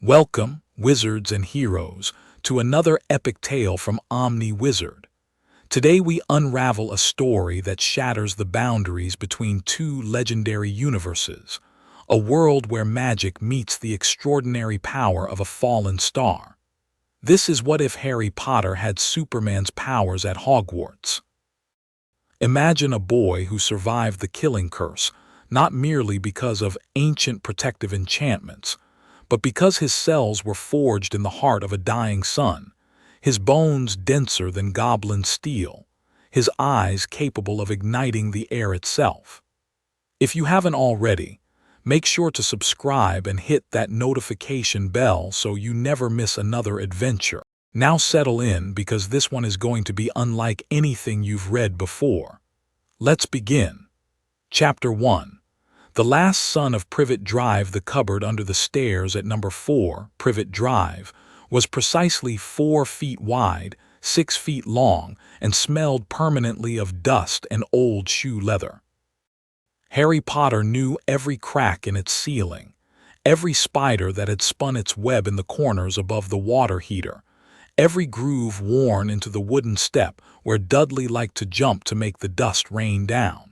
Welcome, wizards and heroes, to another epic tale from Omni Wizard. Today we unravel a story that shatters the boundaries between two legendary universes, a world where magic meets the extraordinary power of a fallen star. This is what if Harry Potter had Superman's powers at Hogwarts. Imagine a boy who survived the killing curse, not merely because of ancient protective enchantments, but because his cells were forged in the heart of a dying sun, his bones denser than goblin steel, his eyes capable of igniting the air itself. If you haven't already, make sure to subscribe and hit that notification bell so you never miss another adventure. Now settle in because this one is going to be unlike anything you've read before. Let's begin. Chapter 1. The last son of Privet Drive. The cupboard under the stairs at number 4, Privet Drive, was precisely 4 feet wide, 6 feet long, and smelled permanently of dust and old shoe leather. Harry Potter knew every crack in its ceiling, every spider that had spun its web in the corners above the water heater, every groove worn into the wooden step where Dudley liked to jump to make the dust rain down.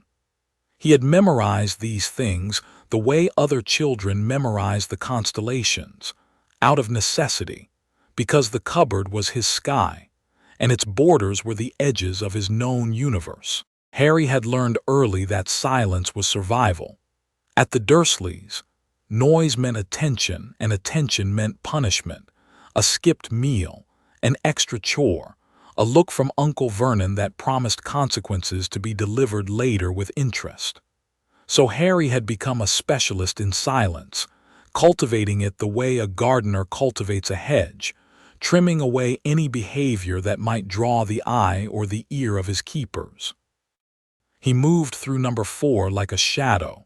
He had memorized these things the way other children memorize the constellations, out of necessity, because the cupboard was his sky, and its borders were the edges of his known universe. Harry had learned early that silence was survival. At the Dursleys, noise meant attention, and attention meant punishment, a skipped meal, an extra chore, a look from Uncle Vernon that promised consequences to be delivered later with interest. So Harry had become a specialist in silence, cultivating it the way a gardener cultivates a hedge, trimming away any behavior that might draw the eye or the ear of his keepers. He moved through number 4 like a shadow,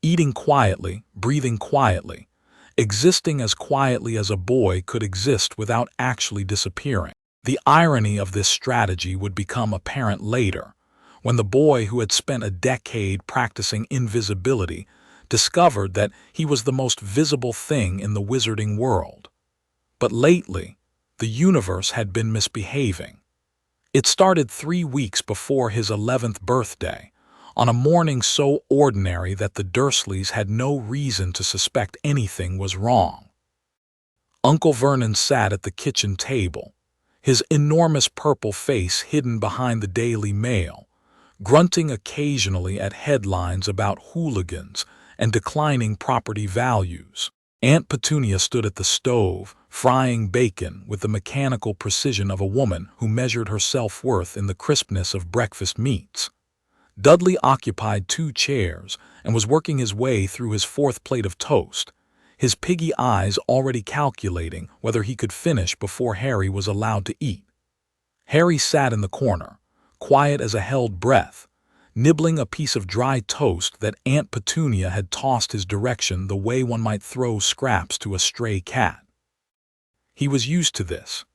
eating quietly, breathing quietly, existing as quietly as a boy could exist without actually disappearing. The irony of this strategy would become apparent later, when the boy who had spent a decade practicing invisibility discovered that he was the most visible thing in the wizarding world. But lately, the universe had been misbehaving. It started 3 weeks before his 11th birthday, on a morning so ordinary that the Dursleys had no reason to suspect anything was wrong. Uncle Vernon sat at the kitchen table, his enormous purple face hidden behind the Daily Mail, grunting occasionally at headlines about hooligans and declining property values. Aunt Petunia stood at the stove, frying bacon with the mechanical precision of a woman who measured her self-worth in the crispness of breakfast meats. Dudley occupied 2 chairs and was working his way through his 4th plate of toast, his piggy eyes already calculating whether he could finish before Harry was allowed to eat. Harry sat in the corner, quiet as a held breath, nibbling a piece of dry toast that Aunt Petunia had tossed his direction the way one might throw scraps to a stray cat. He was used to this.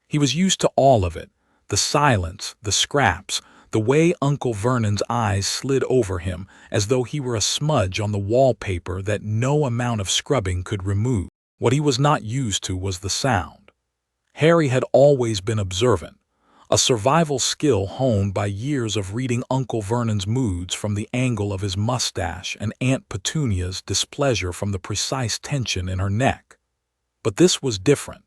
He was used to all of it, the silence, the scraps, the way Uncle Vernon's eyes slid over him as though he were a smudge on the wallpaper that no amount of scrubbing could remove. What he was not used to was the sound. Harry had always been observant, a survival skill honed by years of reading Uncle Vernon's moods from the angle of his mustache and Aunt Petunia's displeasure from the precise tension in her neck. But this was different.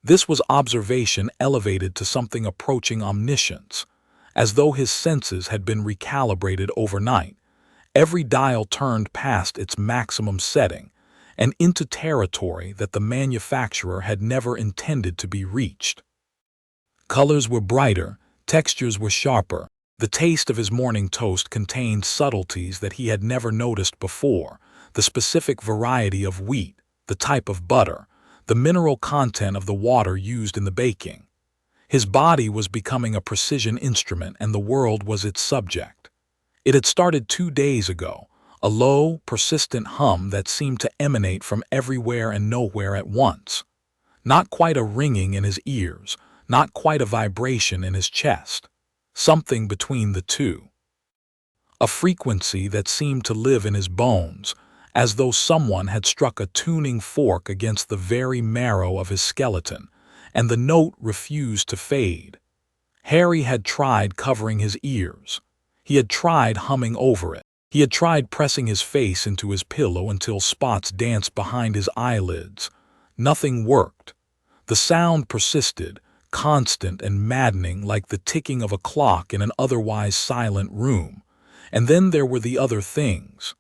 This was observation elevated to something approaching omniscience, as though his senses had been recalibrated overnight, every dial turned past its maximum setting and into territory that the manufacturer had never intended to be reached. Colors were brighter, textures were sharper. The taste of his morning toast contained subtleties that he had never noticed before, the specific variety of wheat, the type of butter, the mineral content of the water used in the baking. His body was becoming a precision instrument and the world was its subject. It had started 2 days ago, a low, persistent hum that seemed to emanate from everywhere and nowhere at once. Not quite a ringing in his ears, not quite a vibration in his chest. Something between the two. A frequency that seemed to live in his bones, as though someone had struck a tuning fork against the very marrow of his skeleton, and the note refused to fade. Harry had tried covering his ears. He had tried humming over it. He had tried pressing his face into his pillow until spots danced behind his eyelids. Nothing worked. The sound persisted, constant and maddening, like the ticking of a clock in an otherwise silent room. And then there were the other things.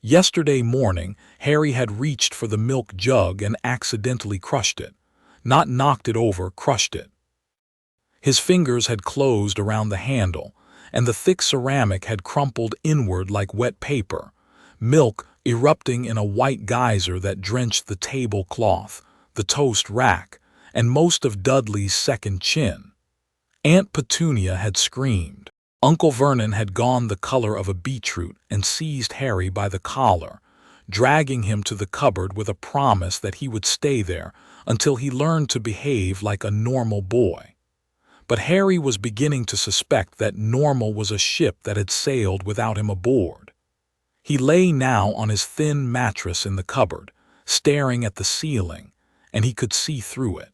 Yesterday morning, Harry had reached for the milk jug and accidentally crushed it. Not knocked it over, crushed it. His fingers had closed around the handle, and the thick ceramic had crumpled inward like wet paper, milk erupting in a white geyser that drenched the tablecloth, the toast rack, and most of Dudley's second chin. Aunt Petunia had screamed. Uncle Vernon had gone the color of a beetroot and seized Harry by the collar, dragging him to the cupboard with a promise that he would stay there until he learned to behave like a normal boy. But Harry was beginning to suspect that normal was a ship that had sailed without him aboard. He lay now on his thin mattress in the cupboard, staring at the ceiling, and he could see through it.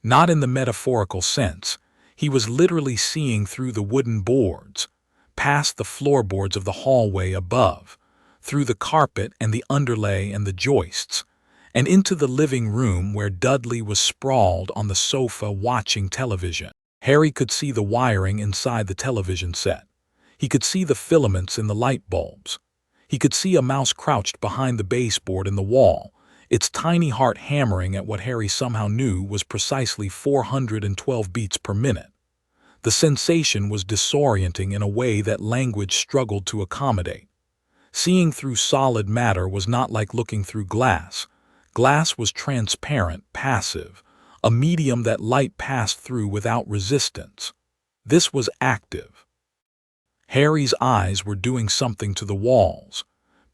Not in the metaphorical sense. He was literally seeing through the wooden boards, past the floorboards of the hallway above, through the carpet and the underlay and the joists, and into the living room where Dudley was sprawled on the sofa watching television. Harry could see the wiring inside the television set. He could see the filaments in the light bulbs. He could see a mouse crouched behind the baseboard in the wall, its tiny heart hammering at what Harry somehow knew was precisely 412 beats per minute. The sensation was disorienting in a way that language struggled to accommodate. Seeing through solid matter was not like looking through glass. Glass was transparent, passive, a medium that light passed through without resistance. This was active. Harry's eyes were doing something to the walls,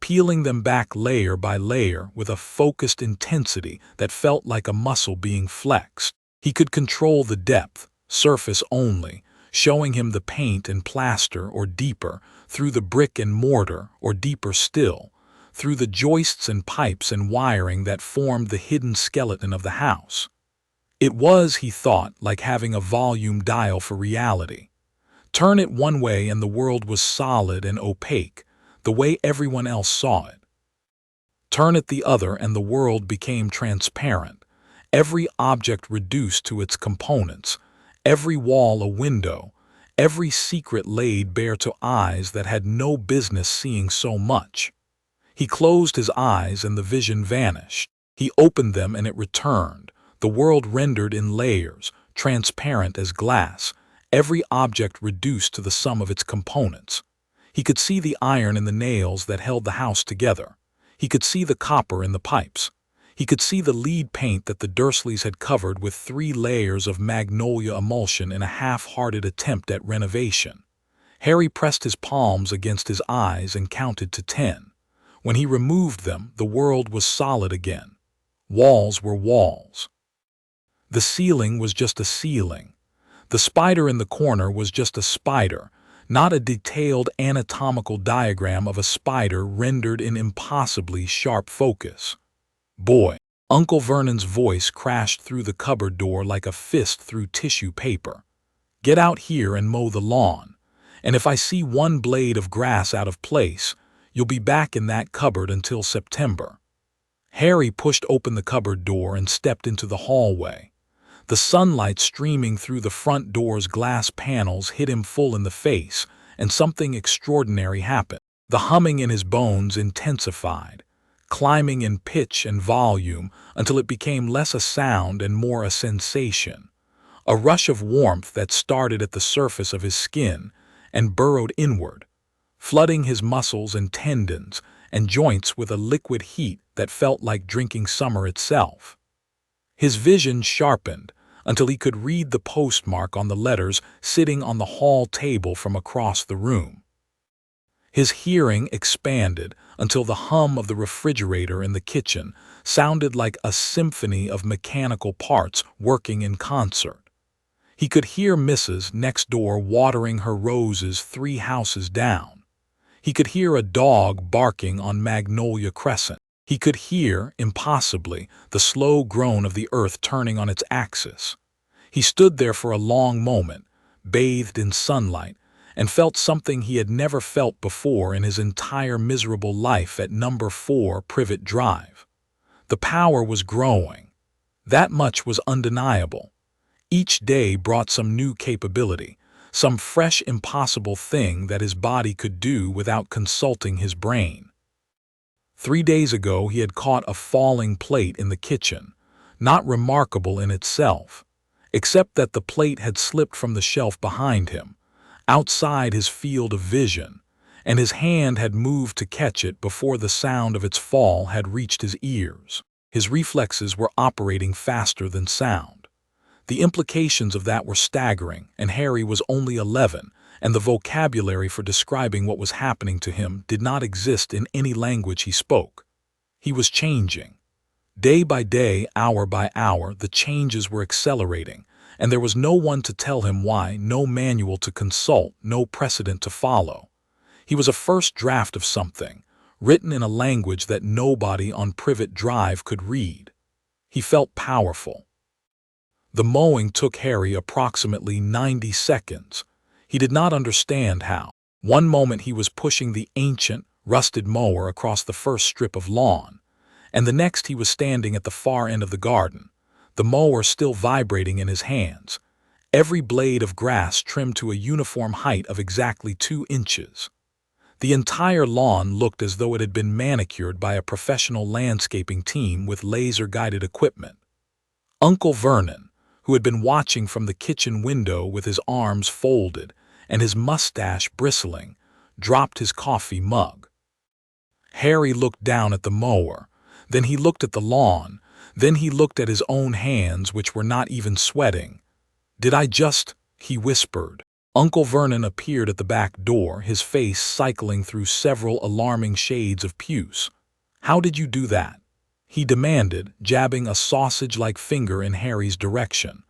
peeling them back layer by layer with a focused intensity that felt like a muscle being flexed. He could control the depth, surface only, showing him the paint and plaster or deeper, through the brick and mortar or deeper still, through the joists and pipes and wiring that formed the hidden skeleton of the house. It was, he thought, like having a volume dial for reality. Turn it one way and the world was solid and opaque, the way everyone else saw it. Turn it the other and the world became transparent, every object reduced to its components, every wall a window, every secret laid bare to eyes that had no business seeing so much. He closed his eyes and the vision vanished. He opened them and it returned, the world rendered in layers, transparent as glass, every object reduced to the sum of its components. He could see the iron in the nails that held the house together. He could see the copper in the pipes. He could see the lead paint that the Dursleys had covered with 3 layers of magnolia emulsion in a half-hearted attempt at renovation. Harry pressed his palms against his eyes and counted to 10. When he removed them, the world was solid again. Walls were walls. The ceiling was just a ceiling. The spider in the corner was just a spider, not a detailed anatomical diagram of a spider rendered in impossibly sharp focus. Boy, Uncle Vernon's voice crashed through the cupboard door like a fist through tissue paper. Get out here and mow the lawn, and if I see one blade of grass out of place, you'll be back in that cupboard until September. Harry pushed open the cupboard door and stepped into the hallway. The sunlight streaming through the front door's glass panels hit him full in the face, and something extraordinary happened. The humming in his bones intensified, climbing in pitch and volume until it became less a sound and more a sensation. A rush of warmth that started at the surface of his skin and burrowed inward, flooding his muscles and tendons and joints with a liquid heat that felt like drinking summer itself. His vision sharpened until he could read the postmark on the letters sitting on the hall table from across the room. His hearing expanded until the hum of the refrigerator in the kitchen sounded like a symphony of mechanical parts working in concert. He could hear Mrs. next door watering her roses 3 houses down. He could hear a dog barking on Magnolia Crescent. He could hear, impossibly, the slow groan of the earth turning on its axis. He stood there for a long moment, bathed in sunlight, and felt something he had never felt before in his entire miserable life at number 4 Privet Drive. The power was growing. That much was undeniable. Each day brought some new capability, some fresh impossible thing that his body could do without consulting his brain. 3 days ago he had caught a falling plate in the kitchen, not remarkable in itself, except that the plate had slipped from the shelf behind him, outside his field of vision, and his hand had moved to catch it before the sound of its fall had reached his ears. His reflexes were operating faster than sound. The implications of that were staggering, and Harry was only 11, and the vocabulary for describing what was happening to him did not exist in any language he spoke. He was changing. Day by day, hour by hour, the changes were accelerating, and there was no one to tell him why, no manual to consult, no precedent to follow. He was a first draft of something, written in a language that nobody on Privet Drive could read. He felt powerful. The mowing took Harry approximately 90 seconds. He did not understand how. One moment he was pushing the ancient, rusted mower across the first strip of lawn, and the next he was standing at the far end of the garden, the mower still vibrating in his hands, every blade of grass trimmed to a uniform height of exactly 2 inches. The entire lawn looked as though it had been manicured by a professional landscaping team with laser-guided equipment. Uncle Vernon, who had been watching from the kitchen window with his arms folded and his mustache bristling, dropped his coffee mug. Harry looked down at the mower, then he looked at the lawn, then he looked at his own hands, which were not even sweating. "Did I just?" he whispered. Uncle Vernon appeared at the back door, his face cycling through several alarming shades of puce. "How did you do that?" he demanded, jabbing a sausage-like finger in Harry's direction.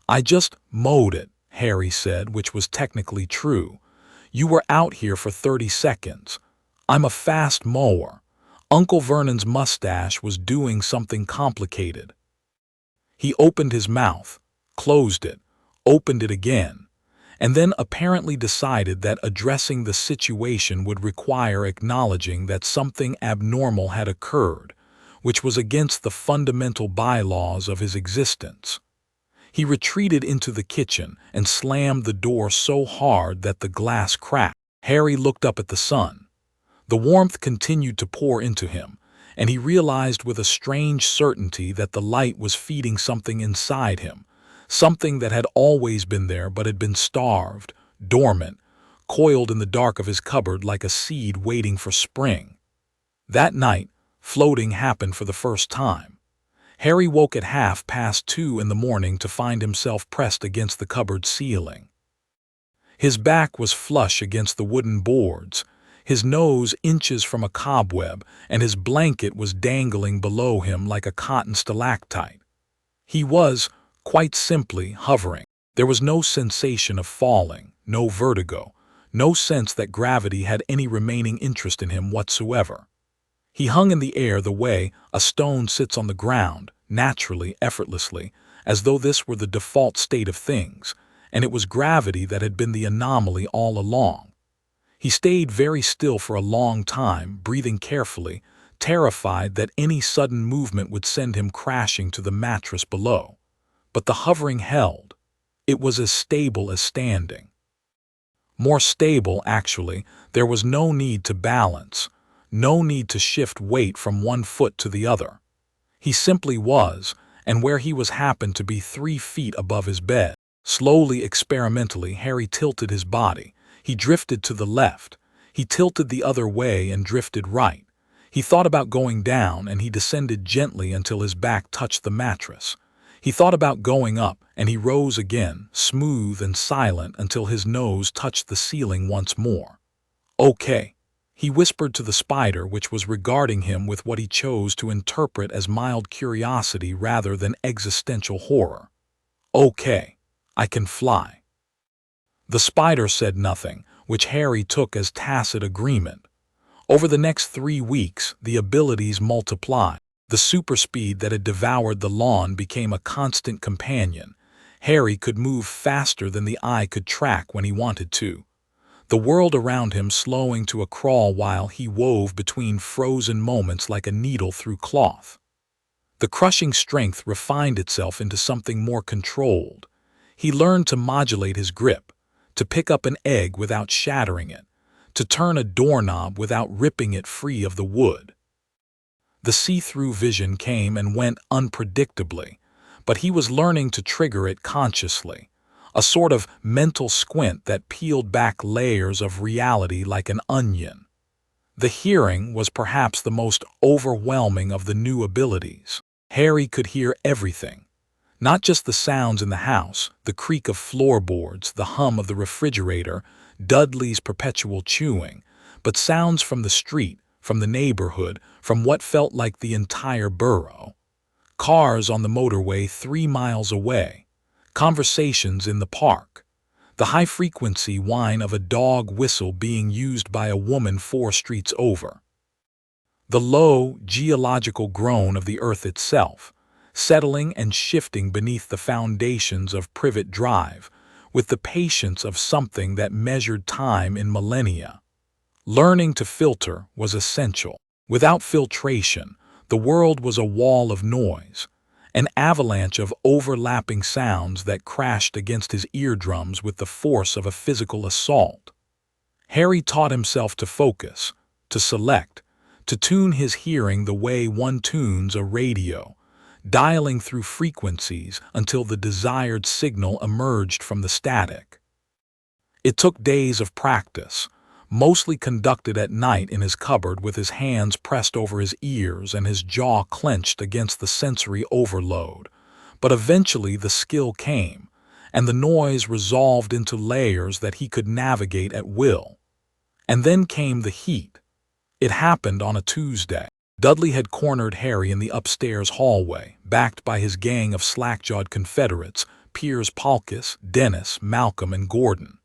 "I just mowed it," Harry said, which was technically true. "You were out here for 30 seconds. I'm a fast mower." Uncle Vernon's mustache was doing something complicated. He opened his mouth, closed it, opened it again, and then apparently decided that addressing the situation would require acknowledging that something abnormal had occurred, which was against the fundamental bylaws of his existence. He retreated into the kitchen and slammed the door so hard that the glass cracked. Harry looked up at the sun. The warmth continued to pour into him, and he realized with a strange certainty that the light was feeding something inside him, something that had always been there but had been starved, dormant, coiled in the dark of his cupboard like a seed waiting for spring. That night, floating happened for the first time. Harry woke at 2:30 in the morning to find himself pressed against the cupboard ceiling. His back was flush against the wooden boards, his nose inches from a cobweb, and his blanket was dangling below him like a cotton stalactite. He was, quite simply, hovering. There was no sensation of falling, no vertigo, no sense that gravity had any remaining interest in him whatsoever. He hung in the air the way a stone sits on the ground, naturally, effortlessly, as though this were the default state of things, and it was gravity that had been the anomaly all along. He stayed very still for a long time, breathing carefully, terrified that any sudden movement would send him crashing to the mattress below. But the hovering held. It was as stable as standing. More stable, actually. There was no need to balance, no need to shift weight from one foot to the other. He simply was, and where he was happened to be 3 feet above his bed. Slowly, experimentally, Harry tilted his body. He drifted to the left. He tilted the other way and drifted right. He thought about going down, and he descended gently until his back touched the mattress. He thought about going up, and he rose again, smooth and silent, until his nose touched the ceiling once more. "Okay," he whispered to the spider, which was regarding him with what he chose to interpret as mild curiosity rather than existential horror. "Okay, I can fly." The spider said nothing, which Harry took as tacit agreement. Over the next 3 weeks, the abilities multiplied. The super speed that had devoured the lawn became a constant companion. Harry could move faster than the eye could track when he wanted to, the world around him slowing to a crawl while he wove between frozen moments like a needle through cloth. The crushing strength refined itself into something more controlled. He learned to modulate his grip, to pick up an egg without shattering it, to turn a doorknob without ripping it free of the wood. The see-through vision came and went unpredictably, but he was learning to trigger it consciously, a sort of mental squint that peeled back layers of reality like an onion. The hearing was perhaps the most overwhelming of the new abilities. Harry could hear everything, not just the sounds in the house, the creak of floorboards, the hum of the refrigerator, Dudley's perpetual chewing, but sounds from the street, from the neighborhood, from what felt like the entire borough. Cars on the motorway 3 miles away, conversations in the park, the high-frequency whine of a dog whistle being used by a woman 4 streets over. The low, geological groan of the earth itself, settling and shifting beneath the foundations of Privet Drive, with the patience of something that measured time in millennia. Learning to filter was essential. Without filtration, the world was a wall of noise, an avalanche of overlapping sounds that crashed against his eardrums with the force of a physical assault. Harry taught himself to focus, to select, to tune his hearing the way one tunes a radio, dialing through frequencies until the desired signal emerged from the static. It took days of practice, mostly conducted at night in his cupboard with his hands pressed over his ears and his jaw clenched against the sensory overload. But eventually the skill came, and the noise resolved into layers that he could navigate at will. And then came the heat. It happened on a Tuesday. Dudley had cornered Harry in the upstairs hallway, backed by his gang of slack-jawed Confederates, Piers Palkas, Dennis, Malcolm, and Gordon.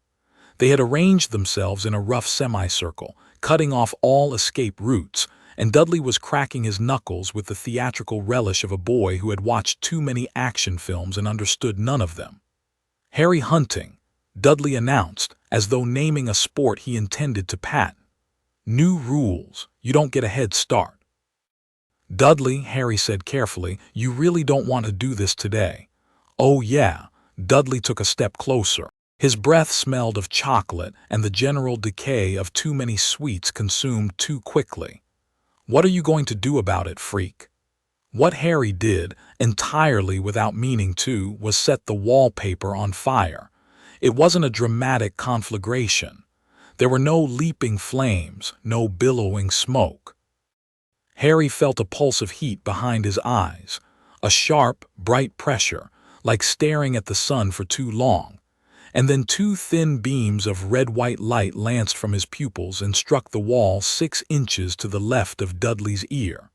They had arranged themselves in a rough semicircle, cutting off all escape routes, and Dudley was cracking his knuckles with the theatrical relish of a boy who had watched too many action films and understood none of them. "Harry hunting," Dudley announced, as though naming a sport he intended to patent. "New rules. You don't get a head start." "Dudley," Harry said carefully, "you really don't want to do this today." "Oh yeah." Dudley took a step closer. His breath smelled of chocolate and the general decay of too many sweets consumed too quickly. "What are you going to do about it, freak?" What Harry did, entirely without meaning to, was set the wallpaper on fire. It wasn't a dramatic conflagration. There were no leaping flames, no billowing smoke. Harry felt a pulse of heat behind his eyes, a sharp, bright pressure, like staring at the sun for too long. And then 2 thin beams of red-white light lanced from his pupils and struck the wall 6 inches to the left of Dudley's ear.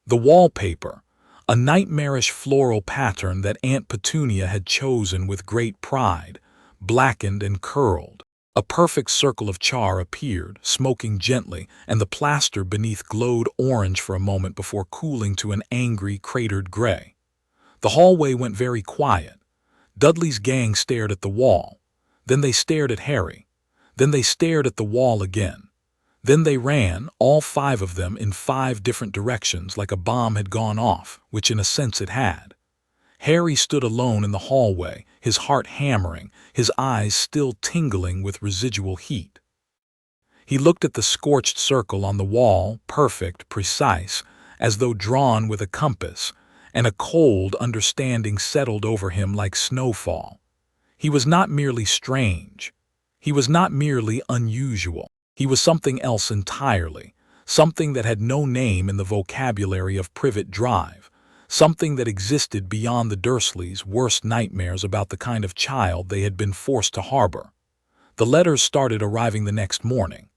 The wallpaper, a nightmarish floral pattern that Aunt Petunia had chosen with great pride, blackened and curled. A perfect circle of char appeared, smoking gently, and the plaster beneath glowed orange for a moment before cooling to an angry, cratered gray. The hallway went very quiet. Dudley's gang stared at the wall. Then they stared at Harry. Then they stared at the wall again. Then they ran, all 5 of them, in 5 different directions like a bomb had gone off, which in a sense it had. Harry stood alone in the hallway, his heart hammering, his eyes still tingling with residual heat. He looked at the scorched circle on the wall, perfect, precise, as though drawn with a compass, and a cold understanding settled over him like snowfall. He was not merely strange. He was not merely unusual. He was something else entirely, something that had no name in the vocabulary of Privet Drive, something that existed beyond the Dursleys' worst nightmares about the kind of child they had been forced to harbor. The letters started arriving the next morning.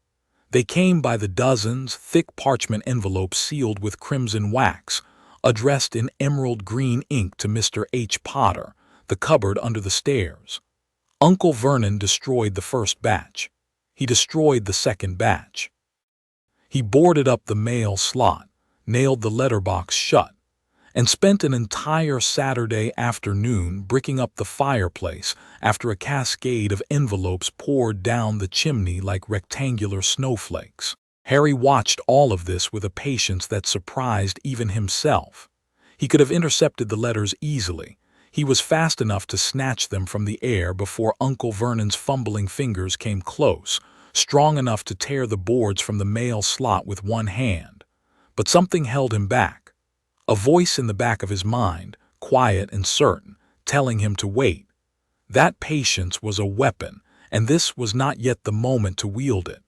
They came by the dozens, thick parchment envelopes sealed with crimson wax, addressed in emerald green ink to Mr. H. Potter, the cupboard under the stairs. Uncle Vernon destroyed the first batch. he destroyed the second batch. He boarded up the mail slot, nailed the letterbox shut, and spent an entire Saturday afternoon bricking up the fireplace after a cascade of envelopes poured down the chimney like rectangular snowflakes. Harry watched all of this with a patience that surprised even himself. He could have intercepted the letters easily. He was fast enough to snatch them from the air before Uncle Vernon's fumbling fingers came close, strong enough to tear the boards from the mail slot with one hand. But something held him back. A voice in the back of his mind, quiet and certain, telling him to wait. That patience was a weapon, and this was not yet the moment to wield it.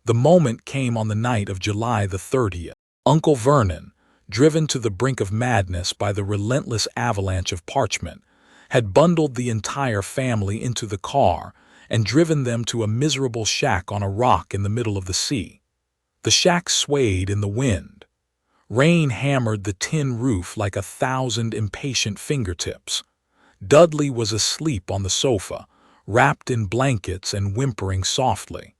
The moment came on the night of July the 30th. Uncle Vernon, driven to the brink of madness by the relentless avalanche of parchment, had bundled the entire family into the car and driven them to a miserable shack on a rock in the middle of the sea. The shack swayed in the wind. Rain hammered the tin roof like 1,000 impatient fingertips. Dudley was asleep on the sofa, wrapped in blankets and whimpering softly.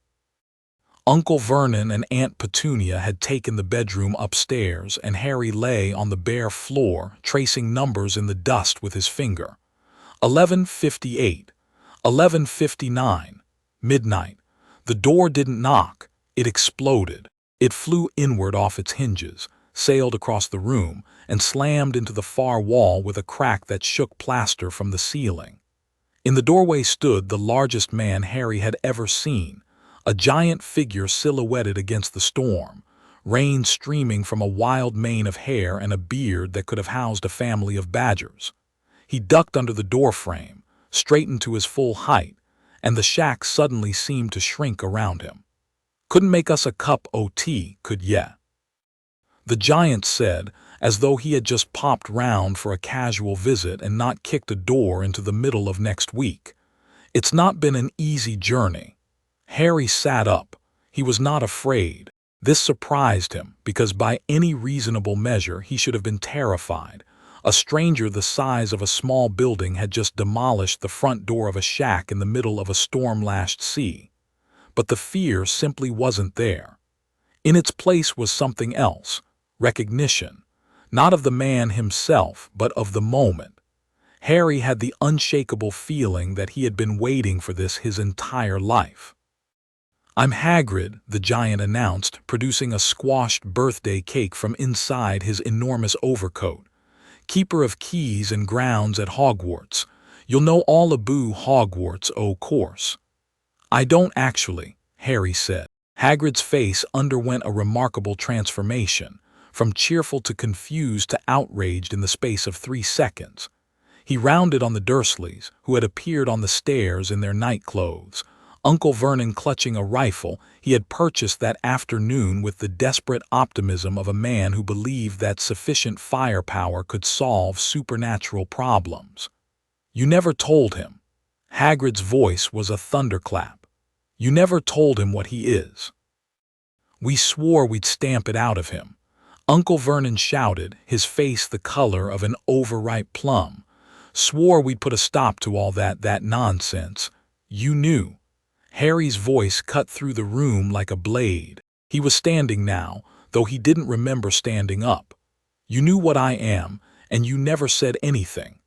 Uncle Vernon and Aunt Petunia had taken the bedroom upstairs, and Harry lay on the bare floor, tracing numbers in the dust with his finger. 11:58, 11:59, midnight. The door didn't knock, it exploded. It flew inward off its hinges, sailed across the room, and slammed into the far wall with a crack that shook plaster from the ceiling. In the doorway stood the largest man Harry had ever seen, a giant figure silhouetted against the storm, rain streaming from a wild mane of hair and a beard that could have housed a family of badgers. He ducked under the doorframe, straightened to his full height, and the shack suddenly seemed to shrink around him. "Couldn't make us a cup o' tea, could ya?" the giant said, as though he had just popped round for a casual visit and not kicked a door into the middle of next week. It's not been an easy journey. Harry sat up. He was not afraid. This surprised him, because by any reasonable measure he should have been terrified. A stranger the size of a small building had just demolished the front door of a shack in the middle of a storm-lashed sea. But the fear simply wasn't there. In its place was something else. Recognition, not of the man himself, but of the moment. Harry had the unshakable feeling that he had been waiting for this his entire life. "I'm Hagrid," the giant announced, producing a squashed birthday cake from inside his enormous overcoat. "Keeper of keys and grounds at Hogwarts. You'll know all about Hogwarts, o' course." "I don't actually," Harry said. Hagrid's face underwent a remarkable transformation, from cheerful to confused to outraged in the space of 3 seconds. He rounded on the Dursleys, who had appeared on the stairs in their night clothes, Uncle Vernon clutching a rifle he had purchased that afternoon with the desperate optimism of a man who believed that sufficient firepower could solve supernatural problems. "You never told him." Hagrid's voice was a thunderclap. "You never told him what he is." "We swore we'd stamp it out of him," Uncle Vernon shouted, his face the color of an overripe plum. "Swore we'd put a stop to all that nonsense. You knew." Harry's voice cut through the room like a blade. He was standing now, though he didn't remember standing up. "You knew what I am, and you never said anything."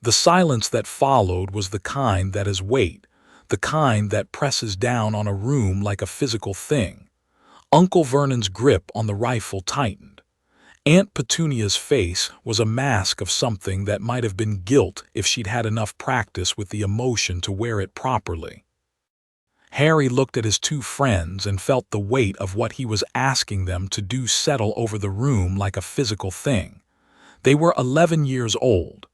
The silence that followed was the kind that has weight, the kind that presses down on a room like a physical thing. Uncle Vernon's grip on the rifle tightened. Aunt Petunia's face was a mask of something that might have been guilt if she'd had enough practice with the emotion to wear it properly. Harry looked at his two friends and felt the weight of what he was asking them to do settle over the room like a physical thing. They were 11 years old.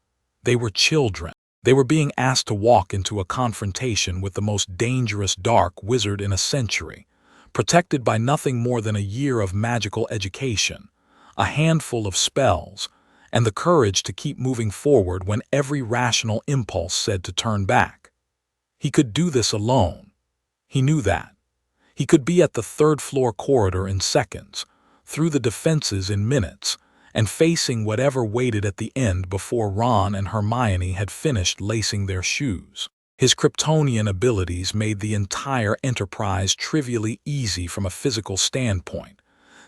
They were children. They were being asked to walk into a confrontation with the most dangerous dark wizard in a century, protected by nothing more than a year of magical education, a handful of spells, and the courage to keep moving forward when every rational impulse said to turn back. He could do this alone. He knew that. He could be at the third-floor corridor in seconds, through the defenses in minutes, and facing whatever waited at the end before Ron and Hermione had finished lacing their shoes. His Kryptonian abilities made the entire enterprise trivially easy from a physical standpoint.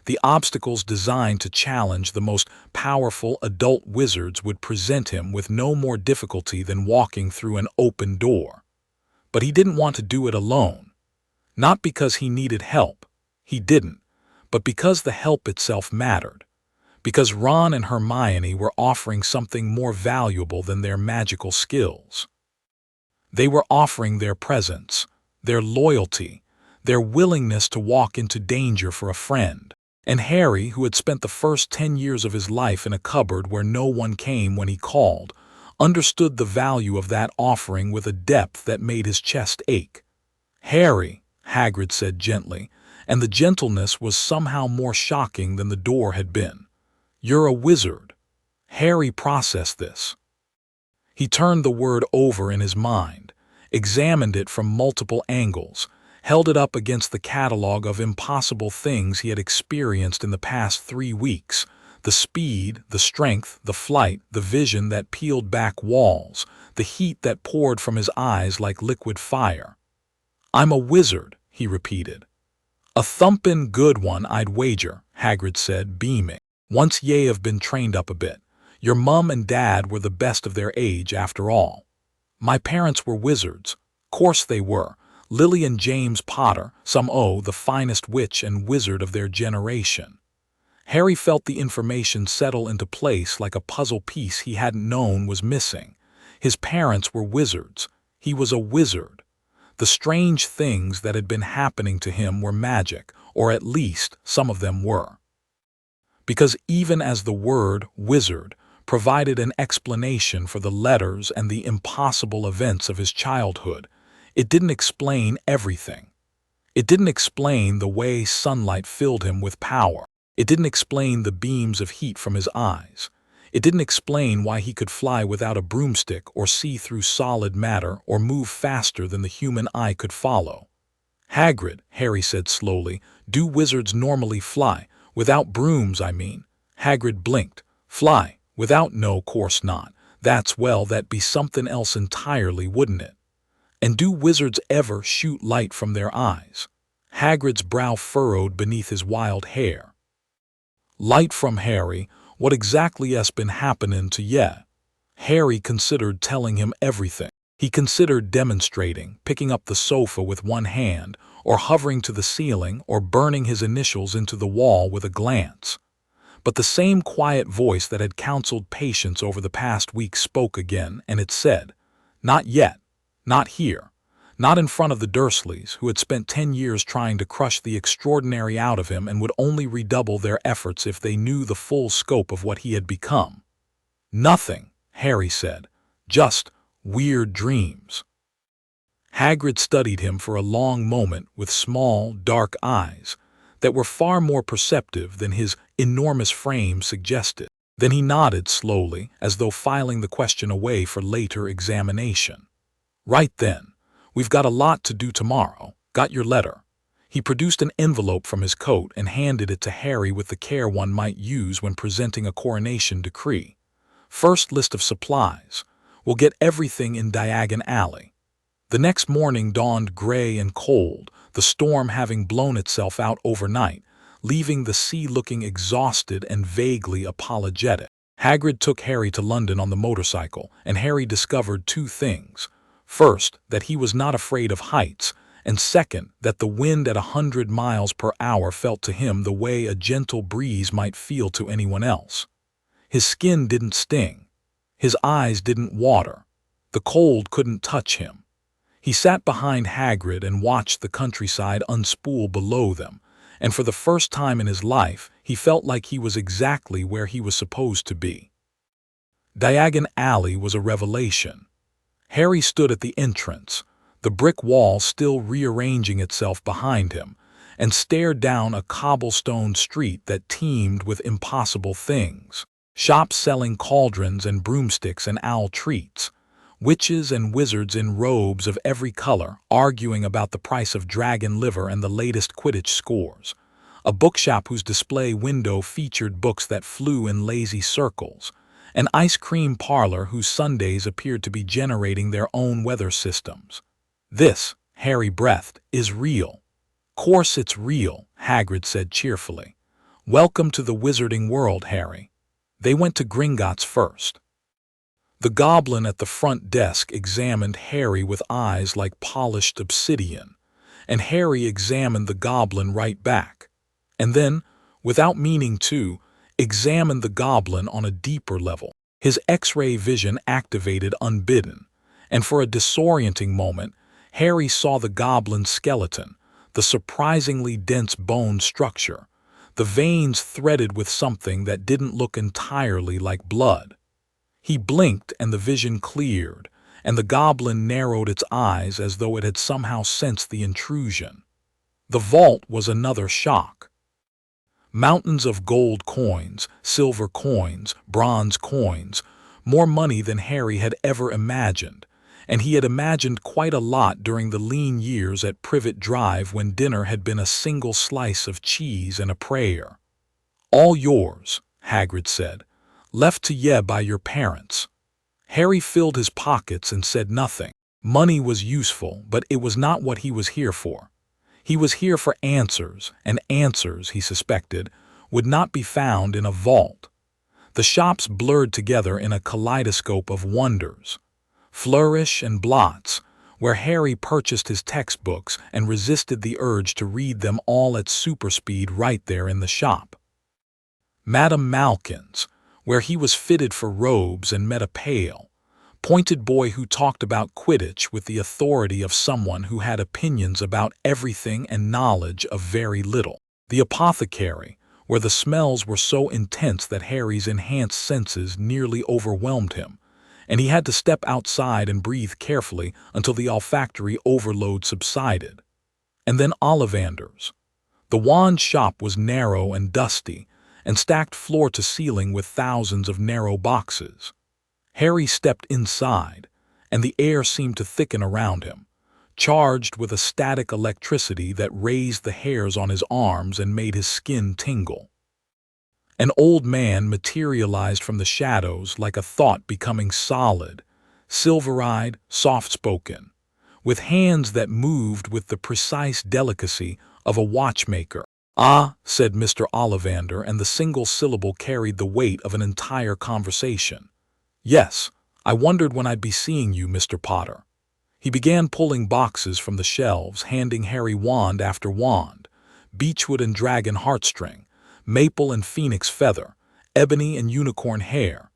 The obstacles designed to challenge the most powerful adult wizards would present him with no more difficulty than walking through an open door. But he didn't want to do it alone. Not because he needed help. He didn't. But because the help itself mattered. Because Ron and Hermione were offering something more valuable than their magical skills. They were offering their presence, their loyalty, their willingness to walk into danger for a friend. And Harry, who had spent the first 10 years of his life in a cupboard where no one came when he called, understood the value of that offering with a depth that made his chest ache. "Harry," Hagrid said gently, and the gentleness was somehow more shocking than the door had been. "You're a wizard." Harry processed this. He turned the word over in his mind, examined it from multiple angles, held it up against the catalog of impossible things he had experienced in the past 3 weeks. The speed, the strength, the flight, the vision that peeled back walls, the heat that poured from his eyes like liquid fire. "I'm a wizard," he repeated. "A thumpin' good one, I'd wager," Hagrid said, beaming. "Once ye have been trained up a bit. Your mum and dad were the best of their age, after all." "My parents were wizards. Course they were. Lily and James Potter, the finest witch and wizard of their generation." Harry felt the information settle into place like a puzzle piece he hadn't known was missing. His parents were wizards. He was a wizard. The strange things that had been happening to him were magic, or at least some of them were. Because even as the word wizard provided an explanation for the letters and the impossible events of his childhood, it didn't explain everything. It didn't explain the way sunlight filled him with power. It didn't explain the beams of heat from his eyes. It didn't explain why he could fly without a broomstick or see through solid matter or move faster than the human eye could follow. "Hagrid," Harry said slowly, "do wizards normally fly? Without brooms, I mean." Hagrid blinked. "Fly? Without? No, course not. That'd be something else entirely, wouldn't it? And do wizards ever shoot light from their eyes?" Hagrid's brow furrowed beneath his wild hair. "Light from Harry? What exactly has been happening to ye?" Harry considered telling him everything. He considered demonstrating, picking up the sofa with one hand, or hovering to the ceiling, or burning his initials into the wall with a glance. But the same quiet voice that had counseled patience over the past week spoke again, and it said, "Not yet. Not here. Not in front of the Dursleys, who had spent 10 years trying to crush the extraordinary out of him and would only redouble their efforts if they knew the full scope of what he had become." "Nothing," Harry said. "Just weird dreams." Hagrid studied him for a long moment with small, dark eyes that were far more perceptive than his enormous frame suggested. Then he nodded slowly, as though filing the question away for later examination. "Right then. We've got a lot to do tomorrow. Got your letter." He produced an envelope from his coat and handed it to Harry with the care one might use when presenting a coronation decree. "First list of supplies. We'll get everything in Diagon Alley." The next morning dawned gray and cold, the storm having blown itself out overnight, leaving the sea looking exhausted and vaguely apologetic. Hagrid took Harry to London on the motorcycle, and Harry discovered 2 things. First, that he was not afraid of heights, and second, that the wind at 100 miles per hour felt to him the way a gentle breeze might feel to anyone else. His skin didn't sting. His eyes didn't water. The cold couldn't touch him. He sat behind Hagrid and watched the countryside unspool below them, and for the first time in his life, he felt like he was exactly where he was supposed to be. Diagon Alley was a revelation. Harry stood at the entrance, the brick wall still rearranging itself behind him, and stared down a cobblestone street that teemed with impossible things. Shops selling cauldrons and broomsticks and owl treats. Witches and wizards in robes of every color arguing about the price of dragon liver and the latest Quidditch scores. A bookshop whose display window featured books that flew in lazy circles. an ice cream parlor whose sundaes appeared to be generating their own weather systems. "This," Harry breathed, "is real." "Course it's real," Hagrid said cheerfully. "Welcome to the wizarding world, Harry." They went to Gringotts first. The goblin at the front desk examined Harry with eyes like polished obsidian, and Harry examined the goblin right back, and then, without meaning to, examined the goblin on a deeper level. His X-ray vision activated unbidden, and for a disorienting moment, Harry saw the goblin's skeleton, the surprisingly dense bone structure, the veins threaded with something that didn't look entirely like blood. He blinked and the vision cleared, and the goblin narrowed its eyes as though it had somehow sensed the intrusion. The vault was another shock. Mountains of gold coins, silver coins, bronze coins, more money than Harry had ever imagined, and he had imagined quite a lot during the lean years at Privet Drive when dinner had been a single slice of cheese and a prayer. "All yours," Hagrid said, "left to ye by your parents." Harry filled his pockets and said nothing. Money was useful, but it was not what he was here for. He was here for answers, and answers, he suspected, would not be found in a vault. The shops blurred together in a kaleidoscope of wonders. Flourish and blots, where Harry purchased his textbooks and resisted the urge to read them all at superspeed right there in the shop. Madame Malkin's, where he was fitted for robes and met a pale, pointed boy who talked about Quidditch with the authority of someone who had opinions about everything and knowledge of very little. The apothecary, where the smells were so intense that Harry's enhanced senses nearly overwhelmed him, and he had to step outside and breathe carefully until the olfactory overload subsided. And then Ollivander's. The wand shop was narrow and dusty, and stacked floor to ceiling with thousands of narrow boxes. Harry stepped inside, and the air seemed to thicken around him, charged with a static electricity that raised the hairs on his arms and made his skin tingle. An old man materialized from the shadows like a thought becoming solid, silver-eyed, soft-spoken, with hands that moved with the precise delicacy of a watchmaker. "Ah," said Mr. Ollivander, and the single syllable carried the weight of an entire conversation. "Yes, I wondered when I'd be seeing you, Mr. Potter." He began pulling boxes from the shelves, handing Harry wand after wand, beechwood and dragon heartstring, maple and phoenix feather, ebony and unicorn hair.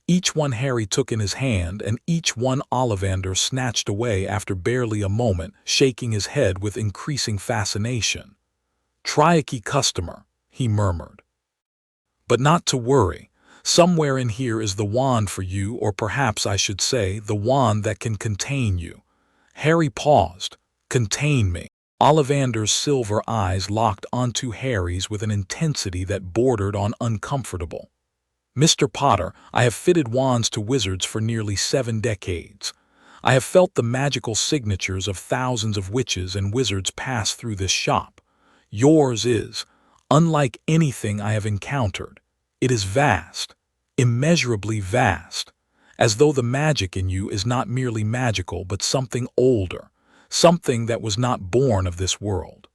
Each one Harry took in his hand, and each one Ollivander snatched away after barely a moment, shaking his head with increasing fascination. "Tricky customer," he murmured. "But not to worry. Somewhere in here is the wand for you, or perhaps I should say, the wand that can contain you." Harry paused. "Contain me." Ollivander's silver eyes locked onto Harry's with an intensity that bordered on uncomfortable. "Mr. Potter, I have fitted wands to wizards for nearly 7 decades. I have felt the magical signatures of thousands of witches and wizards pass through this shop. Yours is unlike anything I have encountered. It is vast, immeasurably vast, as though the magic in you is not merely magical but something older, something that was not born of this world."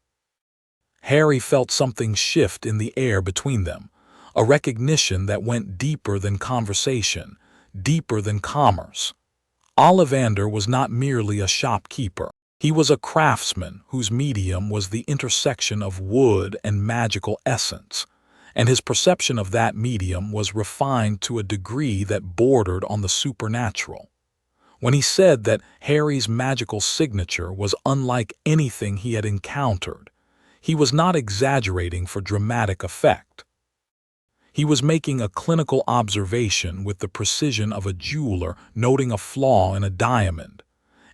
Harry felt something shift in the air between them, a recognition that went deeper than conversation, deeper than commerce. Ollivander was not merely a shopkeeper. He was a craftsman whose medium was the intersection of wood and magical essence, and his perception of that medium was refined to a degree that bordered on the supernatural. When he said that Harry's magical signature was unlike anything he had encountered, he was not exaggerating for dramatic effect. He was making a clinical observation with the precision of a jeweler noting a flaw in a diamond,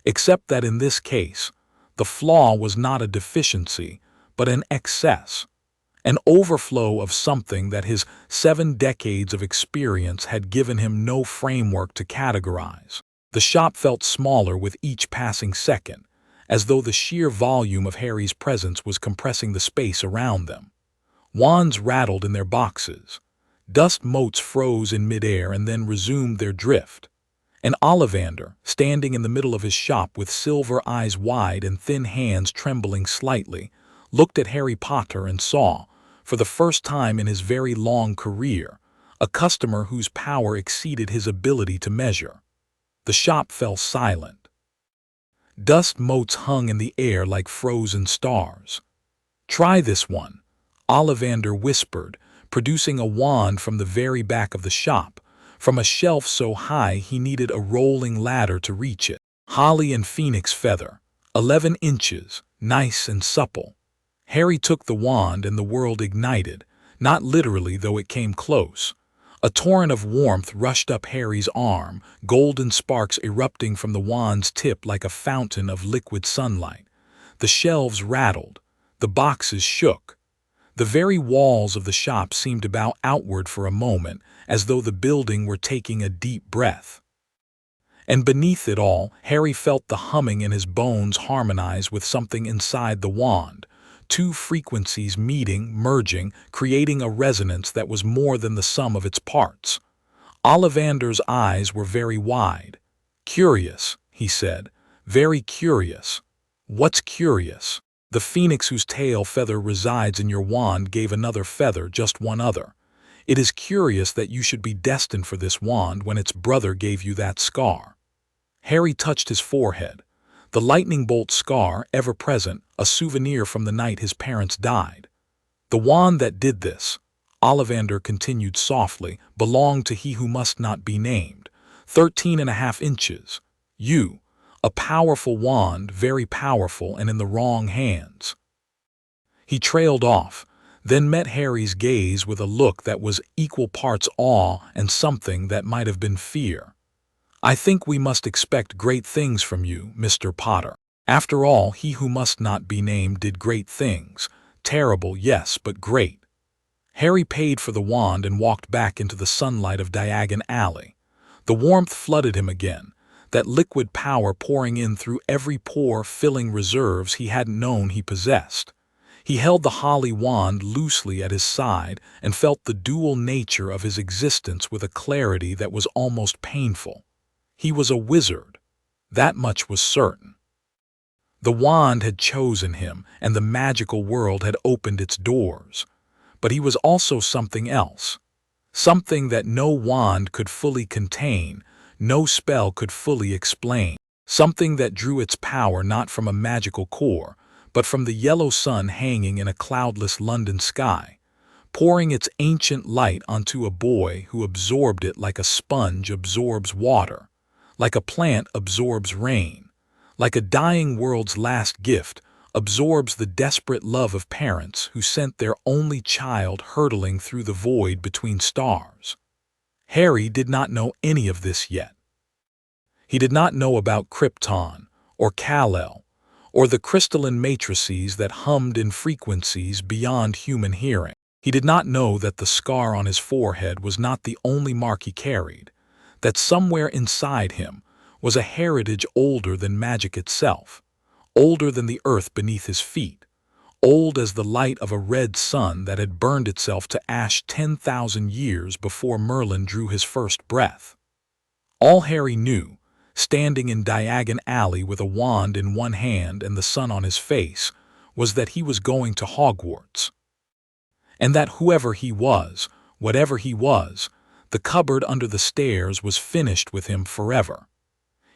except that in this case, the flaw was not a deficiency, but an excess, an overflow of something that his 7 decades of experience had given him no framework to categorize. The shop felt smaller with each passing second, as though the sheer volume of Harry's presence was compressing the space around them. Wands rattled in their boxes. Dust motes froze in midair and then resumed their drift. And Ollivander, standing in the middle of his shop with silver eyes wide and thin hands trembling slightly, looked at Harry Potter and saw, for the first time in his very long career, a customer whose power exceeded his ability to measure. The shop fell silent. Dust motes hung in the air like frozen stars. "Try this one," Ollivander whispered, producing a wand from the very back of the shop, from a shelf so high he needed a rolling ladder to reach it. Holly and phoenix feather, 11 inches, nice and supple. Harry took the wand and the world ignited, not literally though it came close. A torrent of warmth rushed up Harry's arm, golden sparks erupting from the wand's tip like a fountain of liquid sunlight. The shelves rattled. The boxes shook. The very walls of the shop seemed to bow outward for a moment, as though the building were taking a deep breath. And beneath it all, Harry felt the humming in his bones harmonize with something inside the wand. Two frequencies meeting, merging, creating a resonance that was more than the sum of its parts. Ollivander's eyes were very wide. "Curious," he said, "very curious." "What's curious?" "The phoenix whose tail feather resides in your wand gave another feather, just one other. It is curious that you should be destined for this wand when its brother gave you that scar." Harry touched his forehead. The lightning bolt scar, ever present, a souvenir from the night his parents died. "The wand that did this," Ollivander continued softly, "belonged to he who must not be named. 13.5 inches. You. A powerful wand, very powerful, and in the wrong hands." He trailed off, then met Harry's gaze with a look that was equal parts awe and something that might have been fear. "I think we must expect great things from you, Mr. Potter. After all, he who must not be named did great things. Terrible, yes, but great." Harry paid for the wand and walked back into the sunlight of Diagon Alley. The warmth flooded him again, that liquid power pouring in through every pore, filling reserves he hadn't known he possessed. He held the holly wand loosely at his side and felt the dual nature of his existence with a clarity that was almost painful. He was a wizard. That much was certain. The wand had chosen him, and the magical world had opened its doors. But he was also something else. Something that no wand could fully contain, no spell could fully explain. Something that drew its power not from a magical core, but from the yellow sun hanging in a cloudless London sky, pouring its ancient light onto a boy who absorbed it like a sponge absorbs water, like a plant absorbs rain, like a dying world's last gift absorbs the desperate love of parents who sent their only child hurtling through the void between stars. Harry did not know any of this yet. He did not know about Krypton, or Kal-El, or the crystalline matrices that hummed in frequencies beyond human hearing. He did not know that the scar on his forehead was not the only mark he carried, that somewhere inside him was a heritage older than magic itself, older than the earth beneath his feet, old as the light of a red sun that had burned itself to ash 10,000 years before Merlin drew his first breath. All Harry knew, standing in Diagon Alley with a wand in one hand and the sun on his face, was that he was going to Hogwarts. And that whoever he was, whatever he was, the cupboard under the stairs was finished with him forever.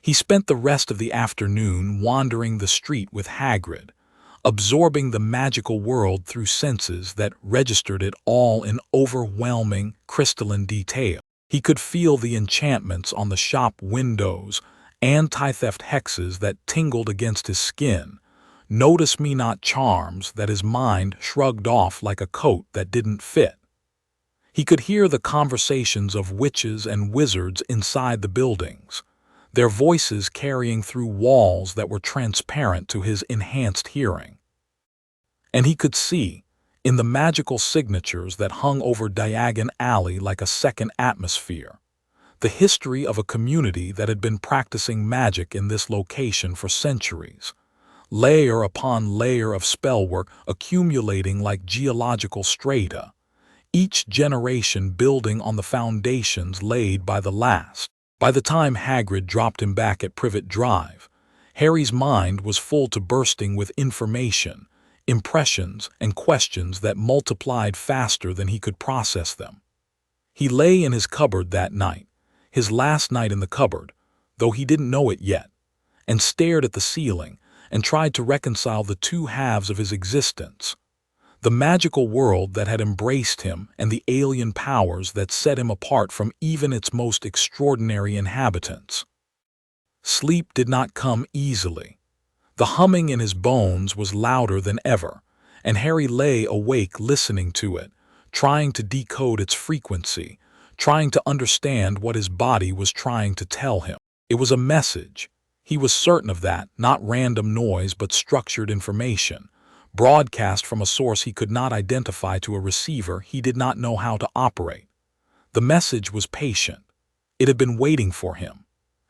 He spent the rest of the afternoon wandering the street with Hagrid, absorbing the magical world through senses that registered it all in overwhelming, crystalline detail. He could feel the enchantments on the shop windows, anti-theft hexes that tingled against his skin, notice-me-not charms that his mind shrugged off like a coat that didn't fit. He could hear the conversations of witches and wizards inside the buildings, their voices carrying through walls that were transparent to his enhanced hearing. And he could see, in the magical signatures that hung over Diagon Alley like a second atmosphere, the history of a community that had been practicing magic in this location for centuries, layer upon layer of spellwork accumulating like geological strata, each generation building on the foundations laid by the last. By the time Hagrid dropped him back at Privet Drive, Harry's mind was full to bursting with information, impressions, and questions that multiplied faster than he could process them. He lay in his cupboard that night, his last night in the cupboard, though he didn't know it yet, and stared at the ceiling and tried to reconcile the two halves of his existence: the magical world that had embraced him and the alien powers that set him apart from even its most extraordinary inhabitants. Sleep did not come easily. The humming in his bones was louder than ever, and Harry lay awake listening to it, trying to decode its frequency, trying to understand what his body was trying to tell him. It was a message. He was certain of that, not random noise but structured information, broadcast from a source he could not identify to a receiver he did not know how to operate. The message was patient. It had been waiting for him.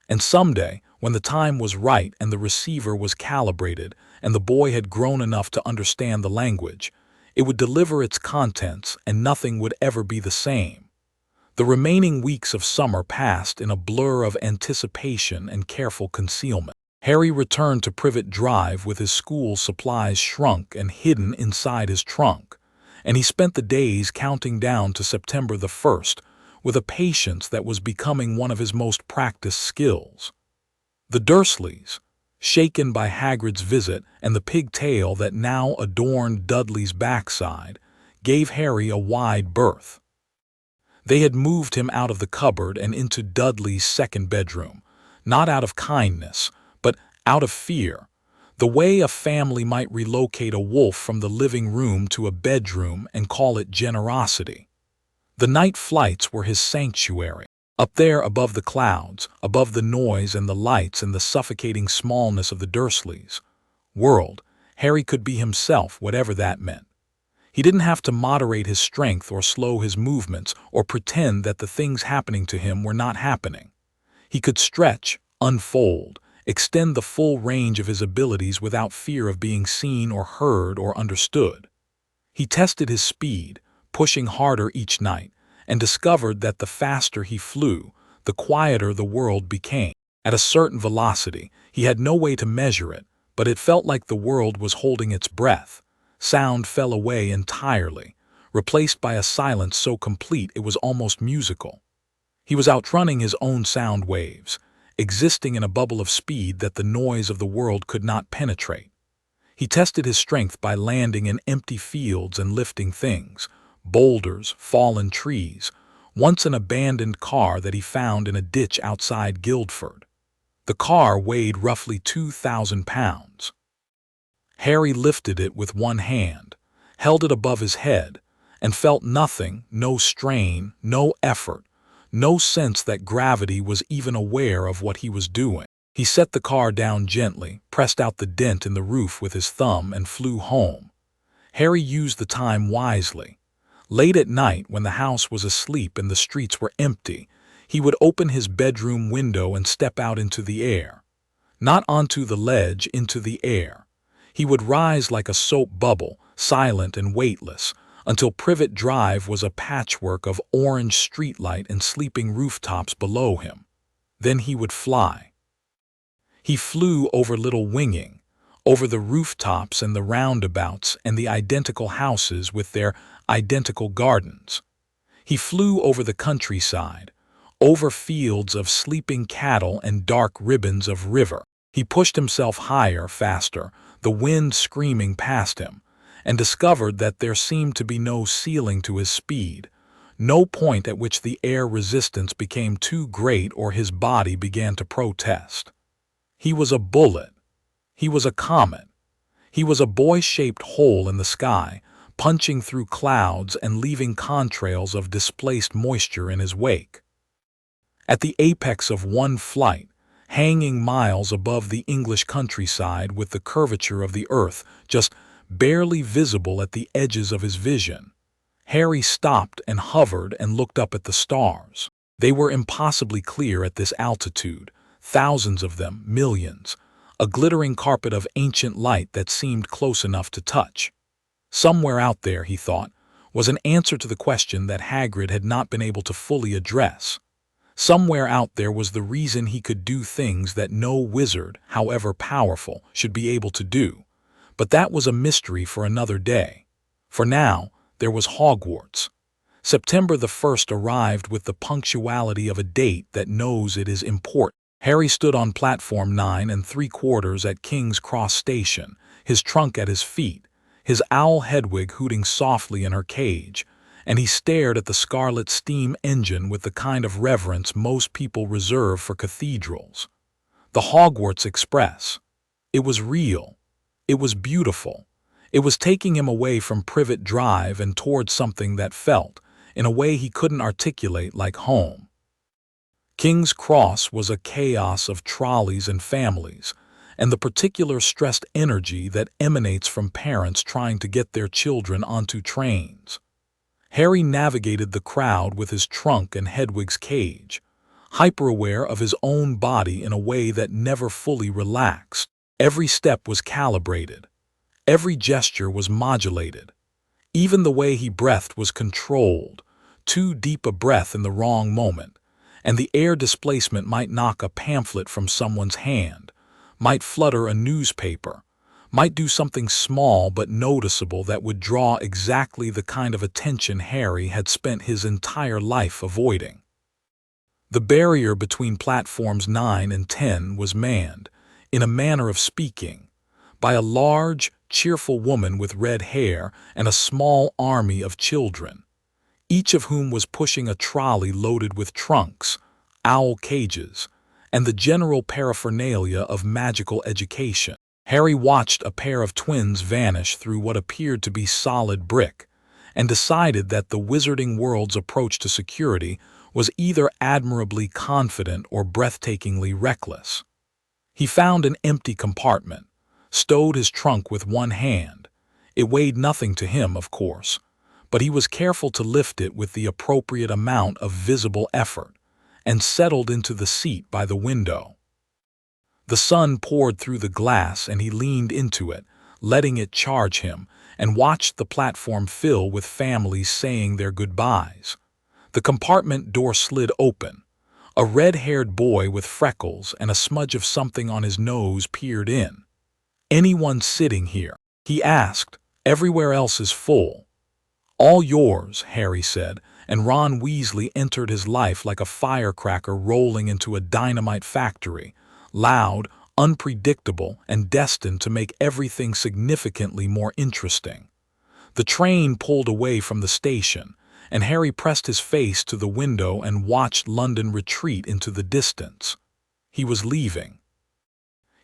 And someday, when the time was right and the receiver was calibrated and the boy had grown enough to understand the language, it would deliver its contents and nothing would ever be the same. The remaining weeks of summer passed in a blur of anticipation and careful concealment. Harry returned to Privet Drive with his school supplies shrunk and hidden inside his trunk, and he spent the days counting down to September the 1st with a patience that was becoming one of his most practiced skills. The Dursleys, shaken by Hagrid's visit and the pigtail that now adorned Dudley's backside, gave Harry a wide berth. They had moved him out of the cupboard and into Dudley's second bedroom, not out of kindness, but out of fear, the way a family might relocate a wolf from the living room to a bedroom and call it generosity. The night flights were his sanctuary. Up there above the clouds, above the noise and the lights and the suffocating smallness of the Dursleys' world, Harry could be himself, whatever that meant. He didn't have to moderate his strength or slow his movements or pretend that the things happening to him were not happening. He could stretch, unfold, extend the full range of his abilities without fear of being seen or heard or understood. He tested his speed, pushing harder each night, and discovered that the faster he flew, the quieter the world became. At a certain velocity, he had no way to measure it, but it felt like the world was holding its breath. Sound fell away entirely, replaced by a silence so complete it was almost musical. He was outrunning his own sound waves, existing in a bubble of speed that the noise of the world could not penetrate. He tested his strength by landing in empty fields and lifting things, boulders, fallen trees, once an abandoned car that he found in a ditch outside Guildford. The car weighed roughly 2,000 pounds. Harry lifted it with one hand, held it above his head, and felt nothing, no strain, no effort, no sense that gravity was even aware of what he was doing. He set the car down gently, pressed out the dent in the roof with his thumb, and flew home. Harry used the time wisely. Late at night, when the house was asleep and the streets were empty, he would open his bedroom window and step out into the air. Not onto the ledge, into the air. He would rise like a soap bubble, silent and weightless, until Privet Drive was a patchwork of orange streetlight and sleeping rooftops below him. Then he would fly. He flew over Little Winging, over the rooftops and the roundabouts and the identical houses with their identical gardens. He flew over the countryside, over fields of sleeping cattle and dark ribbons of river. He pushed himself higher, faster, the wind screaming past him, and discovered that there seemed to be no ceiling to his speed, no point at which the air resistance became too great or his body began to protest. He was a bullet. He was a comet. He was a boy-shaped hole in the sky, punching through clouds and leaving contrails of displaced moisture in his wake. At the apex of one flight, hanging miles above the English countryside with the curvature of the earth just barely visible at the edges of his vision, Harry stopped and hovered and looked up at the stars. They were impossibly clear at this altitude, thousands of them, millions, a glittering carpet of ancient light that seemed close enough to touch. Somewhere out there, he thought, was an answer to the question that Hagrid had not been able to fully address. Somewhere out there was the reason he could do things that no wizard, however powerful, should be able to do. But that was a mystery for another day. For now, there was Hogwarts. September the 1st arrived with the punctuality of a date that knows it is important. Harry stood on platform 9 3/4 at King's Cross Station, his trunk at his feet, his owl Hedwig hooting softly in her cage, and he stared at the scarlet steam engine with the kind of reverence most people reserve for cathedrals. The Hogwarts Express. It was real. It was beautiful. It was taking him away from Privet Drive and towards something that felt, in a way he couldn't articulate, like home. King's Cross was a chaos of trolleys and families, and the particular stressed energy that emanates from parents trying to get their children onto trains. Harry navigated the crowd with his trunk and Hedwig's cage, hyper-aware of his own body in a way that never fully relaxed. Every step was calibrated. Every gesture was modulated. Even the way he breathed was controlled. Too deep a breath in the wrong moment, and the air displacement might knock a pamphlet from someone's hand, might flutter a newspaper, might do something small but noticeable that would draw exactly the kind of attention Harry had spent his entire life avoiding. The barrier between platforms 9 and 10 was manned, in a manner of speaking, by a large, cheerful woman with red hair and a small army of children, each of whom was pushing a trolley loaded with trunks, owl cages, and the general paraphernalia of magical education. Harry watched a pair of twins vanish through what appeared to be solid brick, and decided that the wizarding world's approach to security was either admirably confident or breathtakingly reckless. He found an empty compartment, stowed his trunk with one hand. It weighed nothing to him, of course, but he was careful to lift it with the appropriate amount of visible effort, and settled into the seat by the window. The sun poured through the glass and he leaned into it, letting it charge him, and watched the platform fill with families saying their goodbyes. The compartment door slid open. A red-haired boy with freckles and a smudge of something on his nose peered in. "Anyone sitting here?" he asked. "Everywhere else is full." "All yours," Harry said, and Ron Weasley entered his life like a firecracker rolling into a dynamite factory, loud, unpredictable, and destined to make everything significantly more interesting. The train pulled away from the station, and Harry pressed his face to the window and watched London retreat into the distance. He was leaving.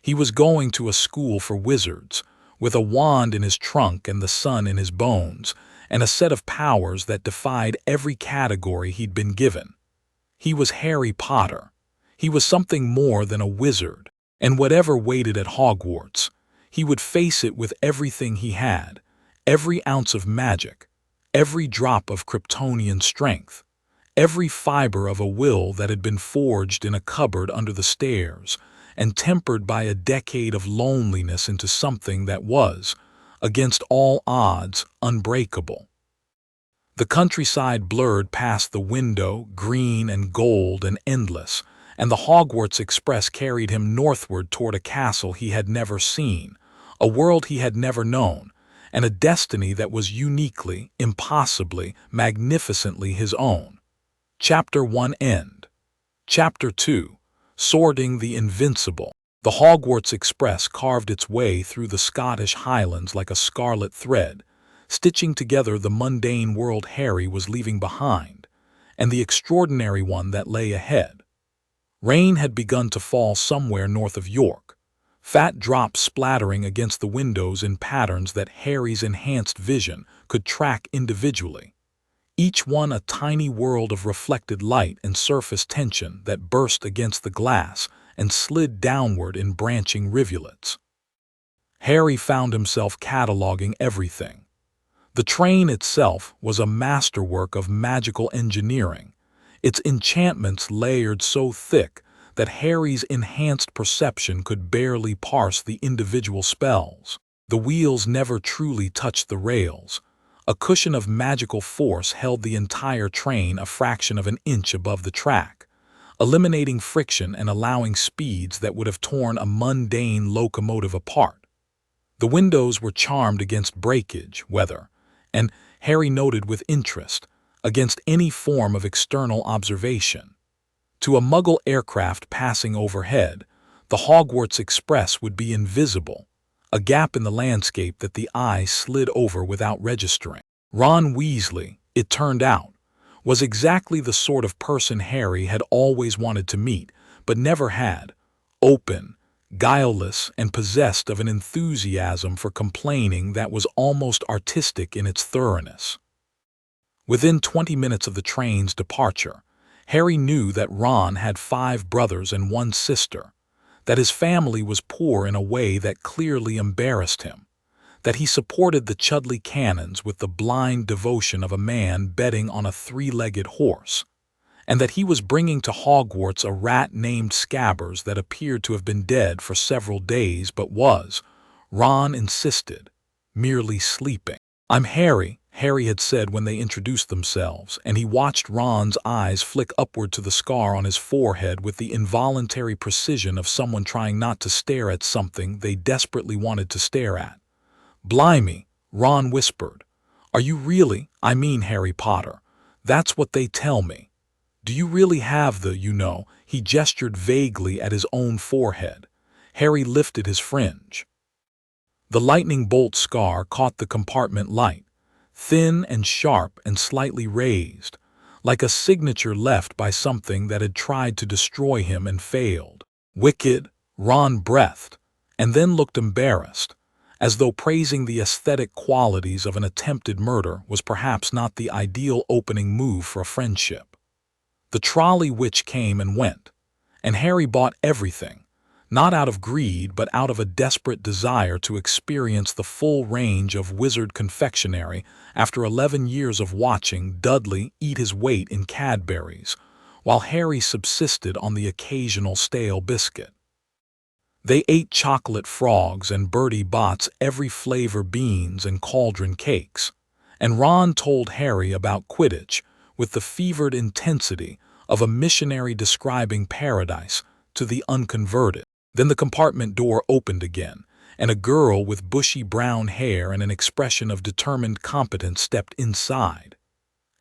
He was going to a school for wizards, with a wand in his trunk and the sun in his bones, and a set of powers that defied every category he'd been given. He was Harry Potter. He was something more than a wizard, and whatever waited at Hogwarts, he would face it with everything he had, every ounce of magic, every drop of Kryptonian strength, every fiber of a will that had been forged in a cupboard under the stairs, and tempered by a decade of loneliness into something that was, against all odds, unbreakable. The countryside blurred past the window, green and gold and endless, and the Hogwarts Express carried him northward toward a castle he had never seen, a world he had never known, and a destiny that was uniquely, impossibly, magnificently his own. Chapter 1 End. Chapter 2 Sorting the Invincible. The Hogwarts Express carved its way through the Scottish Highlands like a scarlet thread, stitching together the mundane world Harry was leaving behind, and the extraordinary one that lay ahead. Rain had begun to fall somewhere north of York, fat drops splattering against the windows in patterns that Harry's enhanced vision could track individually, each one a tiny world of reflected light and surface tension that burst against the glass and slid downward in branching rivulets. Harry found himself cataloging everything. The train itself was a masterwork of magical engineering, its enchantments layered so thick that Harry's enhanced perception could barely parse the individual spells. The wheels never truly touched the rails, A cushion of magical force held the entire train a fraction of an inch above the track, eliminating friction and allowing speeds that would have torn a mundane locomotive apart. The windows were charmed against breakage, weather, and, Harry noted with interest, against any form of external observation. To a Muggle aircraft passing overhead, the Hogwarts Express would be invisible, a gap in the landscape that the eye slid over without registering. Ron Weasley, it turned out, was exactly the sort of person Harry had always wanted to meet, but never had: open, guileless, and possessed of an enthusiasm for complaining that was almost artistic in its thoroughness. Within 20 minutes of the train's departure, Harry knew that Ron had 5 brothers and 1 sister, that his family was poor in a way that clearly embarrassed him, that he supported the Chudley Cannons with the blind devotion of a man betting on a 3-legged horse, and that he was bringing to Hogwarts a rat named Scabbers that appeared to have been dead for several days but was, Ron insisted, merely sleeping. "I'm Harry," Harry had said when they introduced themselves, and he watched Ron's eyes flick upward to the scar on his forehead with the involuntary precision of someone trying not to stare at something they desperately wanted to stare at. "Blimey," Ron whispered. "Are you really? I mean, Harry Potter. That's what they tell me. Do you really have the, He gestured vaguely at his own forehead. Harry lifted his fringe. The lightning bolt scar caught the compartment light, thin and sharp and slightly raised, like a signature left by something that had tried to destroy him and failed. "Wicked," Ron breathed, and then looked embarrassed, as though praising the aesthetic qualities of an attempted murder was perhaps not the ideal opening move for a friendship. The trolley witch came and went, and Harry bought everything, not out of greed but out of a desperate desire to experience the full range of wizard confectionery after 11 years of watching Dudley eat his weight in Cadbury's, while Harry subsisted on the occasional stale biscuit. They ate chocolate frogs and Bertie Bott's every flavor beans and cauldron cakes, and Ron told Harry about Quidditch with the fevered intensity of a missionary describing paradise to the unconverted. Then the compartment door opened again, and a girl with bushy brown hair and an expression of determined competence stepped inside.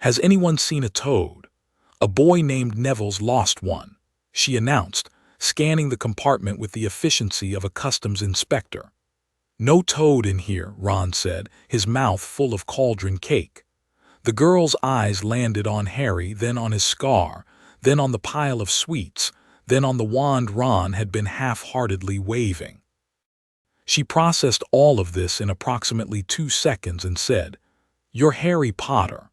"Has anyone seen a toad? A boy named Neville's lost one," she announced, scanning the compartment with the efficiency of a customs inspector. "No toad in here," Ron said, his mouth full of cauldron cake. The girl's eyes landed on Harry, then on his scar, then on the pile of sweets, then on the wand Ron had been half-heartedly waving. She processed all of this in approximately 2 seconds and said, "You're Harry Potter.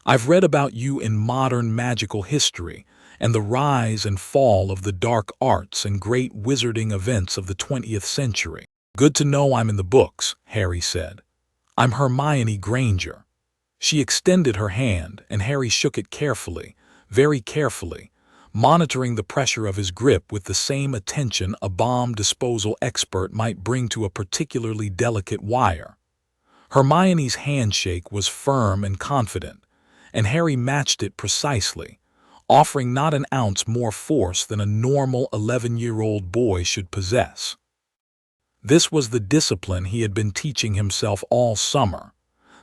I've read about you in modern magical history and the rise and fall of the dark arts and great wizarding events of the 20th century. Good to know I'm in the books," Harry said. "I'm Hermione Granger." She extended her hand, and Harry shook it carefully, very carefully, monitoring the pressure of his grip with the same attention a bomb disposal expert might bring to a particularly delicate wire. Hermione's handshake was firm and confident, and Harry matched it precisely, offering not an ounce more force than a normal 11-year-old boy should possess. This was the discipline he had been teaching himself all summer,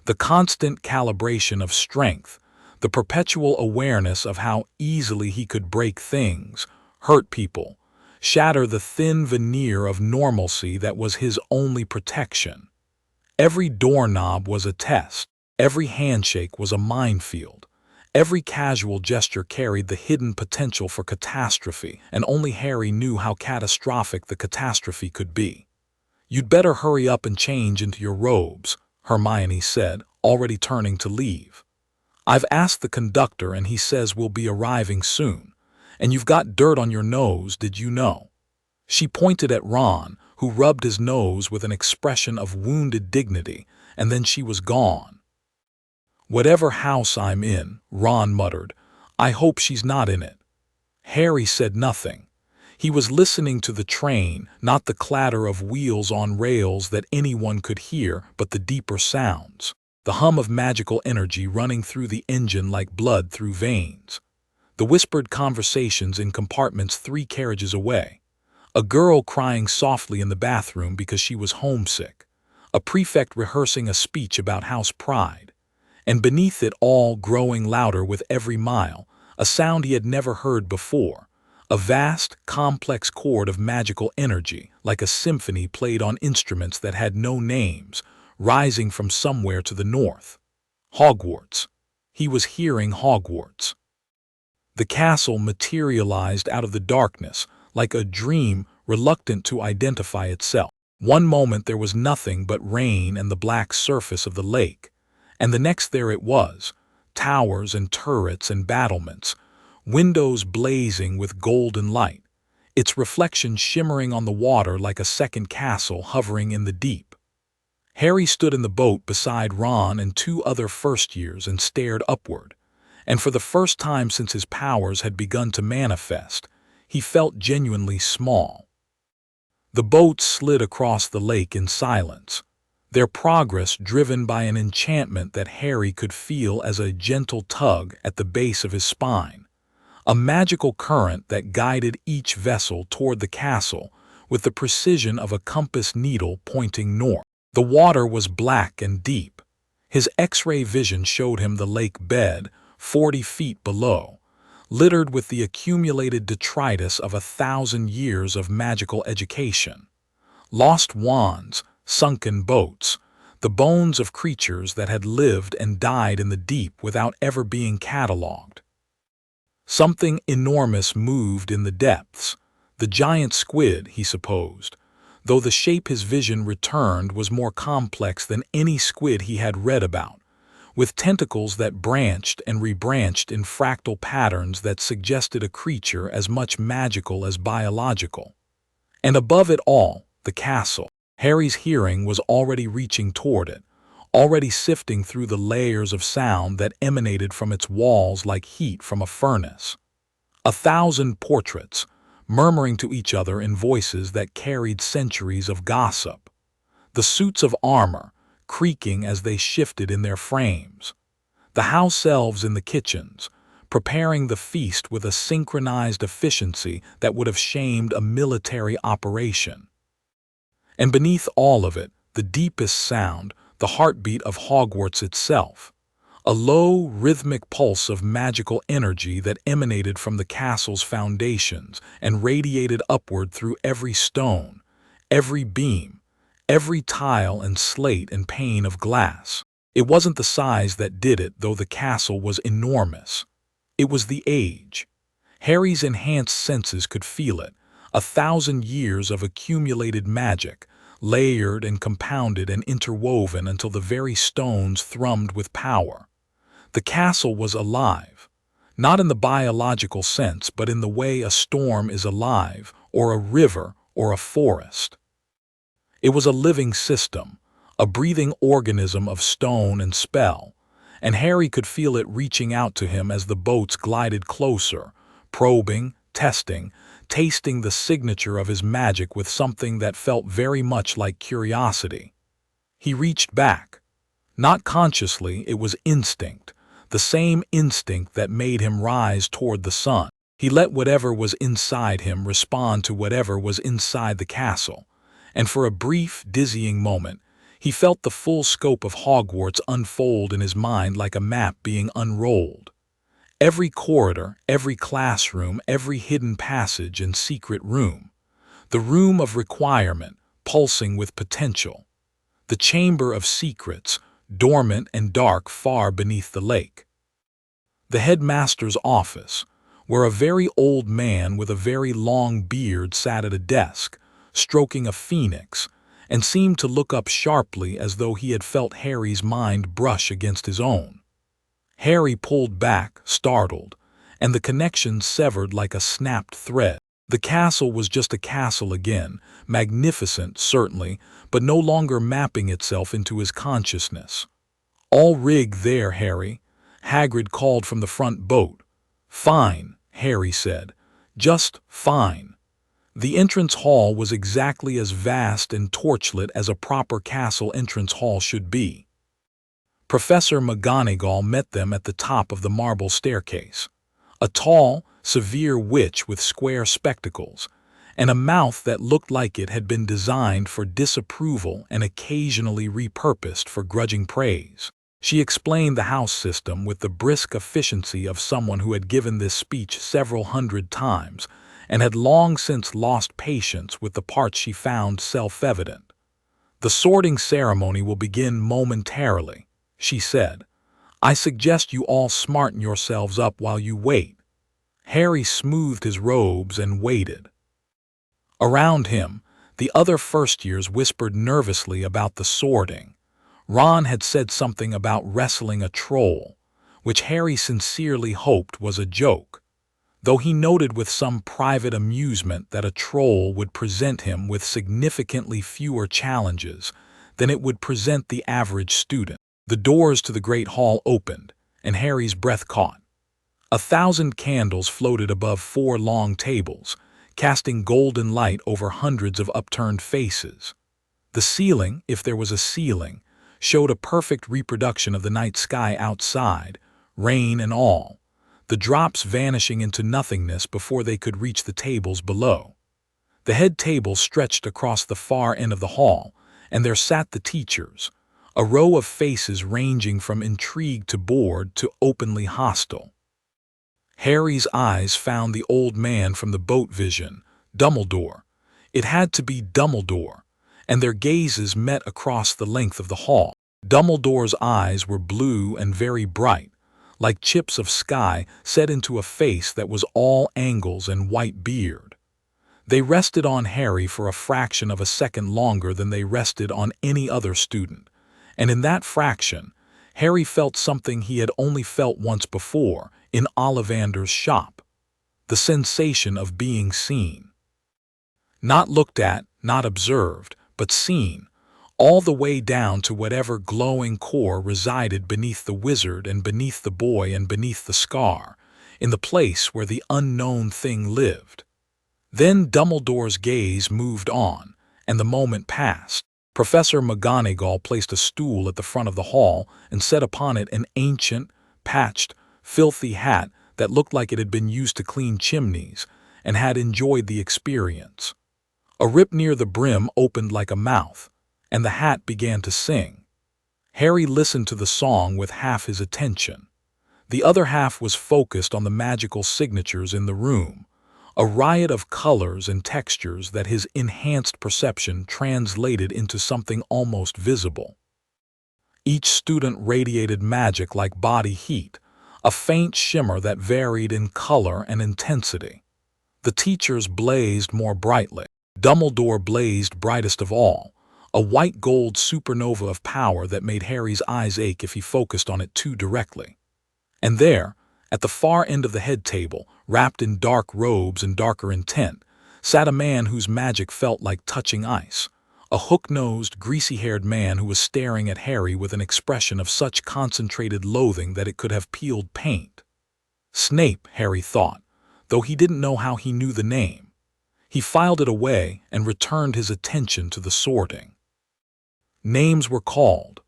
the constant calibration of strength, the perpetual awareness of how easily he could break things, hurt people, shatter the thin veneer of normalcy that was his only protection. Every doorknob was a test, every handshake was a minefield, every casual gesture carried the hidden potential for catastrophe, and only Harry knew how catastrophic the catastrophe could be. "You'd better hurry up and change into your robes," Hermione said, already turning to leave. "I've asked the conductor and he says we'll be arriving soon. And you've got dirt on your nose, did you know?" She pointed at Ron, who rubbed his nose with an expression of wounded dignity, and then she was gone. "Whatever house I'm in," Ron muttered, "I hope she's not in it." Harry said nothing. He was listening to the train, not the clatter of wheels on rails that anyone could hear, but the deeper sounds. the hum of magical energy running through the engine like blood through veins. The whispered conversations in compartments 3 carriages away. A girl crying softly in the bathroom because she was homesick. A prefect rehearsing a speech about house pride. And beneath it all, growing louder with every mile, a sound he had never heard before. A vast, complex chord of magical energy, like a symphony played on instruments that had no names, rising from somewhere to the north. Hogwarts. He was hearing Hogwarts. The castle materialized out of the darkness, like a dream reluctant to identify itself. One moment there was nothing but rain and the black surface of the lake, and the next there it was, towers and turrets and battlements, windows blazing with golden light, its reflection shimmering on the water like a second castle hovering in the deep. Harry stood in the boat beside Ron and 2 other first-years and stared upward, and for the first time since his powers had begun to manifest, he felt genuinely small. The boat slid across the lake in silence, their progress driven by an enchantment that Harry could feel as a gentle tug at the base of his spine, a magical current that guided each vessel toward the castle with the precision of a compass needle pointing north. The water was black and deep. His X-ray vision showed him the lake bed, 40 feet below, littered with the accumulated detritus of 1,000 years of magical education. Lost wands, sunken boats, the bones of creatures that had lived and died in the deep without ever being catalogued. Something enormous moved in the depths, the giant squid, he supposed, though the shape his vision returned was more complex than any squid he had read about, with tentacles that branched and rebranched in fractal patterns that suggested a creature as much magical as biological. And above it all, the castle. Harry's hearing was already reaching toward it, already sifting through the layers of sound that emanated from its walls like heat from a furnace. 1,000 portraits, murmuring to each other in voices that carried centuries of gossip. The suits of armor, creaking as they shifted in their frames. The house elves in the kitchens, preparing the feast with a synchronized efficiency that would have shamed a military operation. And beneath all of it, the deepest sound, the heartbeat of Hogwarts itself. A low, rhythmic pulse of magical energy that emanated from the castle's foundations and radiated upward through every stone, every beam, every tile and slate and pane of glass. It wasn't the size that did it, though the castle was enormous. It was the age. Harry's enhanced senses could feel it, 1,000 years of accumulated magic, layered and compounded and interwoven until the very stones thrummed with power. The castle was alive, not in the biological sense, but in the way a storm is alive, or a river, or a forest. It was a living system, a breathing organism of stone and spell, and Harry could feel it reaching out to him as the boats glided closer, probing, testing, tasting the signature of his magic with something that felt very much like curiosity. He reached back. Not consciously, it was instinct, the same instinct that made him rise toward the sun. He let whatever was inside him respond to whatever was inside the castle, and for a brief, dizzying moment, he felt the full scope of Hogwarts unfold in his mind like a map being unrolled. Every corridor, every classroom, every hidden passage and secret room. The room of requirement, pulsing with potential. The chamber of secrets, dormant and dark far beneath the lake. The headmaster's office, where a very old man with a very long beard sat at a desk, stroking a phoenix, and seemed to look up sharply as though he had felt Harry's mind brush against his own. Harry pulled back, startled, and the connection severed like a snapped thread. The castle was just a castle again, magnificent, certainly, but no longer mapping itself into his consciousness. "All rig there, Harry," Hagrid called from the front boat. "Fine," Harry said. "Just fine." The entrance hall was exactly as vast and torchlit as a proper castle entrance hall should be. Professor McGonagall met them at the top of the marble staircase. A tall, severe witch with square spectacles, and a mouth that looked like it had been designed for disapproval and occasionally repurposed for grudging praise. She explained the house system with the brisk efficiency of someone who had given this speech several hundred times and had long since lost patience with the parts she found self-evident. "The sorting ceremony will begin momentarily," she said. "I suggest you all smarten yourselves up while you wait." Harry smoothed his robes and waited. Around him, the other first-years whispered nervously about the sorting. Ron had said something about wrestling a troll, which Harry sincerely hoped was a joke, though he noted with some private amusement that a troll would present him with significantly fewer challenges than it would present the average student. The doors to the Great Hall opened, and Harry's breath caught. 1,000 candles floated above 4 long tables, casting golden light over hundreds of upturned faces. The ceiling, if there was a ceiling, showed a perfect reproduction of the night sky outside, rain and all, the drops vanishing into nothingness before they could reach the tables below. The head table stretched across the far end of the hall, and there sat the teachers, a row of faces ranging from intrigued to bored to openly hostile. Harry's eyes found the old man from the boat vision, Dumbledore. It had to be Dumbledore, and their gazes met across the length of the hall. Dumbledore's eyes were blue and very bright, like chips of sky set into a face that was all angles and white beard. They rested on Harry for a fraction of a second longer than they rested on any other student, and in that fraction, Harry felt something he had only felt once before in Ollivander's shop: the sensation of being seen. Not looked at, not observed, but seen, all the way down to whatever glowing core resided beneath the wizard and beneath the boy and beneath the scar, in the place where the unknown thing lived. Then Dumbledore's gaze moved on, and the moment passed. Professor McGonagall placed a stool at the front of the hall and set upon it an ancient, patched, filthy hat that looked like it had been used to clean chimneys and had enjoyed the experience. A rip near the brim opened like a mouth, and the hat began to sing. Harry listened to the song with half his attention. The other half was focused on the magical signatures in the room, a riot of colors and textures that his enhanced perception translated into something almost visible. Each student radiated magic like body heat, a faint shimmer that varied in color and intensity. The teachers blazed more brightly. Dumbledore blazed brightest of all, a white-gold supernova of power that made Harry's eyes ache if he focused on it too directly. And there, at the far end of the head table, wrapped in dark robes and darker intent, sat a man whose magic felt like touching ice, a hook-nosed, greasy-haired man who was staring at Harry with an expression of such concentrated loathing that it could have peeled paint. Snape, Harry thought, though he didn't know how he knew the name. He filed it away and returned his attention to the sorting. Names were called.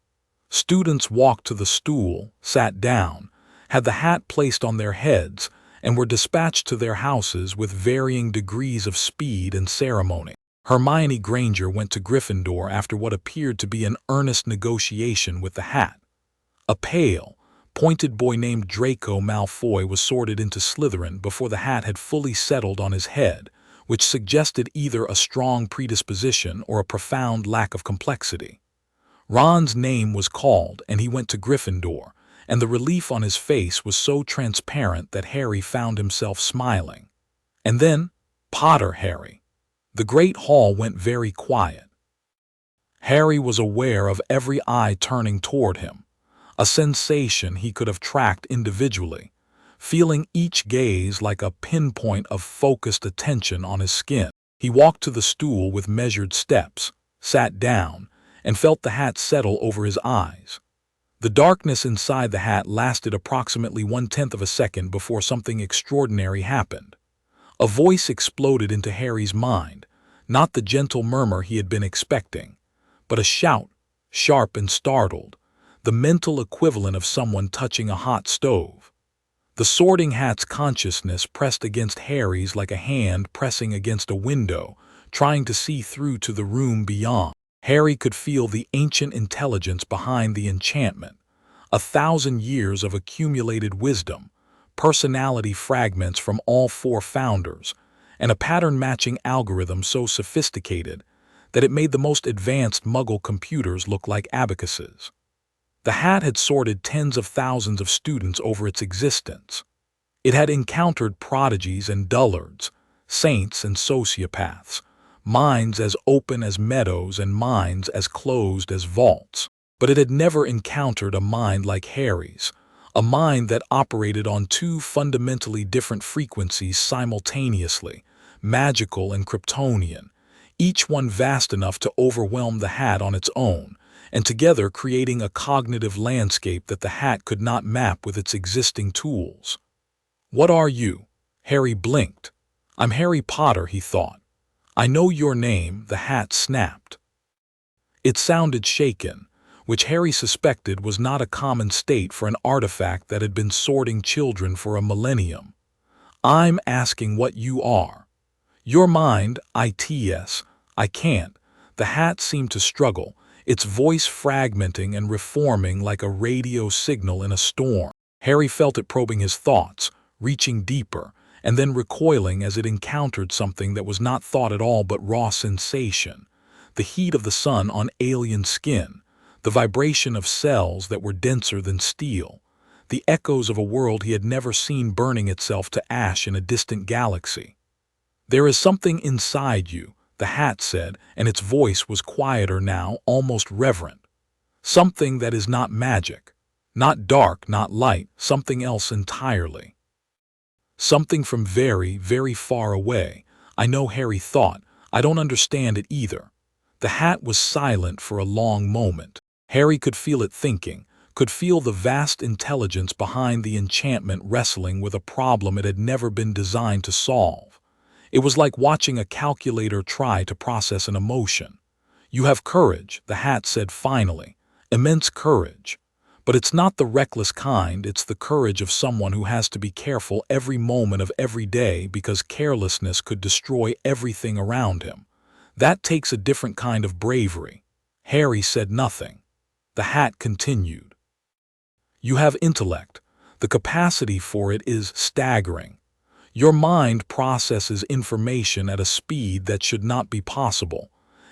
Students walked to the stool, sat down, had the hat placed on their heads, and were dispatched to their houses with varying degrees of speed and ceremony. Hermione Granger went to Gryffindor after what appeared to be an earnest negotiation with the hat. A pale, pointed boy named Draco Malfoy was sorted into Slytherin before the hat had fully settled on his head, which suggested either a strong predisposition or a profound lack of complexity. Ron's name was called, and he went to Gryffindor, and the relief on his face was so transparent that Harry found himself smiling. And then, Potter Harry. The Great Hall went very quiet. Harry was aware of every eye turning toward him, a sensation he could have tracked individually, feeling each gaze like a pinpoint of focused attention on his skin. He walked to the stool with measured steps, sat down, and felt the hat settle over his eyes. The darkness inside the hat lasted approximately 1/10 of a second before something extraordinary happened. A voice exploded into Harry's mind, not the gentle murmur he had been expecting, but a shout, sharp and startled, the mental equivalent of someone touching a hot stove. The Sorting Hat's consciousness pressed against Harry's like a hand pressing against a window, trying to see through to the room beyond. Harry could feel the ancient intelligence behind the enchantment, 1,000 years of accumulated wisdom, personality fragments from all four founders, and a pattern-matching algorithm so sophisticated that it made the most advanced Muggle computers look like abacuses. The Hat had sorted tens of thousands of students over its existence. It had encountered prodigies and dullards, saints and sociopaths, minds as open as meadows and minds as closed as vaults. But it had never encountered a mind like Harry's, a mind that operated on two fundamentally different frequencies simultaneously, magical and Kryptonian, each one vast enough to overwhelm the Hat on its own, and together creating a cognitive landscape that the Hat could not map with its existing tools. "What are you?" Harry blinked. "I'm Harry Potter," he thought. "I know your name," the Hat snapped. It sounded shaken, which Harry suspected was not a common state for an artifact that had been sorting children for a millennium. "I'm asking what you are." "Your mind, ITS. I can't." The Hat seemed to struggle, its voice fragmenting and reforming like a radio signal in a storm. Harry felt it probing his thoughts, reaching deeper, and then recoiling as it encountered something that was not thought at all but raw sensation. The heat of the sun on alien skin, the vibration of cells that were denser than steel, the echoes of a world he had never seen burning itself to ash in a distant galaxy. "There is something inside you," the Hat said, and its voice was quieter now, almost reverent. "Something that is not magic, not dark, not light, something else entirely. Something from very, very far away. I know," Harry thought. "I don't understand it either." The Hat was silent for a long moment. Harry could feel it thinking, could feel the vast intelligence behind the enchantment wrestling with a problem it had never been designed to solve. It was like watching a calculator try to process an emotion. "You have courage," the Hat said finally. "Immense courage. But it's not the reckless kind, it's the courage of someone who has to be careful every moment of every day because carelessness could destroy everything around him. That takes a different kind of bravery." Harry said nothing. The Hat continued. "You have intellect. The capacity for it is staggering. Your mind processes information at a speed that should not be possible.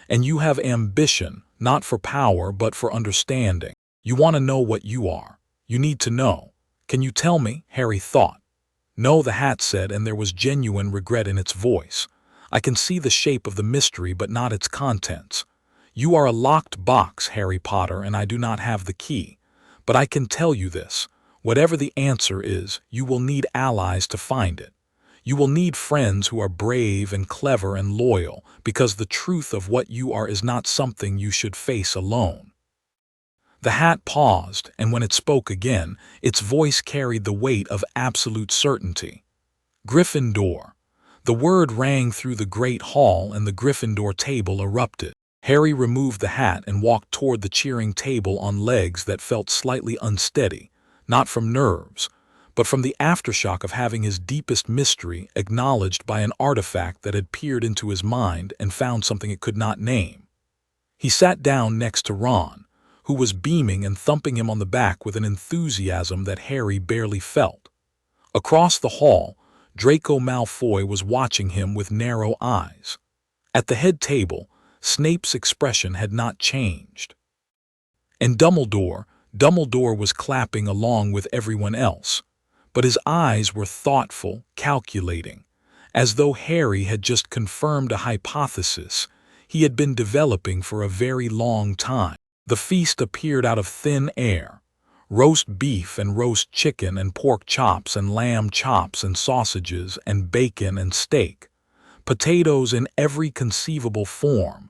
And you have ambition, not for power but for understanding. You want to know what you are. You need to know. Can you tell me?" Harry thought. "No," the Hat said, and there was genuine regret in its voice. "I can see the shape of the mystery but not its contents. You are a locked box, Harry Potter, and I do not have the key. But I can tell you this. Whatever the answer is, you will need allies to find it. You will need friends who are brave and clever and loyal, because the truth of what you are is not something you should face alone." The Hat paused, and when it spoke again, its voice carried the weight of absolute certainty. "Gryffindor." The word rang through the great hall, and the Gryffindor table erupted. Harry removed the hat and walked toward the cheering table on legs that felt slightly unsteady, not from nerves, but from the aftershock of having his deepest mystery acknowledged by an artifact that had peered into his mind and found something it could not name. He sat down next to Ron, who was beaming and thumping him on the back with an enthusiasm that Harry barely felt. Across the hall, Draco Malfoy was watching him with narrow eyes. At the head table, Snape's expression had not changed. And Dumbledore was clapping along with everyone else, but his eyes were thoughtful, calculating, as though Harry had just confirmed a hypothesis he had been developing for a very long time. The feast appeared out of thin air. Roast beef and roast chicken and pork chops and lamb chops and sausages and bacon and steak. Potatoes in every conceivable form.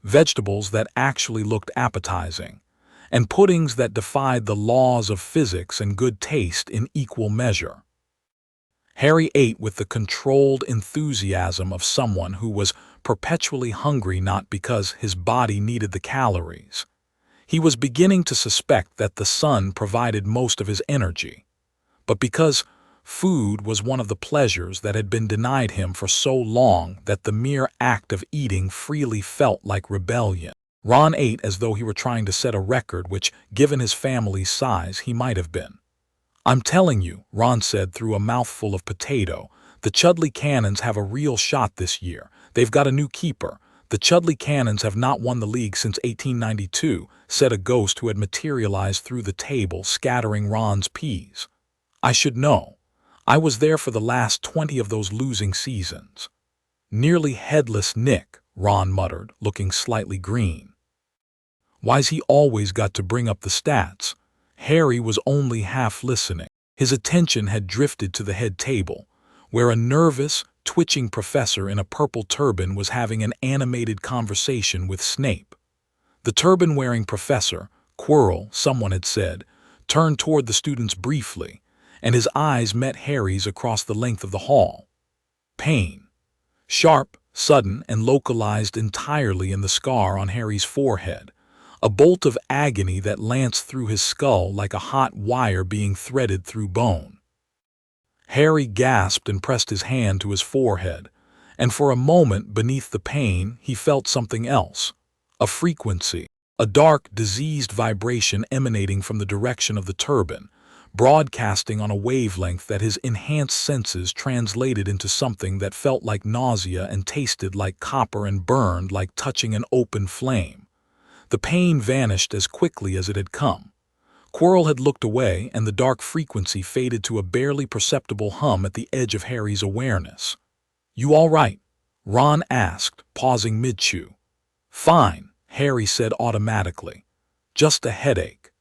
Vegetables that actually looked appetizing. And puddings that defied the laws of physics and good taste in equal measure. Harry ate with the controlled enthusiasm of someone who was perpetually hungry not because his body needed the calories. He was beginning to suspect that the sun provided most of his energy. But because food was one of the pleasures that had been denied him for so long that the mere act of eating freely felt like rebellion, Ron ate as though he were trying to set a record which, given his family's size, he might have been. "I'm telling you," Ron said through a mouthful of potato, "the Chudley Cannons have a real shot this year. They've got a new keeper. The Chudley Cannons have not won the league since 1892, said a ghost who had materialized through the table, scattering Ron's peas. "I should know. I was there for the last 20 of those losing seasons." "Nearly headless Nick," Ron muttered, looking slightly green. "Why's he always got to bring up the stats?" Harry was only half listening. His attention had drifted to the head table, where a nervous, twitching professor in a purple turban was having an animated conversation with Snape. The turban-wearing professor, Quirrell, someone had said, turned toward the students briefly, and his eyes met Harry's across the length of the hall. Pain. Sharp, sudden, and localized entirely in the scar on Harry's forehead. A bolt of agony that lanced through his skull like a hot wire being threaded through bone. Harry gasped and pressed his hand to his forehead, and for a moment beneath the pain he felt something else. A frequency, a dark, diseased vibration emanating from the direction of the turban, broadcasting on a wavelength that his enhanced senses translated into something that felt like nausea and tasted like copper and burned like touching an open flame. The pain vanished as quickly as it had come. Quirrell had looked away, and the dark frequency faded to a barely perceptible hum at the edge of Harry's awareness. "You all right?" Ron asked, pausing mid-chew. "Fine," Harry said automatically. "Just a headache."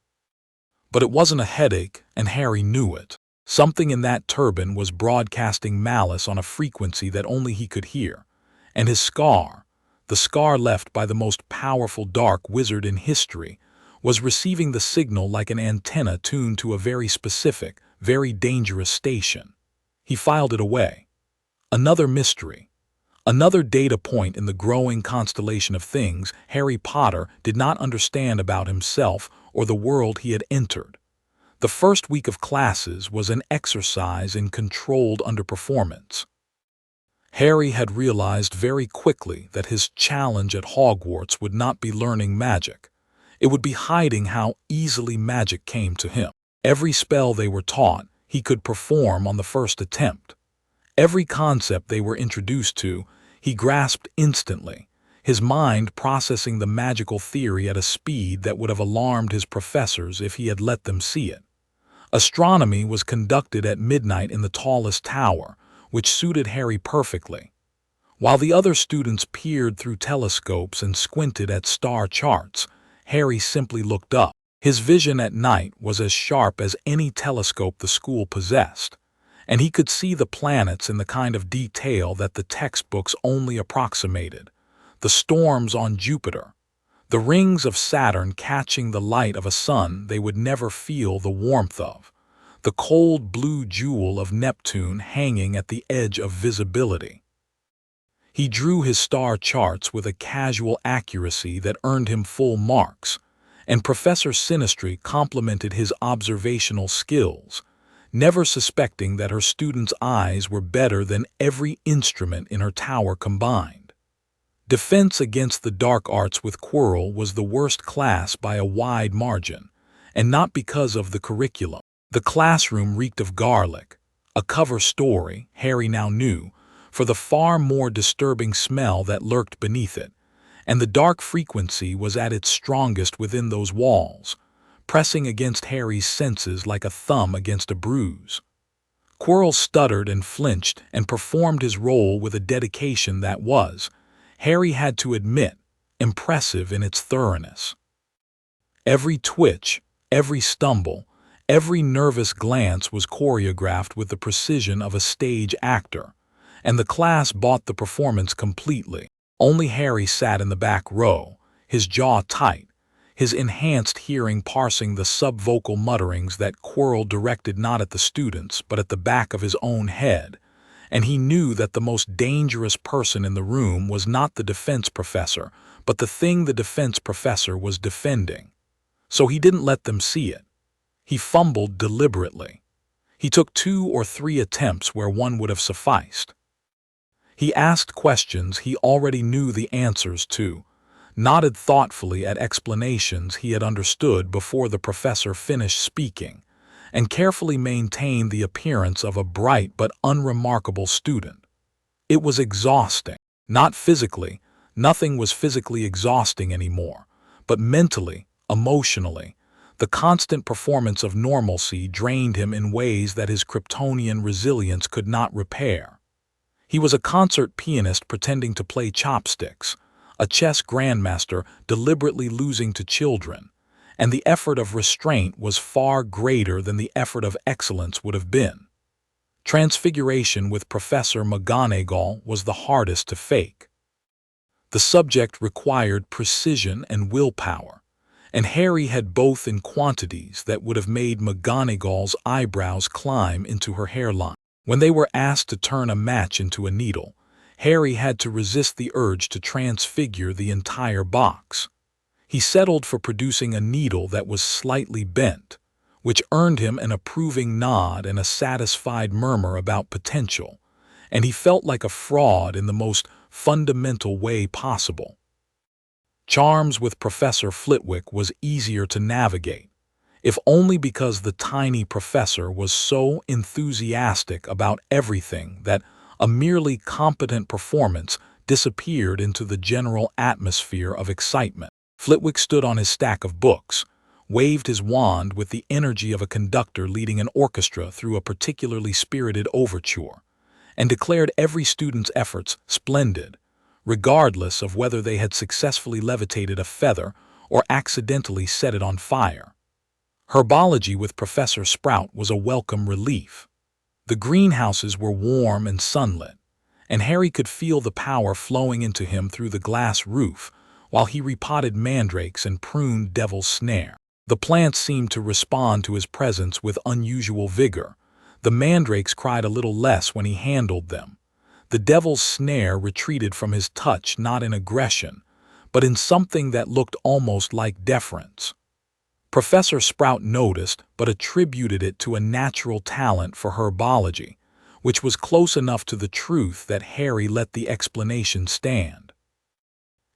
But it wasn't a headache, and Harry knew it. Something in that turban was broadcasting malice on a frequency that only he could hear, and his scar, the scar left by the most powerful dark wizard in history, was receiving the signal like an antenna tuned to a very specific, very dangerous station. He filed it away. Another mystery. Another data point in the growing constellation of things Harry Potter did not understand about himself or the world he had entered. The first week of classes was an exercise in controlled underperformance. Harry had realized very quickly that his challenge at Hogwarts would not be learning magic. It would be hiding how easily magic came to him. Every spell they were taught, he could perform on the first attempt. Every concept they were introduced to, he grasped instantly, his mind processing the magical theory at a speed that would have alarmed his professors if he had let them see it. Astronomy was conducted at midnight in the tallest tower, which suited Harry perfectly. While the other students peered through telescopes and squinted at star charts, Harry simply looked up. His vision at night was as sharp as any telescope the school possessed, and he could see the planets in the kind of detail that the textbooks only approximated. The storms on Jupiter, the rings of Saturn catching the light of a sun they would never feel the warmth of, the cold blue jewel of Neptune hanging at the edge of visibility. He drew his star charts with a casual accuracy that earned him full marks, and Professor Sinistry complimented his observational skills, never suspecting that her students' eyes were better than every instrument in her tower combined. Defense against the dark arts with Quirrell was the worst class by a wide margin, and not because of the curriculum. The classroom reeked of garlic, a cover story, Harry now knew, for the far more disturbing smell that lurked beneath it, and the dark frequency was at its strongest within those walls, pressing against Harry's senses like a thumb against a bruise. Quirrell stuttered and flinched and performed his role with a dedication that was, Harry had to admit, impressive in its thoroughness. Every twitch, every stumble, every nervous glance was choreographed with the precision of a stage actor, and the class bought the performance completely. Only Harry sat in the back row, his jaw tight, his enhanced hearing parsing the subvocal mutterings that Quirrell directed not at the students but at the back of his own head, and he knew that the most dangerous person in the room was not the defense professor, but the thing the defense professor was defending. so he didn't let them see it. He fumbled deliberately. He took 2 or 3 attempts where one would have sufficed. He asked questions he already knew the answers to, nodded thoughtfully at explanations he had understood before the professor finished speaking, and carefully maintained the appearance of a bright but unremarkable student. It was exhausting. Not physically, nothing was physically exhausting anymore, but mentally, emotionally. The constant performance of normalcy drained him in ways that his Kryptonian resilience could not repair. He was a concert pianist pretending to play chopsticks, a chess grandmaster deliberately losing to children, and the effort of restraint was far greater than the effort of excellence would have been. Transfiguration with Professor McGonagall was the hardest to fake. The subject required precision and willpower, and Harry had both in quantities that would have made McGonagall's eyebrows climb into her hairline. When they were asked to turn a match into a needle, Harry had to resist the urge to transfigure the entire box. He settled for producing a needle that was slightly bent, which earned him an approving nod and a satisfied murmur about potential, and he felt like a fraud in the most fundamental way possible. Charms with Professor Flitwick was easier to navigate, if only because the tiny professor was so enthusiastic about everything that a merely competent performance disappeared into the general atmosphere of excitement. Flitwick stood on his stack of books, waved his wand with the energy of a conductor leading an orchestra through a particularly spirited overture, and declared every student's efforts splendid, regardless of whether they had successfully levitated a feather or accidentally set it on fire. Herbology with Professor Sprout was a welcome relief. The greenhouses were warm and sunlit, and Harry could feel the power flowing into him through the glass roof while he repotted mandrakes and pruned Devil's Snare. The plants seemed to respond to his presence with unusual vigor. The mandrakes cried a little less when he handled them. The Devil's Snare retreated from his touch not in aggression, but in something that looked almost like deference. Professor Sprout noticed but attributed it to a natural talent for herbology, which was close enough to the truth that Harry let the explanation stand.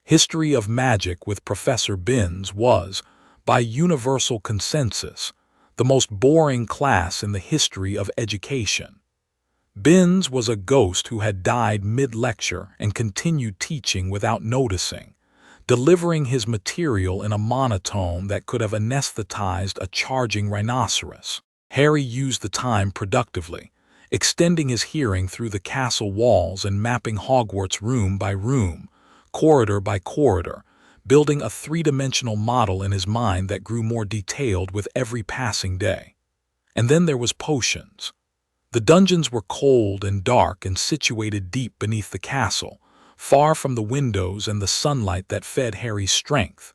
History of Magic with Professor Binns was, by universal consensus, the most boring class in the history of education. Binns was a ghost who had died mid-lecture and continued teaching without noticing, delivering his material in a monotone that could have anesthetized a charging rhinoceros. Harry used the time productively, extending his hearing through the castle walls and mapping Hogwarts room by room, corridor by corridor, building a three-dimensional model in his mind that grew more detailed with every passing day. And then there was potions. The dungeons were cold and dark and situated deep beneath the castle, far from the windows and the sunlight that fed Harry's strength.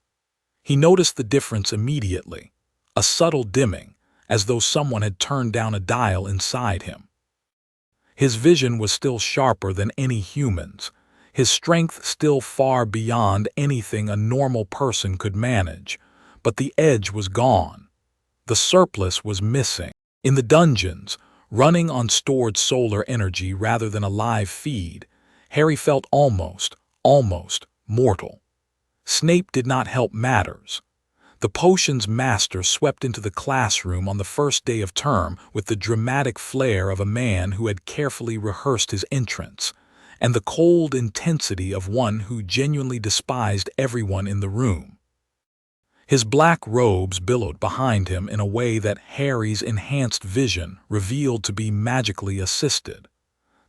He noticed the difference immediately, a subtle dimming, as though someone had turned down a dial inside him. His vision was still sharper than any human's, his strength still far beyond anything a normal person could manage, but the edge was gone. The surplus was missing. In the dungeons, running on stored solar energy rather than a live feed, Harry felt almost mortal. Snape did not help matters. The potions master swept into the classroom on the first day of term with the dramatic flair of a man who had carefully rehearsed his entrance, and the cold intensity of one who genuinely despised everyone in the room. His black robes billowed behind him in a way that Harry's enhanced vision revealed to be magically assisted.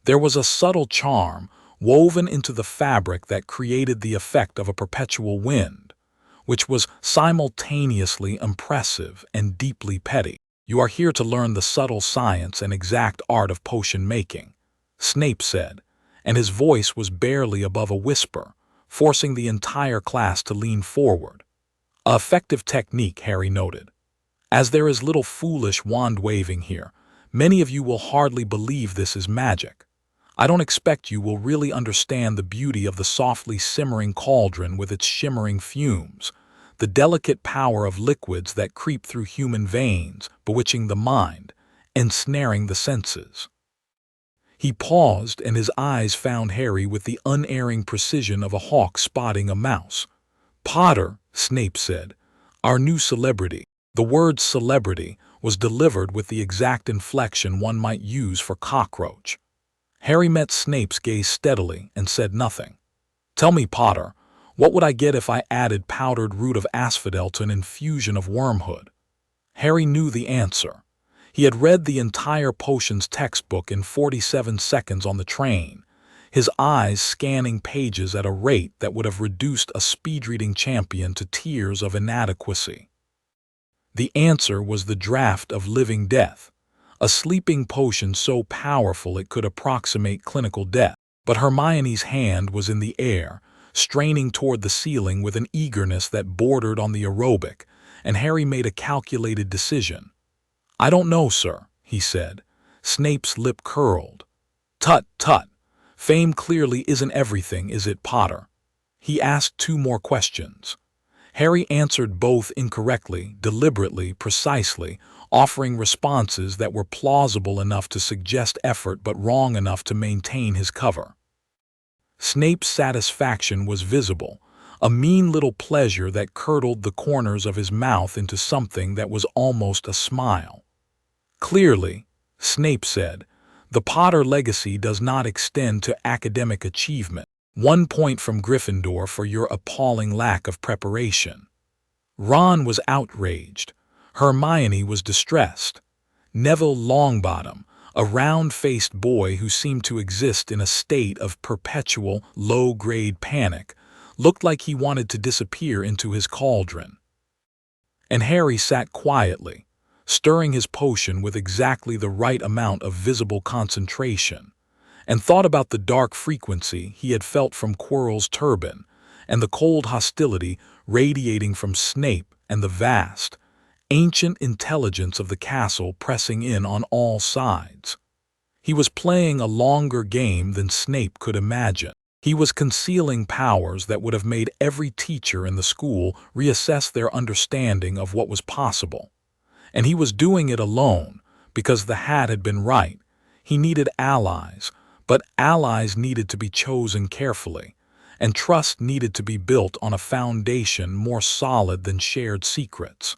There was a subtle charm woven into the fabric that created the effect of a perpetual wind, which was simultaneously impressive and deeply petty. "You are here to learn the subtle science and exact art of potion making," Snape said, and his voice was barely above a whisper, forcing the entire class to lean forward. "A effective technique," Harry noted. "As there is little foolish wand-waving here, many of you will hardly believe this is magic. I don't expect you will really understand the beauty of the softly simmering cauldron with its shimmering fumes, the delicate power of liquids that creep through human veins, bewitching the mind, ensnaring the senses. He paused, and his eyes found Harry with the unerring precision of a hawk spotting a mouse. "Potter," Snape said, "our new celebrity." The word celebrity was delivered with the exact inflection one might use for cockroach. Harry met Snape's gaze steadily and said nothing. "Tell me, Potter, what would I get if I added powdered root of asphodel to an infusion of wormwood?" Harry knew the answer. He had read the entire potions textbook in 47 seconds on the train, his eyes scanning pages at a rate that would have reduced a speed-reading champion to tears of inadequacy. The answer was the draught of living death, a sleeping potion so powerful it could approximate clinical death. But Hermione's hand was in the air, straining toward the ceiling with an eagerness that bordered on the aerobic, and Harry made a calculated decision. "I don't know, sir," he said. Snape's lip curled. "Tut, tut. Fame clearly isn't everything, is it, Potter?" He asked 2 more questions. Harry answered both incorrectly, deliberately, precisely, offering responses that were plausible enough to suggest effort but wrong enough to maintain his cover. Snape's satisfaction was visible, a mean little pleasure that curdled the corners of his mouth into something that was almost a smile. "Clearly," Snape said, "the Potter legacy does not extend to academic achievement. 1 point from Gryffindor for your appalling lack of preparation." Ron was outraged. Hermione was distressed. Neville Longbottom, a round-faced boy who seemed to exist in a state of perpetual, low-grade panic, looked like he wanted to disappear into his cauldron. And Harry sat quietly, stirring his potion with exactly the right amount of visible concentration, and thought about the dark frequency he had felt from Quirrell's turban, and the cold hostility radiating from Snape and the vast, ancient intelligence of the castle pressing in on all sides. He was playing a longer game than Snape could imagine. He was concealing powers that would have made every teacher in the school reassess their understanding of what was possible. And he was doing it alone, because the hat had been right. He needed allies, but allies needed to be chosen carefully, and trust needed to be built on a foundation more solid than shared secrets.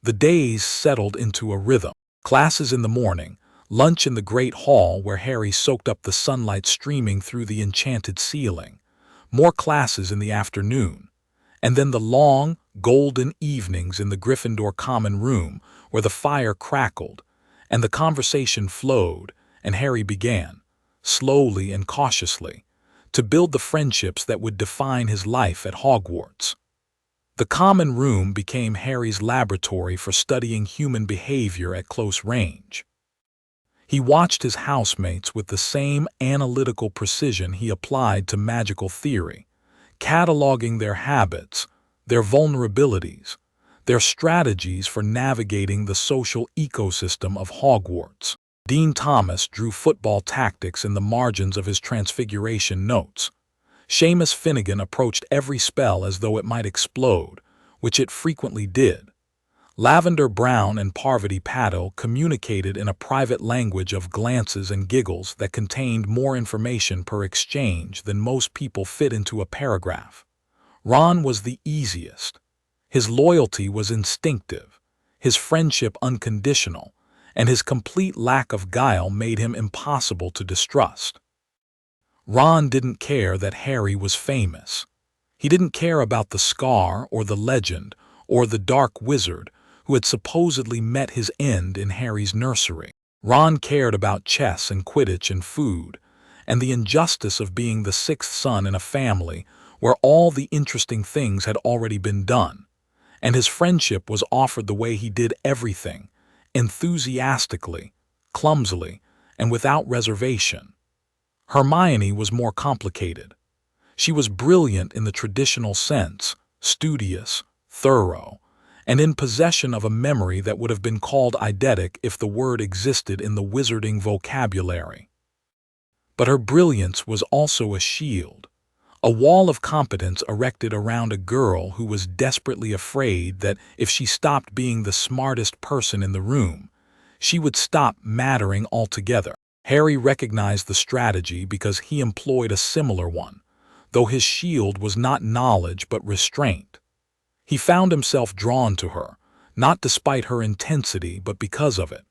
The days settled into a rhythm. Classes in the morning, lunch in the great hall where Harry soaked up the sunlight streaming through the enchanted ceiling, more classes in the afternoon, and then the long, golden evenings in the Gryffindor common room where the fire crackled, and the conversation flowed, and Harry began, slowly and cautiously, to build the friendships that would define his life at Hogwarts. The common room became Harry's laboratory for studying human behavior at close range. He watched his housemates with the same analytical precision he applied to magical theory, cataloging their habits, their vulnerabilities, their strategies for navigating the social ecosystem of Hogwarts. Dean Thomas drew football tactics in the margins of his Transfiguration notes. Seamus Finnegan approached every spell as though it might explode, which it frequently did. Lavender Brown and Parvati Patil communicated in a private language of glances and giggles that contained more information per exchange than most people fit into a paragraph. Ron was the easiest. His loyalty was instinctive, his friendship unconditional, and his complete lack of guile made him impossible to distrust. Ron didn't care that Harry was famous. He didn't care about the scar or the legend or the dark wizard who had supposedly met his end in Harry's nursery. Ron cared about chess and Quidditch and food, and the injustice of being the 6th son in a family where all the interesting things had already been done, and his friendship was offered the way he did everything, enthusiastically, clumsily, and without reservation. Hermione was more complicated. She was brilliant in the traditional sense, studious, thorough, and in possession of a memory that would have been called eidetic if the word existed in the wizarding vocabulary. But her brilliance was also a shield, A wall of competence erected around a girl who was desperately afraid that if she stopped being the smartest person in the room, she would stop mattering altogether. Harry recognized the strategy because he employed a similar one, though his shield was not knowledge but restraint. He found himself drawn to her, not despite her intensity but because of it.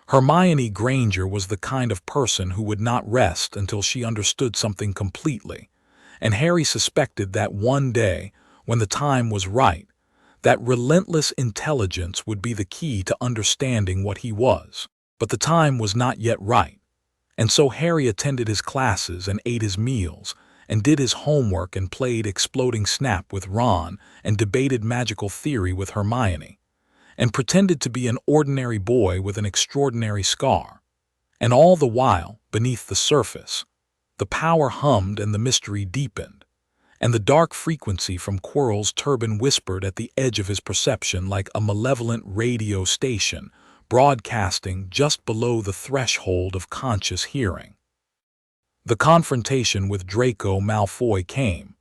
Hermione Granger was the kind of person who would not rest until she understood something completely, and Harry suspected that one day, when the time was right, that relentless intelligence would be the key to understanding what he was. But the time was not yet right, and so Harry attended his classes and ate his meals, and did his homework and played Exploding Snap with Ron and debated magical theory with Hermione, and pretended to be an ordinary boy with an extraordinary scar. And all the while, beneath the surface, the power hummed and the mystery deepened, and the dark frequency from Quirrell's turban whispered at the edge of his perception like a malevolent radio station broadcasting just below the threshold of conscious hearing. The confrontation with Draco Malfoy came,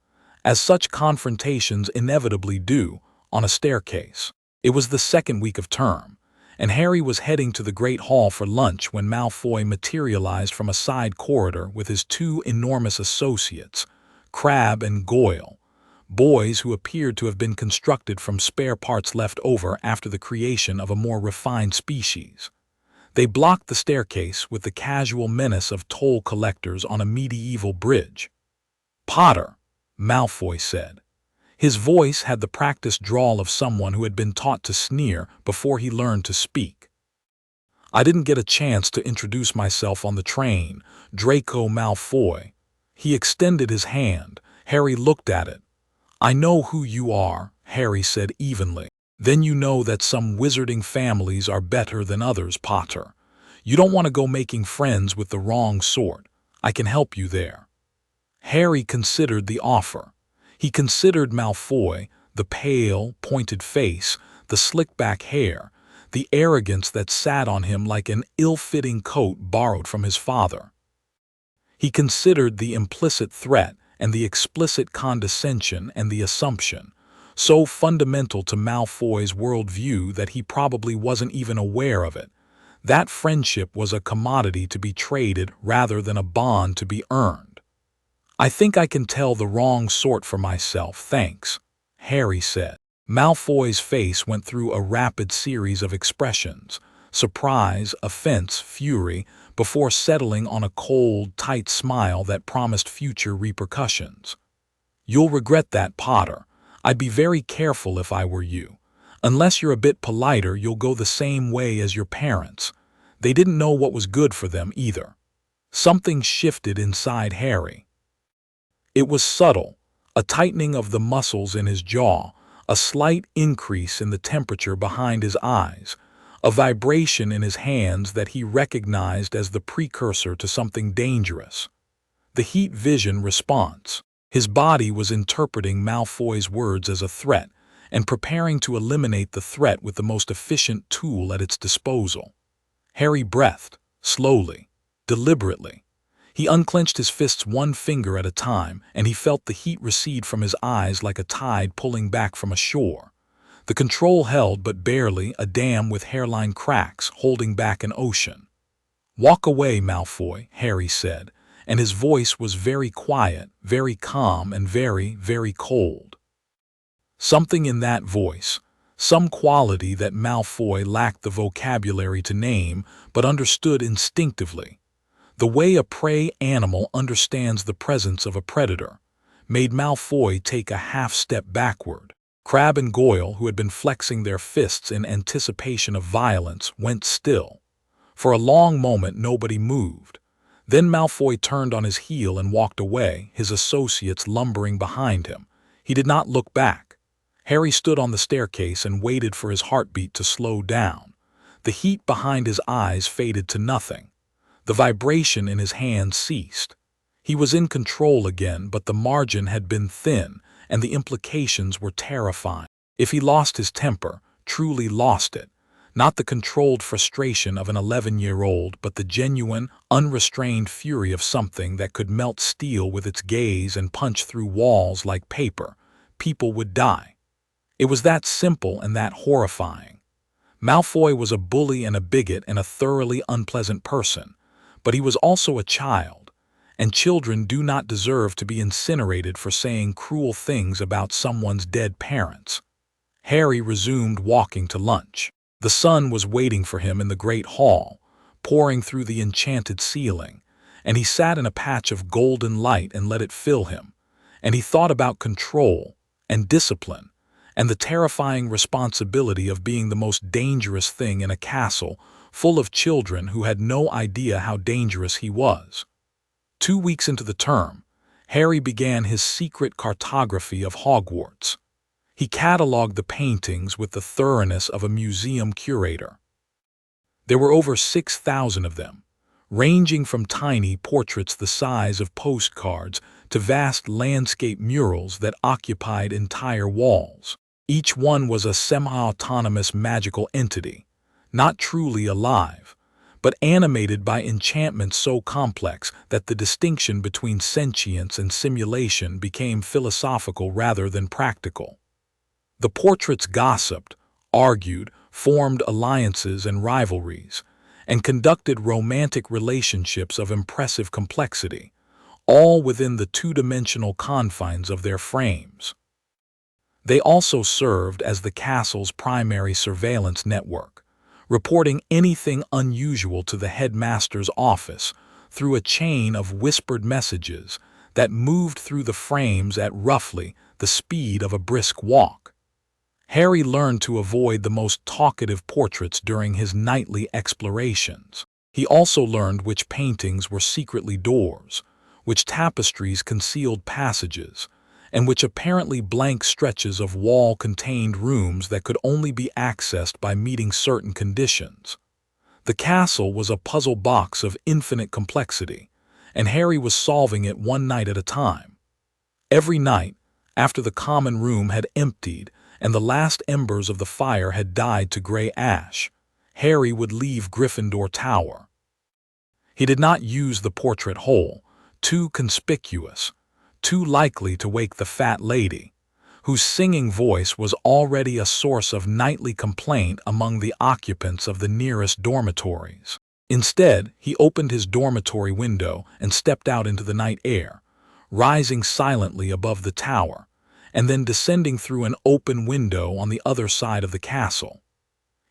as such confrontations inevitably do, on a staircase. It was the second week of term, and Harry was heading to the Great Hall for lunch when Malfoy materialized from a side corridor with his two enormous associates, Crabbe and Goyle, boys who appeared to have been constructed from spare parts left over after the creation of a more refined species. They blocked the staircase with the casual menace of toll collectors on a medieval bridge. "Potter," Malfoy said. His voice had the practiced drawl of someone who had been taught to sneer before he learned to speak. "I didn't get a chance to introduce myself on the train, Draco Malfoy." He extended his hand. Harry looked at it. "I know who you are," Harry said evenly. "Then you know that some wizarding families are better than others, Potter. You don't want to go making friends with the wrong sort. I can help you there." Harry considered the offer. He considered Malfoy, the pale, pointed face, the slick-back hair, the arrogance that sat on him like an ill-fitting coat borrowed from his father. He considered the implicit threat and the explicit condescension and the assumption, so fundamental to Malfoy's worldview that he probably wasn't even aware of it. That friendship was a commodity to be traded rather than a bond to be earned. "I think I can tell the wrong sort for myself, thanks," Harry said. Malfoy's face went through a rapid series of expressions: surprise, offense, fury, before settling on a cold, tight smile that promised future repercussions. "You'll regret that, Potter. I'd be very careful if I were you. Unless you're a bit politer, you'll go the same way as your parents. They didn't know what was good for them either." Something shifted inside Harry. It was subtle, a tightening of the muscles in his jaw, a slight increase in the temperature behind his eyes, a vibration in his hands that he recognized as the precursor to something dangerous. The heat vision response. His body was interpreting Malfoy's words as a threat and preparing to eliminate the threat with the most efficient tool at its disposal. Harry breathed, slowly, deliberately. He unclenched his fists one finger at a time, and he felt the heat recede from his eyes like a tide pulling back from a shore. The control held but barely, a dam with hairline cracks holding back an ocean. "Walk away, Malfoy," Harry said, and his voice was very quiet, very calm, and very, very cold. Something in that voice, some quality that Malfoy lacked the vocabulary to name but understood instinctively, the way a prey animal understands the presence of a predator, made Malfoy take a half-step backward. Crabbe and Goyle, who had been flexing their fists in anticipation of violence, went still. For a long moment nobody moved. Then Malfoy turned on his heel and walked away, his associates lumbering behind him. He did not look back. Harry stood on the staircase and waited for his heartbeat to slow down. The heat behind his eyes faded to nothing. The vibration in his hand ceased. He was in control again, but the margin had been thin, and the implications were terrifying. If he lost his temper, truly lost it, Not the controlled frustration of an 11-year-old, but the genuine, unrestrained fury of something that could melt steel with its gaze and punch through walls like paper. People would die. It was that simple and that horrifying. Malfoy was a bully and a bigot and a thoroughly unpleasant person, but he was also a child, and children do not deserve to be incinerated for saying cruel things about someone's dead parents. Harry resumed walking to lunch. The sun was waiting for him in the great hall, pouring through the enchanted ceiling, and he sat in a patch of golden light and let it fill him, and he thought about control and discipline, and the terrifying responsibility of being the most dangerous thing in a castle full of children who had no idea how dangerous he was. 2 weeks into the term, Harry began his secret cartography of Hogwarts. He catalogued the paintings with the thoroughness of a museum curator. There were over 6,000 of them, ranging from tiny portraits the size of postcards to vast landscape murals that occupied entire walls. Each one was a semi-autonomous magical entity, not truly alive, but animated by enchantments so complex that the distinction between sentience and simulation became philosophical rather than practical. The portraits gossiped, argued, formed alliances and rivalries, and conducted romantic relationships of impressive complexity, all within the two-dimensional confines of their frames. They also served as the castle's primary surveillance network, reporting anything unusual to the headmaster's office through a chain of whispered messages that moved through the frames at roughly the speed of a brisk walk. Harry learned to avoid the most talkative portraits during his nightly explorations. He also learned which paintings were secretly doors, which tapestries concealed passages, and which apparently blank stretches of wall contained rooms that could only be accessed by meeting certain conditions. The castle was a puzzle box of infinite complexity, and Harry was solving it one night at a time. Every night, after the common room had emptied and the last embers of the fire had died to gray ash, Harry would leave Gryffindor Tower. He did not use the portrait hole, too conspicuous, too likely to wake the fat lady, whose singing voice was already a source of nightly complaint among the occupants of the nearest dormitories. Instead, he opened his dormitory window and stepped out into the night air, rising silently above the tower, and then descending through an open window on the other side of the castle.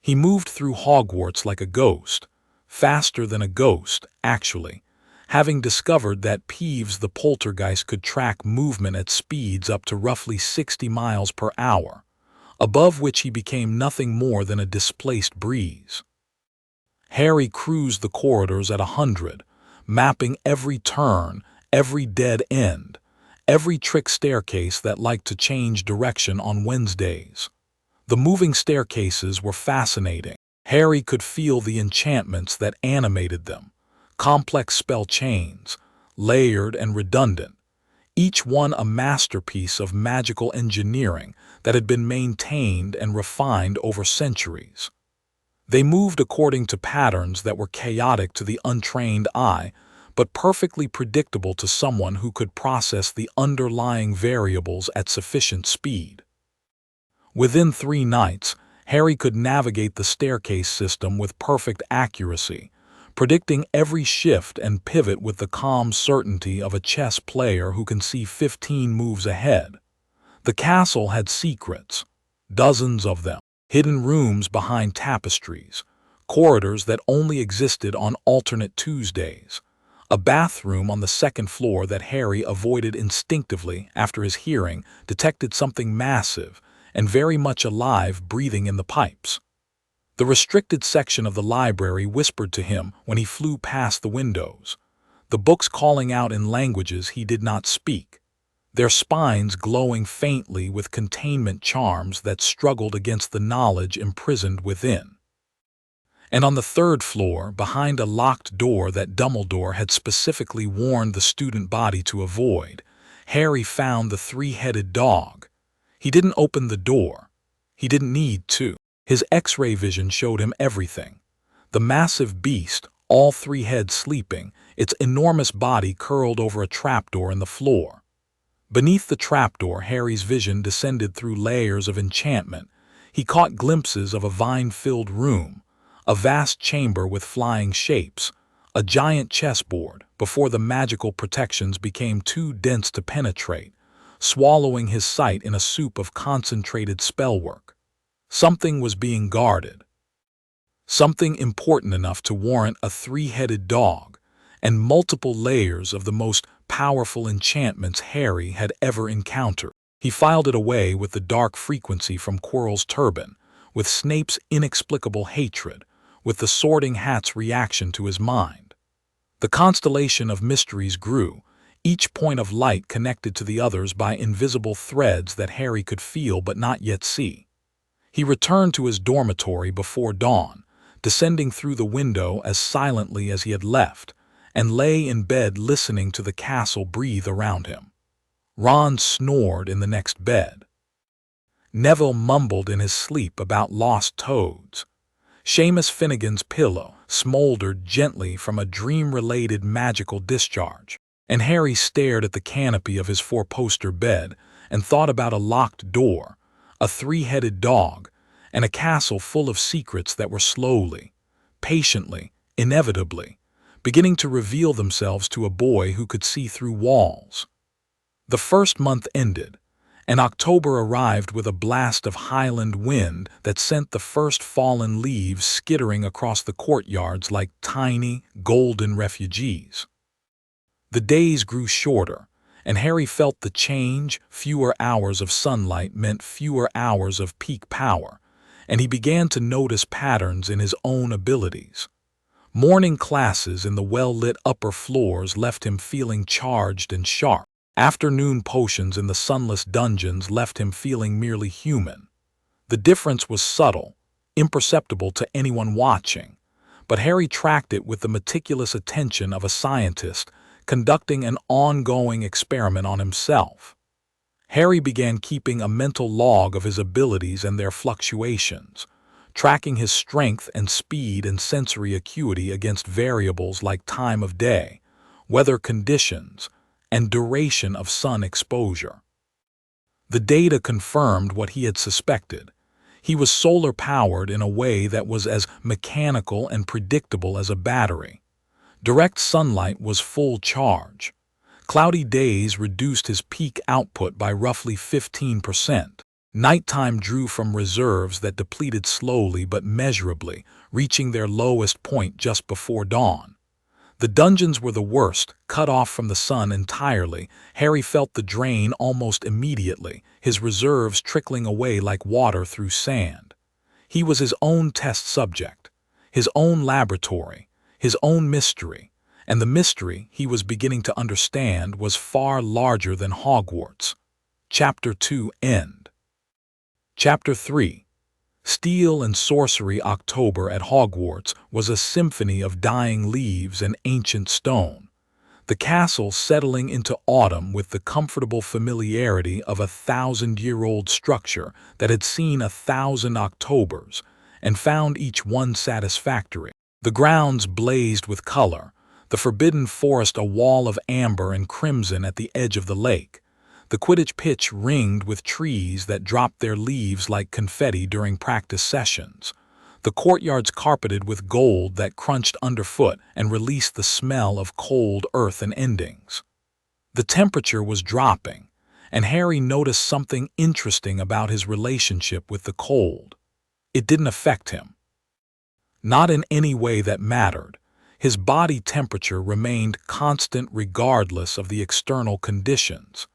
He moved through Hogwarts like a ghost, faster than a ghost, actually, having discovered that Peeves the poltergeist could track movement at speeds up to roughly 60 miles per hour, above which he became nothing more than a displaced breeze. Harry cruised the corridors at 100, mapping every turn, every dead end, every trick staircase that liked to change direction on Wednesdays. The moving staircases were fascinating. Harry could feel the enchantments that animated them, complex spell chains, layered and redundant, each one a masterpiece of magical engineering that had been maintained and refined over centuries. They moved according to patterns that were chaotic to the untrained eye, but perfectly predictable to someone who could process the underlying variables at sufficient speed. Within 3 nights, Harry could navigate the staircase system with perfect accuracy, predicting every shift and pivot with the calm certainty of a chess player who can see 15 moves ahead. The castle had secrets, dozens of them, hidden rooms behind tapestries, corridors that only existed on alternate Tuesdays, a bathroom on the 2nd floor that Harry avoided instinctively after his hearing detected something massive and very much alive breathing in the pipes. The restricted section of the library whispered to him when he flew past the windows, the books calling out in languages he did not speak, their spines glowing faintly with containment charms that struggled against the knowledge imprisoned within. And on the 3rd floor, behind a locked door that Dumbledore had specifically warned the student body to avoid, Harry found the 3-headed dog. He didn't open the door. He didn't need to. His X-ray vision showed him everything. The massive beast, all three heads sleeping, its enormous body curled over a trapdoor in the floor. Beneath the trapdoor, Harry's vision descended through layers of enchantment. He caught glimpses of a vine-filled room, a vast chamber with flying shapes, a giant chessboard, before the magical protections became too dense to penetrate, swallowing his sight in a soup of concentrated spellwork. Something was being guarded. Something important enough to warrant a three-headed dog and multiple layers of the most powerful enchantments Harry had ever encountered. He filed it away with the dark frequency from Quirrell's turban, with Snape's inexplicable hatred, with the Sorting Hat's reaction to his mind. The constellation of mysteries grew, each point of light connected to the others by invisible threads that Harry could feel but not yet see. He returned to his dormitory before dawn, descending through the window as silently as he had left, and lay in bed listening to the castle breathe around him. Ron snored in the next bed. Neville mumbled in his sleep about lost toads. Seamus Finnegan's pillow smoldered gently from a dream-related magical discharge, and Harry stared at the canopy of his four-poster bed and thought about a locked door, a three-headed dog, and a castle full of secrets that were slowly, patiently, inevitably, beginning to reveal themselves to a boy who could see through walls. The first month ended, and October arrived with a blast of Highland wind that sent the first fallen leaves skittering across the courtyards like tiny, golden refugees. The days grew shorter, and Harry felt the change. Fewer hours of sunlight meant fewer hours of peak power, and he began to notice patterns in his own abilities. Morning classes in the well-lit upper floors left him feeling charged and sharp. Afternoon potions in the sunless dungeons left him feeling merely human. The difference was subtle, imperceptible to anyone watching, but Harry tracked it with the meticulous attention of a scientist conducting an ongoing experiment on himself. Harry began keeping a mental log of his abilities and their fluctuations, tracking his strength and speed and sensory acuity against variables like time of day, weather conditions, and duration of sun exposure. The data confirmed what he had suspected. He was solar-powered in a way that was as mechanical and predictable as a battery. Direct sunlight was full charge. Cloudy days reduced his peak output by roughly 15%. Nighttime drew from reserves that depleted slowly but measurably, reaching their lowest point just before dawn. The dungeons were the worst, cut off from the sun entirely. Harry felt the drain almost immediately, his reserves trickling away like water through sand. He was his own test subject, his own laboratory, his own mystery, and the mystery he was beginning to understand was far larger than Hogwarts. Chapter 2 End. Chapter 3. Steel and Sorcery. October at Hogwarts was a symphony of dying leaves and ancient stone, the castle settling into autumn with the comfortable familiarity of a 1,000-year-old structure that had seen 1,000 Octobers and found each one satisfactory. The grounds blazed with color, the forbidden forest a wall of amber and crimson at the edge of the lake, the Quidditch pitch ringed with trees that dropped their leaves like confetti during practice sessions, the courtyards carpeted with gold that crunched underfoot and released the smell of cold earth and endings. The temperature was dropping, and Harry noticed something interesting about his relationship with the cold. It didn't affect him. Not in any way that mattered. His body temperature remained constant regardless of the external conditions,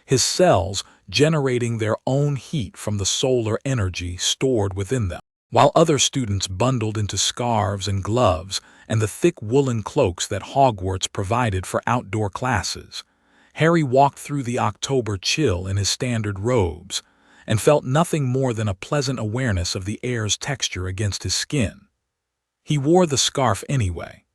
his cells generating their own heat from the solar energy stored within them. While other students bundled into scarves and gloves and the thick woolen cloaks that Hogwarts provided for outdoor classes, Harry walked through the October chill in his standard robes and felt nothing more than a pleasant awareness of the air's texture against his skin. He wore the scarf anyway,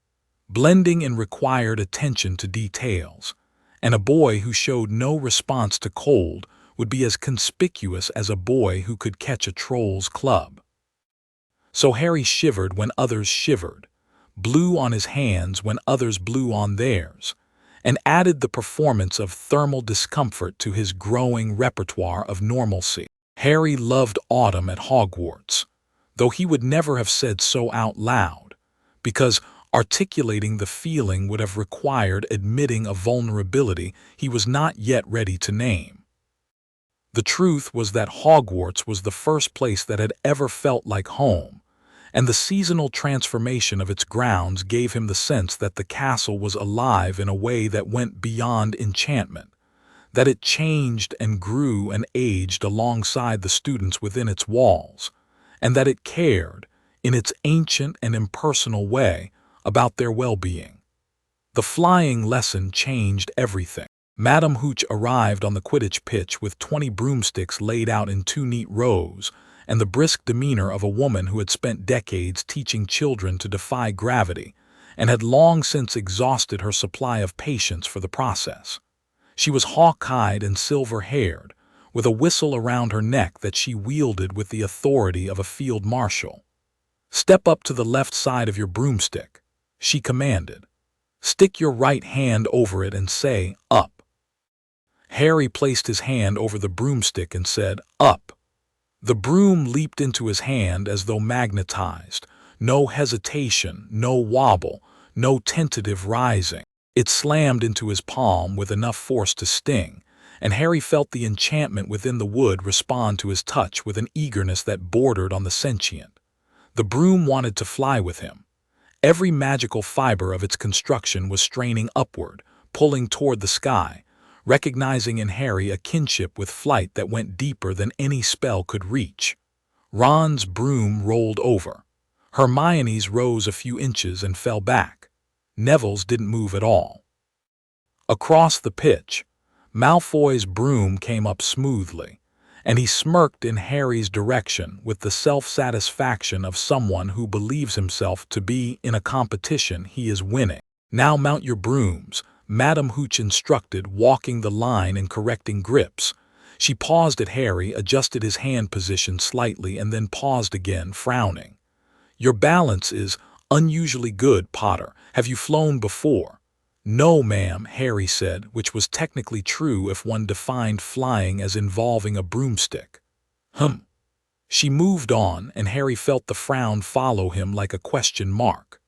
blending in required attention to details, and a boy who showed no response to cold would be as conspicuous as a boy who could catch a troll's club. So Harry shivered when others shivered, blew on his hands when others blew on theirs, and added the performance of thermal discomfort to his growing repertoire of normalcy. Harry loved autumn at Hogwarts, though he would never have said so out loud, because articulating the feeling would have required admitting a vulnerability he was not yet ready to name. The truth was that Hogwarts was the first place that had ever felt like home, and the seasonal transformation of its grounds gave him the sense that the castle was alive in a way that went beyond enchantment, that it changed and grew and aged alongside the students within its walls, and that it cared, in its ancient and impersonal way, about their well-being. The flying lesson changed everything. Madame Hooch arrived on the Quidditch pitch with 20 broomsticks laid out in 2 neat rows, and the brisk demeanor of a woman who had spent decades teaching children to defy gravity and had long since exhausted her supply of patience for the process. She was hawk-eyed and silver-haired, with a whistle around her neck that she wielded with the authority of a field marshal. "Step up to the left side of your broomstick," she commanded. "Stick your right hand over it and say, 'Up.'" Harry placed his hand over the broomstick and said, "Up." The broom leaped into his hand as though magnetized. No hesitation, no wobble, no tentative rising. It slammed into his palm with enough force to sting, and Harry felt the enchantment within the wood respond to his touch with an eagerness that bordered on the sentient. The broom wanted to fly with him. Every magical fiber of its construction was straining upward, pulling toward the sky, recognizing in Harry a kinship with flight that went deeper than any spell could reach. Ron's broom rolled over. Hermione's rose a few inches and fell back. Neville's didn't move at all. Across the pitch, Malfoy's broom came up smoothly, and he smirked in Harry's direction with the self-satisfaction of someone who believes himself to be in a competition he is winning. "Now mount your brooms," Madame Hooch instructed, walking the line and correcting grips. She paused at Harry, adjusted his hand position slightly, and then paused again, frowning. "Your balance is unusually good, Potter. Have you flown before?" "No, ma'am," Harry said, which was technically true if one defined flying as involving a broomstick. She moved on, and Harry felt the frown follow him like a question mark.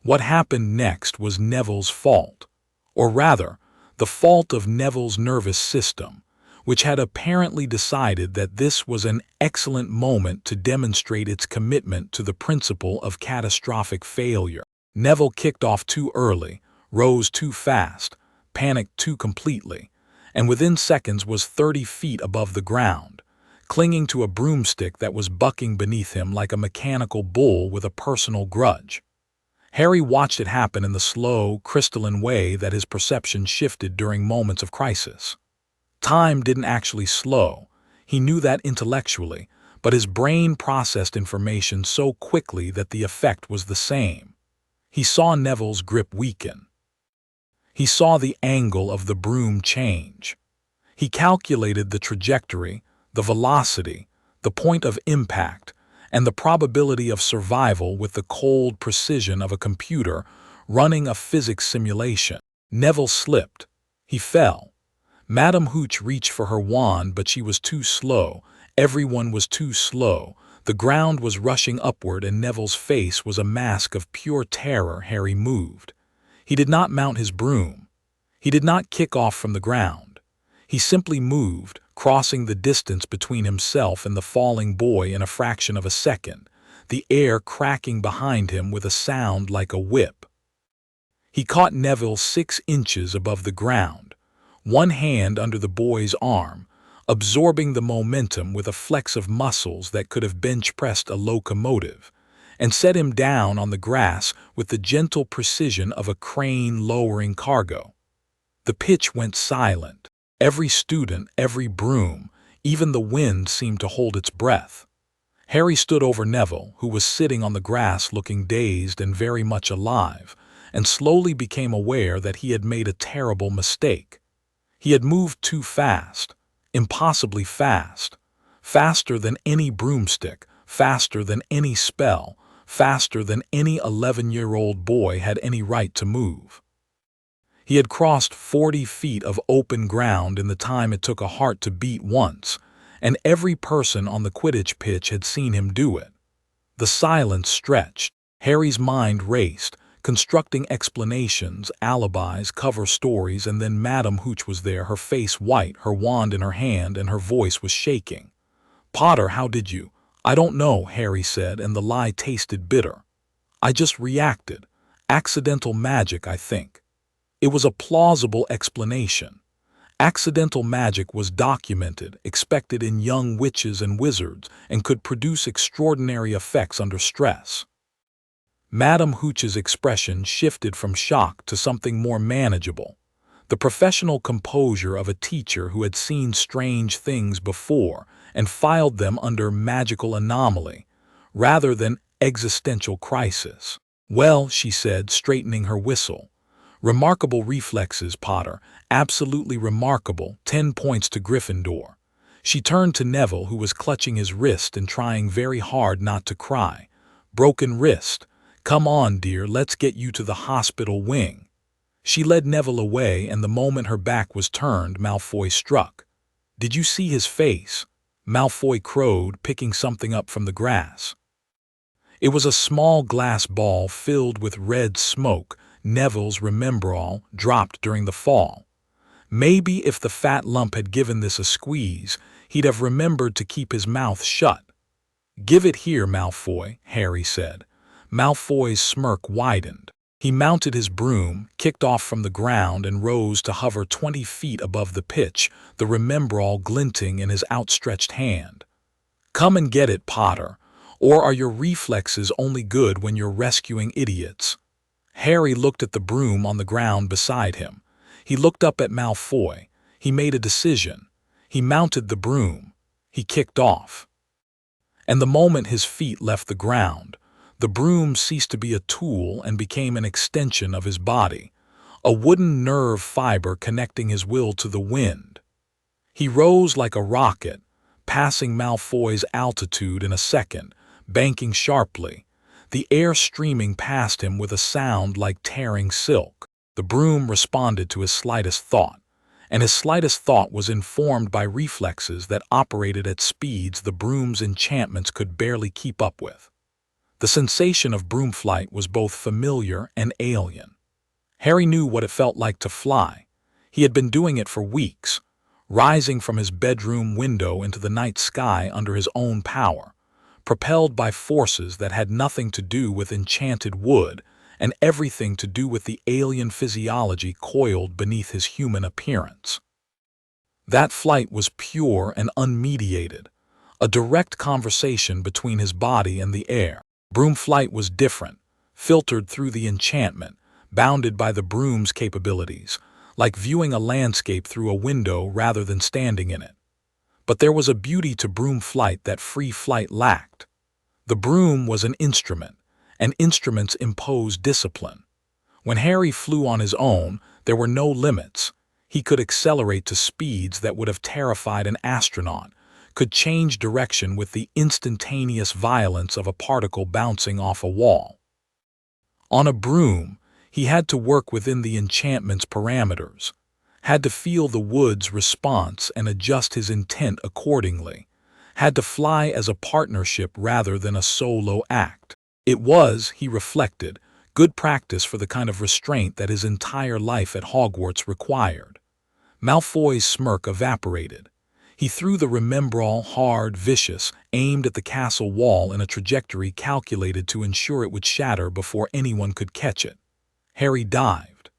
What happened next was Neville's fault, or rather, the fault of Neville's nervous system, which had apparently decided that this was an excellent moment to demonstrate its commitment to the principle of catastrophic failure. Neville kicked off too early, rose too fast, panicked too completely, and within seconds was 30 feet above the ground, clinging to a broomstick that was bucking beneath him like a mechanical bull with a personal grudge. Harry watched it happen in the slow, crystalline way that his perception shifted during moments of crisis. Time didn't actually slow. He knew that intellectually, but his brain processed information so quickly that the effect was the same. He saw Neville's grip weaken. He saw the angle of the broom change. He calculated the trajectory, the velocity, the point of impact, and the probability of survival with the cold precision of a computer running a physics simulation. Neville slipped. He fell. Madame Hooch reached for her wand, but she was too slow. Everyone was too slow. The ground was rushing upward, and Neville's face was a mask of pure terror. Harry moved. He did not mount his broom. He did not kick off from the ground. He simply moved, crossing the distance between himself and the falling boy in a fraction of a second, the air cracking behind him with a sound like a whip. He caught Neville 6 inches above the ground, one hand under the boy's arm, absorbing the momentum with a flex of muscles that could have bench-pressed a locomotive, and set him down on the grass with the gentle precision of a crane lowering cargo. The pitch went silent. Every student, every broom, even the wind seemed to hold its breath. Harry stood over Neville, who was sitting on the grass looking dazed and very much alive, and slowly became aware that he had made a terrible mistake. He had moved too fast, impossibly fast, faster than any broomstick, faster than any spell, faster than any 11-year-old boy had any right to move. He had crossed 40 feet of open ground in the time it took a heart to beat once, and every person on the Quidditch pitch had seen him do it. The silence stretched. Harry's mind raced, constructing explanations, alibis, cover stories, and then Madame Hooch was there, her face white, her wand in her hand, and her voice was shaking. "Potter, how did you—" "I don't know," Harry said, and the lie tasted bitter. "I just reacted. Accidental magic, I think." It was a plausible explanation. Accidental magic was documented, expected in young witches and wizards, and could produce extraordinary effects under stress. Madame Hooch's expression shifted from shock to something more manageable, the professional composure of a teacher who had seen strange things before and filed them under magical anomaly, rather than existential crisis. "Well," she said, straightening her whistle, "remarkable reflexes, Potter, absolutely remarkable, 10 points to Gryffindor." She turned to Neville, who was clutching his wrist and trying very hard not to cry. "Broken wrist. Come on, dear, let's get you to the hospital wing." She led Neville away, and the moment her back was turned, Malfoy struck. "Did you see his face?" Malfoy crowed, picking something up from the grass. It was a small glass ball filled with red smoke, Neville's Remembrall, dropped during the fall. Maybe if the fat lump had given this a squeeze, he'd have remembered to keep his mouth shut. "Give it here, Malfoy," Harry said. Malfoy's smirk widened. He mounted his broom, kicked off from the ground, and rose to hover 20 feet above the pitch, the Remembrall glinting in his outstretched hand. "Come and get it, Potter, or are your reflexes only good when you're rescuing idiots?" Harry looked at the broom on the ground beside him. He looked up at Malfoy. He made a decision. He mounted the broom. He kicked off. And the moment his feet left the ground, the broom ceased to be a tool and became an extension of his body, a wooden nerve fiber connecting his will to the wind. He rose like a rocket, passing Malfoy's altitude in a second, banking sharply, the air streaming past him with a sound like tearing silk. The broom responded to his slightest thought, and his slightest thought was informed by reflexes that operated at speeds the broom's enchantments could barely keep up with. The sensation of broom flight was both familiar and alien. Harry knew what it felt like to fly. He had been doing it for weeks, rising from his bedroom window into the night sky under his own power, propelled by forces that had nothing to do with enchanted wood and everything to do with the alien physiology coiled beneath his human appearance. That flight was pure and unmediated, a direct conversation between his body and the air. Broom flight was different, filtered through the enchantment, bounded by the broom's capabilities, like viewing a landscape through a window rather than standing in it. But there was a beauty to broom flight that free flight lacked. The broom was an instrument, and instruments impose discipline. When Harry flew on his own, there were no limits. He could accelerate to speeds that would have terrified an astronaut, could change direction with the instantaneous violence of a particle bouncing off a wall. On a broom, he had to work within the enchantment's parameters, had to feel the wood's response and adjust his intent accordingly, had to fly as a partnership rather than a solo act. It was, he reflected, good practice for the kind of restraint that his entire life at Hogwarts required. Malfoy's smirk evaporated. He threw the Remembrall hard, vicious, aimed at the castle wall in a trajectory calculated to ensure it would shatter before anyone could catch it. Harry dived.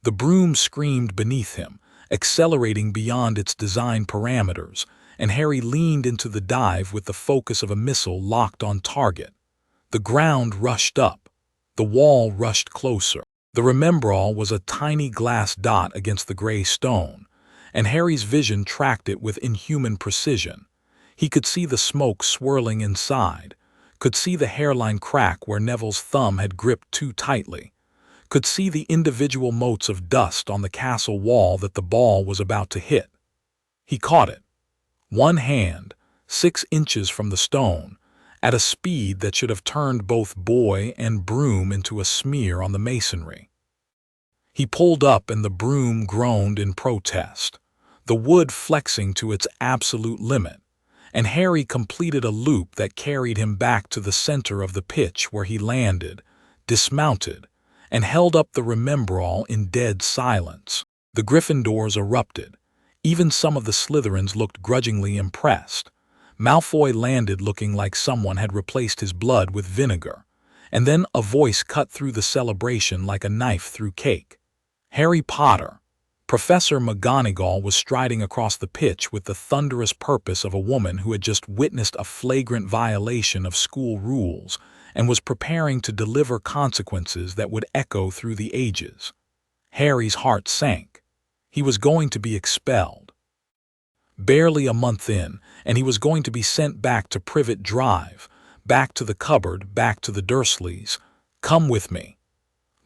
The broom screamed beneath him, accelerating beyond its design parameters, and Harry leaned into the dive with the focus of a missile locked on target. The ground rushed up. The wall rushed closer. The Remembrall was a tiny glass dot against the gray stone, and Harry's vision tracked it with inhuman precision. He could see the smoke swirling inside, could see the hairline crack where Neville's thumb had gripped too tightly, could see the individual motes of dust on the castle wall that the ball was about to hit. He caught it. One hand, 6 inches from the stone, at a speed that should have turned both boy and broom into a smear on the masonry. He pulled up and the broom groaned in protest, the wood flexing to its absolute limit, and Harry completed a loop that carried him back to the center of the pitch where he landed, dismounted, and held up the Remembrall in dead silence. The Gryffindors erupted. Even some of the Slytherins looked grudgingly impressed. Malfoy landed looking like someone had replaced his blood with vinegar, and then a voice cut through the celebration like a knife through cake. Harry Potter. Professor McGonagall was striding across the pitch with the thunderous purpose of a woman who had just witnessed a flagrant violation of school rules and was preparing to deliver consequences that would echo through the ages. Harry's heart sank. He was going to be expelled. Barely a month in, and he was going to be sent back to Privet Drive, back to the cupboard, back to the Dursleys. Come with me.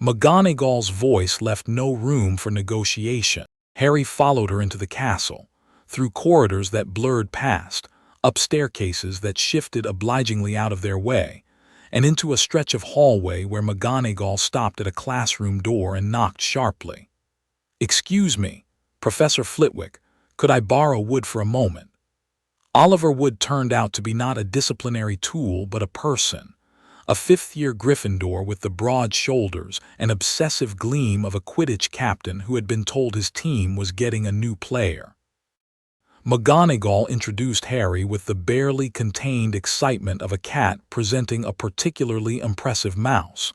McGonagall's voice left no room for negotiation. Harry followed her into the castle, through corridors that blurred past, up staircases that shifted obligingly out of their way, and into a stretch of hallway where McGonagall stopped at a classroom door and knocked sharply. "Excuse me, Professor Flitwick, could I borrow Wood for a moment?" Oliver Wood turned out to be not a disciplinary tool but a person, a fifth-year Gryffindor with the broad shoulders and obsessive gleam of a Quidditch captain who had been told his team was getting a new player. McGonagall introduced Harry with the barely contained excitement of a cat presenting a particularly impressive mouse.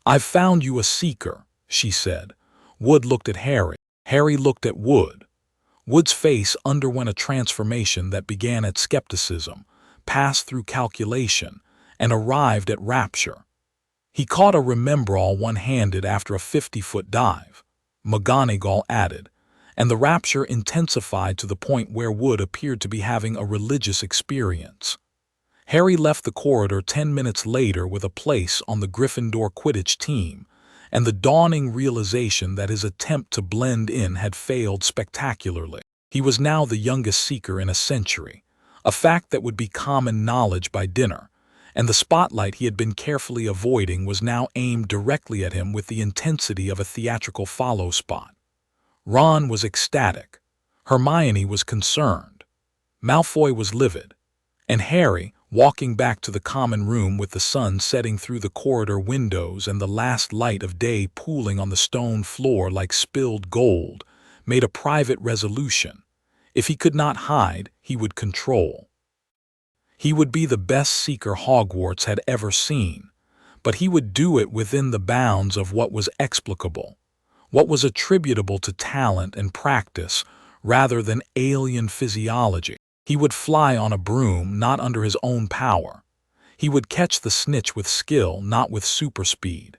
"I've found you a seeker," she said. Wood looked at Harry. Harry looked at Wood. Wood's face underwent a transformation that began at skepticism, passed through calculation, and arrived at rapture. He caught a Remembrall one-handed after a 50-foot dive, McGonagall added, and the rapture intensified to the point where Wood appeared to be having a religious experience. Harry left the corridor 10 minutes later with a place on the Gryffindor Quidditch team, and the dawning realization that his attempt to blend in had failed spectacularly. He was now the youngest seeker in a century, a fact that would be common knowledge by dinner, and the spotlight he had been carefully avoiding was now aimed directly at him with the intensity of a theatrical follow spot. Ron was ecstatic. Hermione was concerned. Malfoy was livid. And Harry, walking back to the common room with the sun setting through the corridor windows and the last light of day pooling on the stone floor like spilled gold, made a private resolution. If he could not hide, he would control. He would be the best seeker Hogwarts had ever seen, but he would do it within the bounds of what was explicable, what was attributable to talent and practice rather than alien physiology. He would fly on a broom, not under his own power. He would catch the snitch with skill, not with super speed.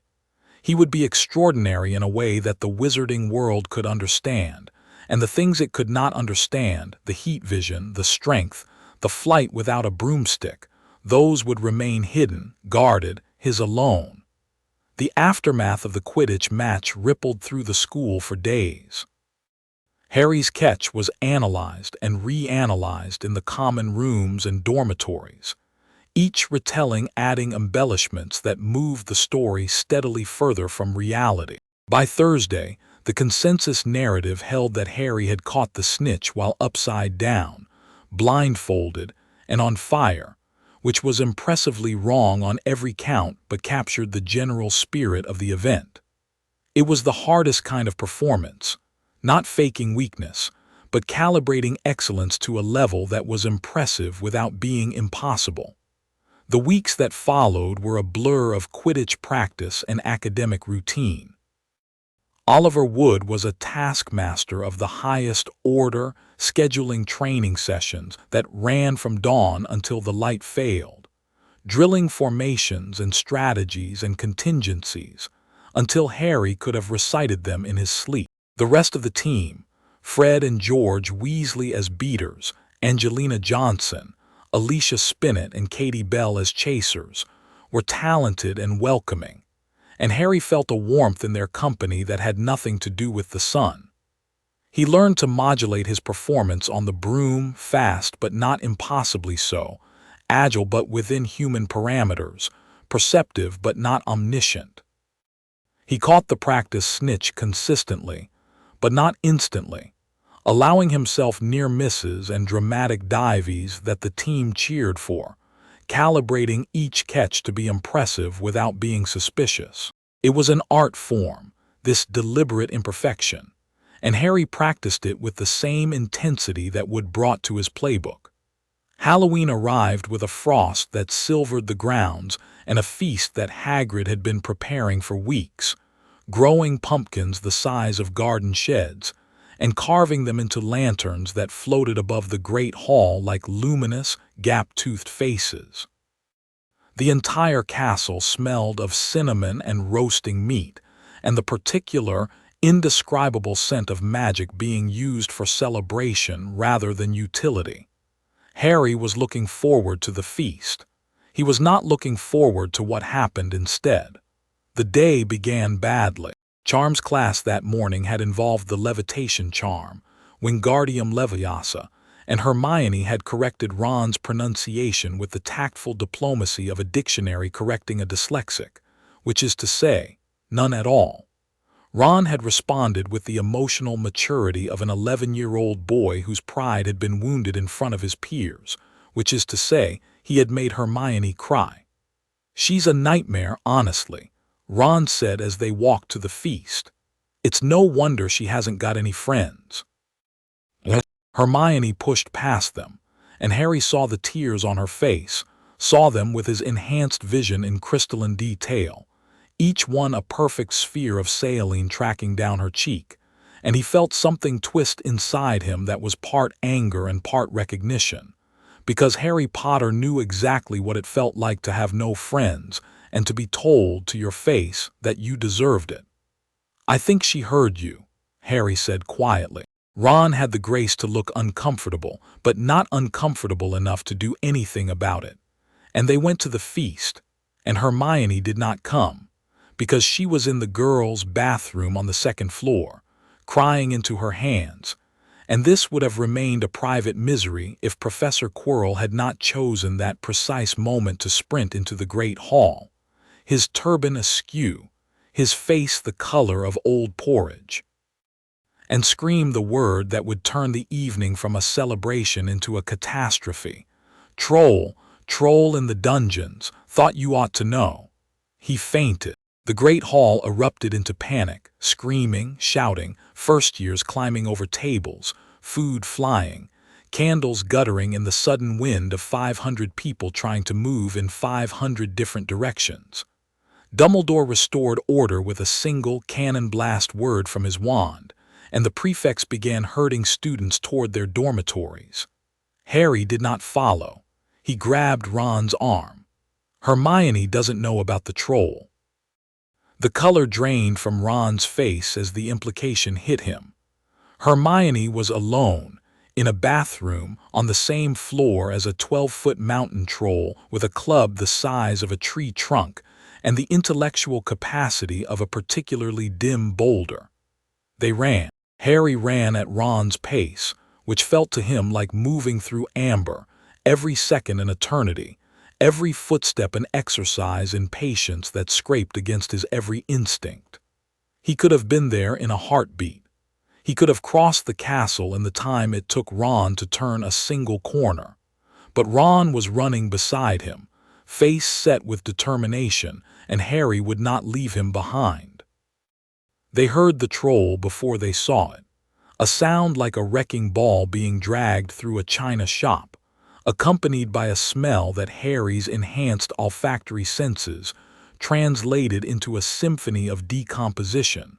He would be extraordinary in a way that the wizarding world could understand, and the things it could not understand, the heat vision, the strength, the flight without a broomstick, those would remain hidden, guarded, his alone. The aftermath of the Quidditch match rippled through the school for days. Harry's catch was analyzed and reanalyzed in the common rooms and dormitories, each retelling adding embellishments that moved the story steadily further from reality. By Thursday, the consensus narrative held that Harry had caught the snitch while upside down, blindfolded, and on fire, which was impressively wrong on every count but captured the general spirit of the event. It was the hardest kind of performance, not faking weakness, but calibrating excellence to a level that was impressive without being impossible. The weeks that followed were a blur of Quidditch practice and academic routine. Oliver Wood was a taskmaster of the highest order, scheduling training sessions that ran from dawn until the light failed, drilling formations and strategies and contingencies until Harry could have recited them in his sleep. The rest of the team, Fred and George Weasley as beaters, Angelina Johnson, Alicia Spinnet and Katie Bell as chasers, were talented and welcoming, and Harry felt a warmth in their company that had nothing to do with the sun. He learned to modulate his performance on the broom, fast but not impossibly so, agile but within human parameters, perceptive but not omniscient. He caught the practice snitch consistently, but not instantly, allowing himself near misses and dramatic dives that the team cheered for, calibrating each catch to be impressive without being suspicious. It was an art form, this deliberate imperfection, and Harry practiced it with the same intensity that Wood brought to his playbook. Halloween arrived with a frost that silvered the grounds and a feast that Hagrid had been preparing for weeks, growing pumpkins the size of garden sheds, and carving them into lanterns that floated above the great hall like luminous, gap-toothed faces. The entire castle smelled of cinnamon and roasting meat, and the particular, indescribable scent of magic being used for celebration rather than utility. Harry was looking forward to the feast. He was not looking forward to what happened instead. The day began badly. Charms class that morning had involved the levitation charm, Wingardium Leviosa, and Hermione had corrected Ron's pronunciation with the tactful diplomacy of a dictionary correcting a dyslexic, which is to say, none at all. Ron had responded with the emotional maturity of an 11-year-old boy whose pride had been wounded in front of his peers, which is to say, he had made Hermione cry. "She's a nightmare, honestly," Ron said as they walked to the feast. "It's no wonder she hasn't got any friends." Hermione pushed past them, and Harry saw the tears on her face, saw them with his enhanced vision in crystalline detail, each one a perfect sphere of saline tracking down her cheek, and he felt something twist inside him that was part anger and part recognition, because Harry Potter knew exactly what it felt like to have no friends and to be told to your face that you deserved it. "I think she heard you," Harry said quietly. Ron had the grace to look uncomfortable, but not uncomfortable enough to do anything about it. And they went to the feast, and Hermione did not come, because she was in the girls' bathroom on the second floor, crying into her hands, and this would have remained a private misery if Professor Quirrell had not chosen that precise moment to sprint into the great hall, his turban askew, his face the color of old porridge, and scream the word that would turn the evening from a celebration into a catastrophe. "Troll, troll in the dungeons, thought you ought to know." He fainted. The great hall erupted into panic, screaming, shouting, first-years climbing over tables, food flying, candles guttering in the sudden wind of 500 people trying to move in 500 different directions. Dumbledore restored order with a single cannon blast word from his wand, and the prefects began herding students toward their dormitories. Harry did not follow. He grabbed Ron's arm. "Hermione doesn't know about the troll." The color drained from Ron's face as the implication hit him. Hermione was alone, in a bathroom on the same floor as a 12-foot mountain troll with a club the size of a tree trunk and the intellectual capacity of a particularly dim boulder. They ran. Harry ran at Ron's pace, which felt to him like moving through amber, every second an eternity, every footstep an exercise in patience that scraped against his every instinct. He could have been there in a heartbeat. He could have crossed the castle in the time it took Ron to turn a single corner. But Ron was running beside him, face set with determination, and Harry would not leave him behind. They heard the troll before they saw it, a sound like a wrecking ball being dragged through a china shop, accompanied by a smell that Harry's enhanced olfactory senses translated into a symphony of decomposition,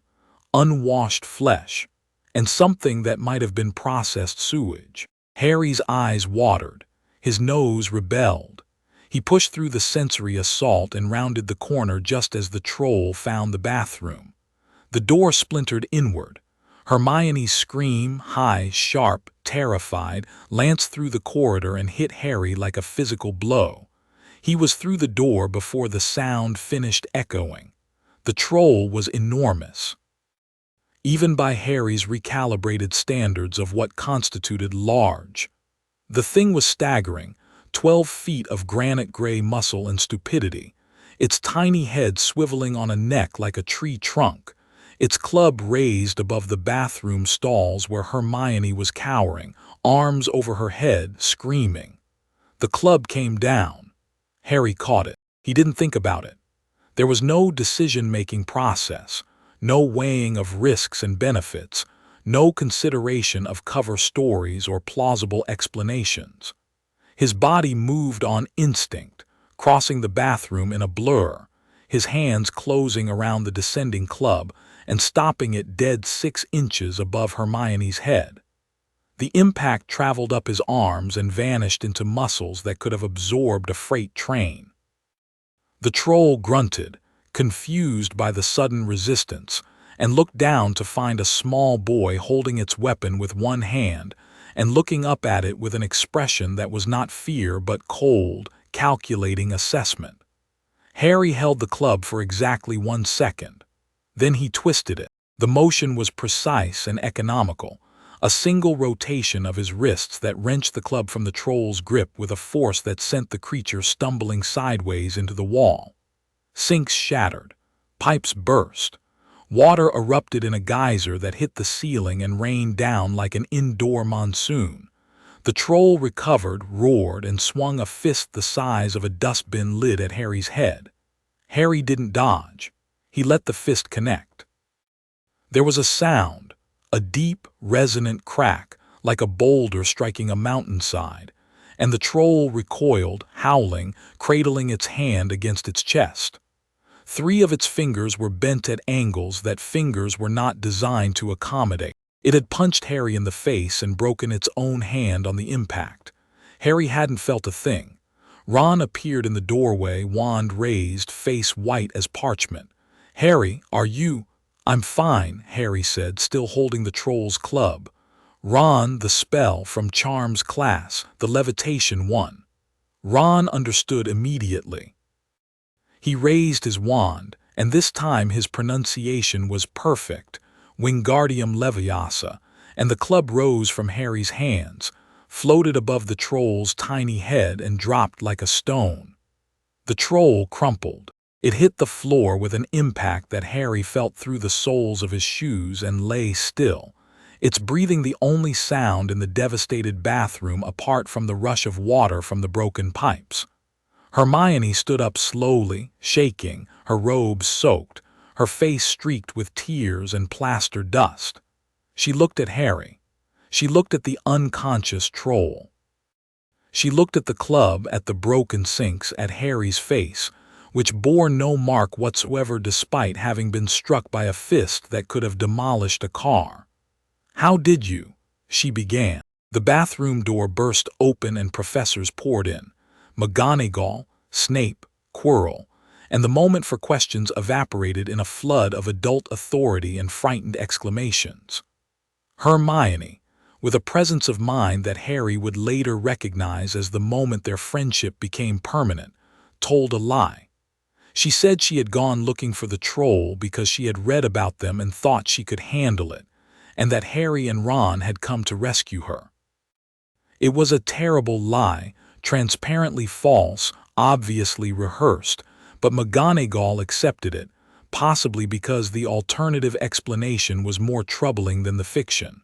unwashed flesh, and something that might have been processed sewage. Harry's eyes watered, his nose rebelled. He pushed through the sensory assault and rounded the corner just as the troll found the bathroom. The door splintered inward. Hermione's scream, high, sharp, terrified, lanced through the corridor and hit Harry like a physical blow. He was through the door before the sound finished echoing. The troll was enormous. Even by Harry's recalibrated standards of what constituted large. The thing was staggering, 12 feet of granite-gray muscle and stupidity, its tiny head swiveling on a neck like a tree trunk, its club raised above the bathroom stalls where Hermione was cowering, arms over her head, screaming. The club came down. Harry caught it. He didn't think about it. There was no decision-making process, no weighing of risks and benefits, no consideration of cover stories or plausible explanations. His body moved on instinct, crossing the bathroom in a blur, his hands closing around the descending club and stopping it dead 6 inches above Hermione's head. The impact traveled up his arms and vanished into muscles that could have absorbed a freight train. The troll grunted, confused by the sudden resistance, and looked down to find a small boy holding its weapon with one hand and looking up at it with an expression that was not fear but cold, calculating assessment. Harry held the club for exactly 1 second. Then he twisted it. The motion was precise and economical, a single rotation of his wrists that wrenched the club from the troll's grip with a force that sent the creature stumbling sideways into the wall. Sinks shattered. Pipes burst. Water erupted in a geyser that hit the ceiling and rained down like an indoor monsoon. The troll recovered, roared, and swung a fist the size of a dustbin lid at Harry's head. Harry didn't dodge. He let the fist connect. There was a sound, a deep, resonant crack, like a boulder striking a mountainside, and the troll recoiled, howling, cradling its hand against its chest. 3 of its fingers were bent at angles that fingers were not designed to accommodate. It had punched Harry in the face and broken its own hand on the impact. Harry hadn't felt a thing. Ron appeared in the doorway, wand raised, face white as parchment. "Harry, are you—" "I'm fine," Harry said, still holding the troll's club. "Ron, the spell from Charm's class, the levitation one." Ron understood immediately. He raised his wand, and this time his pronunciation was perfect, Wingardium Leviosa, and the club rose from Harry's hands, floated above the troll's tiny head and dropped like a stone. The troll crumpled. It hit the floor with an impact that Harry felt through the soles of his shoes and lay still, its breathing the only sound in the devastated bathroom apart from the rush of water from the broken pipes. Hermione stood up slowly, shaking, her robes soaked, her face streaked with tears and plaster dust. She looked at Harry. She looked at the unconscious troll. She looked at the club, at the broken sinks, at Harry's face, which bore no mark whatsoever despite having been struck by a fist that could have demolished a car. "How did you?" she began. The bathroom door burst open and professors poured in. McGonagall, Snape, Quirrell, and the moment for questions evaporated in a flood of adult authority and frightened exclamations. Hermione, with a presence of mind that Harry would later recognize as the moment their friendship became permanent, told a lie. She said she had gone looking for the troll because she had read about them and thought she could handle it, and that Harry and Ron had come to rescue her. It was a terrible lie, transparently false, obviously rehearsed, but McGonagall accepted it, possibly because the alternative explanation was more troubling than the fiction.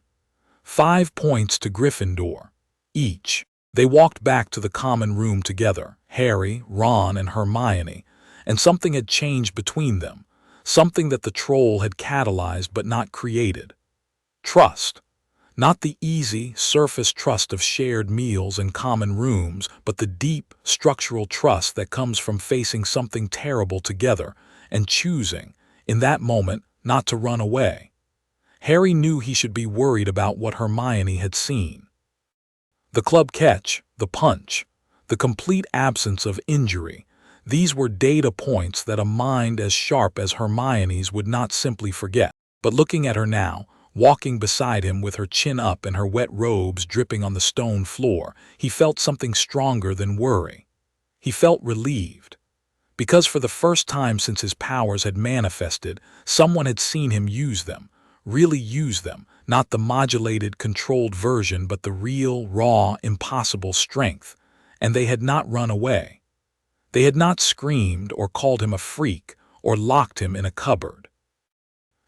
5 points to Gryffindor, each. They walked back to the common room together, Harry, Ron, and Hermione, and something had changed between them, something that the troll had catalyzed but not created. Trust. Not the easy, surface trust of shared meals and common rooms, but the deep, structural trust that comes from facing something terrible together and choosing, in that moment, not to run away. Harry knew he should be worried about what Hermione had seen. The club catch, the punch, the complete absence of injury, these were data points that a mind as sharp as Hermione's would not simply forget. But looking at her now, walking beside him with her chin up and her wet robes dripping on the stone floor, he felt something stronger than worry. He felt relieved. Because for the first time since his powers had manifested, someone had seen him use them, really use them, not the modulated, controlled version but the real, raw, impossible strength. and they had not run away. They had not screamed or called him a freak or locked him in a cupboard.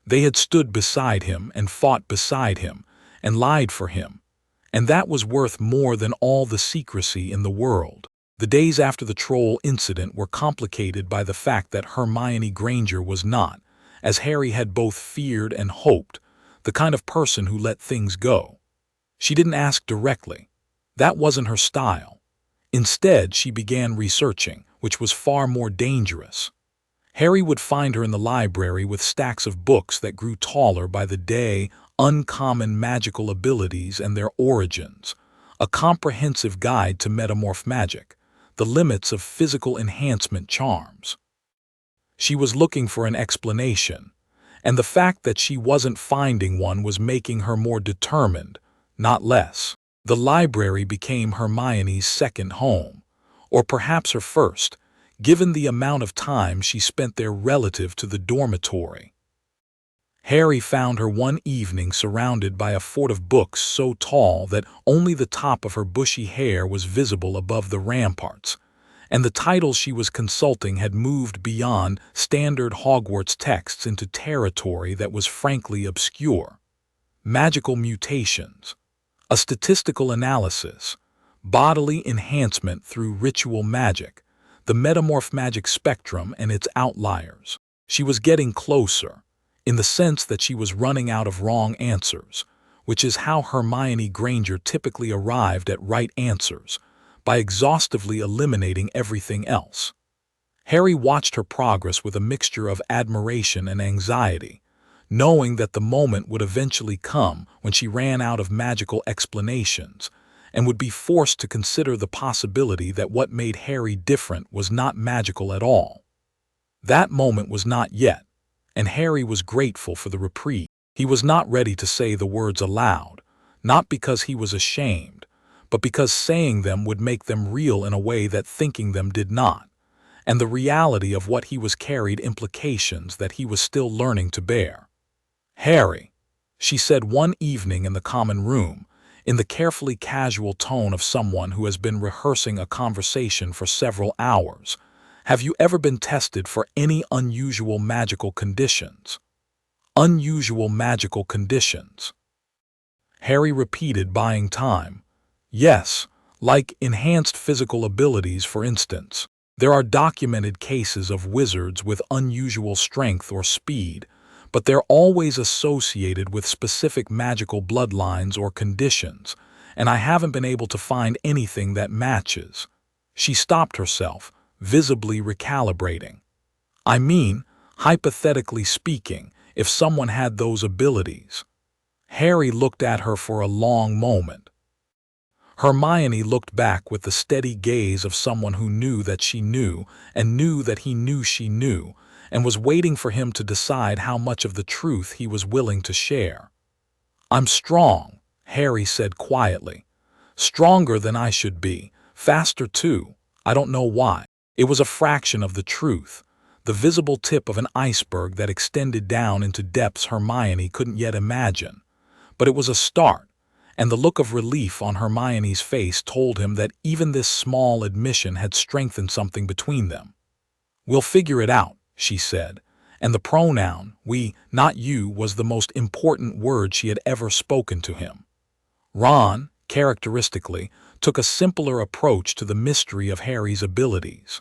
They had stood beside him and fought beside him and lied for him, and that was worth more than all the secrecy in the world. The days after the troll incident were complicated by the fact that Hermione Granger was not, as Harry had both feared and hoped, the kind of person who let things go. She didn't ask directly. That wasn't her style. Instead, she began researching, which was far more dangerous. Harry would find her in the library with stacks of books that grew taller by the day, uncommon magical abilities and their origins, a comprehensive guide to metamorph magic, the limits of physical enhancement charms. She was looking for an explanation, and the fact that she wasn't finding one was making her more determined, not less. The library became Hermione's second home, or perhaps her first, given the amount of time she spent there relative to the dormitory. Harry found her one evening surrounded by a fort of books so tall that only the top of her bushy hair was visible above the ramparts, and the titles she was consulting had moved beyond standard Hogwarts texts into territory that was frankly obscure. Magical mutations, a statistical analysis, bodily enhancement through ritual magic, the metamorph magic spectrum and its outliers. She was getting closer, in the sense that she was running out of wrong answers, which is how Hermione Granger typically arrived at right answers, by exhaustively eliminating everything else. Harry watched her progress with a mixture of admiration and anxiety, knowing that the moment would eventually come when she ran out of magical explanations and would be forced to consider the possibility that what made Harry different was not magical at all. That moment was not yet, and Harry was grateful for the reprieve. He was not ready to say the words aloud, not because he was ashamed, but because saying them would make them real in a way that thinking them did not, and the reality of what he was carried implications that he was still learning to bear. "Harry," she said one evening in the common room, in the carefully casual tone of someone who has been rehearsing a conversation for several hours, "have you ever been tested for any unusual magical conditions?" Unusual magical conditions. Harry repeated, buying time. "Yes, like enhanced physical abilities, for instance. There are documented cases of wizards with unusual strength or speed, but they're always associated with specific magical bloodlines or conditions, and I haven't been able to find anything that matches." She stopped herself, visibly recalibrating. "I mean, hypothetically speaking, if someone had those abilities." Harry looked at her for a long moment. Hermione looked back with the steady gaze of someone who knew that she knew and knew that he knew she knew, and was waiting for him to decide how much of the truth he was willing to share. "I'm strong," Harry said quietly. "Stronger than I should be, faster too. I don't know why." It was a fraction of the truth, the visible tip of an iceberg that extended down into depths Hermione couldn't yet imagine. But it was a start, and the look of relief on Hermione's face told him that even this small admission had strengthened something between them. "We'll figure it out," she said, and the pronoun, we, not you, was the most important word she had ever spoken to him. Ron, characteristically, took a simpler approach to the mystery of Harry's abilities.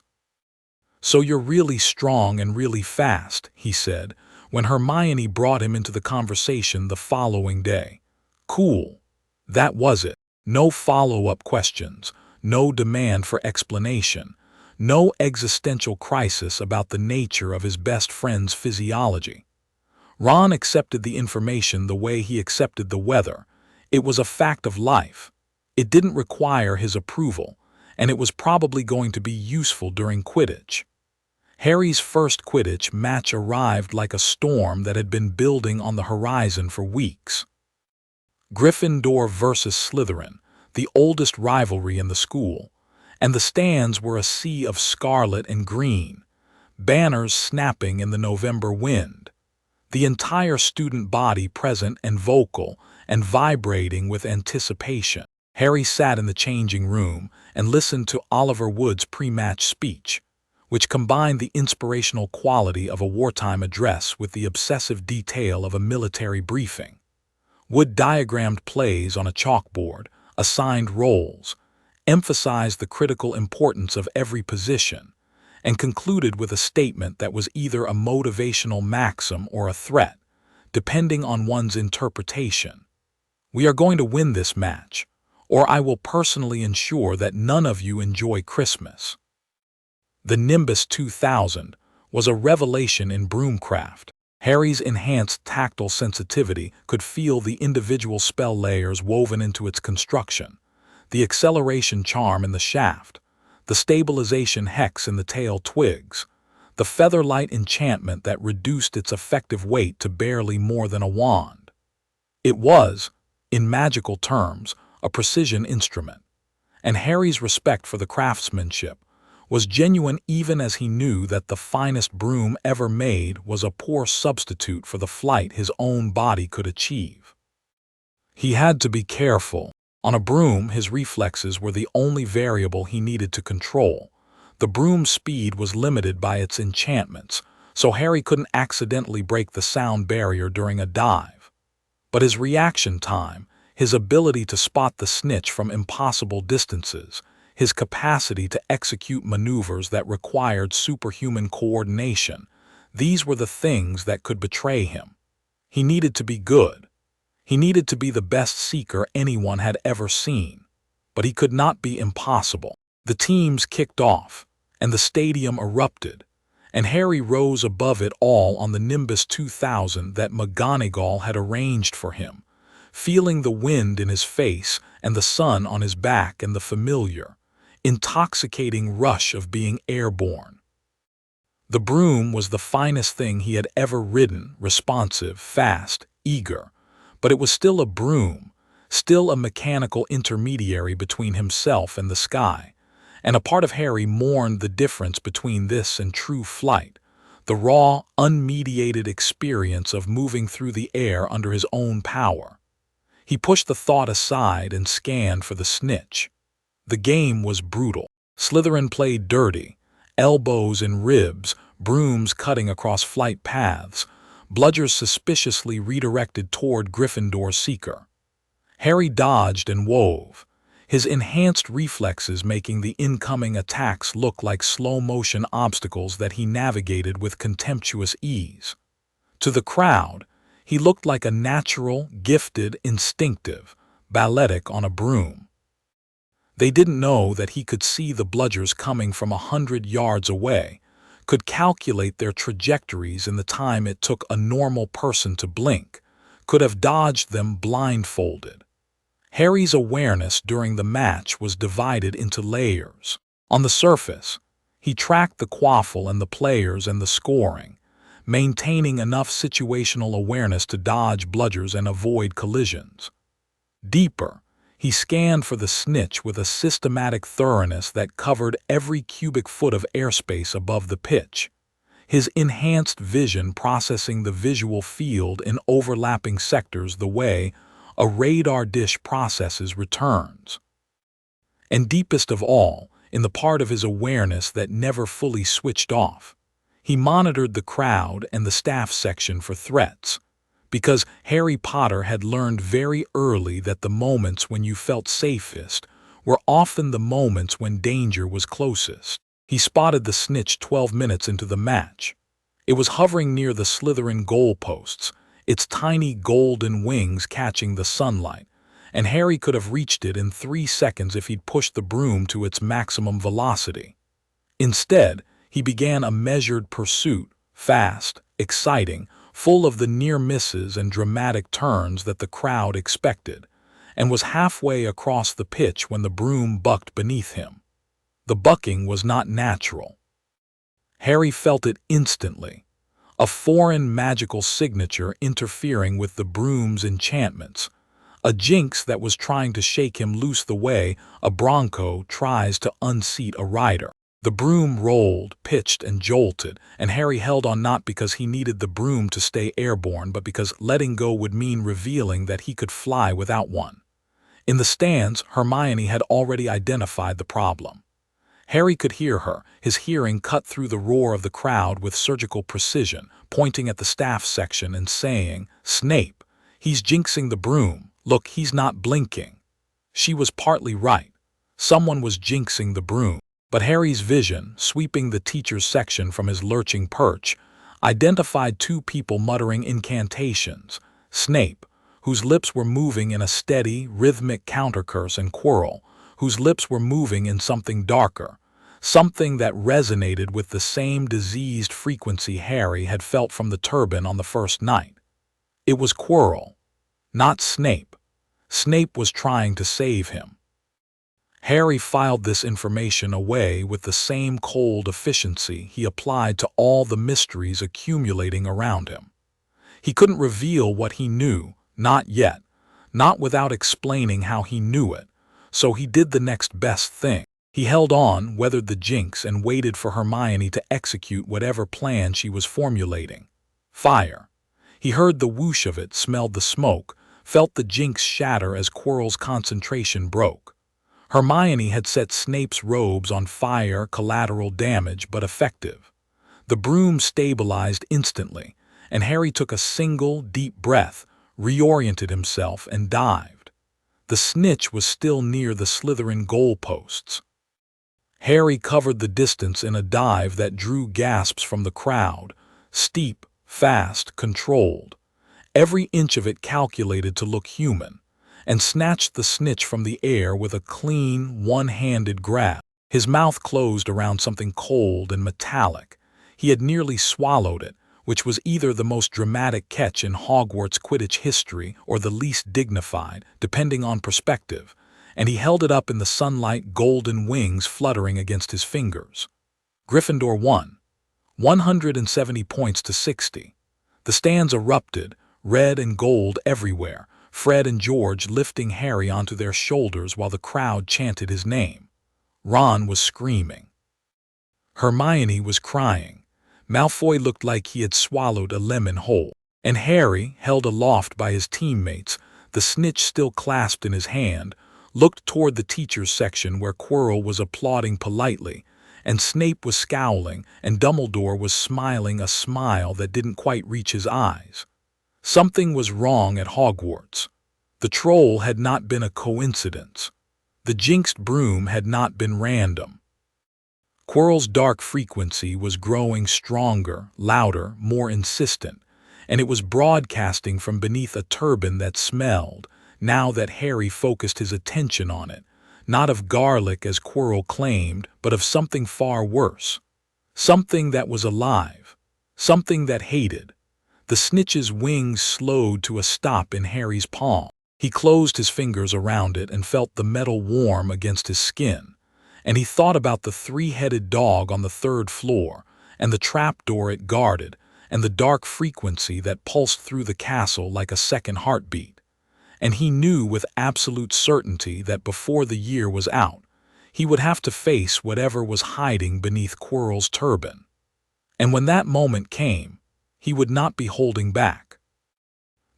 "So you're really strong and really fast," he said, when Hermione brought him into the conversation the following day. "Cool." That was it. No follow-up questions, no demand for explanation, no existential crisis about the nature of his best friend's physiology. Ron accepted the information the way he accepted the weather. It was a fact of life. It didn't require his approval, and it was probably going to be useful during Quidditch. Harry's first Quidditch match arrived like a storm that had been building on the horizon for weeks. Gryffindor versus Slytherin, the oldest rivalry in the school, and the stands were a sea of scarlet and green, banners snapping in the November wind, the entire student body present and vocal and vibrating with anticipation. Harry sat in the changing room and listened to Oliver Wood's pre-match speech, which combined the inspirational quality of a wartime address with the obsessive detail of a military briefing. Wood diagrammed plays on a chalkboard, assigned roles, emphasized the critical importance of every position, and concluded with a statement that was either a motivational maxim or a threat, depending on one's interpretation. "We are going to win this match, or I will personally ensure that none of you enjoy Christmas." The Nimbus 2000 was a revelation in broomcraft. Harry's enhanced tactile sensitivity could feel the individual spell layers woven into its construction, the acceleration charm in the shaft, the stabilization hex in the tail twigs, the featherlight enchantment that reduced its effective weight to barely more than a wand. It was, in magical terms, a precision instrument, and Harry's respect for the craftsmanship was genuine even as he knew that the finest broom ever made was a poor substitute for the flight his own body could achieve. He had to be careful. On a broom, his reflexes were the only variable he needed to control. The broom's speed was limited by its enchantments, so Harry couldn't accidentally break the sound barrier during a dive. But his reaction time, his ability to spot the snitch from impossible distances, his capacity to execute maneuvers that required superhuman coordination, these were the things that could betray him. He needed to be good. He needed to be the best seeker anyone had ever seen. But he could not be impossible. The teams kicked off, and the stadium erupted, and Harry rose above it all on the Nimbus 2000 that McGonagall had arranged for him, feeling the wind in his face and the sun on his back and the familiar, intoxicating rush of being airborne. The broom was the finest thing he had ever ridden, responsive, fast, eager, but it was still a broom, still a mechanical intermediary between himself and the sky, and a part of Harry mourned the difference between this and true flight, the raw, unmediated experience of moving through the air under his own power. He pushed the thought aside and scanned for the snitch. The game was brutal. Slytherin played dirty, elbows in ribs, brooms cutting across flight paths, bludgers suspiciously redirected toward Gryffindor's seeker. Harry dodged and wove, his enhanced reflexes making the incoming attacks look like slow-motion obstacles that he navigated with contemptuous ease. To the crowd, he looked like a natural, gifted, instinctive, balletic on a broom. They didn't know that he could see the bludgers coming from 100 yards away, could calculate their trajectories in the time it took a normal person to blink, could have dodged them blindfolded. Harry's awareness during the match was divided into layers. On the surface, he tracked the quaffle and the players and the scoring, maintaining enough situational awareness to dodge bludgers and avoid collisions. Deeper, he scanned for the snitch with a systematic thoroughness that covered every cubic foot of airspace above the pitch, his enhanced vision processing the visual field in overlapping sectors the way a radar dish processes returns. And deepest of all, in the part of his awareness that never fully switched off, he monitored the crowd and the staff section for threats, because Harry Potter had learned very early that the moments when you felt safest were often the moments when danger was closest. He spotted the snitch 12 minutes into the match. It was hovering near the Slytherin goalposts, its tiny golden wings catching the sunlight, and Harry could have reached it in 3 seconds if he'd pushed the broom to its maximum velocity. Instead, he began a measured pursuit, fast, exciting, full of the near misses and dramatic turns that the crowd expected, and was halfway across the pitch when the broom bucked beneath him. The bucking was not natural. Harry felt it instantly, a foreign magical signature interfering with the broom's enchantments, a jinx that was trying to shake him loose the way a bronco tries to unseat a rider. The broom rolled, pitched, and jolted, and Harry held on not because he needed the broom to stay airborne, but because letting go would mean revealing that he could fly without one. In the stands, Hermione had already identified the problem. Harry could hear her, his hearing cut through the roar of the crowd with surgical precision, pointing at the staff section and saying, "Snape, he's jinxing the broom. Look, he's not blinking." She was partly right. Someone was jinxing the broom. But Harry's vision, sweeping the teacher's section from his lurching perch, identified two people muttering incantations: Snape, whose lips were moving in a steady, rhythmic countercurse, and Quirrell, whose lips were moving in something darker, something that resonated with the same diseased frequency Harry had felt from the turban on the first night. It was Quirrell, not Snape. Snape was trying to save him. Harry filed this information away with the same cold efficiency he applied to all the mysteries accumulating around him. He couldn't reveal what he knew, not yet, not without explaining how he knew it, so he did the next best thing. He held on, weathered the jinx, and waited for Hermione to execute whatever plan she was formulating. Fire. He heard the whoosh of it, smelled the smoke, felt the jinx shatter as Quirrell's concentration broke. Hermione had set Snape's robes on fire, collateral damage, but effective. The broom stabilized instantly, and Harry took a single, deep breath, reoriented himself, and dived. The snitch was still near the Slytherin goalposts. Harry covered the distance in a dive that drew gasps from the crowd, steep, fast, controlled. Every inch of it calculated to look human, and snatched the snitch from the air with a clean, one-handed grab. His mouth closed around something cold and metallic. He had nearly swallowed it, which was either the most dramatic catch in Hogwarts Quidditch history or the least dignified, depending on perspective, and he held it up in the sunlight, golden wings fluttering against his fingers. Gryffindor won, 170 points to 60. The stands erupted, red and gold everywhere, Fred and George lifting Harry onto their shoulders while the crowd chanted his name. Ron was screaming. Hermione was crying. Malfoy looked like he had swallowed a lemon whole. And Harry, held aloft by his teammates, the snitch still clasped in his hand, looked toward the teacher's section where Quirrell was applauding politely, and Snape was scowling, and Dumbledore was smiling a smile that didn't quite reach his eyes. Something was wrong at Hogwarts. The troll had not been a coincidence. The jinxed broom had not been random. Quirrell's dark frequency was growing stronger, louder, more insistent, and it was broadcasting from beneath a turban that smelled, now that Harry focused his attention on it, not of garlic as Quirrell claimed, but of something far worse. Something that was alive. Something that hated. The snitch's wings slowed to a stop in Harry's palm. He closed his fingers around it and felt the metal warm against his skin. And he thought about the three-headed dog on the third floor, and the trapdoor it guarded, and the dark frequency that pulsed through the castle like a second heartbeat. And he knew with absolute certainty that before the year was out, he would have to face whatever was hiding beneath Quirrell's turban. And when that moment came, he would not be holding back.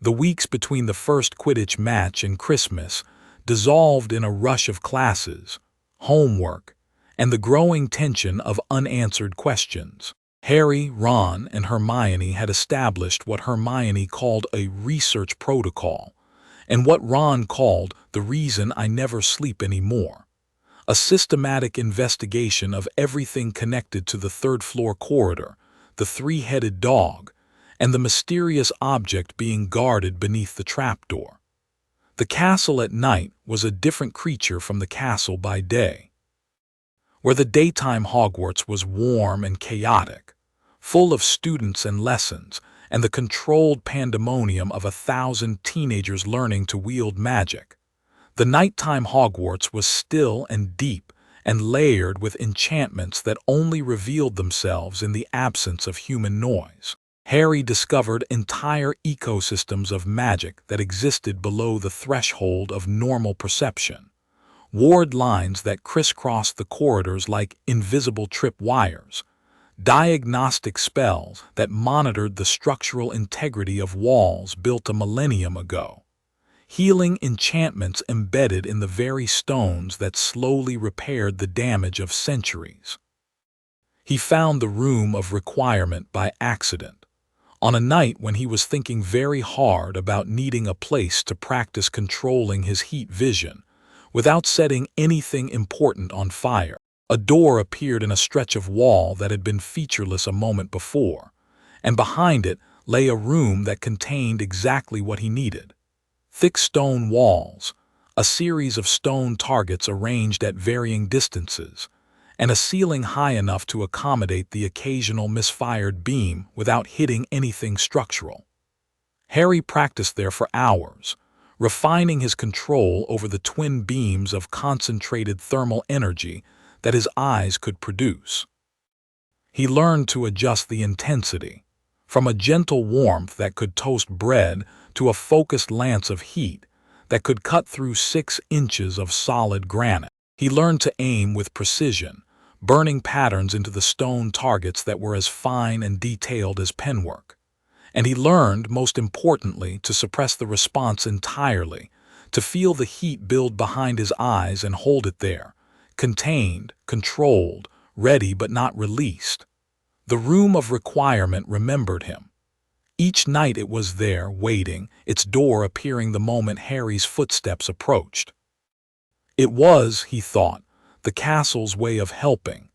The weeks between the first Quidditch match and Christmas dissolved in a rush of classes, homework, and the growing tension of unanswered questions. Harry, Ron, and Hermione had established what Hermione called a research protocol, and what Ron called the reason I never sleep anymore. A systematic investigation of everything connected to the third-floor corridor, the three-headed dog, and the mysterious object being guarded beneath the trapdoor. The castle at night was a different creature from the castle by day. Where the daytime Hogwarts was warm and chaotic, full of students and lessons, and the controlled pandemonium of 1,000 teenagers learning to wield magic, the nighttime Hogwarts was still and deep and layered with enchantments that only revealed themselves in the absence of human noise. Harry discovered entire ecosystems of magic that existed below the threshold of normal perception, ward lines that crisscrossed the corridors like invisible tripwires, diagnostic spells that monitored the structural integrity of walls built a millennium ago. healing enchantments embedded in the very stones that slowly repaired the damage of centuries. He found the room of requirement by accident, on a night when he was thinking very hard about needing a place to practice controlling his heat vision without setting anything important on fire. A door appeared in a stretch of wall that had been featureless a moment before, and behind it lay a room that contained exactly what he needed. Thick stone walls, a series of stone targets arranged at varying distances, and a ceiling high enough to accommodate the occasional misfired beam without hitting anything structural. Harry practiced there for hours, refining his control over the twin beams of concentrated thermal energy that his eyes could produce. He learned to adjust the intensity, from a gentle warmth that could toast bread to a focused lance of heat that could cut through 6 inches of solid granite. He learned to aim with precision, burning patterns into the stone targets that were as fine and detailed as penwork. And he learned, most importantly, to suppress the response entirely, to feel the heat build behind his eyes and hold it there, contained, controlled, ready but not released. The room of requirement remembered him. Each night it was there, waiting, its door appearing the moment Harry's footsteps approached. It was, he thought, the castle's way of helping,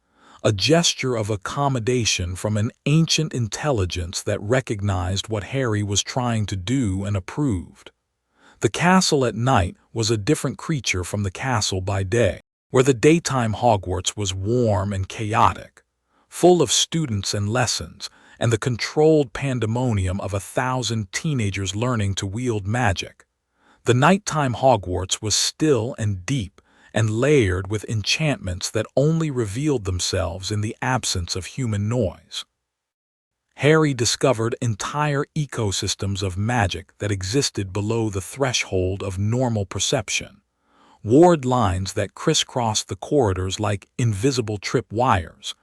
a gesture of accommodation from an ancient intelligence that recognized what Harry was trying to do and approved. The castle at night was a different creature from the castle by day, where the daytime Hogwarts was warm and chaotic, full of students and lessons, and the controlled pandemonium of 1,000 teenagers learning to wield magic. The nighttime Hogwarts was still and deep, and layered with enchantments that only revealed themselves in the absence of human noise. Harry discovered entire ecosystems of magic that existed below the threshold of normal perception, ward lines that crisscrossed the corridors like invisible tripwires,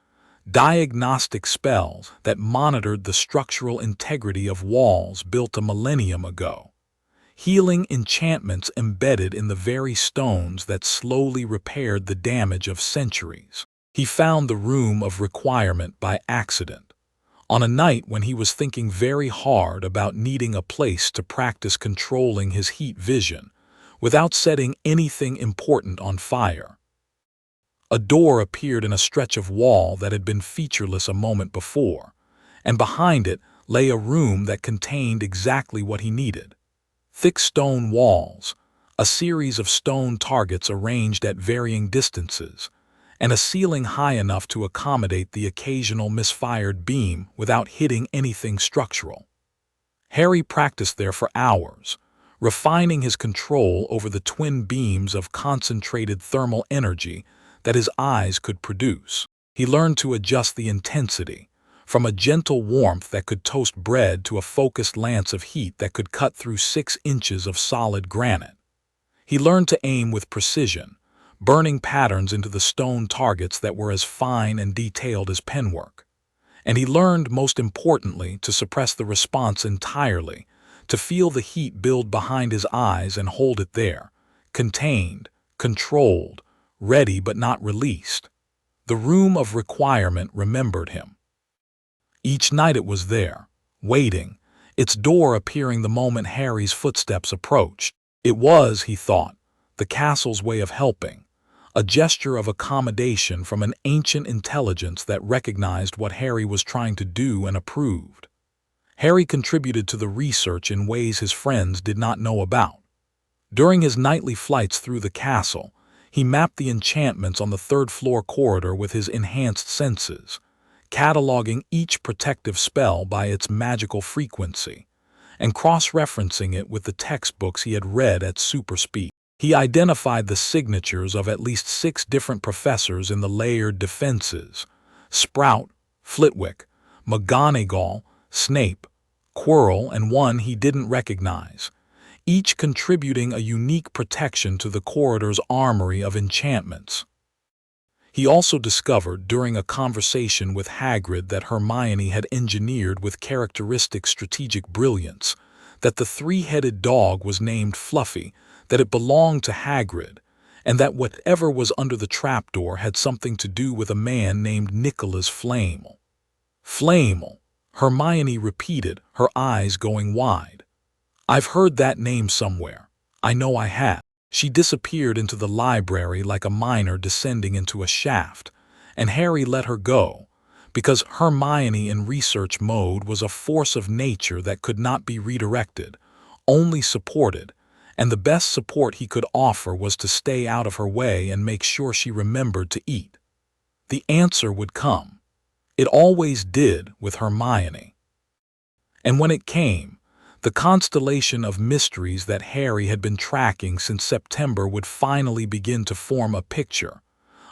diagnostic spells that monitored the structural integrity of walls built a millennium ago, healing enchantments embedded in the very stones that slowly repaired the damage of centuries. He found the room of requirement by accident, on a night when he was thinking very hard about needing a place to practice controlling his heat vision without setting anything important on fire. A door appeared in a stretch of wall that had been featureless a moment before, and behind it lay a room that contained exactly what he needed. Thick stone walls, a series of stone targets arranged at varying distances, and a ceiling high enough to accommodate the occasional misfired beam without hitting anything structural. Harry practiced there for hours, refining his control over the twin beams of concentrated thermal energy that his eyes could produce. He learned to adjust the intensity, from a gentle warmth that could toast bread to a focused lance of heat that could cut through 6 inches of solid granite. He learned to aim with precision, burning patterns into the stone targets that were as fine and detailed as penwork. And he learned, most importantly, to suppress the response entirely, to feel the heat build behind his eyes and hold it there, contained, controlled, ready but not released. The room of requirement remembered him. Each night it was there, waiting, its door appearing the moment Harry's footsteps approached. It was, he thought, the castle's way of helping, a gesture of accommodation from an ancient intelligence that recognized what Harry was trying to do and approved. Harry contributed to the research in ways his friends did not know about. During his nightly flights through the castle, he mapped the enchantments on the third-floor corridor with his enhanced senses, cataloging each protective spell by its magical frequency, and cross-referencing it with the textbooks he had read at super speed. He identified the signatures of at least 6 different professors in the layered defenses: Sprout, Flitwick, McGonagall, Snape, Quirrell, and one he didn't recognize, each contributing a unique protection to the corridor's armory of enchantments. He also discovered during a conversation with Hagrid that Hermione had engineered with characteristic strategic brilliance that the three-headed dog was named Fluffy, that it belonged to Hagrid, and that whatever was under the trapdoor had something to do with a man named Nicholas Flamel. Flamel, Hermione repeated, her eyes going wide. I've heard that name somewhere. I know I have. She disappeared into the library like a miner descending into a shaft, and Harry let her go, because Hermione in research mode was a force of nature that could not be redirected, only supported, and the best support he could offer was to stay out of her way and make sure she remembered to eat. The answer would come. It always did with Hermione. And when it came, the constellation of mysteries that Harry had been tracking since September would finally begin to form a picture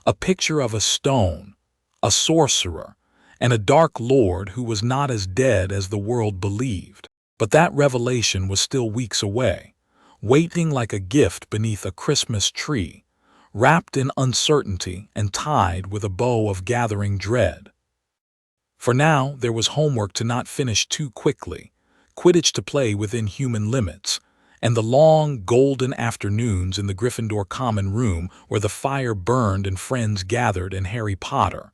of a stone, a sorcerer, and a dark lord who was not as dead as the world believed. But that revelation was still weeks away, waiting like a gift beneath a Christmas tree, wrapped in uncertainty and tied with a bow of gathering dread. For now, there was homework to not finish too quickly, Quidditch to play within human limits, and the long, golden afternoons in the Gryffindor common room where the fire burned and friends gathered and Harry Potter,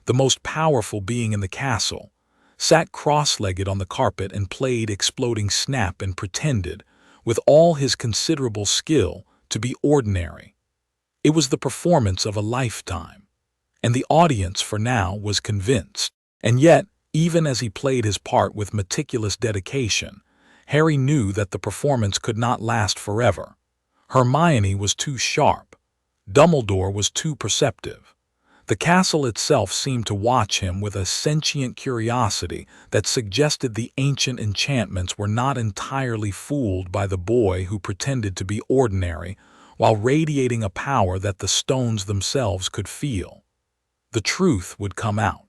the most powerful being in the castle, sat cross-legged on the carpet and played Exploding Snap and pretended, with all his considerable skill, to be ordinary. It was the performance of a lifetime, and the audience for now was convinced. And yet, even as he played his part with meticulous dedication, Harry knew that the performance could not last forever. Hermione was too sharp. Dumbledore was too perceptive. The castle itself seemed to watch him with a sentient curiosity that suggested the ancient enchantments were not entirely fooled by the boy who pretended to be ordinary while radiating a power that the stones themselves could feel. The truth would come out.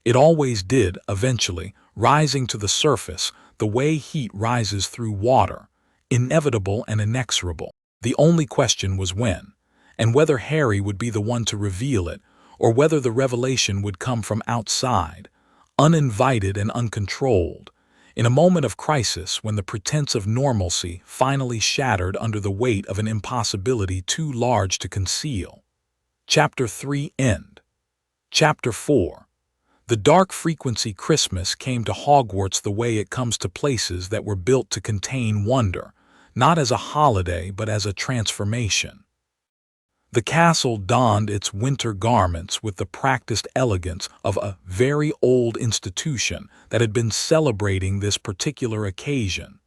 It always did, eventually, rising to the surface, the way heat rises through water, inevitable and inexorable. The only question was when, and whether Harry would be the one to reveal it, or whether the revelation would come from outside, uninvited and uncontrolled, in a moment of crisis when the pretense of normalcy finally shattered under the weight of an impossibility too large to conceal. Chapter 3 End. Chapter 4. The dark frequency Christmas came to Hogwarts the way it comes to places that were built to contain wonder, not as a holiday but as a transformation. The castle donned its winter garments with the practiced elegance of a very old institution that had been celebrating this particular occasion,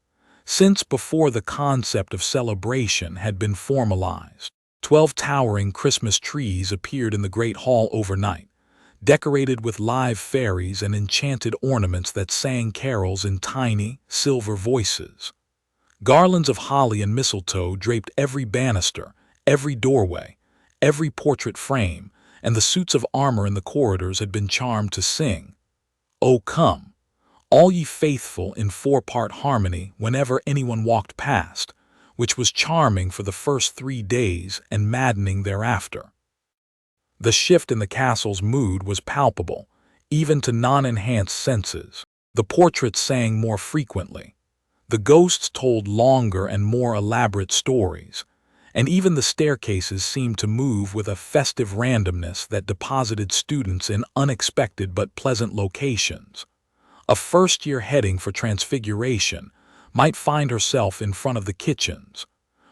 since before the concept of celebration had been formalized. 12 towering Christmas trees appeared in the Great Hall overnight, decorated with live fairies and enchanted ornaments that sang carols in tiny, silver voices. Garlands of holly and mistletoe draped every banister, every doorway, every portrait frame, and the suits of armor in the corridors had been charmed to sing, "O come, all ye faithful," in four-part harmony whenever anyone walked past, which was charming for the first 3 days and maddening thereafter. The shift in the castle's mood was palpable, even to non-enhanced senses. The portraits sang more frequently. The ghosts told longer and more elaborate stories, and even the staircases seemed to move with a festive randomness that deposited students in unexpected but pleasant locations. A first-year heading for Transfiguration might find herself in front of the kitchens,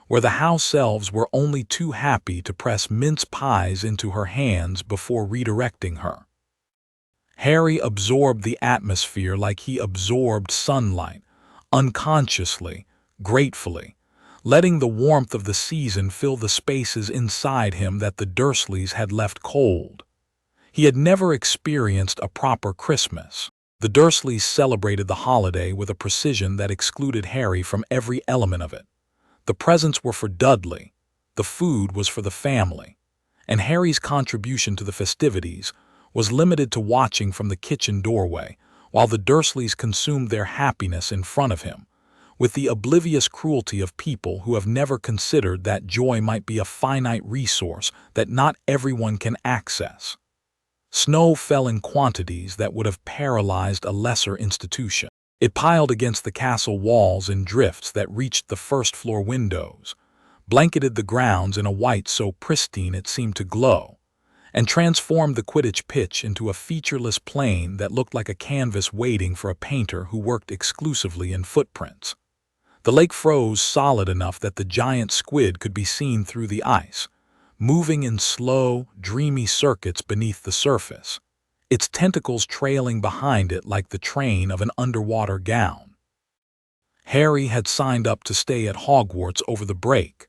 where the house elves were only too happy to press mince pies into her hands before redirecting her. Harry absorbed the atmosphere like he absorbed sunlight, unconsciously, gratefully, letting the warmth of the season fill the spaces inside him that the Dursleys had left cold. He had never experienced a proper Christmas. The Dursleys celebrated the holiday with a precision that excluded Harry from every element of it. The presents were for Dudley, the food was for the family, and Harry's contribution to the festivities was limited to watching from the kitchen doorway while the Dursleys consumed their happiness in front of him, with the oblivious cruelty of people who have never considered that joy might be a finite resource that not everyone can access. Snow fell in quantities that would have paralyzed a lesser institution. It piled against the castle walls in drifts that reached the first-floor windows, blanketed the grounds in a white so pristine it seemed to glow, and transformed the Quidditch pitch into a featureless plain that looked like a canvas waiting for a painter who worked exclusively in footprints. The lake froze solid enough that the giant squid could be seen through the ice, moving in slow, dreamy circuits beneath the surface, its tentacles trailing behind it like the train of an underwater gown. Harry had signed up to stay at Hogwarts over the break.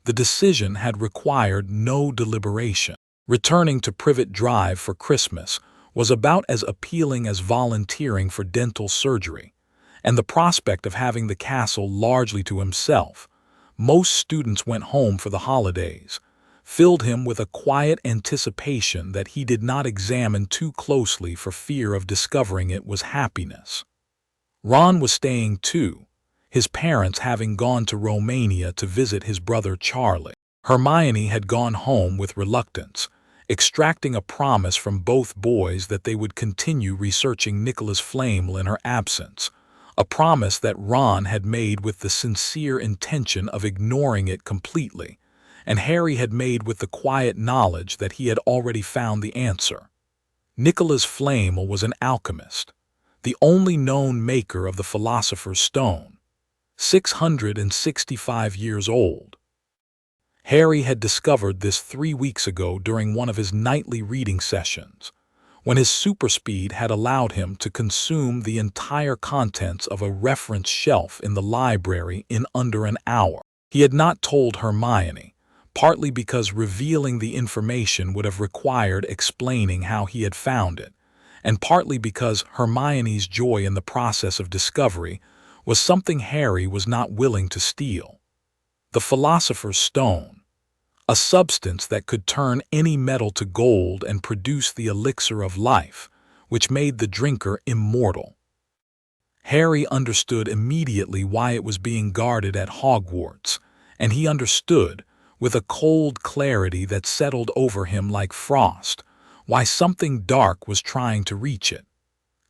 The decision had required no deliberation. Returning to Privet Drive for Christmas was about as appealing as volunteering for dental surgery, and the prospect of having the castle largely to himself, most students went home for the holidays, filled him with a quiet anticipation that he did not examine too closely for fear of discovering it was happiness. Ron was staying too, his parents having gone to Romania to visit his brother Charlie. Hermione had gone home with reluctance, extracting a promise from both boys that they would continue researching Nicholas Flamel in her absence, a promise that Ron had made with the sincere intention of ignoring it completely, and Harry had made with the quiet knowledge that he had already found the answer. Nicholas Flamel was an alchemist, the only known maker of the Philosopher's Stone, 665 years old. Harry had discovered this 3 weeks ago during one of his nightly reading sessions, when his superspeed had allowed him to consume the entire contents of a reference shelf in the library in under an hour. He had not told Hermione, partly because revealing the information would have required explaining how he had found it, and partly because Hermione's joy in the process of discovery was something Harry was not willing to steal. The Philosopher's Stone, a substance that could turn any metal to gold and produce the elixir of life, which made the drinker immortal. Harry understood immediately why it was being guarded at Hogwarts, and he understood, with a cold clarity that settled over him like frost, why something dark was trying to reach it.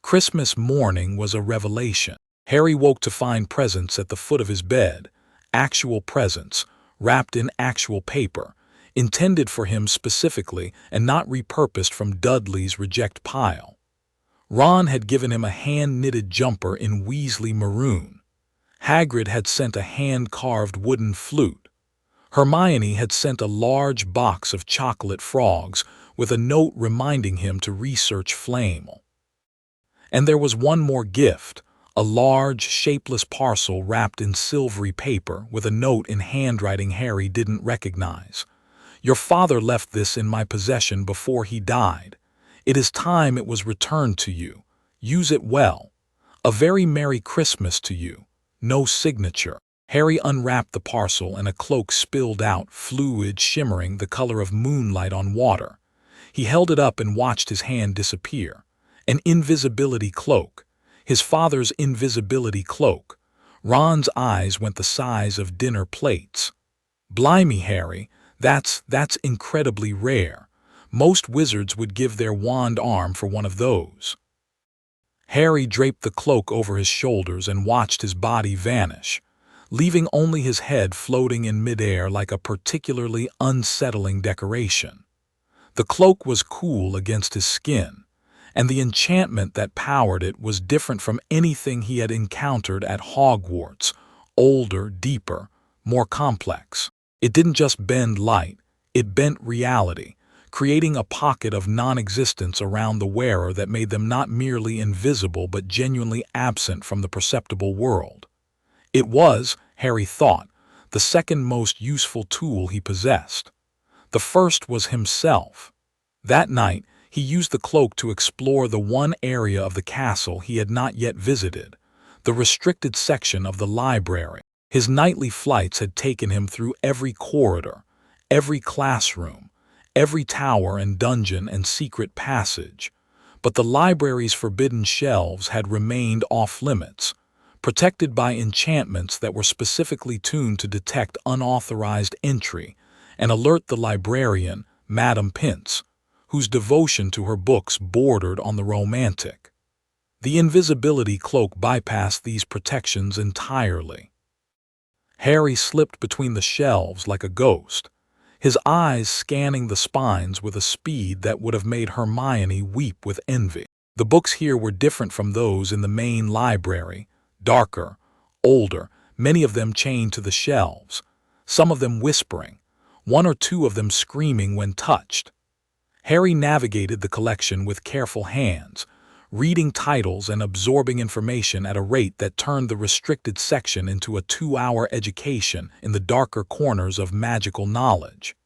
Christmas morning was a revelation. Harry woke to find presents at the foot of his bed, actual presents, wrapped in actual paper, intended for him specifically and not repurposed from Dudley's reject pile. Ron had given him a hand-knitted jumper in Weasley maroon. Hagrid had sent a hand-carved wooden flute. Hermione had sent a large box of chocolate frogs with a note reminding him to research Flamel. And there was one more gift, a large, shapeless parcel wrapped in silvery paper with a note in handwriting Harry didn't recognize. "Your father left this in my possession before he died. It is time it was returned to you. Use it well. A very Merry Christmas to you. No signature." Harry unwrapped the parcel and a cloak spilled out, fluid, shimmering, the color of moonlight on water. He held it up and watched his hand disappear. An invisibility cloak. His father's invisibility cloak. Ron's eyes went the size of dinner plates. "Blimey, Harry, that's incredibly rare. Most wizards would give their wand arm for one of those." Harry draped the cloak over his shoulders and watched his body vanish, leaving only his head floating in midair like a particularly unsettling decoration. The cloak was cool against his skin, and the enchantment that powered it was different from anything he had encountered at Hogwarts, older, deeper, more complex. It didn't just bend light, it bent reality, creating a pocket of non-existence around the wearer that made them not merely invisible but genuinely absent from the perceptible world. It was, Harry thought, the second most useful tool he possessed. The first was himself. That night, he used the cloak to explore the one area of the castle he had not yet visited, the restricted section of the library. His nightly flights had taken him through every corridor, every classroom, every tower and dungeon and secret passage, but the library's forbidden shelves had remained off-limits, protected by enchantments that were specifically tuned to detect unauthorized entry and alert the librarian, Madame Pince, whose devotion to her books bordered on the romantic. The invisibility cloak bypassed these protections entirely. Harry slipped between the shelves like a ghost, his eyes scanning the spines with a speed that would have made Hermione weep with envy. The books here were different from those in the main library, darker, older, many of them chained to the shelves, some of them whispering, one or two of them screaming when touched. Harry navigated the collection with careful hands, reading titles and absorbing information at a rate that turned the restricted section into a 2-hour education in the darker corners of magical knowledge.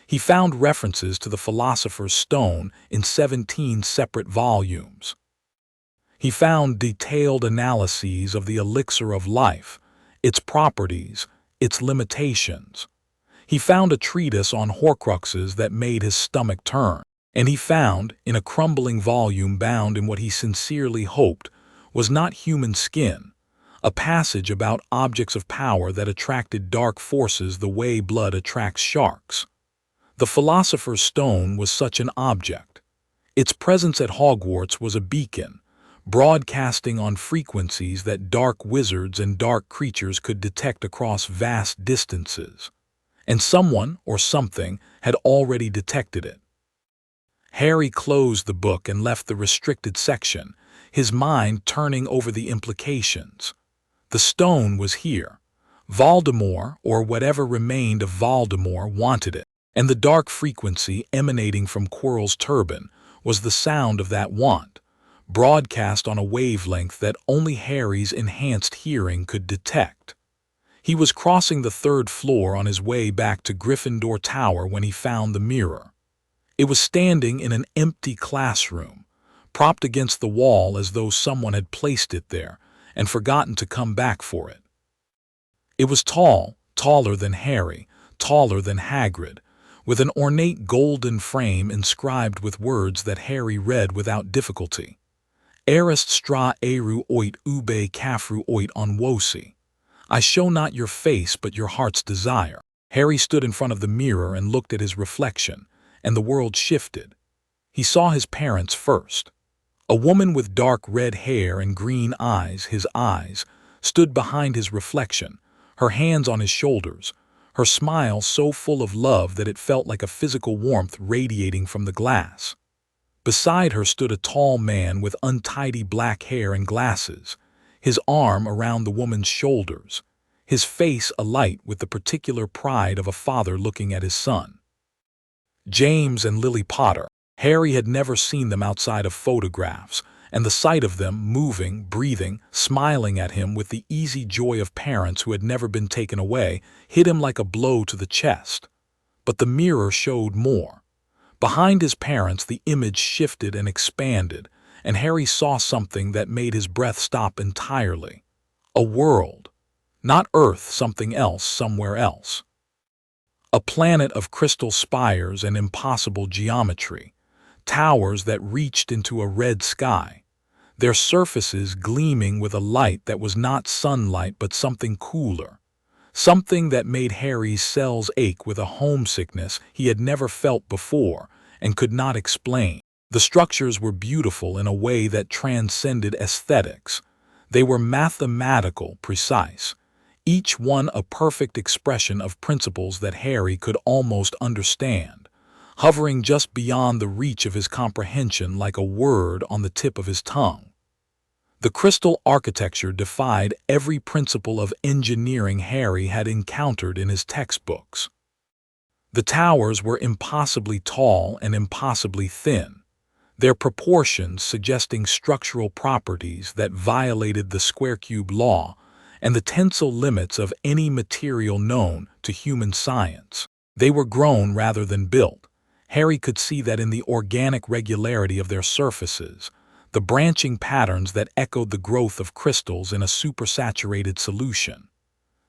He found references to the Philosopher's Stone in 17 separate volumes. He found detailed analyses of the elixir of life, its properties, its limitations. He found a treatise on Horcruxes that made his stomach turn. And he found, in a crumbling volume bound in what he sincerely hoped was not human skin, a passage about objects of power that attracted dark forces the way blood attracts sharks. The Philosopher's Stone was such an object. Its presence at Hogwarts was a beacon, broadcasting on frequencies that dark wizards and dark creatures could detect across vast distances. And someone, or something, had already detected it. Harry closed the book and left the restricted section, his mind turning over the implications. The stone was here. Voldemort, or whatever remained of Voldemort, wanted it, and the dark frequency emanating from Quirrell's turban was the sound of that want, broadcast on a wavelength that only Harry's enhanced hearing could detect. He was crossing the 3rd floor on his way back to Gryffindor Tower when he found the mirror. It was standing in an empty classroom, propped against the wall as though someone had placed it there and forgotten to come back for it. It was tall, taller than Harry, taller than Hagrid, with an ornate golden frame inscribed with words that Harry read without difficulty. Erised stra eru oit ube cafru oit on wosi. I show not your face but your heart's desire. Harry stood in front of the mirror and looked at his reflection, and the world shifted. He saw his parents first. A woman with dark red hair and green eyes, his eyes, stood behind his reflection, her hands on his shoulders, her smile so full of love that it felt like a physical warmth radiating from the glass. Beside her stood a tall man with untidy black hair and glasses, his arm around the woman's shoulders, his face alight with the particular pride of a father looking at his son. James and Lily Potter. Harry had never seen them outside of photographs, and the sight of them moving, breathing, smiling at him with the easy joy of parents who had never been taken away hit him like a blow to the chest. But the mirror showed more. Behind his parents, the image shifted and expanded, and Harry saw something that made his breath stop entirely. A world. Not Earth, something else, somewhere else. A planet of crystal spires and impossible geometry, towers that reached into a red sky, their surfaces gleaming with a light that was not sunlight but something cooler, something that made Harry's cells ache with a homesickness he had never felt before and could not explain. The structures were beautiful in a way that transcended aesthetics. They were mathematical, precise, each one a perfect expression of principles that Harry could almost understand, hovering just beyond the reach of his comprehension like a word on the tip of his tongue. The crystal architecture defied every principle of engineering Harry had encountered in his textbooks. The towers were impossibly tall and impossibly thin, their proportions suggesting structural properties that violated the square-cube law and the tensile limits of any material known to human science. They were grown rather than built. Harry could see that in the organic regularity of their surfaces, the branching patterns that echoed the growth of crystals in a supersaturated solution.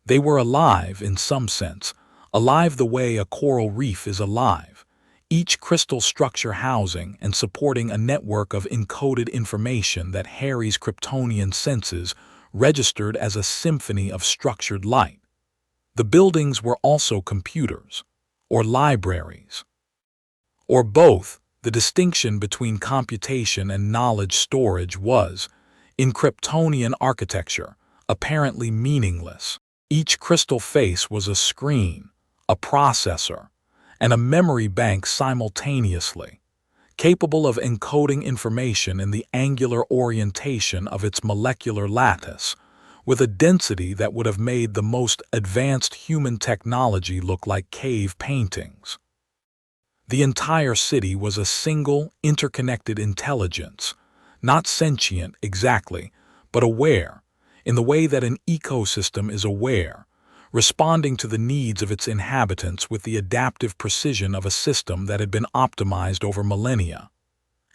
They were alive in some sense, alive the way a coral reef is alive, each crystal structure housing and supporting a network of encoded information that Harry's Kryptonian senses registered as a symphony of structured light. The buildings were also computers, or libraries, or both. The distinction between computation and knowledge storage was, in Kryptonian architecture, apparently meaningless. Each crystal face was a screen, a processor, and a memory bank simultaneously, capable of encoding information in the angular orientation of its molecular lattice, with a density that would have made the most advanced human technology look like cave paintings. The entire city was a single, interconnected intelligence, not sentient exactly, but aware, in the way that an ecosystem is aware, responding to the needs of its inhabitants with the adaptive precision of a system that had been optimized over millennia.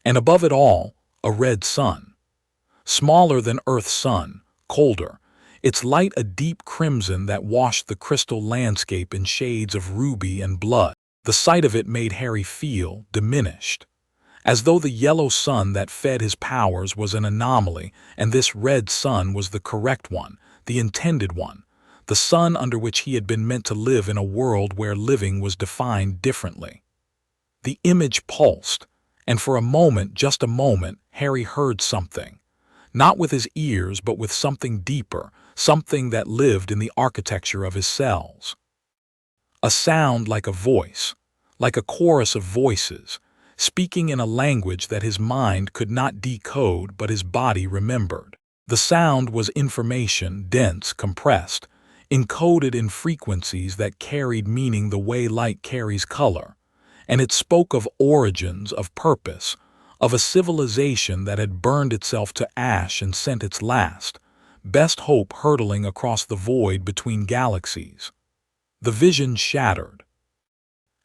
And above it all, a red sun. Smaller than Earth's sun, colder, its light a deep crimson that washed the crystal landscape in shades of ruby and blood. The sight of it made Harry feel diminished, as though the yellow sun that fed his powers was an anomaly and this red sun was the correct one, the intended one, the sun under which he had been meant to live in a world where living was defined differently. The image pulsed, and for a moment, just a moment, Harry heard something. Not with his ears, but with something deeper, something that lived in the architecture of his cells. A sound like a voice, like a chorus of voices, speaking in a language that his mind could not decode but his body remembered. The sound was information, dense, compressed, encoded in frequencies that carried meaning the way light carries color, and it spoke of origins, of purpose, of a civilization that had burned itself to ash and sent its last, best hope hurtling across the void between galaxies. The vision shattered.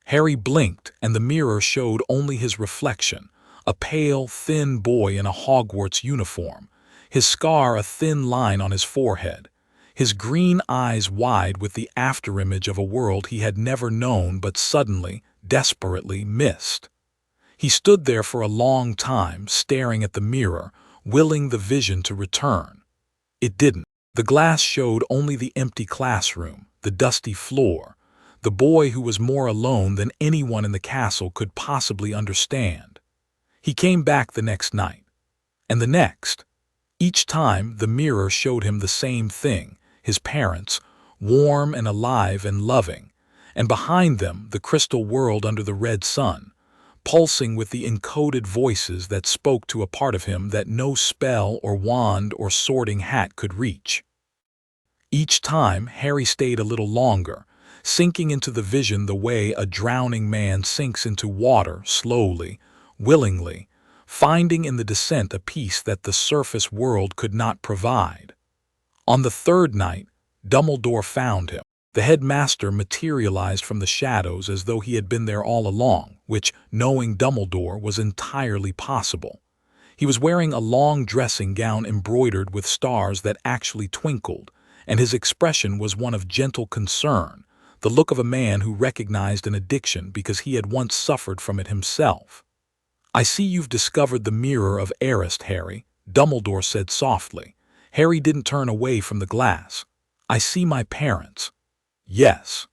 Harry blinked, and the mirror showed only his reflection, a pale, thin boy in a Hogwarts uniform, his scar a thin line on his forehead, his green eyes wide with the afterimage of a world he had never known but suddenly, desperately missed. He stood there for a long time, staring at the mirror, willing the vision to return. It didn't. The glass showed only the empty classroom, the dusty floor, the boy who was more alone than anyone in the castle could possibly understand. He came back the next night, and the next. Each time, the mirror showed him the same thing, his parents, warm and alive and loving, and behind them the crystal world under the red sun, pulsing with the encoded voices that spoke to a part of him that no spell or wand or sorting hat could reach. Each time, Harry stayed a little longer, sinking into the vision the way a drowning man sinks into water slowly, willingly, finding in the descent a peace that the surface world could not provide. On the third night, Dumbledore found him. The headmaster materialized from the shadows as though he had been there all along, which, knowing Dumbledore, was entirely possible. He was wearing a long dressing gown embroidered with stars that actually twinkled, and his expression was one of gentle concern, the look of a man who recognized an addiction because he had once suffered from it himself. "I see you've discovered the mirror of Erised, Harry," Dumbledore said softly. Harry didn't turn away from the glass. "I see my parents." "Yes."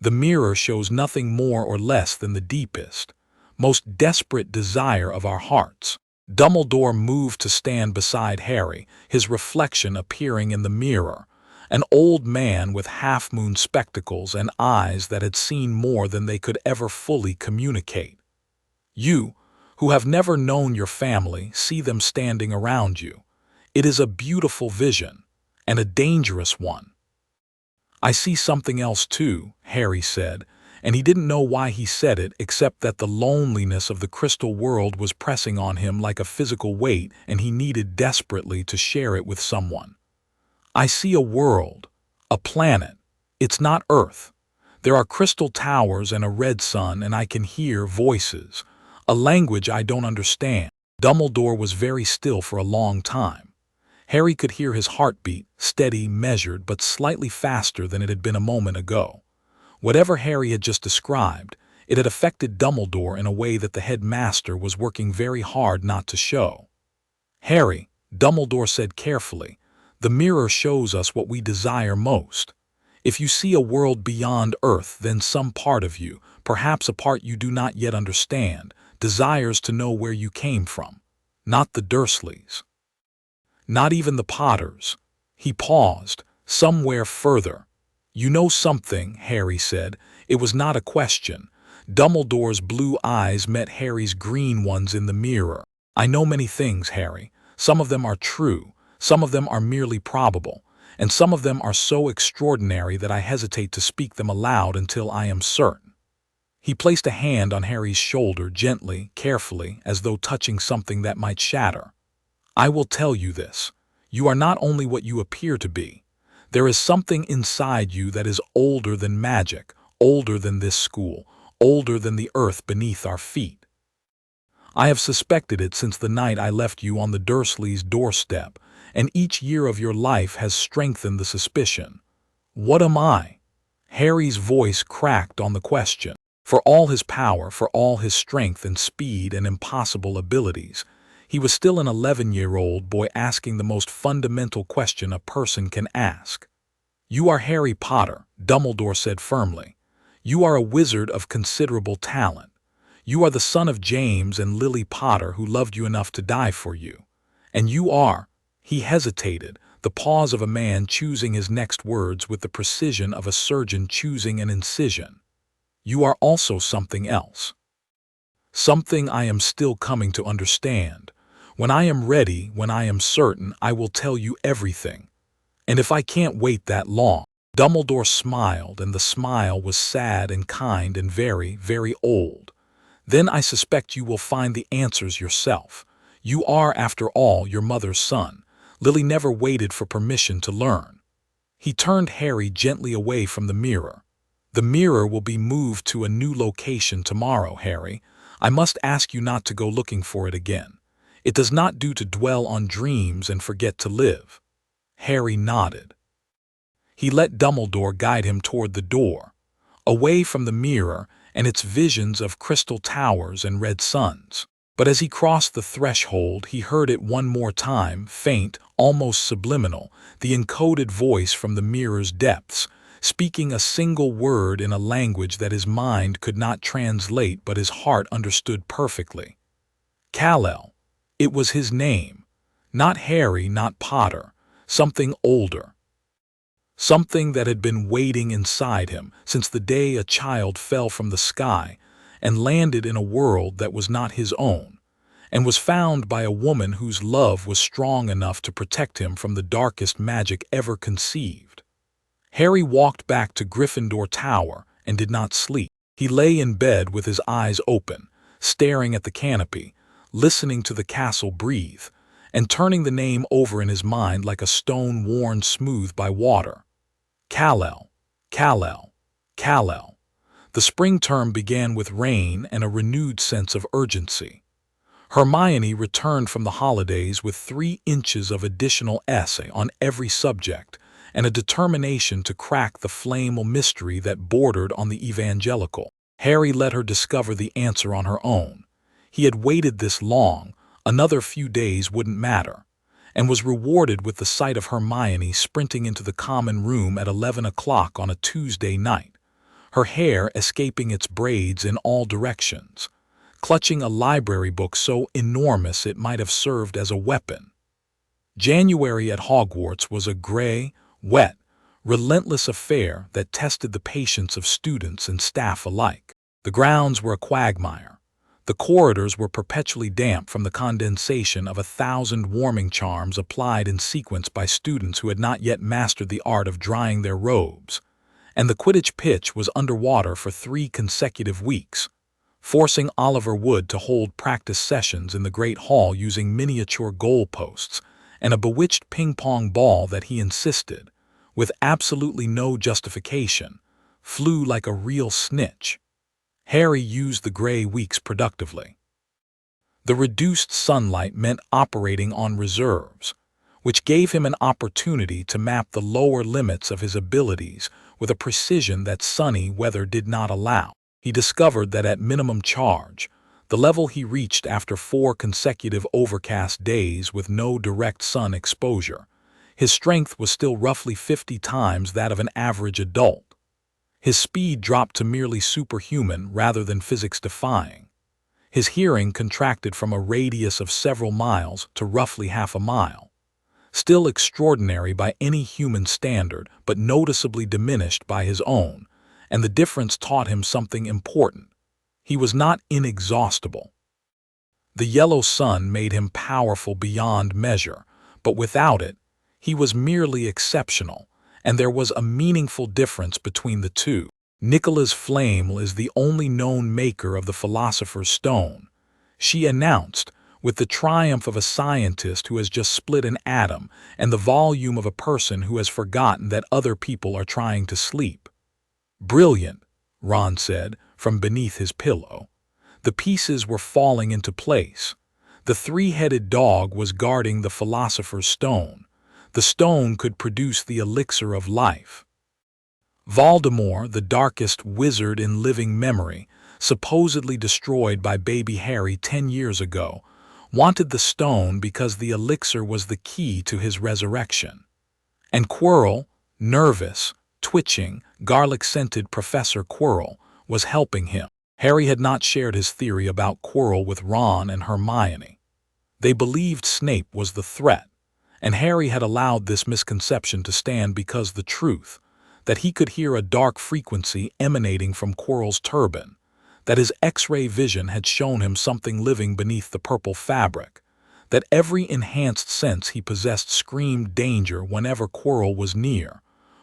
The mirror shows nothing more or less than the deepest, most desperate desire of our hearts. Dumbledore moved to stand beside Harry, his reflection appearing in the mirror, an old man with half-moon spectacles and eyes that had seen more than they could ever fully communicate. "You, who have never known your family, see them standing around you. It is a beautiful vision, and a dangerous one." "I see something else too," Harry said, and he didn't know why he said it except that the loneliness of the crystal world was pressing on him like a physical weight and he needed desperately to share it with someone. "I see a world, a planet. It's not Earth. There are crystal towers and a red sun, and I can hear voices, a language I don't understand." Dumbledore was very still for a long time. Harry could hear his heartbeat, steady, measured, but slightly faster than it had been a moment ago. Whatever Harry had just described, it had affected Dumbledore in a way that the headmaster was working very hard not to show. "Harry," Dumbledore said carefully, "the mirror shows us what we desire most. If you see a world beyond Earth, then some part of you, perhaps a part you do not yet understand, desires to know where you came from. Not the Dursleys." Not even the Potters. He paused, somewhere further. You know something, Harry said. It was not a question. Dumbledore's blue eyes met Harry's green ones in the mirror. I know many things, Harry. Some of them are true, some of them are merely probable, and some of them are so extraordinary that I hesitate to speak them aloud until I am certain. He placed a hand on Harry's shoulder gently, carefully, as though touching something that might shatter. I will tell you this. You are not only what you appear to be. There is something inside you that is older than magic, older than this school, older than the earth beneath our feet. I have suspected it since the night I left you on the Dursleys' doorstep, and each year of your life has strengthened the suspicion. What am I? Harry's voice cracked on the question. For all his power, for all his strength and speed and impossible abilities, he was still an 11-year-old boy asking the most fundamental question a person can ask. You are Harry Potter, Dumbledore said firmly. You are a wizard of considerable talent. You are the son of James and Lily Potter, who loved you enough to die for you. And you are, he hesitated, the pause of a man choosing his next words with the precision of a surgeon choosing an incision. You are also something else. Something I am still coming to understand. When I am ready, when I am certain, I will tell you everything. And if I can't wait that long. Dumbledore smiled, and the smile was sad and kind and very, very old. Then I suspect you will find the answers yourself. You are, after all, your mother's son. Lily never waited for permission to learn. He turned Harry gently away from the mirror. The mirror will be moved to a new location tomorrow, Harry. I must ask you not to go looking for it again. It does not do to dwell on dreams and forget to live. Harry nodded. He let Dumbledore guide him toward the door, away from the mirror and its visions of crystal towers and red suns. But as he crossed the threshold, he heard it one more time, faint, almost subliminal, the encoded voice from the mirror's depths, speaking a single word in a language that his mind could not translate but his heart understood perfectly. Kal-El. It was his name. Not Harry, not Potter. Something older. Something that had been waiting inside him since the day a child fell from the sky and landed in a world that was not his own, and was found by a woman whose love was strong enough to protect him from the darkest magic ever conceived. Harry walked back to Gryffindor Tower and did not sleep. He lay in bed with his eyes open, staring at the canopy, listening to the castle breathe, and turning the name over in his mind like a stone worn smooth by water. Kal-El, Kal-El, Kal-El. The spring term began with rain and a renewed sense of urgency. Hermione returned from the holidays with 3 inches of additional essay on every subject and a determination to crack the flammable mystery that bordered on the evangelical. Harry let her discover the answer on her own. He had waited this long, another few days wouldn't matter, and was rewarded with the sight of Hermione sprinting into the common room at 11 o'clock on a Tuesday night, her hair escaping its braids in all directions, clutching a library book so enormous it might have served as a weapon. January at Hogwarts was a gray, wet, relentless affair that tested the patience of students and staff alike. The grounds were a quagmire. The corridors were perpetually damp from the condensation of 1,000 warming charms applied in sequence by students who had not yet mastered the art of drying their robes, and the Quidditch pitch was underwater for 3 consecutive weeks, forcing Oliver Wood to hold practice sessions in the Great Hall using miniature goalposts and a bewitched ping-pong ball that he insisted, with absolutely no justification, flew like a real snitch. Harry used the gray weeks productively. The reduced sunlight meant operating on reserves, which gave him an opportunity to map the lower limits of his abilities with a precision that sunny weather did not allow. He discovered that at minimum charge, the level he reached after 4 consecutive overcast days with no direct sun exposure, his strength was still roughly 50 times that of an average adult. His speed dropped to merely superhuman rather than physics-defying. His hearing contracted from a radius of several miles to roughly half a mile. still extraordinary by any human standard, but noticeably diminished by his own, and the difference taught him something important. He was not inexhaustible. The yellow sun made him powerful beyond measure, but without it, he was merely exceptional, and there was a meaningful difference between the two. Nicola's Flamel is the only known maker of the Philosopher's Stone, she announced, with the triumph of a scientist who has just split an atom and the volume of a person who has forgotten that other people are trying to sleep. Brilliant, Ron said, from beneath his pillow. The pieces were falling into place. The three-headed dog was guarding the Philosopher's Stone. The stone could produce the elixir of life. Voldemort, the darkest wizard in living memory, supposedly destroyed by baby Harry 10 years ago, wanted the stone because the elixir was the key to his resurrection. And Quirrell, nervous, twitching, garlic-scented Professor Quirrell, was helping him. Harry had not shared his theory about Quirrell with Ron and Hermione. They believed Snape was the threat, and Harry had allowed this misconception to stand because the truth, that he could hear a dark frequency emanating from Quirrell's turban, that his X-ray vision had shown him something living beneath the purple fabric, that every enhanced sense he possessed screamed danger whenever Quirrell was near,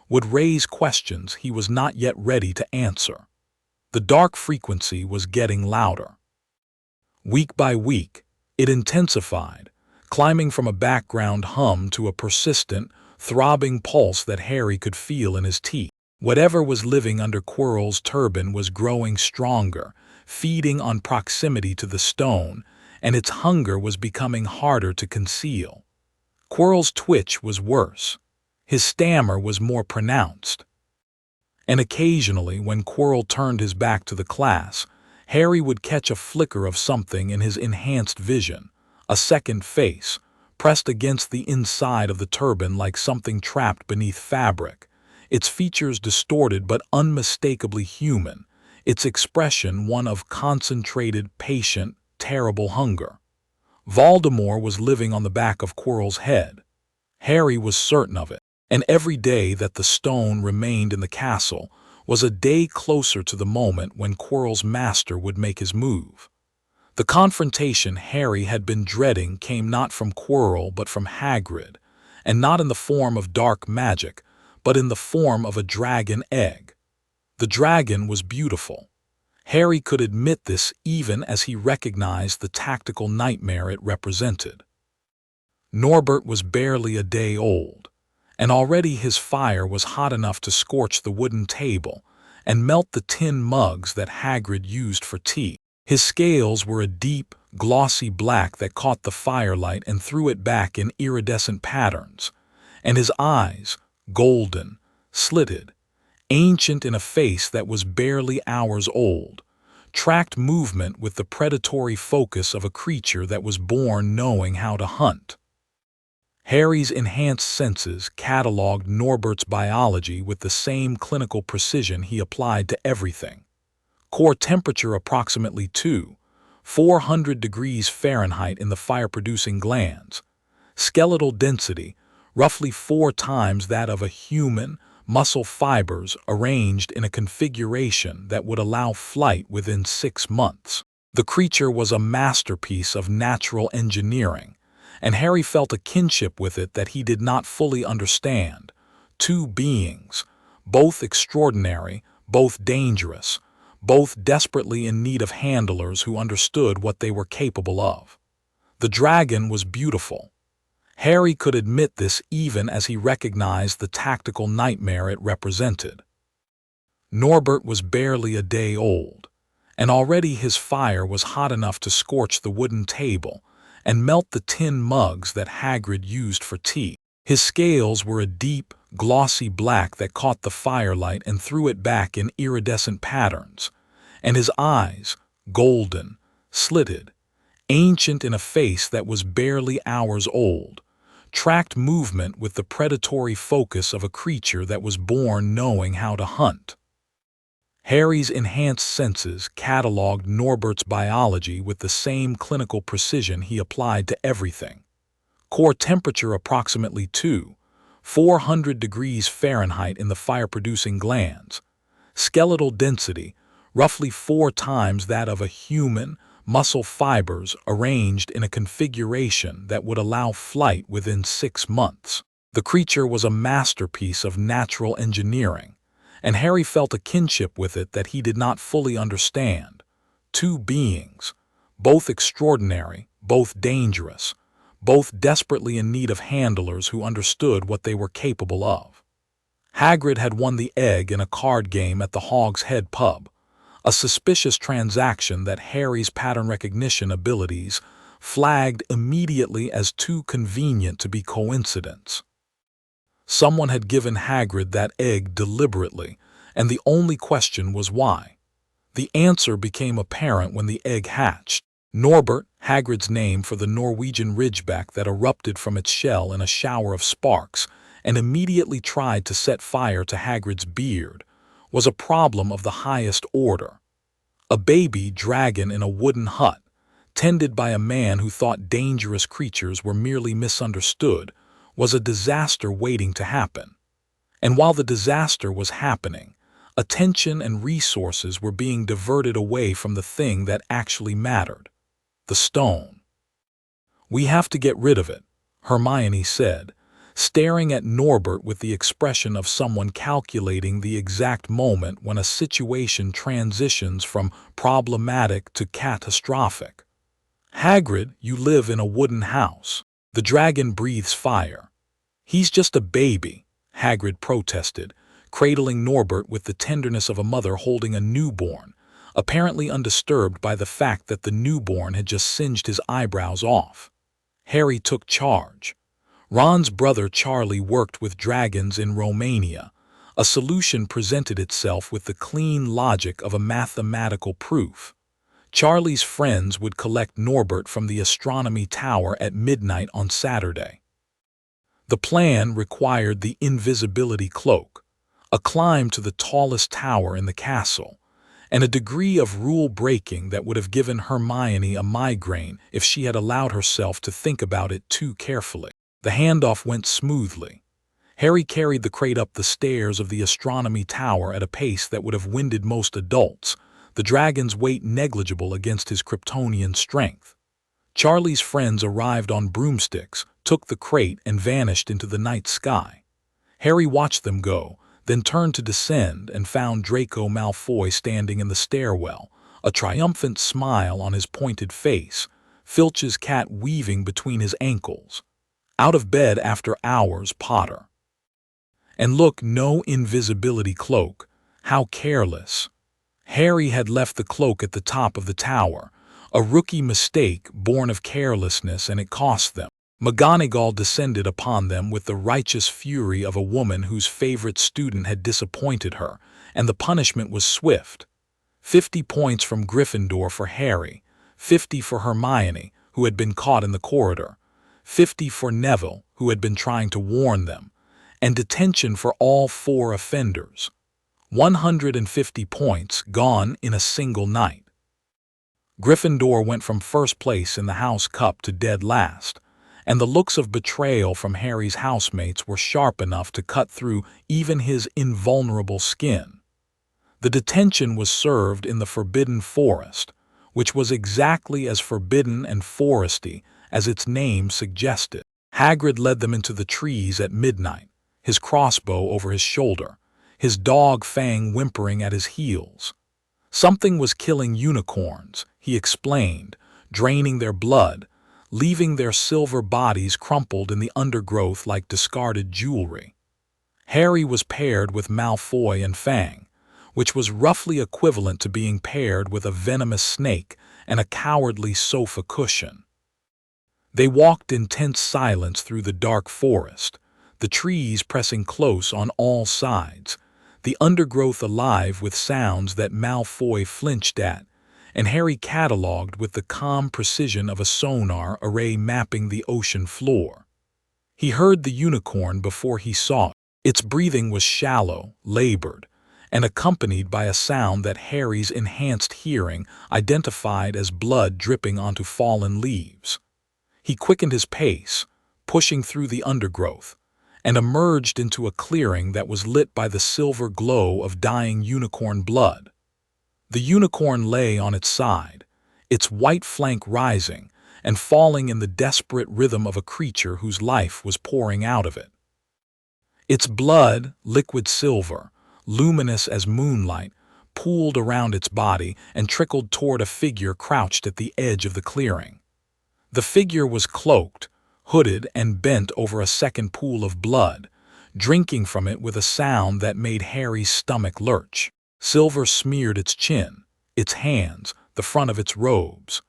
would raise questions he was not yet ready to answer. The dark frequency was getting louder. Week by week, it intensified, climbing from a background hum to a persistent, throbbing pulse that Harry could feel in his teeth. Whatever was living under Quirrell's turban was growing stronger, feeding on proximity to the stone, and its hunger was becoming harder to conceal. Quirrell's twitch was worse. His stammer was more pronounced. And occasionally, when Quirrell turned his back to the class, Harry would catch a flicker of something in his enhanced vision, a second face, pressed against the inside of the turban like something trapped beneath fabric, its features distorted but unmistakably human, its expression one of concentrated, patient, terrible hunger. Voldemort was living on the back of Quirrell's head. Harry was certain of it, and every day that the stone remained in the castle was a day closer to the moment when Quirrell's master would make his move. The confrontation Harry had been dreading came not from Quirrell but from Hagrid, and not in the form of dark magic, but in the form of a dragon egg. The dragon was beautiful. Harry could admit this even as he recognized the tactical nightmare it represented. Norbert was barely a day old, and already his fire was hot enough to scorch the wooden table and melt the tin mugs that Hagrid used for tea. His scales were a deep, glossy black that caught the firelight and threw it back in iridescent patterns, and his eyes, golden, slitted, ancient in a face that was barely hours old, tracked movement with the predatory focus of a creature that was born knowing how to hunt. Harry's enhanced senses cataloged Norbert's biology with the same clinical precision he applied to everything. Core temperature approximately 400 degrees Fahrenheit in the fire-producing glands. Skeletal density, roughly 4 times that of a human, muscle fibers arranged in a configuration that would allow flight within 6 months. The creature was a masterpiece of natural engineering, and Harry felt a kinship with it that he did not fully understand. 2 beings, both extraordinary, both dangerous, both desperately in need of handlers who understood what they were capable of. The dragon was beautiful. Harry could admit this even as he recognized the tactical nightmare it represented. Norbert was barely a day old, and already his fire was hot enough to scorch the wooden table and melt the tin mugs that Hagrid used for tea. His scales were a deep, glossy black that caught the firelight and threw it back in iridescent patterns, and his eyes, golden, slitted, ancient in a face that was barely hours old, tracked movement with the predatory focus of a creature that was born knowing how to hunt. Harry's enhanced senses cataloged Norbert's biology with the same clinical precision he applied to everything. core temperature approximately 400 degrees Fahrenheit in the fire-producing glands, skeletal density roughly 4 times that of a human, muscle fibers arranged in a configuration that would allow flight within 6 months. The creature was a masterpiece of natural engineering, and Harry felt a kinship with it that he did not fully understand. Two beings, both extraordinary, both dangerous, both desperately in need of handlers who understood what they were capable of. Hagrid had won the egg in a card game at the Hog's Head pub, a suspicious transaction that Harry's pattern recognition abilities flagged immediately as too convenient to be coincidence. Someone had given Hagrid that egg deliberately, and the only question was why. The answer became apparent when the egg hatched. Norbert, Hagrid's name for the Norwegian ridgeback that erupted from its shell in a shower of sparks and immediately tried to set fire to Hagrid's beard, was a problem of the highest order. A baby dragon in a wooden hut, tended by a man who thought dangerous creatures were merely misunderstood, was a disaster waiting to happen. And while the disaster was happening, attention and resources were being diverted away from the thing that actually mattered: the stone. "We have to get rid of it," Hermione said, staring at Norbert with the expression of someone calculating the exact moment when a situation transitions from problematic to catastrophic. "Hagrid, you live in a wooden house. The dragon breathes fire." "He's just a baby," Hagrid protested, cradling Norbert with the tenderness of a mother holding a newborn, apparently undisturbed by the fact that the newborn had just singed his eyebrows off. Harry took charge. Ron's brother Charlie worked with dragons in Romania. A solution presented itself with the clean logic of a mathematical proof. Charlie's friends would collect Norbert from the astronomy tower at midnight on Saturday. The plan required the invisibility cloak, a climb to the tallest tower in the castle, and a degree of rule-breaking that would have given Hermione a migraine if she had allowed herself to think about it too carefully. The handoff went smoothly. Harry carried the crate up the stairs of the astronomy tower at a pace that would have winded most adults, the dragon's weight negligible against his Kryptonian strength. Charlie's friends arrived on broomsticks, took the crate, and vanished into the night sky. Harry watched them go, then turned to descend and found Draco Malfoy standing in the stairwell, a triumphant smile on his pointed face, Filch's cat weaving between his ankles. "Out of bed after hours, Potter." And look, no invisibility cloak. How careless. Harry had left the cloak at the top of the tower, a rookie mistake born of carelessness, and it cost them. McGonagall descended upon them with the righteous fury of a woman whose favorite student had disappointed her, and the punishment was swift. 50 points from Gryffindor for Harry, 50 for Hermione, who had been caught in the corridor, 50 for Neville, who had been trying to warn them, and detention for all 4 offenders. 150 points gone in a single night. Gryffindor went from first place in the House Cup to dead last, and the looks of betrayal from Harry's housemates were sharp enough to cut through even his invulnerable skin. The detention was served in the Forbidden Forest, which was exactly as forbidden and foresty as its name suggested. Hagrid led them into the trees at midnight, his crossbow over his shoulder, his dog Fang whimpering at his heels. Something was killing unicorns, he explained, draining their blood, leaving their silver bodies crumpled in the undergrowth like discarded jewelry. Harry was paired with Malfoy and Fang, which was roughly equivalent to being paired with a venomous snake and a cowardly sofa cushion. They walked in tense silence through the dark forest, the trees pressing close on all sides, the undergrowth alive with sounds that Malfoy flinched at, and Harry catalogued with the calm precision of a sonar array mapping the ocean floor. He heard the unicorn before he saw it. Its breathing was shallow, labored, and accompanied by a sound that Harry's enhanced hearing identified as blood dripping onto fallen leaves. He quickened his pace, pushing through the undergrowth, and emerged into a clearing that was lit by the silver glow of dying unicorn blood. The unicorn lay on its side, its white flank rising and falling in the desperate rhythm of a creature whose life was pouring out of it. Its blood, liquid silver, luminous as moonlight, pooled around its body and trickled toward a figure crouched at the edge of the clearing. The figure was cloaked, hooded, and bent over a second pool of blood, drinking from it with a sound that made Harry's stomach lurch. Silver smeared its chin, its hands, the front of its robes.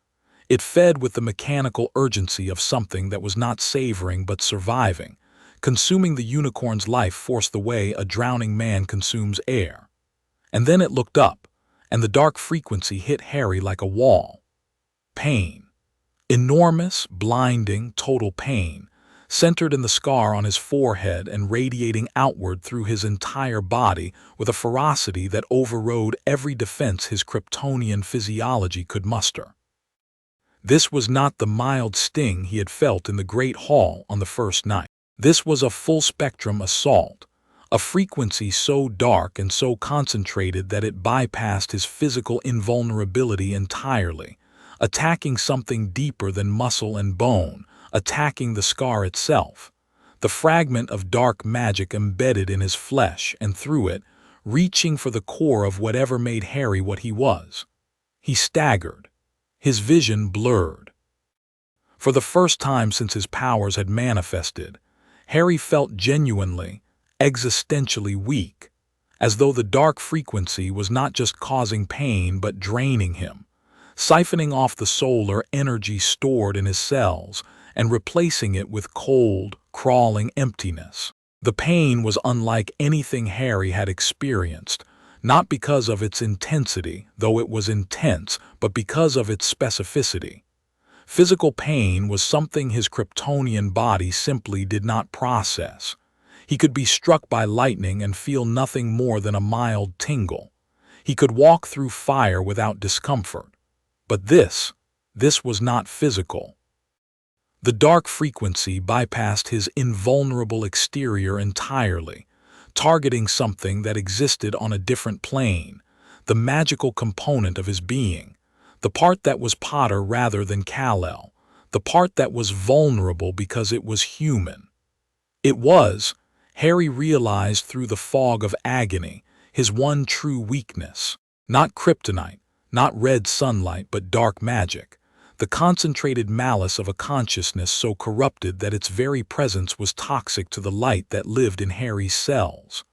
It fed with the mechanical urgency of something that was not savoring but surviving, consuming the unicorn's life force the way a drowning man consumes air. And then it looked up, and the dark frequency hit Harry like a wall. Pain. Enormous, blinding, total pain, centered in the scar on his forehead and radiating outward through his entire body with a ferocity that overrode every defense his Kryptonian physiology could muster. This was not the mild sting he had felt in the Great Hall on the first night. This was a full-spectrum assault, a frequency so dark and so concentrated that it bypassed his physical invulnerability entirely, attacking something deeper than muscle and bone, attacking the scar itself, the fragment of dark magic embedded in his flesh and through it, reaching for the core of whatever made Harry what he was. He staggered, his vision blurred. For the first time since his powers had manifested, Harry felt genuinely, existentially weak, as though the dark frequency was not just causing pain but draining him, siphoning off the solar energy stored in his cells and replacing it with cold, crawling emptiness. The pain was unlike anything Harry had experienced, not because of its intensity, though it was intense, but because of its specificity. Physical pain was something his Kryptonian body simply did not process. He could be struck by lightning and feel nothing more than a mild tingle. He could walk through fire without discomfort. But this was not physical. The dark frequency bypassed his invulnerable exterior entirely, targeting something that existed on a different plane, the magical component of his being, the part that was Potter rather than Kal-El, the part that was vulnerable because it was human. It was, Harry realized through the fog of agony, his one true weakness, not kryptonite, not red sunlight, but dark magic, the concentrated malice of a consciousness so corrupted that its very presence was toxic to the light that lived in Harry's cells.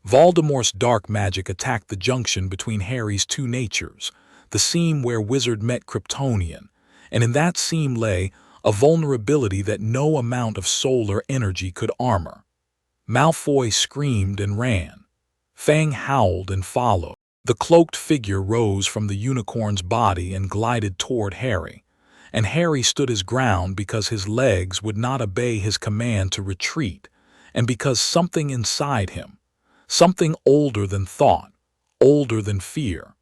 Voldemort's dark magic attacked the junction between Harry's two natures, the seam where wizard met Kryptonian, and in that seam lay a vulnerability that no amount of solar energy could armor. Malfoy screamed and ran. Fang howled and followed. The cloaked figure rose from the unicorn's body and glided toward Harry, and Harry stood his ground because his legs would not obey his command to retreat, and because something inside him, something older than thought, older than fear,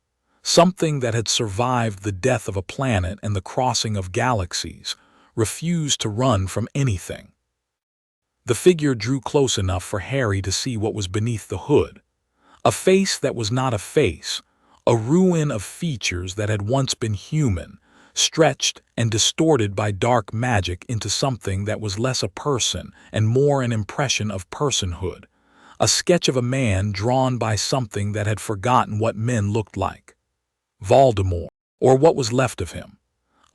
something that had survived the death of a planet and the crossing of galaxies, refused to run from anything. The figure drew close enough for Harry to see what was beneath the hood. A face that was not a face, a ruin of features that had once been human, stretched and distorted by dark magic into something that was less a person and more an impression of personhood, a sketch of a man drawn by something that had forgotten what men looked like. Voldemort, or what was left of him.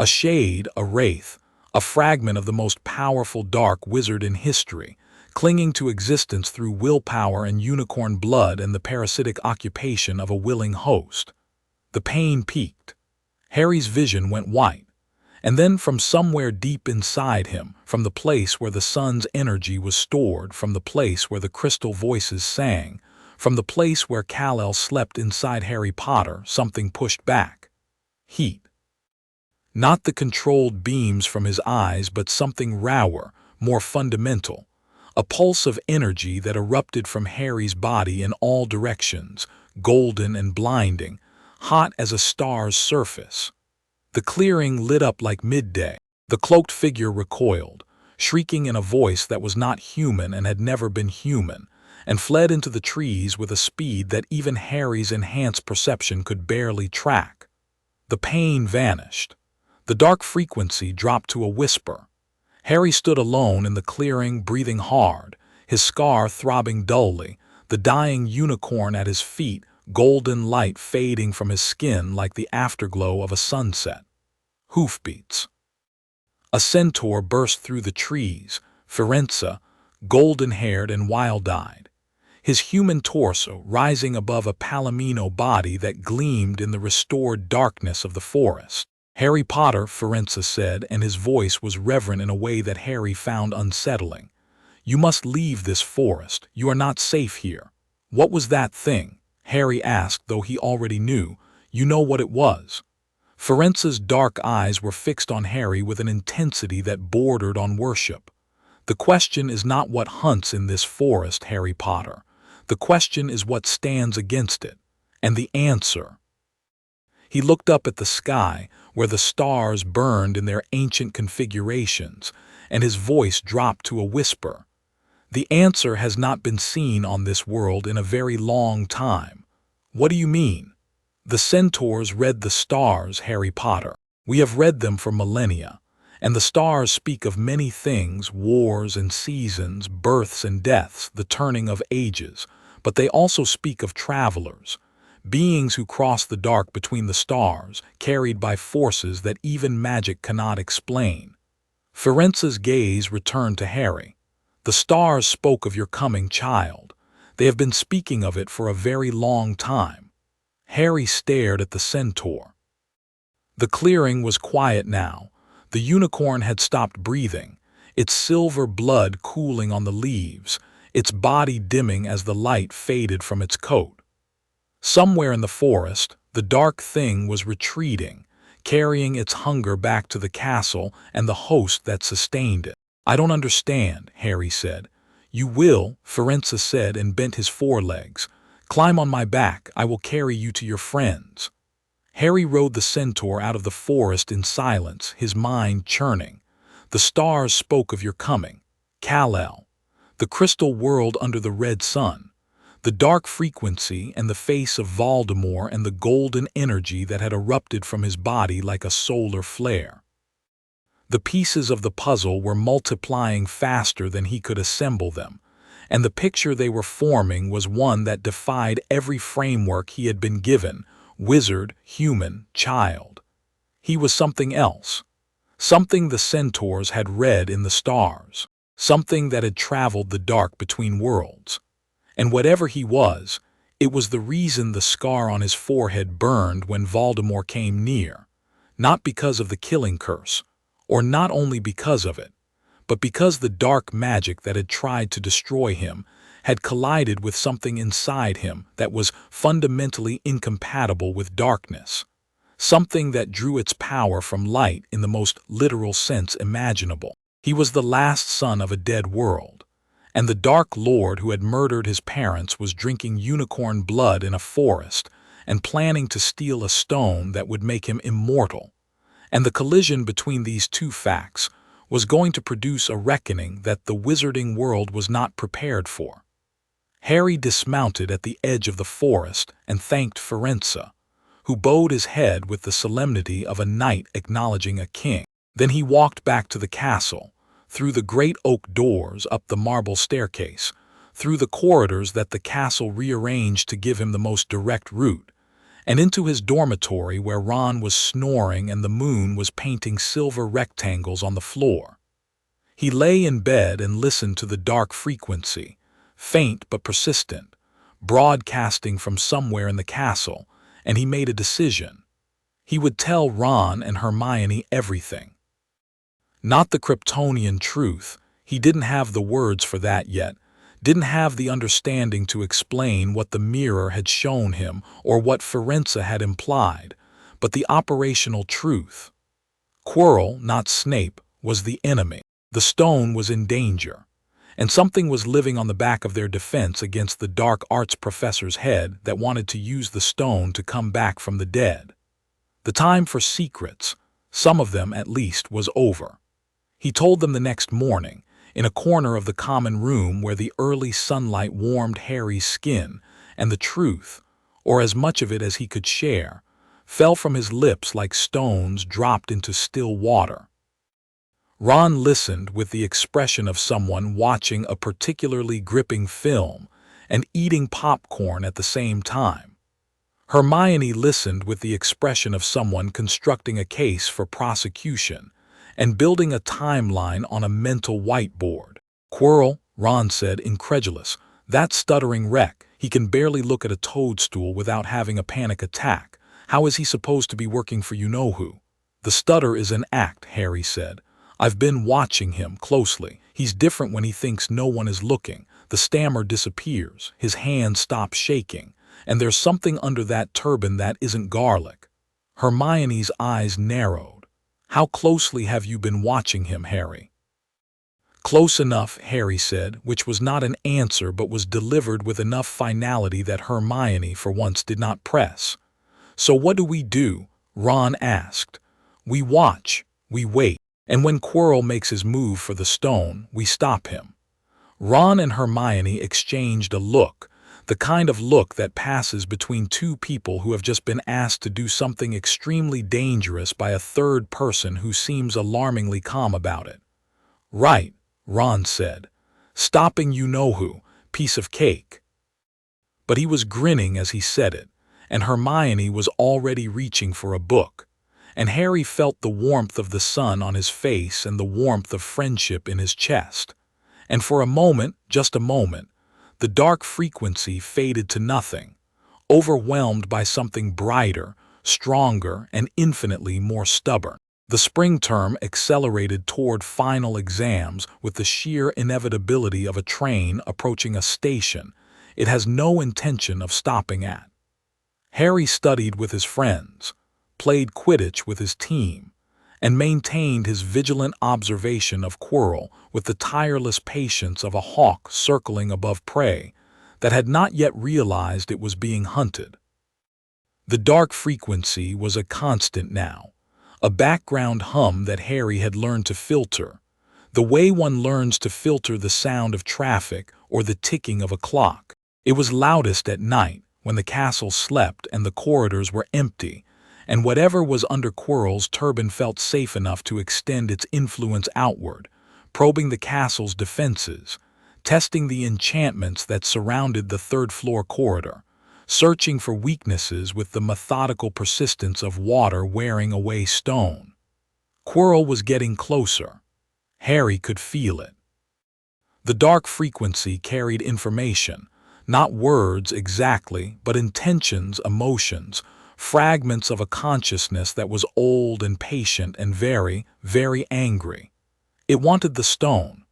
A shade, a wraith, a fragment of the most powerful dark wizard in history, clinging to existence through willpower and unicorn blood and the parasitic occupation of a willing host. The pain peaked. Harry's vision went white, and then from somewhere deep inside him, from the place where the sun's energy was stored, from the place where the crystal voices sang, from the place where Kal-El slept inside Harry Potter, something pushed back. Heat. Not the controlled beams from his eyes, but something rawer, more fundamental. A pulse of energy that erupted from Harry's body in all directions, golden and blinding, hot as a star's surface. The clearing lit up like midday. The cloaked figure recoiled, shrieking in a voice that was not human and had never been human, and fled into the trees with a speed that even Harry's enhanced perception could barely track. The pain vanished. The dark frequency dropped to a whisper. Harry stood alone in the clearing, breathing hard, his scar throbbing dully, the dying unicorn at his feet, golden light fading from his skin like the afterglow of a sunset. Hoofbeats. A centaur burst through the trees, Firenze, golden-haired and wild-eyed, his human torso rising above a palomino body that gleamed in the restored darkness of the forest. "Harry Potter," Firenze said, and his voice was reverent in a way that Harry found unsettling. "You must leave this forest. You are not safe here." "What was that thing?" Harry asked, though he already knew. "You know what it was." Firenze's dark eyes were fixed on Harry with an intensity that bordered on worship. "The question is not what hunts in this forest, Harry Potter. The question is what stands against it. And the answer—" He looked up at the sky, where the stars burned in their ancient configurations, and his voice dropped to a whisper. "The answer has not been seen on this world in a very long time." "What do you mean?" "The centaurs read the stars, Harry Potter. We have read them for millennia, and the stars speak of many things, wars and seasons, births and deaths, the turning of ages, but they also speak of travelers, beings who cross the dark between the stars, carried by forces that even magic cannot explain." Firenze's gaze returned to Harry. "The stars spoke of your coming, child. They have been speaking of it for a very long time." Harry stared at the centaur. The clearing was quiet now. The unicorn had stopped breathing, its silver blood cooling on the leaves, its body dimming as the light faded from its coat. Somewhere in the forest, the dark thing was retreating, carrying its hunger back to the castle and the host that sustained it. "I don't understand," Harry said. "You will," Firenze said and bent his forelegs. "Climb on my back, I will carry you to your friends." Harry rode the centaur out of the forest in silence, his mind churning. "The stars spoke of your coming. Kal-El. The crystal world under the red sun. The dark frequency and the face of Voldemort and the golden energy that had erupted from his body like a solar flare." The pieces of the puzzle were multiplying faster than he could assemble them, and the picture they were forming was one that defied every framework he had been given: wizard, human, child. He was something else. Something the centaurs had read in the stars. Something that had traveled the dark between worlds. And whatever he was, it was the reason the scar on his forehead burned when Voldemort came near. Not because of the killing curse, or not only because of it, but because the dark magic that had tried to destroy him had collided with something inside him that was fundamentally incompatible with darkness, something that drew its power from light in the most literal sense imaginable. He was the last son of a dead world, and the Dark Lord who had murdered his parents was drinking unicorn blood in a forest and planning to steal a stone that would make him immortal. And the collision between these two facts was going to produce a reckoning that the wizarding world was not prepared for. Harry dismounted at the edge of the forest and thanked Firenze, who bowed his head with the solemnity of a knight acknowledging a king. Then he walked back to the castle, through the great oak doors, up the marble staircase, through the corridors that the castle rearranged to give him the most direct route, and into his dormitory where Ron was snoring and the moon was painting silver rectangles on the floor. He lay in bed and listened to the dark frequency, faint but persistent, broadcasting from somewhere in the castle, and he made a decision. He would tell Ron and Hermione everything. Not the Kryptonian truth, he didn't have the words for that yet, didn't have the understanding to explain what the mirror had shown him or what Firenze had implied, but the operational truth. Quirrell, not Snape, was the enemy. The stone was in danger, and something was living on the back of their defense against the dark arts professor's head that wanted to use the stone to come back from the dead. The time for secrets, some of them at least, was over. He told them the next morning, in a corner of the common room where the early sunlight warmed Harry's skin, and the truth, or as much of it as he could share, fell from his lips like stones dropped into still water. Ron listened with the expression of someone watching a particularly gripping film and eating popcorn at the same time. Hermione listened with the expression of someone constructing a case for prosecution and building a timeline on a mental whiteboard. "Quirrell," Ron said, incredulous. "That stuttering wreck, he can barely look at a toadstool without having a panic attack. How is he supposed to be working for you-know-who?" "The stutter is an act," Harry said. "I've been watching him closely. He's different when he thinks no one is looking. The stammer disappears, his hand stops shaking, and there's something under that turban that isn't garlic." Hermione's eyes narrowed. "How closely have you been watching him, Harry?" "Close enough," Harry said, which was not an answer but was delivered with enough finality that Hermione for once did not press. "So what do we do?" Ron asked. "We watch, we wait, and when Quirrell makes his move for the stone, we stop him." Ron and Hermione exchanged a look, the kind of look that passes between two people who have just been asked to do something extremely dangerous by a third person who seems alarmingly calm about it. "Right," Ron said. "Stopping you-know-who, piece of cake." But he was grinning as he said it, and Hermione was already reaching for a book, and Harry felt the warmth of the sun on his face and the warmth of friendship in his chest. And for a moment, just a moment, the dark frequency faded to nothing, overwhelmed by something brighter, stronger, and infinitely more stubborn. The spring term accelerated toward final exams with the sheer inevitability of a train approaching a station it has no intention of stopping at. Harry studied with his friends, played Quidditch with his team, and maintained his vigilant observation of Quirrell with the tireless patience of a hawk circling above prey that had not yet realized it was being hunted. The dark frequency was a constant now, a background hum that Harry had learned to filter, the way one learns to filter the sound of traffic or the ticking of a clock. It was loudest at night, when the castle slept and the corridors were empty, and whatever was under Quirrell's turban felt safe enough to extend its influence outward, probing the castle's defenses, testing the enchantments that surrounded the third-floor corridor, searching for weaknesses with the methodical persistence of water wearing away stone. Quirrell was getting closer. Harry could feel it. The dark frequency carried information, not words exactly, but intentions, emotions, fragments of a consciousness that was old and patient and very, very angry. It wanted the stone.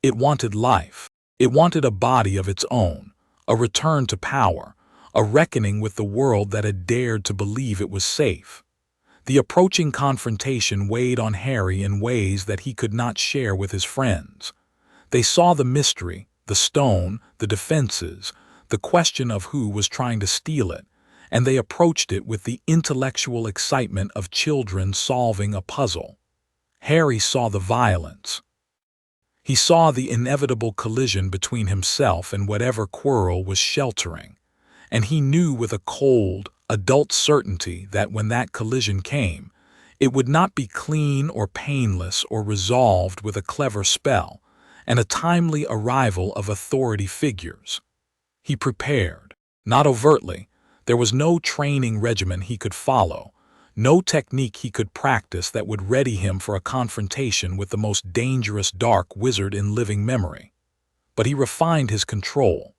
It wanted life. It wanted a body of its own, a return to power, a reckoning with the world that had dared to believe it was safe. The approaching confrontation weighed on Harry in ways that he could not share with his friends. They saw the mystery, the stone, the defenses, the question of who was trying to steal it, and they approached it with the intellectual excitement of children solving a puzzle. Harry saw the violence. He saw the inevitable collision between himself and whatever Quirrell was sheltering, and he knew with a cold, adult certainty that when that collision came, it would not be clean or painless or resolved with a clever spell and a timely arrival of authority figures. He prepared, not overtly. There was no training regimen he could follow, no technique he could practice that would ready him for a confrontation with the most dangerous dark wizard in living memory. But he refined his control.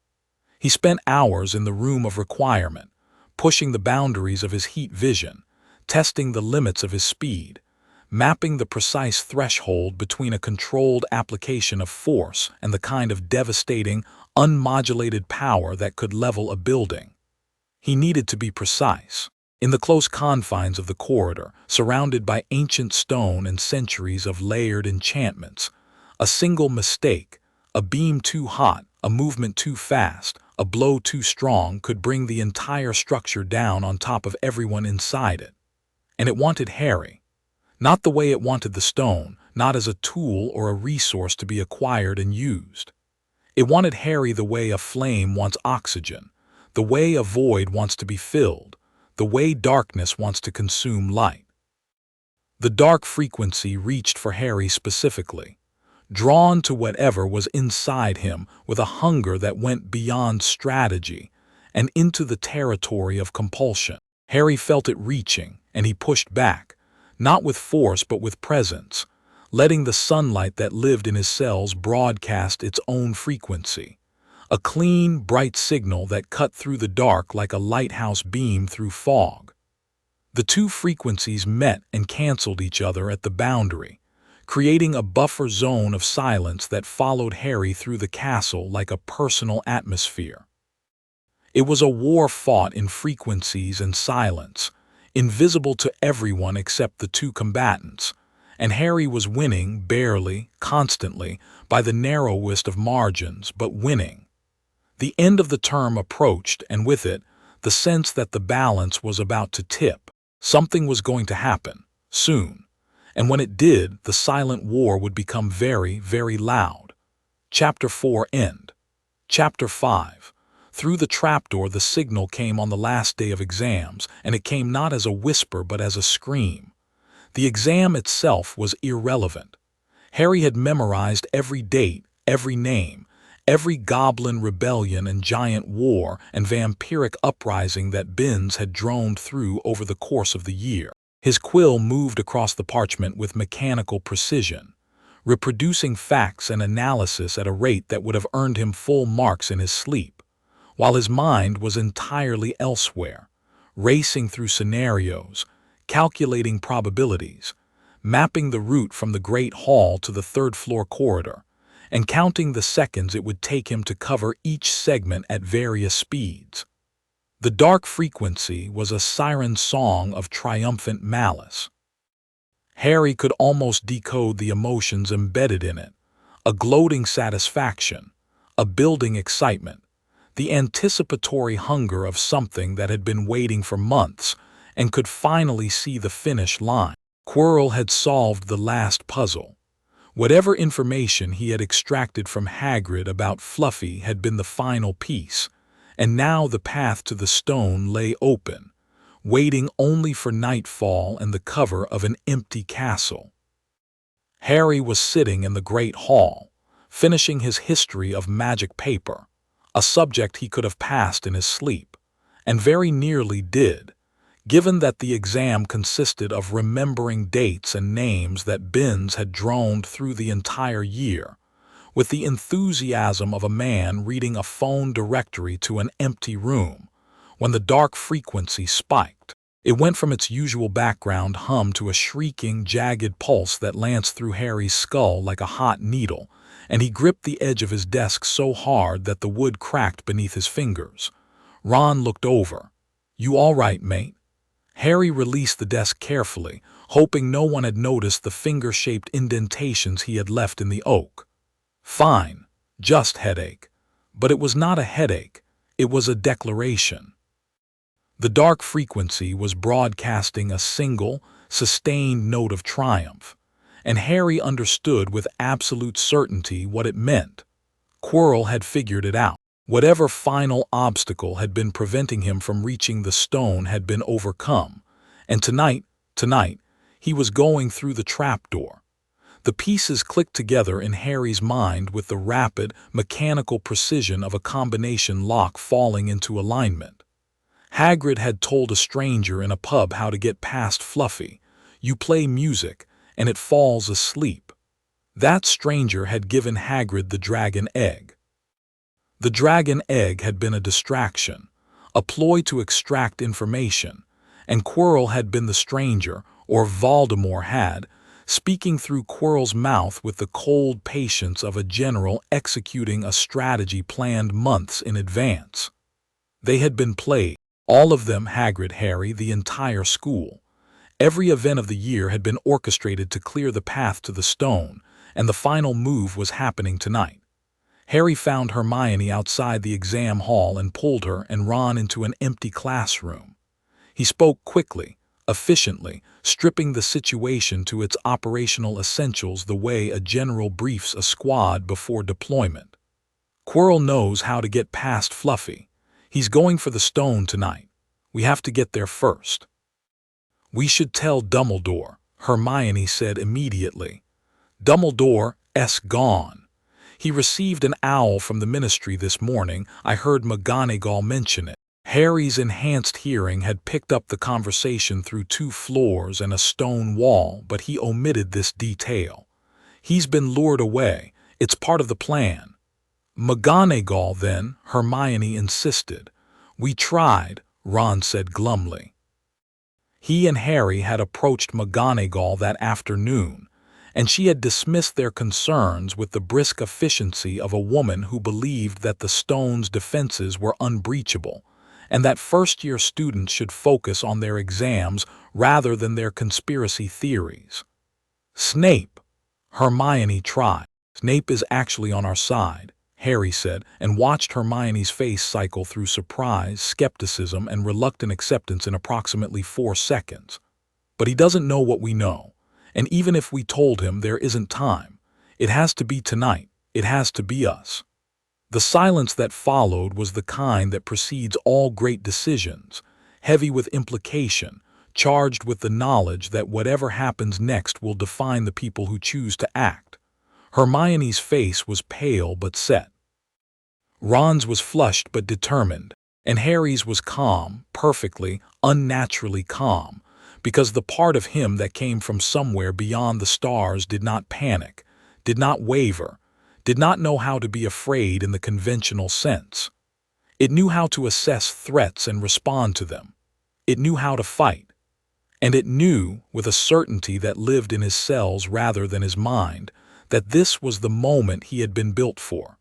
He spent hours in the room of requirement, pushing the boundaries of his heat vision, testing the limits of his speed, mapping the precise threshold between a controlled application of force and the kind of devastating, unmodulated power that could level a building. He needed to be precise. In the close confines of the corridor, surrounded by ancient stone and centuries of layered enchantments, a single mistake, a beam too hot, a movement too fast, a blow too strong could bring the entire structure down on top of everyone inside it. And it wanted Harry. Not the way it wanted the stone, not as a tool or a resource to be acquired and used. It wanted Harry the way a flame wants oxygen, the way a void wants to be filled, the way darkness wants to consume light. The dark frequency reached for Harry specifically, drawn to whatever was inside him with a hunger that went beyond strategy and into the territory of compulsion. Harry felt it reaching, and he pushed back, not with force but with presence, letting the sunlight that lived in his cells broadcast its own frequency, a clean, bright signal that cut through the dark like a lighthouse beam through fog. The two frequencies met and canceled each other at the boundary, creating a buffer zone of silence that followed Harry through the castle like a personal atmosphere. It was a war fought in frequencies and silence, invisible to everyone except the two combatants, and Harry was winning barely, constantly, by the narrowest of margins, but winning. The end of the term approached, and with it, the sense that the balance was about to tip. Something was going to happen, soon, and when it did, the silent war would become very, very loud. Chapter 4 End. Chapter 5. Through the trapdoor the signal came on the last day of exams, and it came not as a whisper but as a scream. The exam itself was irrelevant. Harry had memorized every date, every name, every goblin rebellion and giant war and vampiric uprising that Binns had droned through over the course of the year. His quill moved across the parchment with mechanical precision, reproducing facts and analysis at a rate that would have earned him full marks in his sleep, while his mind was entirely elsewhere, racing through scenarios, calculating probabilities, mapping the route from the Great Hall to the third-floor corridor, and counting the seconds it would take him to cover each segment at various speeds. The dark frequency was a siren song of triumphant malice. Harry could almost decode the emotions embedded in it, a gloating satisfaction, a building excitement, the anticipatory hunger of something that had been waiting for months and could finally see the finish line. Quirrell had solved the last puzzle. Whatever information he had extracted from Hagrid about Fluffy had been the final piece, and now the path to the stone lay open, waiting only for nightfall and the cover of an empty castle. Harry was sitting in the Great Hall, finishing his history of magic paper, a subject he could have passed in his sleep, and very nearly did, given that the exam consisted of remembering dates and names that Binns had droned through the entire year, with the enthusiasm of a man reading a phone directory to an empty room, when the dark frequency spiked. It went from its usual background hum to a shrieking, jagged pulse that lanced through Harry's skull like a hot needle, and he gripped the edge of his desk so hard that the wood cracked beneath his fingers. Ron looked over. "You all right, mate?" Harry released the desk carefully, hoping no one had noticed the finger-shaped indentations he had left in the oak. "Fine, just headache." But it was not a headache, it was a declaration. The dark frequency was broadcasting a single, sustained note of triumph, and Harry understood with absolute certainty what it meant. Quirrell had figured it out. Whatever final obstacle had been preventing him from reaching the stone had been overcome, and tonight, he was going through the trapdoor. The pieces clicked together in Harry's mind with the rapid, mechanical precision of a combination lock falling into alignment. Hagrid had told a stranger in a pub how to get past Fluffy. You play music, and it falls asleep. That stranger had given Hagrid the dragon egg. The dragon egg had been a distraction, a ploy to extract information, and Quirrell had been the stranger, or Voldemort had, speaking through Quirrell's mouth with the cold patience of a general executing a strategy planned months in advance. They had been played, all of them, Hagrid, Harry, the entire school. Every event of the year had been orchestrated to clear the path to the stone, and the final move was happening tonight. Harry found Hermione outside the exam hall and pulled her and Ron into an empty classroom. He spoke quickly, efficiently, stripping the situation to its operational essentials the way a general briefs a squad before deployment. Quirrell knows how to get past Fluffy. He's going for the stone tonight. We have to get there first. We should tell Dumbledore, Hermione said immediately. Dumbledore's gone. He received an owl from the ministry this morning. I heard McGonagall mention it. Harry's enhanced hearing had picked up the conversation through 2 floors and a stone wall, but he omitted this detail. He's been lured away. It's part of the plan. McGonagall, then, Hermione insisted. We tried, Ron said glumly. He and Harry had approached McGonagall that afternoon, and she had dismissed their concerns with the brisk efficiency of a woman who believed that the stone's defenses were unbreachable, and that first-year students should focus on their exams rather than their conspiracy theories. Snape, Hermione tried. Snape is actually on our side, Harry said, and watched Hermione's face cycle through surprise, skepticism, and reluctant acceptance in approximately 4 seconds. But he doesn't know what we know. And even if we told him, there isn't time. It has to be tonight. It has to be us. The silence that followed was the kind that precedes all great decisions, heavy with implication, charged with the knowledge that whatever happens next will define the people who choose to act. Hermione's face was pale but set. Ron's was flushed but determined, and Harry's was calm, perfectly, unnaturally calm, because the part of him that came from somewhere beyond the stars did not panic, did not waver, did not know how to be afraid in the conventional sense. It knew how to assess threats and respond to them. It knew how to fight. And it knew, with a certainty that lived in his cells rather than his mind, that this was the moment he had been built for.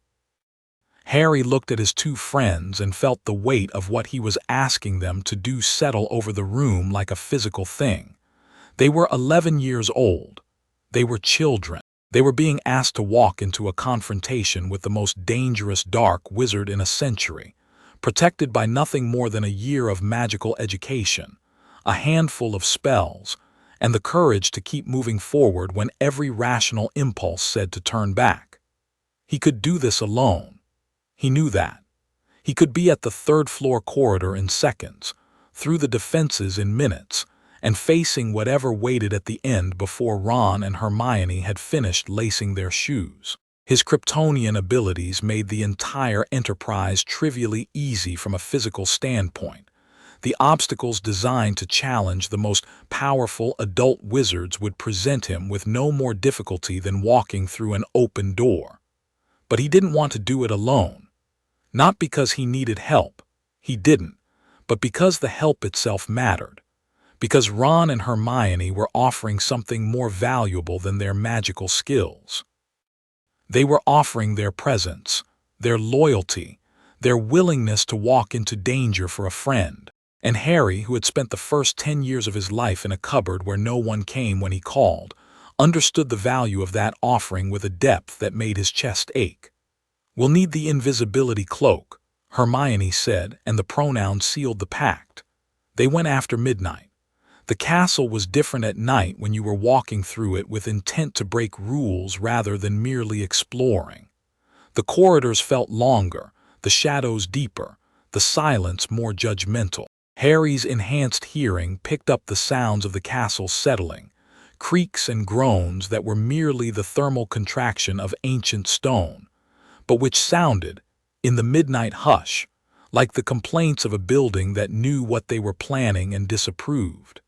Harry looked at his 2 friends and felt the weight of what he was asking them to do settle over the room like a physical thing. They were 11 years old. They were children. They were being asked to walk into a confrontation with the most dangerous dark wizard in a century, protected by nothing more than a year of magical education, a handful of spells, and the courage to keep moving forward when every rational impulse said to turn back. He could do this alone. He knew that. He could be at the 3rd-floor corridor in seconds, through the defenses in minutes, and facing whatever waited at the end before Ron and Hermione had finished lacing their shoes. His Kryptonian abilities made the entire enterprise trivially easy from a physical standpoint. The obstacles designed to challenge the most powerful adult wizards would present him with no more difficulty than walking through an open door. But he didn't want to do it alone. Not because he needed help. He didn't. But because the help itself mattered. Because Ron and Hermione were offering something more valuable than their magical skills. They were offering their presence, their loyalty, their willingness to walk into danger for a friend. And Harry, who had spent the first 10 years of his life in a cupboard where no one came when he called, understood the value of that offering with a depth that made his chest ache. We'll need the invisibility cloak, Hermione said, and the pronoun sealed the pact. They went after midnight. The castle was different at night when you were walking through it with intent to break rules rather than merely exploring. The corridors felt longer, the shadows deeper, the silence more judgmental. Harry's enhanced hearing picked up the sounds of the castle settling, creaks and groans that were merely the thermal contraction of ancient stone, but which sounded, in the midnight hush, like the complaints of a building that knew what they were planning and disapproved.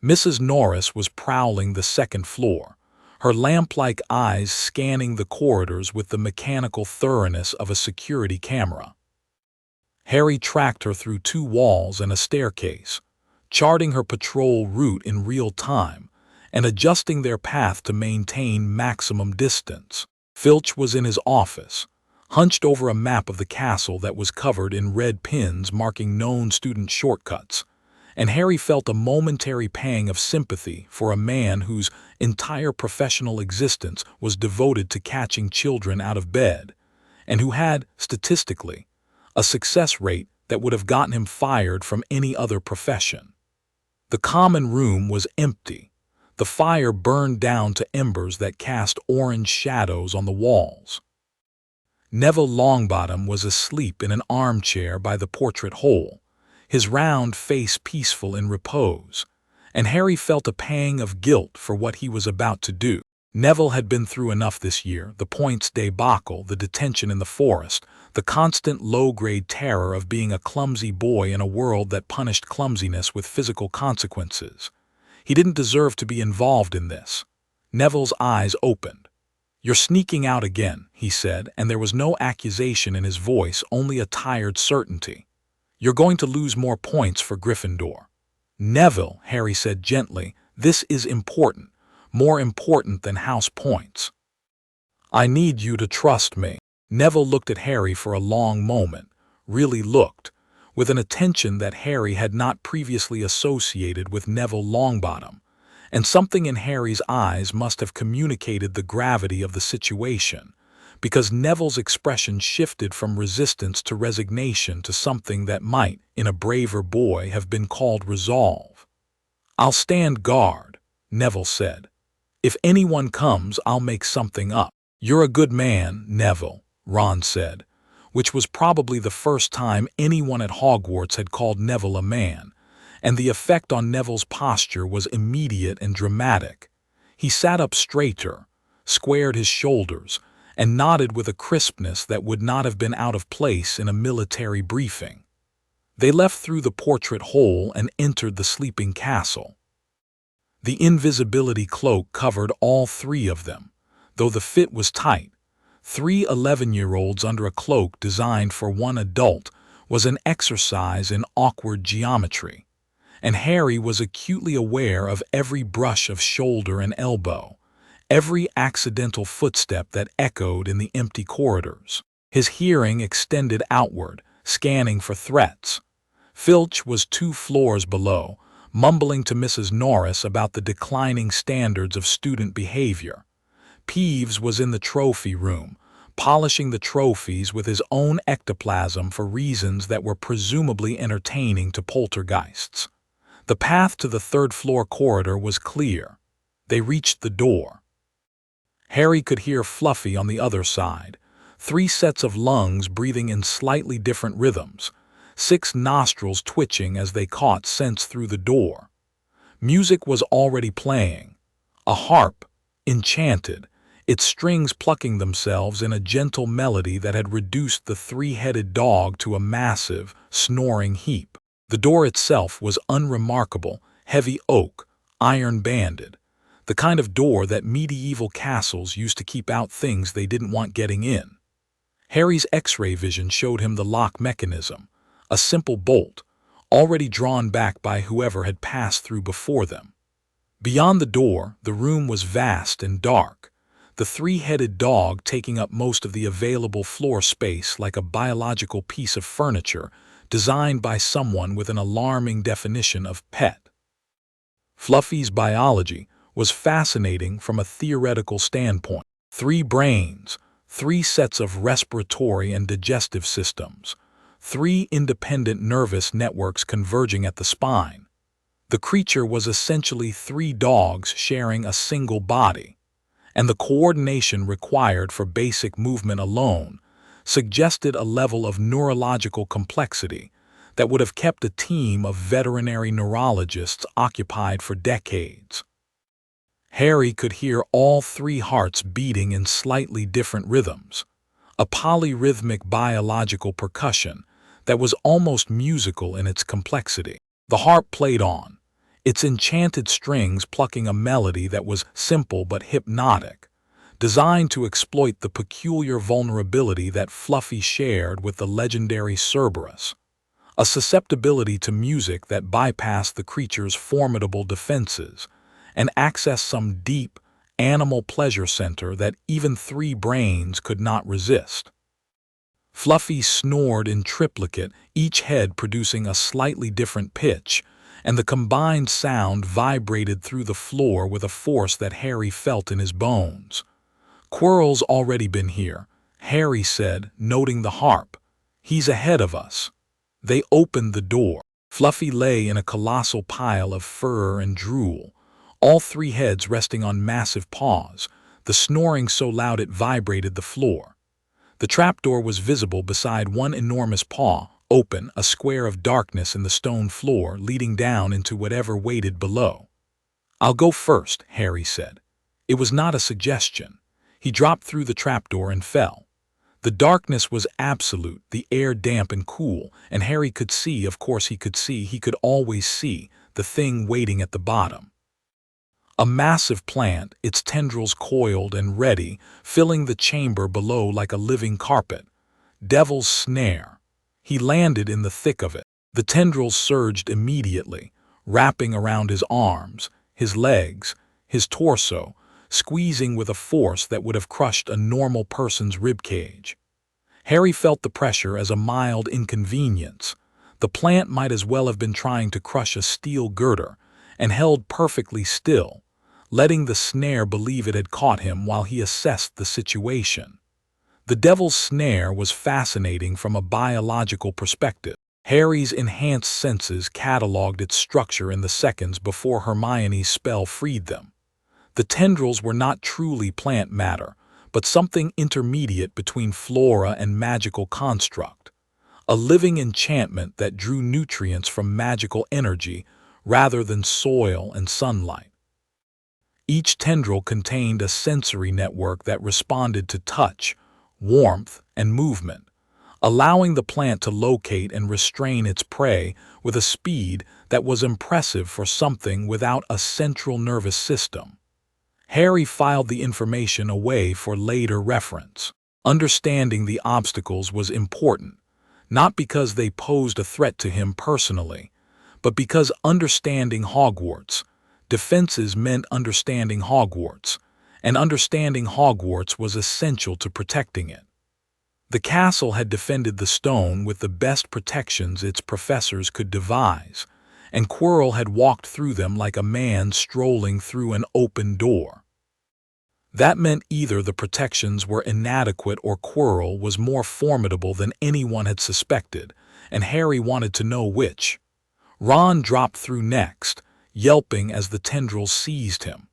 Mrs. Norris was prowling the 2nd floor, her lamp-like eyes scanning the corridors with the mechanical thoroughness of a security camera. Harry tracked her through 2 walls and a staircase, charting her patrol route in real time and adjusting their path to maintain maximum distance. Filch was in his office, hunched over a map of the castle that was covered in red pins marking known student shortcuts, and Harry felt a momentary pang of sympathy for a man whose entire professional existence was devoted to catching children out of bed, and who had, statistically, a success rate that would have gotten him fired from any other profession. The common room was empty. The fire burned down to embers that cast orange shadows on the walls. Neville Longbottom was asleep in an armchair by the portrait hole, his round face peaceful in repose, and Harry felt a pang of guilt for what he was about to do. Neville had been through enough this year: the points debacle, the detention in the forest, the constant low-grade terror of being a clumsy boy in a world that punished clumsiness with physical consequences. He didn't deserve to be involved in this. Neville's eyes opened. "You're sneaking out again," he said, and there was no accusation in his voice, only a tired certainty. "You're going to lose more points for Gryffindor." "Neville," Harry said gently, "this is important. More important than house points. I need you to trust me." Neville looked at Harry for a long moment, really looked, with an attention that Harry had not previously associated with Neville Longbottom, and something in Harry's eyes must have communicated the gravity of the situation, because Neville's expression shifted from resistance to resignation to something that might, in a braver boy, have been called resolve. "I'll stand guard," Neville said. "If anyone comes, I'll make something up." "You're a good man, Neville," Ron said, which was probably the first time anyone at Hogwarts had called Neville a man, and the effect on Neville's posture was immediate and dramatic. He sat up straighter, squared his shoulders, and nodded with a crispness that would not have been out of place in a military briefing. They left through the portrait hole and entered the sleeping castle. The invisibility cloak covered all three of them, though the fit was tight. 3 11-year-olds under a cloak designed for one adult was an exercise in awkward geometry, and Harry was acutely aware of every brush of shoulder and elbow, every accidental footstep that echoed in the empty corridors. His hearing extended outward, scanning for threats. Filch was 2 floors below, mumbling to Mrs. Norris about the declining standards of student behavior. Peeves was in the trophy room, polishing the trophies with his own ectoplasm for reasons that were presumably entertaining to poltergeists. The path to the 3rd-floor corridor was clear. They reached the door. Harry could hear Fluffy on the other side, 3 sets of lungs breathing in slightly different rhythms, 6 nostrils twitching as they caught scents through the door. Music was already playing. A harp, enchanted, its strings plucking themselves in a gentle melody that had reduced the 3-headed dog to a massive, snoring heap. The door itself was unremarkable, heavy oak, iron-banded, the kind of door that medieval castles used to keep out things they didn't want getting in. Harry's X-ray vision showed him the lock mechanism, a simple bolt, already drawn back by whoever had passed through before them. Beyond the door, the room was vast and dark, the 3-headed dog taking up most of the available floor space like a biological piece of furniture designed by someone with an alarming definition of pet. Fluffy's biology was fascinating from a theoretical standpoint. 3 brains, 3 sets of respiratory and digestive systems, 3 independent nervous networks converging at the spine. The creature was essentially 3 dogs sharing a single body, and the coordination required for basic movement alone suggested a level of neurological complexity that would have kept a team of veterinary neurologists occupied for decades. Harry could hear all 3 hearts beating in slightly different rhythms, a polyrhythmic biological percussion that was almost musical in its complexity. The harp played on, its enchanted strings plucking a melody that was simple but hypnotic, designed to exploit the peculiar vulnerability that Fluffy shared with the legendary Cerberus, a susceptibility to music that bypassed the creature's formidable defenses and accessed some deep, animal pleasure center that even 3 brains could not resist. Fluffy snored in triplicate, each head producing a slightly different pitch, and the combined sound vibrated through the floor with a force that Harry felt in his bones. "Quirrell's already been here," Harry said, noting the harp. "He's ahead of us." They opened the door. Fluffy lay in a colossal pile of fur and drool, all three heads resting on massive paws, the snoring so loud it vibrated the floor. The trapdoor was visible beside one enormous paw, open, a square of darkness in the stone floor leading down into whatever waited below. "I'll go first," Harry said. It was not a suggestion. He dropped through the trapdoor and fell. The darkness was absolute, the air damp and cool, and Harry could see, of course he could always see, the thing waiting at the bottom. A massive plant, its tendrils coiled and ready, filling the chamber below like a living carpet. Devil's snare. He landed in the thick of it. The tendrils surged immediately, wrapping around his arms, his legs, his torso, squeezing with a force that would have crushed a normal person's ribcage. Harry felt the pressure as a mild inconvenience. The plant might as well have been trying to crush a steel girder, and held perfectly still, letting the snare believe it had caught him while he assessed the situation. The devil's snare was fascinating from a biological perspective. Harry's enhanced senses cataloged its structure in the seconds before Hermione's spell freed them. The tendrils were not truly plant matter, but something intermediate between flora and magical construct. A living enchantment that drew nutrients from magical energy rather than soil and sunlight. Each tendril contained a sensory network that responded to touch, warmth, and movement, allowing the plant to locate and restrain its prey with a speed that was impressive for something without a central nervous system. Harry filed the information away for later reference. Understanding the obstacles was important, not because they posed a threat to him personally, but because understanding Hogwarts, defenses meant understanding Hogwarts, and understanding Hogwarts was essential to protecting it. The castle had defended the stone with the best protections its professors could devise, and Quirrell had walked through them like a man strolling through an open door. That meant either the protections were inadequate or Quirrell was more formidable than anyone had suspected, and Harry wanted to know which. Ron dropped through next, yelping as the tendrils seized him.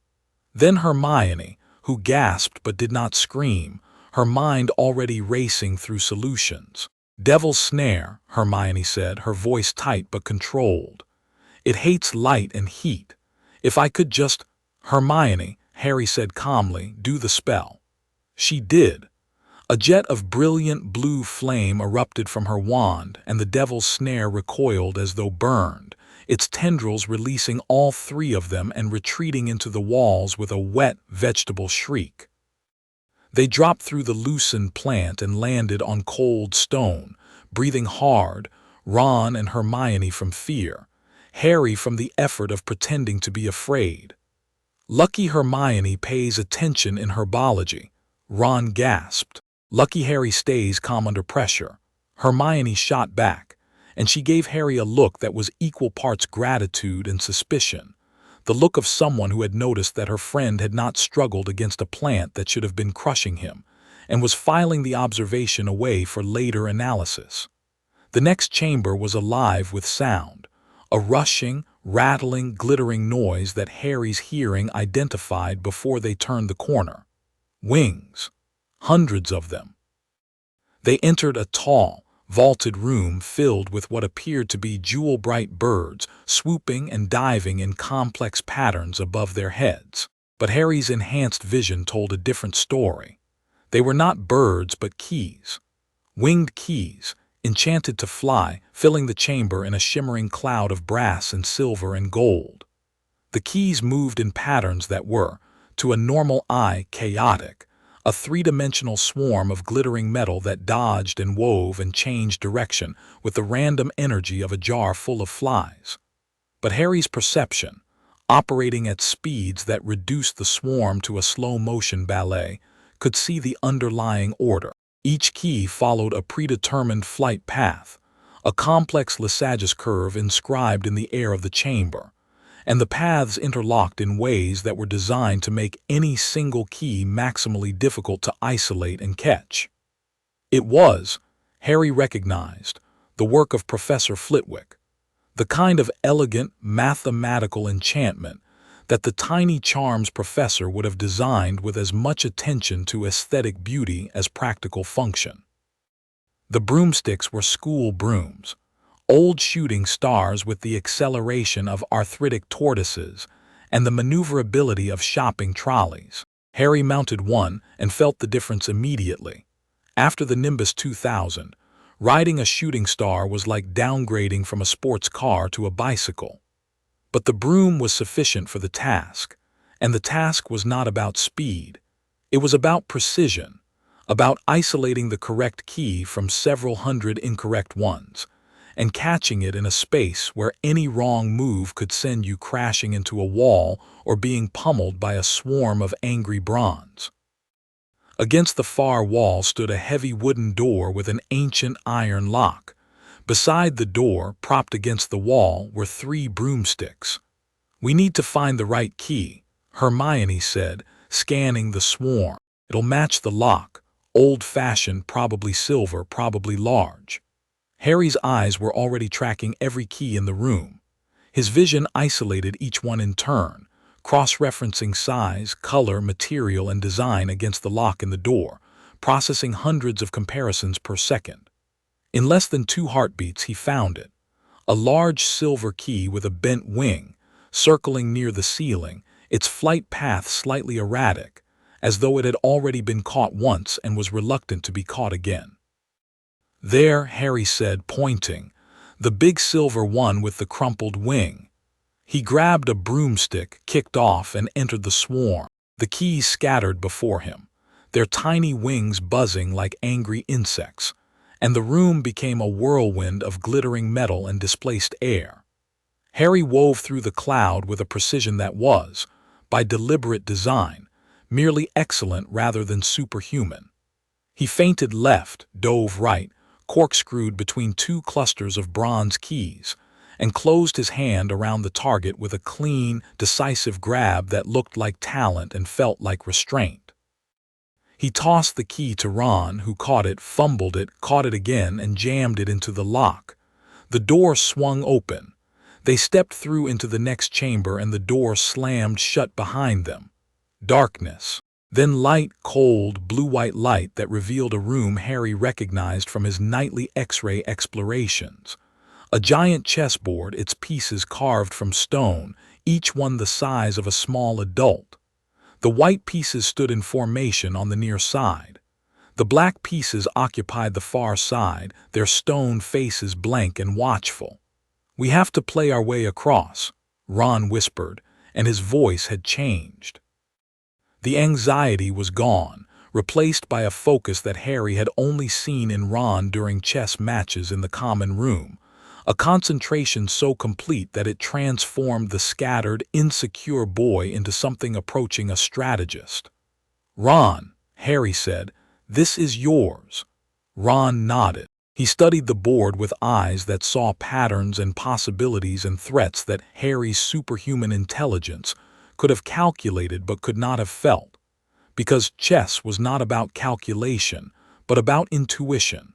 Then Hermione, who gasped but did not scream, her mind already racing through solutions. "Devil's snare," Hermione said, her voice tight but controlled. "It hates light and heat. If I could just—" "Hermione," Harry said calmly, "do the spell." She did. A jet of brilliant blue flame erupted from her wand, and the devil's snare recoiled as though burned, its tendrils releasing all three of them and retreating into the walls with a wet, vegetable shriek. They dropped through the loosened plant and landed on cold stone, breathing hard, Ron and Hermione from fear, Harry from the effort of pretending to be afraid. "Lucky Hermione pays attention in herbology," Ron gasped. "Lucky Harry stays calm under pressure," Hermione shot back, and she gave Harry a look that was equal parts gratitude and suspicion, the look of someone who had noticed that her friend had not struggled against a plant that should have been crushing him, and was filing the observation away for later analysis. The next chamber was alive with sound, a rushing, rattling, glittering noise that Harry's hearing identified before they turned the corner. Wings. Hundreds of them. They entered a tall, vaulted room filled with what appeared to be jewel-bright birds, swooping and diving in complex patterns above their heads. But Harry's enhanced vision told a different story. They were not birds but keys. Winged keys, enchanted to fly, filling the chamber in a shimmering cloud of brass and silver and gold. The keys moved in patterns that were, to a normal eye, chaotic, a three-dimensional swarm of glittering metal that dodged and wove and changed direction with the random energy of a jar full of flies. But Harry's perception, operating at speeds that reduced the swarm to a slow-motion ballet, could see the underlying order. Each key followed a predetermined flight path, a complex Lysage's curve inscribed in the air of the chamber, and the paths interlocked in ways that were designed to make any single key maximally difficult to isolate and catch. It was, Harry recognized, the work of Professor Flitwick. the kind of elegant mathematical enchantment that the tiny charms professor would have designed with as much attention to aesthetic beauty as practical function. The broomsticks were school brooms, old shooting stars with the acceleration of arthritic tortoises and the maneuverability of shopping trolleys. Harry mounted one and felt the difference immediately. After the Nimbus 2000, riding a shooting star was like downgrading from a sports car to a bicycle. But the broom was sufficient for the task, and the task was not about speed. It was about precision, about isolating the correct key from several hundred incorrect ones, and catching it in a space where any wrong move could send you crashing into a wall or being pummeled by a swarm of angry bronze. Against the far wall stood a heavy wooden door with an ancient iron lock. Beside the door, propped against the wall, were 3 broomsticks. "We need to find the right key," Hermione said, scanning the swarm. "It'll match the lock, old-fashioned, probably silver, probably large." Harry's eyes were already tracking every key in the room. His vision isolated each one in turn, cross-referencing size, color, material, and design against the lock in the door, processing hundreds of comparisons per second. In less than 2 heartbeats, he found it. A large silver key with a bent wing, circling near the ceiling, its flight path slightly erratic, as though it had already been caught once and was reluctant to be caught again. "There," Harry said, pointing, "the big silver one with the crumpled wing." He grabbed a broomstick, kicked off, and entered the swarm. The keys scattered before him, their tiny wings buzzing like angry insects, and the room became a whirlwind of glittering metal and displaced air. Harry wove through the cloud with a precision that was, by deliberate design, merely excellent rather than superhuman. He feinted left, dove right, corkscrewed between 2 clusters of bronze keys, and closed his hand around the target with a clean, decisive grab that looked like talent and felt like restraint. He tossed the key to Ron, who caught it, fumbled it, caught it again, and jammed it into the lock. The door swung open. They stepped through into the next chamber, and the door slammed shut behind them. Darkness. Then light, cold, blue-white light that revealed a room Harry recognized from his nightly X-ray explorations. A giant chessboard, its pieces carved from stone, each one the size of a small adult. The white pieces stood in formation on the near side. The black pieces occupied the far side, their stone faces blank and watchful. "We have to play our way across," Ron whispered, and his voice had changed. The anxiety was gone, replaced by a focus that Harry had only seen in Ron during chess matches in the common room, a concentration so complete that it transformed the scattered, insecure boy into something approaching a strategist. "Ron," Harry said, "this is yours." Ron nodded. He studied the board with eyes that saw patterns and possibilities and threats that Harry's superhuman intelligence could have calculated but could not have felt. Because chess was not about calculation, but about intuition,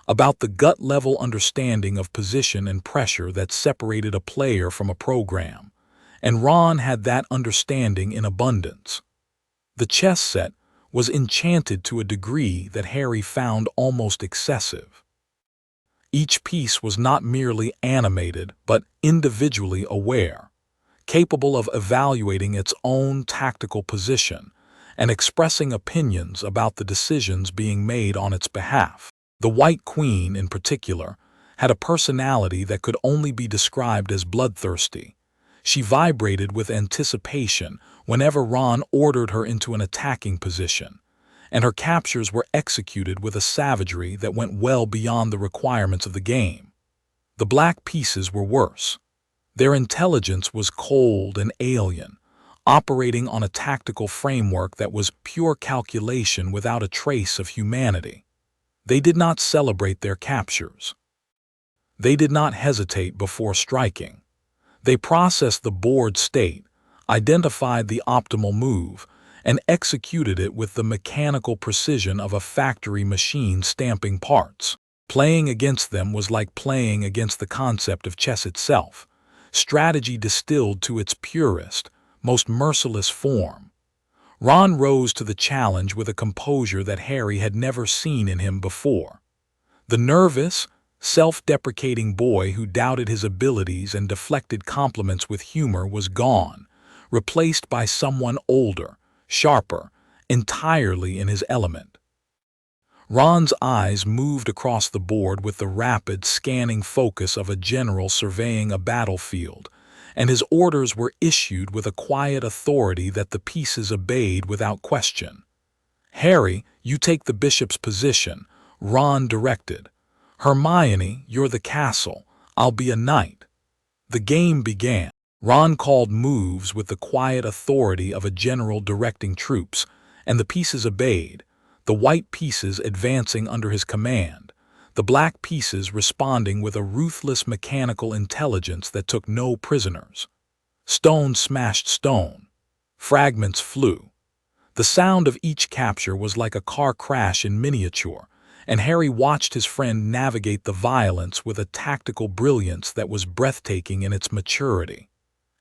about the gut-level understanding of position and pressure that separated a player from a program. And Ron had that understanding in abundance. The chess set was enchanted to a degree that Harry found almost excessive. Each piece was not merely animated, but individually aware, capable of evaluating its own tactical position and expressing opinions about the decisions being made on its behalf. The White Queen, in particular, had a personality that could only be described as bloodthirsty. She vibrated with anticipation whenever Ron ordered her into an attacking position, and her captures were executed with a savagery that went well beyond the requirements of the game. The black pieces were worse. Their intelligence was cold and alien, operating on a tactical framework that was pure calculation without a trace of humanity. They did not celebrate their captures. They did not hesitate before striking. They processed the board state, identified the optimal move, and executed it with the mechanical precision of a factory machine stamping parts. Playing against them was like playing against the concept of chess itself, strategy distilled to its purest, most merciless form. Ron rose to the challenge with a composure that Harry had never seen in him before. The nervous, self-deprecating boy who doubted his abilities and deflected compliments with humor was gone, replaced by someone older, sharper, entirely in his element. Ron's eyes moved across the board with the rapid, scanning focus of a general surveying a battlefield, and his orders were issued with a quiet authority that the pieces obeyed without question. "Harry, you take the bishop's position," Ron directed. "Hermione, you're the castle. I'll be a knight." The game began. Ron called moves with the quiet authority of a general directing troops, and the pieces obeyed, the white pieces advancing under his command, the black pieces responding with a ruthless mechanical intelligence that took no prisoners. Stone smashed stone. Fragments flew. The sound of each capture was like a car crash in miniature, and Harry watched his friend navigate the violence with a tactical brilliance that was breathtaking in its maturity.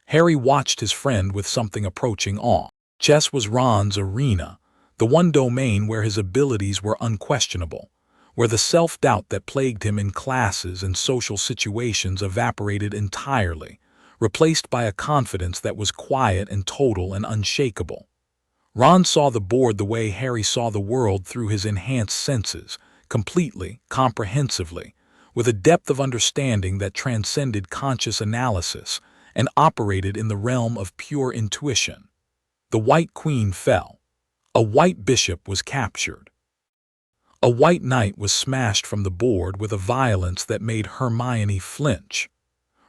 Harry watched his friend with something approaching awe. Chess was Ron's arena, the one domain where his abilities were unquestionable, where the self-doubt that plagued him in classes and social situations evaporated entirely, replaced by a confidence that was quiet and total and unshakable. Ron saw the board the way Harry saw the world through his enhanced senses, completely, comprehensively, with a depth of understanding that transcended conscious analysis and operated in the realm of pure intuition. The White Queen fell. A white bishop was captured. A white knight was smashed from the board with a violence that made Hermione flinch.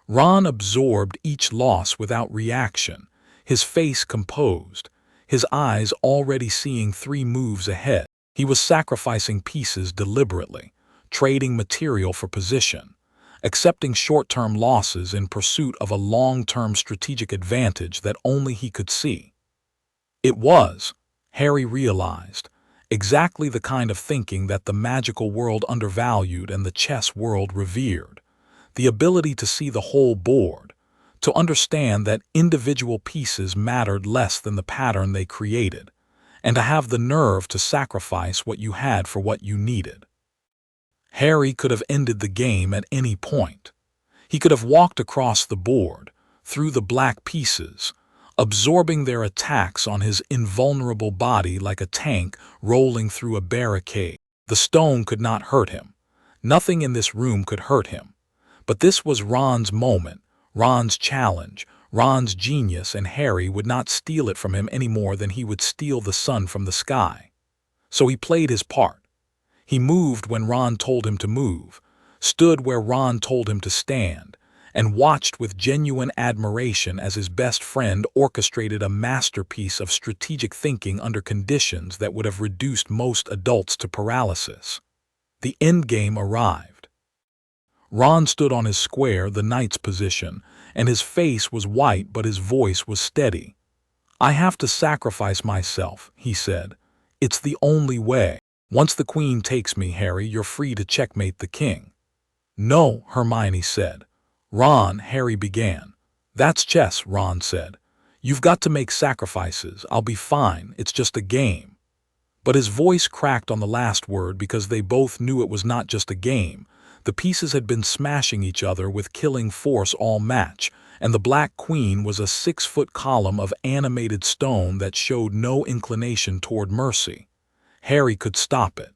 Ron absorbed each loss without reaction, his face composed, his eyes already seeing 3 moves ahead. He was sacrificing pieces deliberately, trading material for position, accepting short-term losses in pursuit of a long-term strategic advantage that only he could see. It was, Harry realized, exactly the kind of thinking that the magical world undervalued and the chess world revered. The ability to see the whole board, to understand that individual pieces mattered less than the pattern they created, and to have the nerve to sacrifice what you had for what you needed. Harry could have ended the game at any point. He could have walked across the board, through the black pieces, absorbing their attacks on his invulnerable body like a tank rolling through a barricade. The stone could not hurt him. Nothing in this room could hurt him. But this was Ron's moment, Ron's challenge, Ron's genius, and Harry would not steal it from him any more than he would steal the sun from the sky. So he played his part. He moved when Ron told him to move, stood where Ron told him to stand, and watched with genuine admiration as his best friend orchestrated a masterpiece of strategic thinking under conditions that would have reduced most adults to paralysis. The endgame arrived. Ron stood on his square, the knight's position, and his face was white but his voice was steady. "I have to sacrifice myself," he said. "It's the only way. Once the queen takes me, Harry, you're free to checkmate the king." "No," Hermione said. "Ron," Harry began. "That's chess," Ron said. "You've got to make sacrifices. I'll be fine. It's just a game." But his voice cracked on the last word because they both knew it was not just a game. The pieces had been smashing each other with killing force all match, and the Black Queen was a 6-foot column of animated stone that showed no inclination toward mercy. Harry could stop it.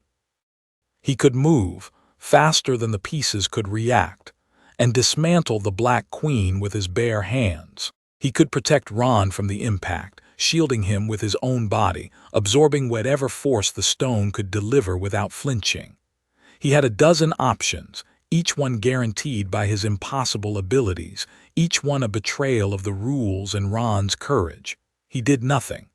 He could move, faster than the pieces could react, and dismantle the Black Queen with his bare hands. He could protect Ron from the impact, shielding him with his own body, absorbing whatever force the stone could deliver without flinching. He had a dozen options, each one guaranteed by his impossible abilities, each one a betrayal of the rules and Ron's courage. He did nothing.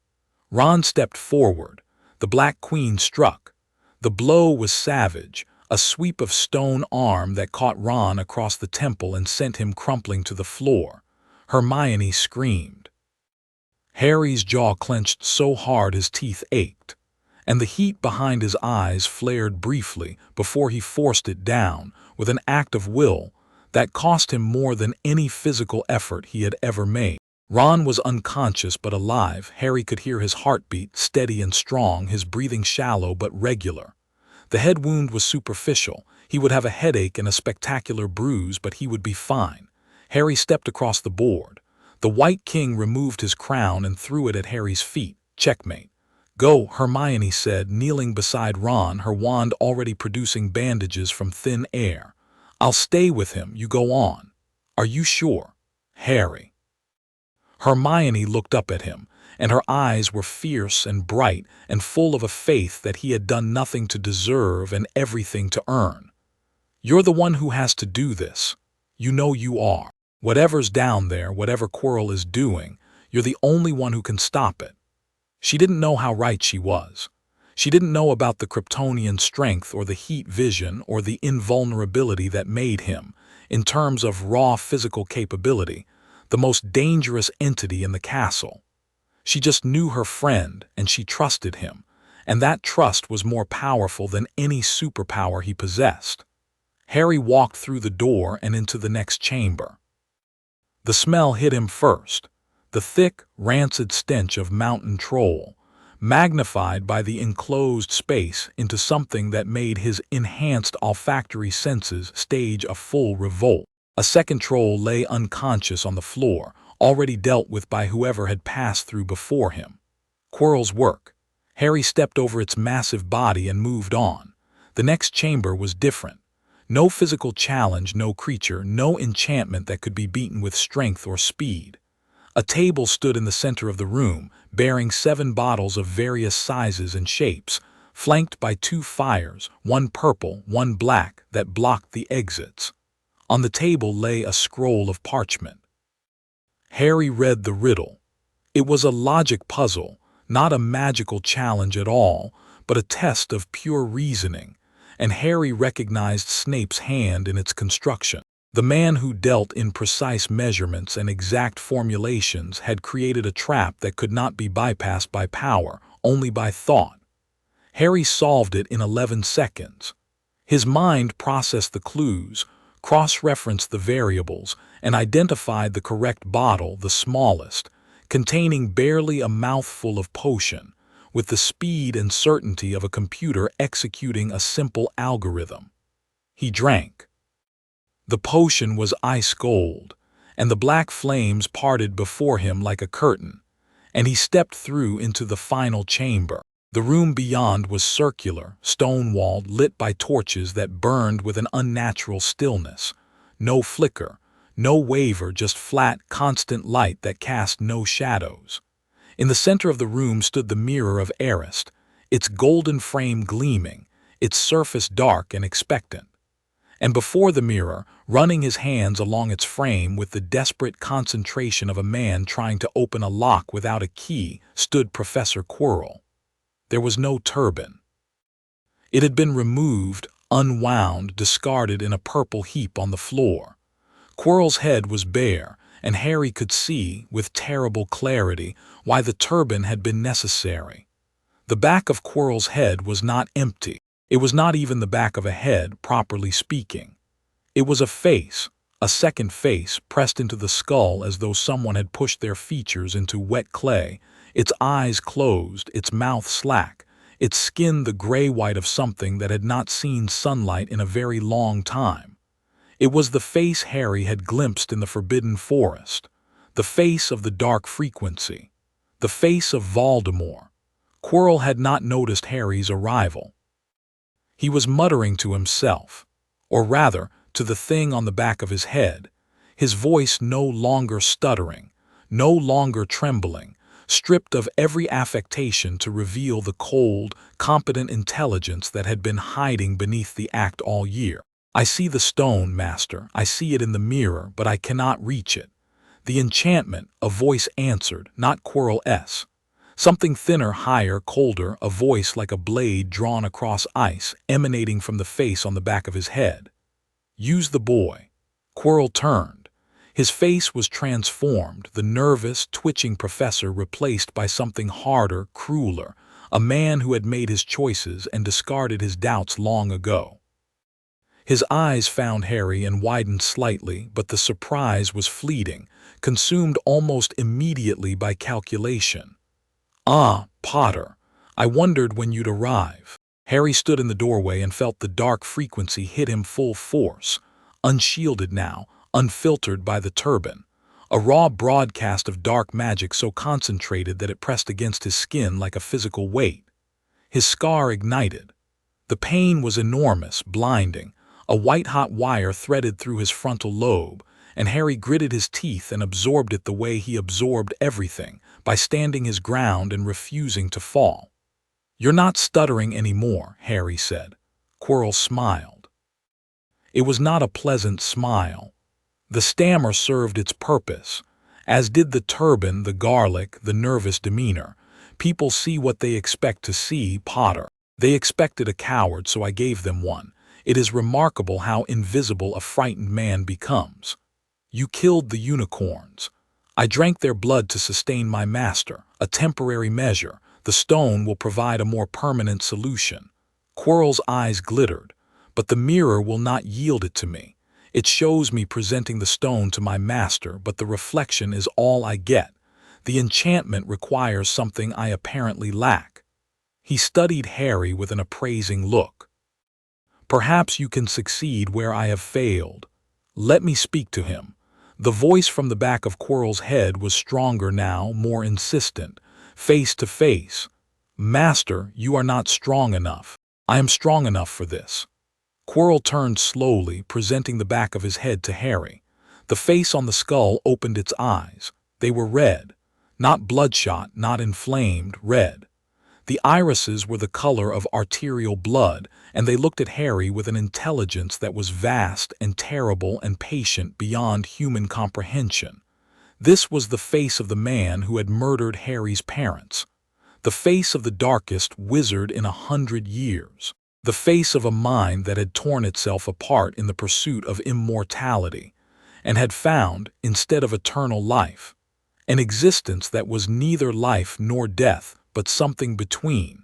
Ron stepped forward. The Black Queen struck. The blow was savage, a sweep of stone arm that caught Ron across the temple and sent him crumpling to the floor. Hermione screamed. Harry's jaw clenched so hard his teeth ached. and the heat behind his eyes flared briefly before he forced it down with an act of will that cost him more than any physical effort he had ever made. Ron was unconscious but alive. Harry could hear his heartbeat, steady and strong, his breathing shallow but regular. The head wound was superficial. He would have a headache and a spectacular bruise, but he would be fine. Harry stepped across the board. The White King removed his crown and threw it at Harry's feet. Checkmate. Go, Hermione said, kneeling beside Ron, her wand already producing bandages from thin air. I'll stay with him, you go on. Are you sure? Harry. Hermione looked up at him, and her eyes were fierce and bright and full of a faith that he had done nothing to deserve and everything to earn. You're the one who has to do this. You know you are. Whatever's down there, whatever Quirrell is doing, you're the only one who can stop it. She didn't know how right she was. She didn't know about the Kryptonian strength or the heat vision or the invulnerability that made him, in terms of raw physical capability, the most dangerous entity in the castle. She just knew her friend and she trusted him, and that trust was more powerful than any superpower he possessed. Harry walked through the door and into the next chamber. The smell hit him first, the thick, rancid stench of mountain troll, magnified by the enclosed space into something that made his enhanced olfactory senses stage a full revolt. A second troll lay unconscious on the floor, already dealt with by whoever had passed through before him. Quirrell's work. Harry stepped over its massive body and moved on. The next chamber was different. No physical challenge, no creature, no enchantment that could be beaten with strength or speed. A table stood in the center of the room, bearing 7 bottles of various sizes and shapes, flanked by 2 fires, one purple, one black, that blocked the exits. On the table lay a scroll of parchment. Harry read the riddle. It was a logic puzzle, not a magical challenge at all, but a test of pure reasoning, and Harry recognized Snape's hand in its construction. The man who dealt in precise measurements and exact formulations had created a trap that could not be bypassed by power, only by thought. Harry solved it in 11 seconds. His mind processed the clues, cross-referenced the variables, and identified the correct bottle, the smallest, containing barely a mouthful of potion, with the speed and certainty of a computer executing a simple algorithm. He drank. The potion was ice gold, and the black flames parted before him like a curtain, and he stepped through into the final chamber. The room beyond was circular, stone-walled, lit by torches that burned with an unnatural stillness. No flicker, no waver, just flat, constant light that cast no shadows. In the center of the room stood the mirror of Erised, its golden frame gleaming, its surface dark and expectant. And before the mirror, running his hands along its frame with the desperate concentration of a man trying to open a lock without a key, stood Professor Quirrell. There was no turban. It had been removed, unwound, discarded in a purple heap on the floor. Quirrell's head was bare, and Harry could see, with terrible clarity, why the turban had been necessary. The back of Quirrell's head was not empty. It was not even the back of a head, properly speaking. It was a face, a second face, pressed into the skull as though someone had pushed their features into wet clay, its eyes closed, its mouth slack, its skin the gray-white of something that had not seen sunlight in a very long time. It was the face Harry had glimpsed in the Forbidden Forest, the face of the Dark Frequency, the face of Voldemort. Quirrell had not noticed Harry's arrival. He was muttering to himself, or rather, to the thing on the back of his head, his voice no longer stuttering, no longer trembling, stripped of every affectation to reveal the cold, competent intelligence that had been hiding beneath the act all year. I see the stone, Master, I see it in the mirror, but I cannot reach it. The enchantment, a voice answered, not Quirrell-s. Something thinner, higher, colder, a voice like a blade drawn across ice, emanating from the face on the back of his head. Use the boy. Quirrell turned. His face was transformed, the nervous, twitching professor replaced by something harder, crueler, a man who had made his choices and discarded his doubts long ago. His eyes found Harry and widened slightly, but the surprise was fleeting, consumed almost immediately by calculation. "Ah, Potter, I wondered when you'd arrive." Harry stood in the doorway and felt the dark frequency hit him full force, unshielded now, unfiltered by the turban. A raw broadcast of dark magic so concentrated that it pressed against his skin like a physical weight. His scar ignited. The pain was enormous, blinding. A white-hot wire threaded through his frontal lobe, and Harry gritted his teeth and absorbed it the way he absorbed everything, by standing his ground and refusing to fall. "You're not stuttering anymore," Harry said. Quirrell smiled. It was not a pleasant smile. The stammer served its purpose, as did the turban, the garlic, the nervous demeanor. "People see what they expect to see, Potter. They expected a coward, so I gave them one. It is remarkable how invisible a frightened man becomes. You killed the unicorns. I drank their blood to sustain my master, a temporary measure. The stone will provide a more permanent solution." Quirrell's eyes glittered. "But the mirror will not yield it to me. It shows me presenting the stone to my master, but the reflection is all I get. The enchantment requires something I apparently lack." He studied Harry with an appraising look. "Perhaps you can succeed where I have failed. Let me speak to him." The voice from the back of Quirrell's head was stronger now, more insistent. Face to face. "Master, you are not strong enough. I am strong enough for this." Quirrell turned slowly, presenting the back of his head to Harry. The face on the skull opened its eyes. They were red. Not bloodshot, not inflamed, red. The irises were the color of arterial blood, and they looked at Harry with an intelligence that was vast and terrible and patient beyond human comprehension. This was the face of the man who had murdered Harry's parents. The face of the darkest wizard in 100 years. The face of a mind that had torn itself apart in the pursuit of immortality, and had found, instead of eternal life, an existence that was neither life nor death, but something between.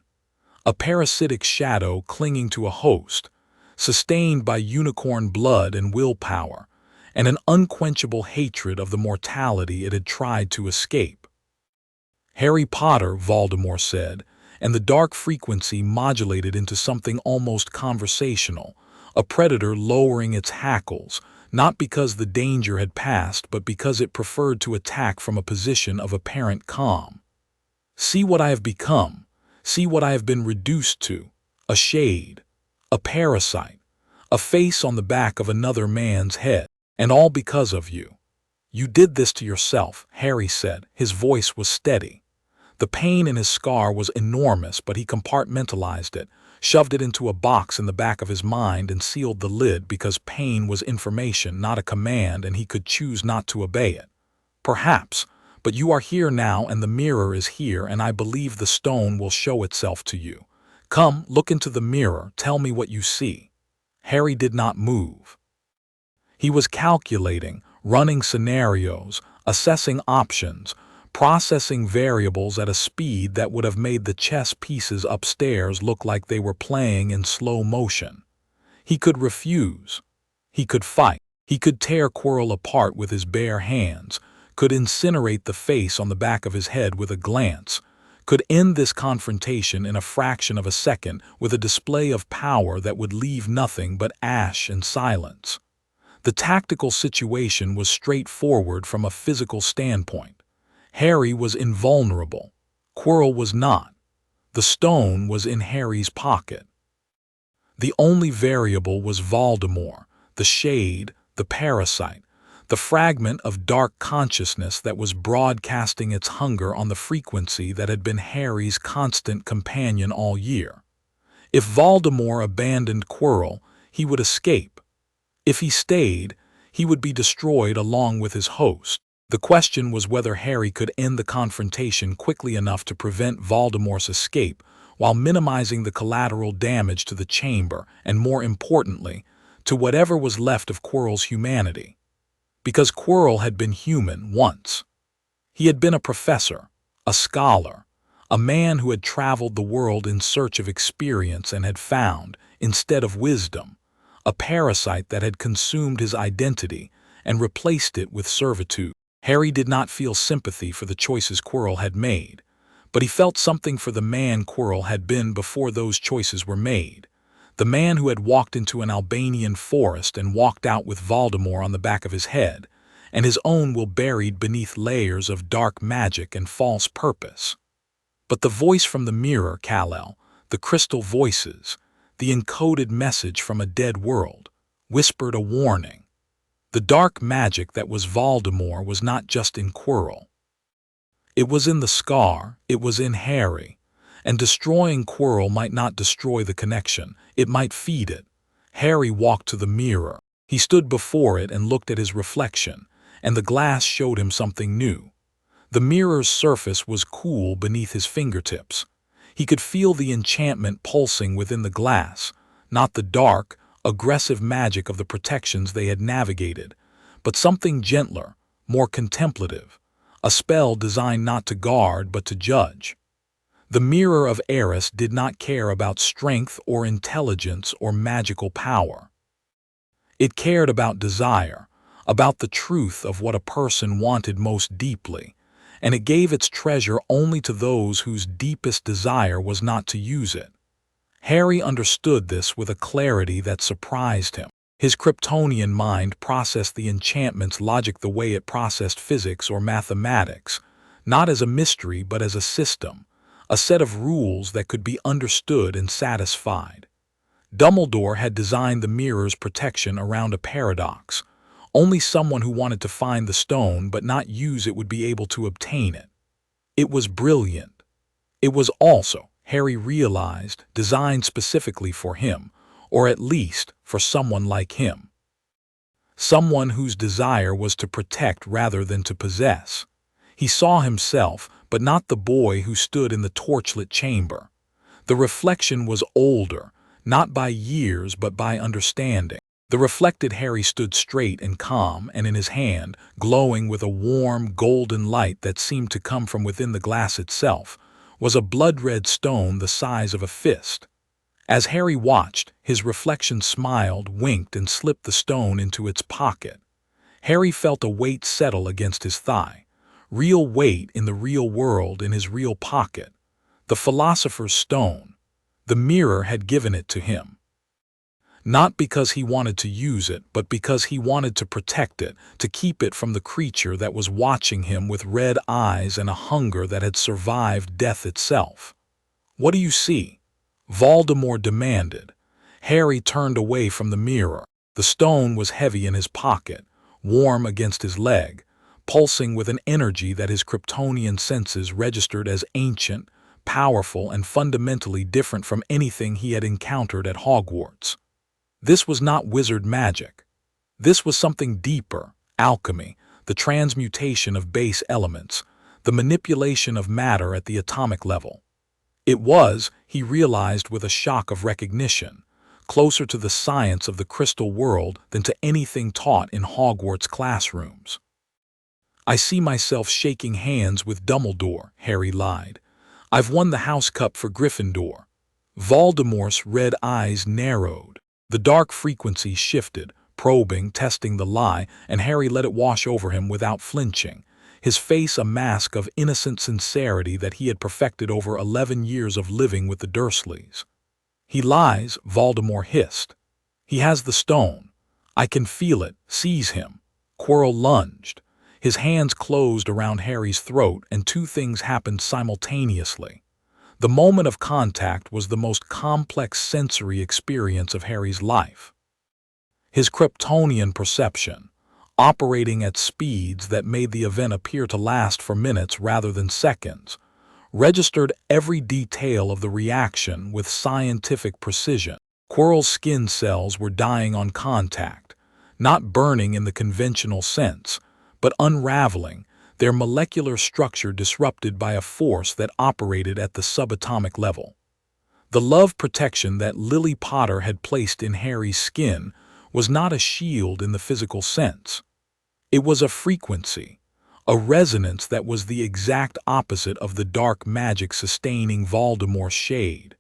A parasitic shadow clinging to a host, sustained by unicorn blood and willpower, and an unquenchable hatred of the mortality it had tried to escape. "Harry Potter," Voldemort said, and the dark frequency modulated into something almost conversational, a predator lowering its hackles, not because the danger had passed, but because it preferred to attack from a position of apparent calm. "See what I have become. See what I have been reduced to. A shade. A parasite. A face on the back of another man's head. And all because of you. You did this to yourself," Harry said. His voice was steady. The pain in his scar was enormous, but he compartmentalized it, shoved it into a box in the back of his mind, and sealed the lid because pain was information, not a command, and he could choose not to obey it. "Perhaps. But you are here now, and the mirror is here, and I believe the stone will show itself to you. Come, look into the mirror, tell me what you see." Harry did not move. He was calculating, running scenarios, assessing options, processing variables at a speed that would have made the chess pieces upstairs look like they were playing in slow motion. He could refuse. He could fight. He could tear Quirrell apart with his bare hands, could incinerate the face on the back of his head with a glance, could end this confrontation in a fraction of a second with a display of power that would leave nothing but ash and silence. The tactical situation was straightforward from a physical standpoint. Harry was invulnerable. Quirrell was not. The stone was in Harry's pocket. The only variable was Voldemort, the shade, the parasite, the fragment of dark consciousness that was broadcasting its hunger on the frequency that had been Harry's constant companion all year. If Voldemort abandoned Quirrell, he would escape. If he stayed, he would be destroyed along with his host. The question was whether Harry could end the confrontation quickly enough to prevent Voldemort's escape while minimizing the collateral damage to the chamber and, more importantly, to whatever was left of Quirrell's humanity. Because Quirrell had been human once. He had been a professor, a scholar, a man who had traveled the world in search of experience and had found, instead of wisdom, a parasite that had consumed his identity and replaced it with servitude. Harry did not feel sympathy for the choices Quirrell had made, but he felt something for the man Quirrell had been before those choices were made. The man who had walked into an Albanian forest and walked out with Voldemort on the back of his head, and his own will buried beneath layers of dark magic and false purpose. But the voice from the mirror, Kal-El, the crystal voices, the encoded message from a dead world, whispered a warning. The dark magic that was Voldemort was not just in Quirrell. It was in the scar, it was in Harry, and destroying Quirrell might not destroy the connection, it might feed it. Harry walked to the mirror. He stood before it and looked at his reflection, and the glass showed him something new. The mirror's surface was cool beneath his fingertips. He could feel the enchantment pulsing within the glass, not the dark, aggressive magic of the protections they had navigated, but something gentler, more contemplative, a spell designed not to guard but to judge. The mirror of Erised did not care about strength or intelligence or magical power. It cared about desire, about the truth of what a person wanted most deeply, and it gave its treasure only to those whose deepest desire was not to use it. Harry understood this with a clarity that surprised him. His Kryptonian mind processed the enchantment's logic the way it processed physics or mathematics, not as a mystery but as a system, a set of rules that could be understood and satisfied. Dumbledore had designed the mirror's protection around a paradox. Only someone who wanted to find the stone but not use it would be able to obtain it. It was brilliant. It was also, Harry realized, designed specifically for him, or at least for someone like him. Someone whose desire was to protect rather than to possess. He saw himself, but not the boy who stood in the torchlit chamber. The reflection was older, not by years but by understanding. The reflected Harry stood straight and calm, and in his hand, glowing with a warm, golden light that seemed to come from within the glass itself, was a blood-red stone the size of a fist. As Harry watched, his reflection smiled, winked, and slipped the stone into its pocket. Harry felt a weight settle against his thigh. Real weight in the real world in his real pocket. The philosopher's stone. The mirror had given it to him. Not because he wanted to use it, but because he wanted to protect it, to keep it from the creature that was watching him with red eyes and a hunger that had survived death itself. "What do you see?" Voldemort demanded. Harry turned away from the mirror. The stone was heavy in his pocket, warm against his leg, pulsing with an energy that his Kryptonian senses registered as ancient, powerful, and fundamentally different from anything he had encountered at Hogwarts. This was not wizard magic. This was something deeper, alchemy, the transmutation of base elements, the manipulation of matter at the atomic level. It was, he realized with a shock of recognition, closer to the science of the crystal world than to anything taught in Hogwarts classrooms. "I see myself shaking hands with Dumbledore," Harry lied. "I've won the House Cup for Gryffindor." Voldemort's red eyes narrowed. The dark frequency shifted, probing, testing the lie, and Harry let it wash over him without flinching, his face a mask of innocent sincerity that he had perfected over 11 years of living with the Dursleys. "He lies," Voldemort hissed. "He has the stone. I can feel it. Seize him." Quirrell lunged. His hands closed around Harry's throat, and two things happened simultaneously. The moment of contact was the most complex sensory experience of Harry's life. His Kryptonian perception, operating at speeds that made the event appear to last for minutes rather than seconds, registered every detail of the reaction with scientific precision. Quirrell's skin cells were dying on contact, not burning in the conventional sense, but unraveling, their molecular structure disrupted by a force that operated at the subatomic level. The love protection that Lily Potter had placed in Harry's skin was not a shield in the physical sense. It was a frequency, a resonance that was the exact opposite of the dark magic sustaining Voldemort's shade.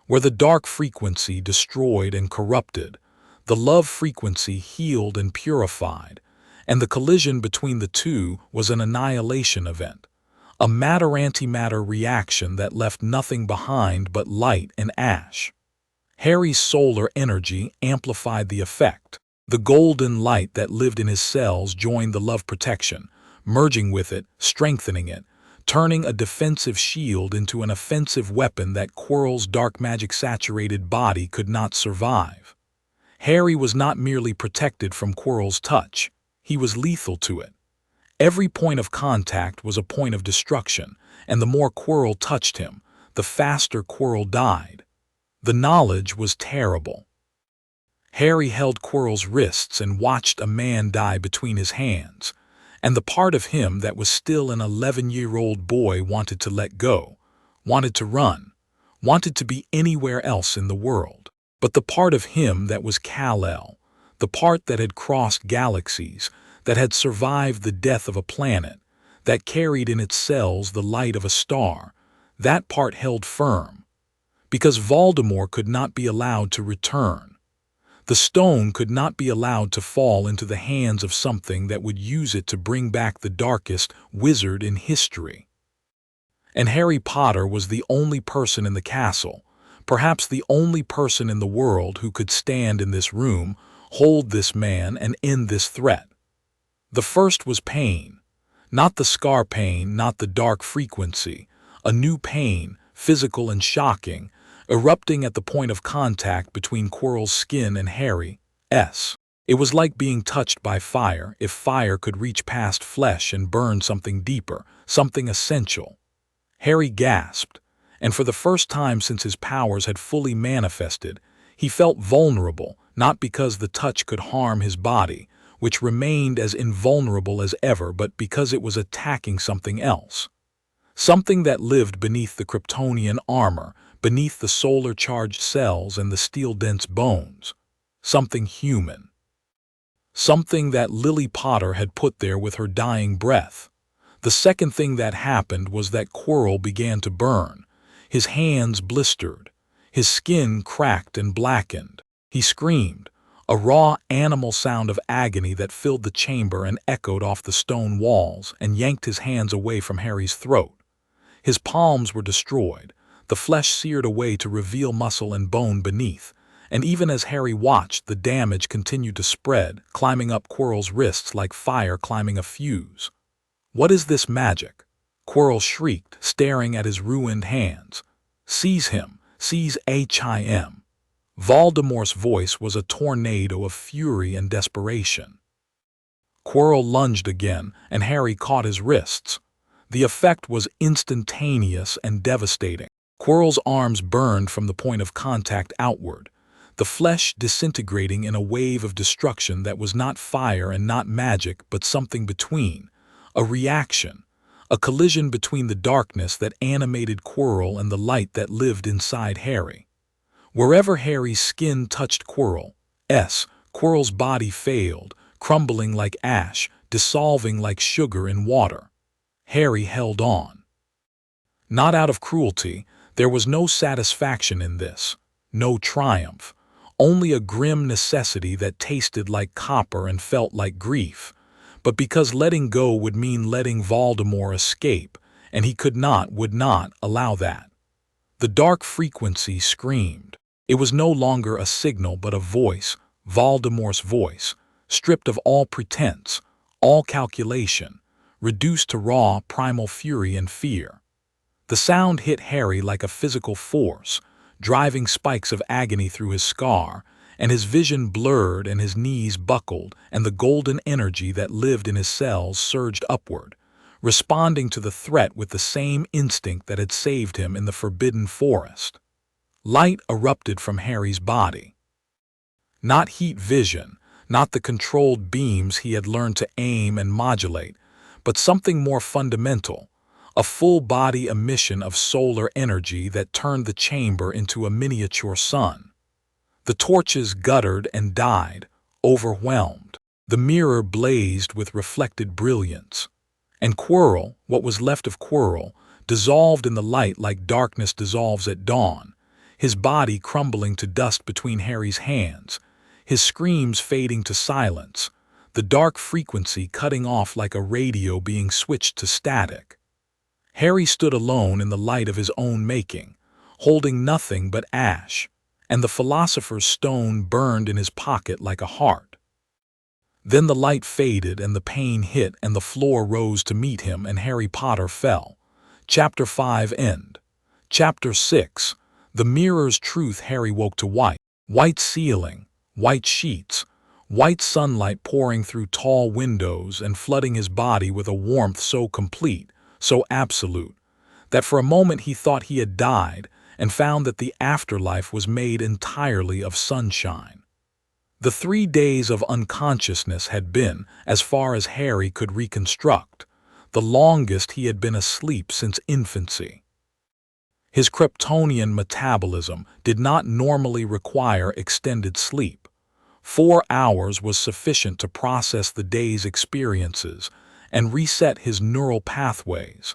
Where the dark frequency destroyed and corrupted, the love frequency healed and purified, and the collision between the two was an annihilation event, a matter-antimatter reaction that left nothing behind but light and ash. Harry's solar energy amplified the effect. The golden light that lived in his cells joined the love protection, merging with it, strengthening it, turning a defensive shield into an offensive weapon that Quirrell's dark magic-saturated body could not survive. Harry was not merely protected from Quirrell's touch, he was lethal to it. Every point of contact was a point of destruction, and the more Quirrell touched him, the faster Quirrell died. The knowledge was terrible. Harry held Quirrell's wrists and watched a man die between his hands, and the part of him that was still an 11-year-old boy wanted to let go, wanted to run, wanted to be anywhere else in the world. But the part of him that was Kal-El, the part that had crossed galaxies, that had survived the death of a planet, that carried in its cells the light of a star, that part held firm. Because Voldemort could not be allowed to return. The stone could not be allowed to fall into the hands of something that would use it to bring back the darkest wizard in history. And Harry Potter was the only person in the castle, perhaps the only person in the world who could stand in this room, hold this man, and end this threat. The first was pain. Not the scar pain, not the dark frequency. A new pain, physical and shocking, erupting at the point of contact between Quirrell's skin and Harry's. It was like being touched by fire, if fire could reach past flesh and burn something deeper, something essential. Harry gasped, and for the first time since his powers had fully manifested, he felt vulnerable, not because the touch could harm his body, which remained as invulnerable as ever, but because it was attacking something else. Something that lived beneath the Kryptonian armor, beneath the solar-charged cells and the steel-dense bones. Something human. Something that Lily Potter had put there with her dying breath. The second thing that happened was that Quirrell began to burn. His hands blistered. His skin cracked and blackened. He screamed, a raw animal sound of agony that filled the chamber and echoed off the stone walls, and yanked his hands away from Harry's throat. His palms were destroyed, the flesh seared away to reveal muscle and bone beneath, and even as Harry watched, the damage continued to spread, climbing up Quirrell's wrists like fire climbing a fuse. "What is this magic?" Quirrell shrieked, staring at his ruined hands. "Seize him! Seize him!" Voldemort's voice was a tornado of fury and desperation. Quirrell lunged again, and Harry caught his wrists. The effect was instantaneous and devastating. Quirrell's arms burned from the point of contact outward, the flesh disintegrating in a wave of destruction that was not fire and not magic, but something between, a reaction, a collision between the darkness that animated Quirrell and the light that lived inside Harry. Wherever Harry's skin touched Quirrell's body failed, crumbling like ash, dissolving like sugar in water. Harry held on. Not out of cruelty. There was no satisfaction in this, no triumph, only a grim necessity that tasted like copper and felt like grief, but because letting go would mean letting Voldemort escape, and he would not allow that. The dark frequency screamed. It was no longer a signal but a voice, Voldemort's voice, stripped of all pretense, all calculation, reduced to raw, primal fury and fear. The sound hit Harry like a physical force, driving spikes of agony through his scar, and his vision blurred and his knees buckled, and the golden energy that lived in his cells surged upward, responding to the threat with the same instinct that had saved him in the Forbidden Forest. Light erupted from Harry's body. Not heat vision, not the controlled beams he had learned to aim and modulate, but something more fundamental, a full-body emission of solar energy that turned the chamber into a miniature sun. The torches guttered and died, overwhelmed. The mirror blazed with reflected brilliance. And Quirrell, what was left of Quirrell, dissolved in the light like darkness dissolves at dawn, his body crumbling to dust between Harry's hands, his screams fading to silence, the dark frequency cutting off like a radio being switched to static. Harry stood alone in the light of his own making, holding nothing but ash, and the Philosopher's Stone burned in his pocket like a heart. Then the light faded and the pain hit and the floor rose to meet him and Harry Potter fell. Chapter 5 End. Chapter 6 The Mirror's Truth. Harry woke to white. White ceiling, white sheets, white sunlight pouring through tall windows and flooding his body with a warmth so complete, so absolute, that for a moment he thought he had died and found that the afterlife was made entirely of sunshine. The 3 days of unconsciousness had been, as far as Harry could reconstruct, the longest he had been asleep since infancy. His Kryptonian metabolism did not normally require extended sleep. 4 hours was sufficient to process the day's experiences and reset his neural pathways,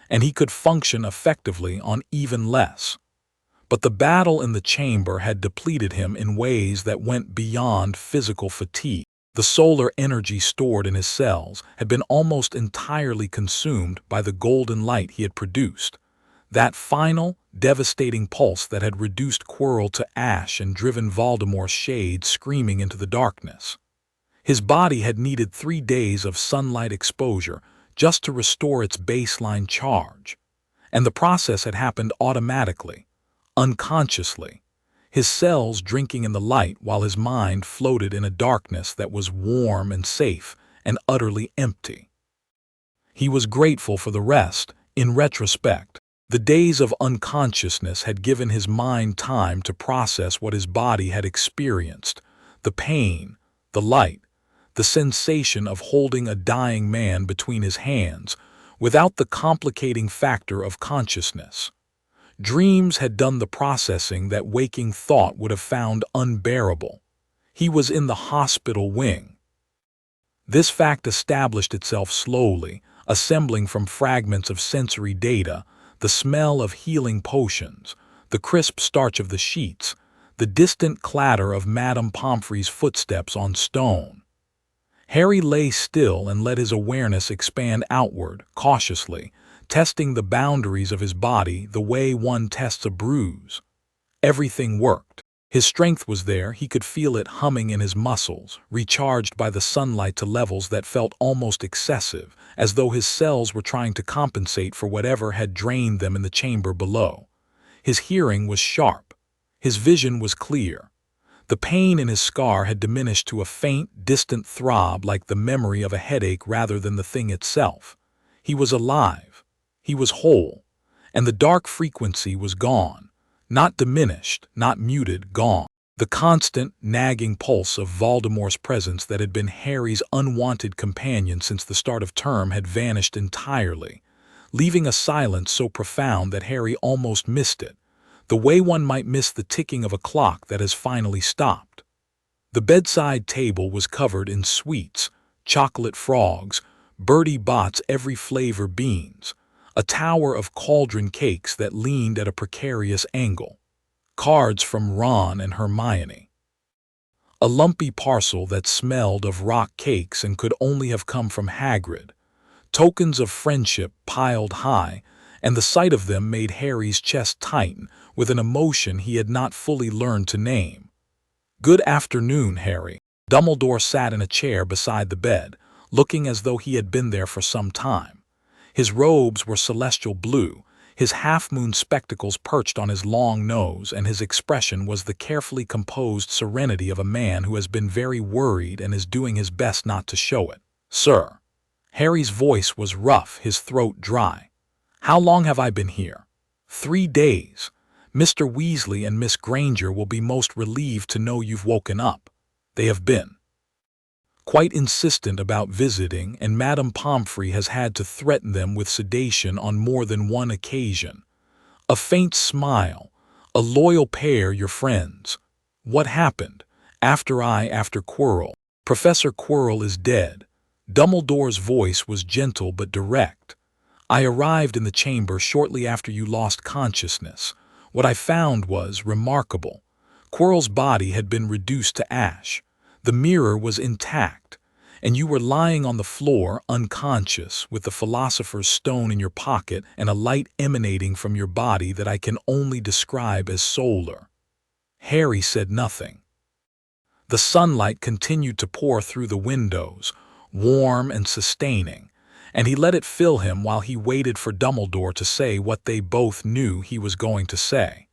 and he could function effectively on even less. But the battle in the chamber had depleted him in ways that went beyond physical fatigue. The solar energy stored in his cells had been almost entirely consumed by the golden light he had produced, that final, devastating pulse that had reduced Quirrell to ash and driven Voldemort's shade screaming into the darkness. His body had needed 3 days of sunlight exposure just to restore its baseline charge, and the process had happened automatically, unconsciously, his cells drinking in the light while his mind floated in a darkness that was warm and safe and utterly empty. He was grateful for the rest, in retrospect. The days of unconsciousness had given his mind time to process what his body had experienced, the pain, the light, the sensation of holding a dying man between his hands, without the complicating factor of consciousness. Dreams had done the processing that waking thought would have found unbearable. He was in the hospital wing. This fact established itself slowly, assembling from fragments of sensory data, the smell of healing potions, the crisp starch of the sheets, the distant clatter of Madame Pomfrey's footsteps on stone. Harry lay still and let his awareness expand outward, cautiously, testing the boundaries of his body the way one tests a bruise. Everything worked. His strength was there, he could feel it humming in his muscles, recharged by the sunlight to levels that felt almost excessive, as though his cells were trying to compensate for whatever had drained them in the chamber below. His hearing was sharp. His vision was clear. The pain in his scar had diminished to a faint, distant throb like the memory of a headache rather than the thing itself. He was alive. He was whole. And the dark frequency was gone. Not diminished, not muted, gone. The constant, nagging pulse of Voldemort's presence that had been Harry's unwanted companion since the start of term had vanished entirely, leaving a silence so profound that Harry almost missed it, the way one might miss the ticking of a clock that has finally stopped. The bedside table was covered in sweets, chocolate frogs, Bertie Bott's every flavor beans, a tower of cauldron cakes that leaned at a precarious angle, cards from Ron and Hermione, a lumpy parcel that smelled of rock cakes and could only have come from Hagrid, tokens of friendship piled high, and the sight of them made Harry's chest tighten with an emotion he had not fully learned to name. "Good afternoon, Harry." Dumbledore sat in a chair beside the bed, looking as though he had been there for some time. His robes were celestial blue, his half-moon spectacles perched on his long nose, and his expression was the carefully composed serenity of a man who has been very worried and is doing his best not to show it. "Sir." Harry's voice was rough, his throat dry. "How long have I been here?" 3 days. Mr. Weasley and Miss Granger will be most relieved to know you've woken up. They have been quite insistent about visiting, and Madame Pomfrey has had to threaten them with sedation on more than one occasion. A faint smile. "A loyal pair, your friends." "What happened?" After Quirrell. "Professor Quirrell is dead." Dumbledore's voice was gentle but direct. "I arrived in the chamber shortly after you lost consciousness. What I found was remarkable. Quirrell's body had been reduced to ash. The mirror was intact, and you were lying on the floor unconscious with the Philosopher's Stone in your pocket and a light emanating from your body that I can only describe as solar." Harry said nothing. The sunlight continued to pour through the windows, warm and sustaining, and he let it fill him while he waited for Dumbledore to say what they both knew he was going to say.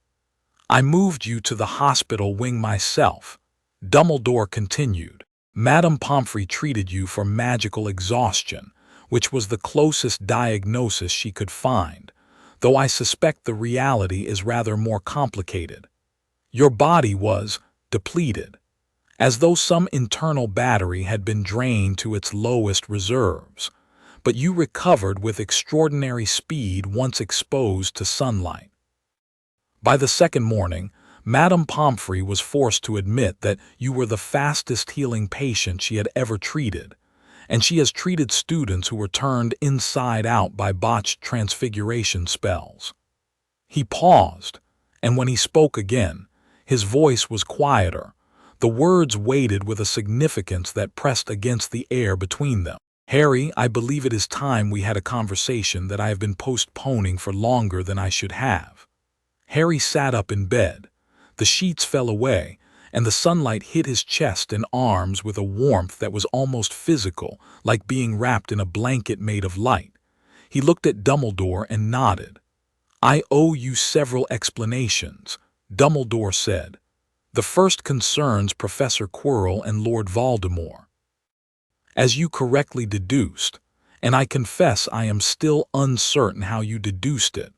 "I moved you to the hospital wing myself," Dumbledore continued. "Madame Pomfrey treated you for magical exhaustion, which was the closest diagnosis she could find, though I suspect the reality is rather more complicated. Your body was depleted, as though some internal battery had been drained to its lowest reserves, but you recovered with extraordinary speed once exposed to sunlight. By the second morning, Madame Pomfrey was forced to admit that you were the fastest healing patient she had ever treated, and she has treated students who were turned inside out by botched transfiguration spells." He paused, and when he spoke again, his voice was quieter. The words weighted with a significance that pressed against the air between them. "Harry, I believe it is time we had a conversation that I have been postponing for longer than I should have." Harry sat up in bed. The sheets fell away, and the sunlight hit his chest and arms with a warmth that was almost physical, like being wrapped in a blanket made of light. He looked at Dumbledore and nodded. "I owe you several explanations," Dumbledore said. "The first concerns Professor Quirrell and Lord Voldemort. As you correctly deduced, and I confess I am still uncertain how you deduced it,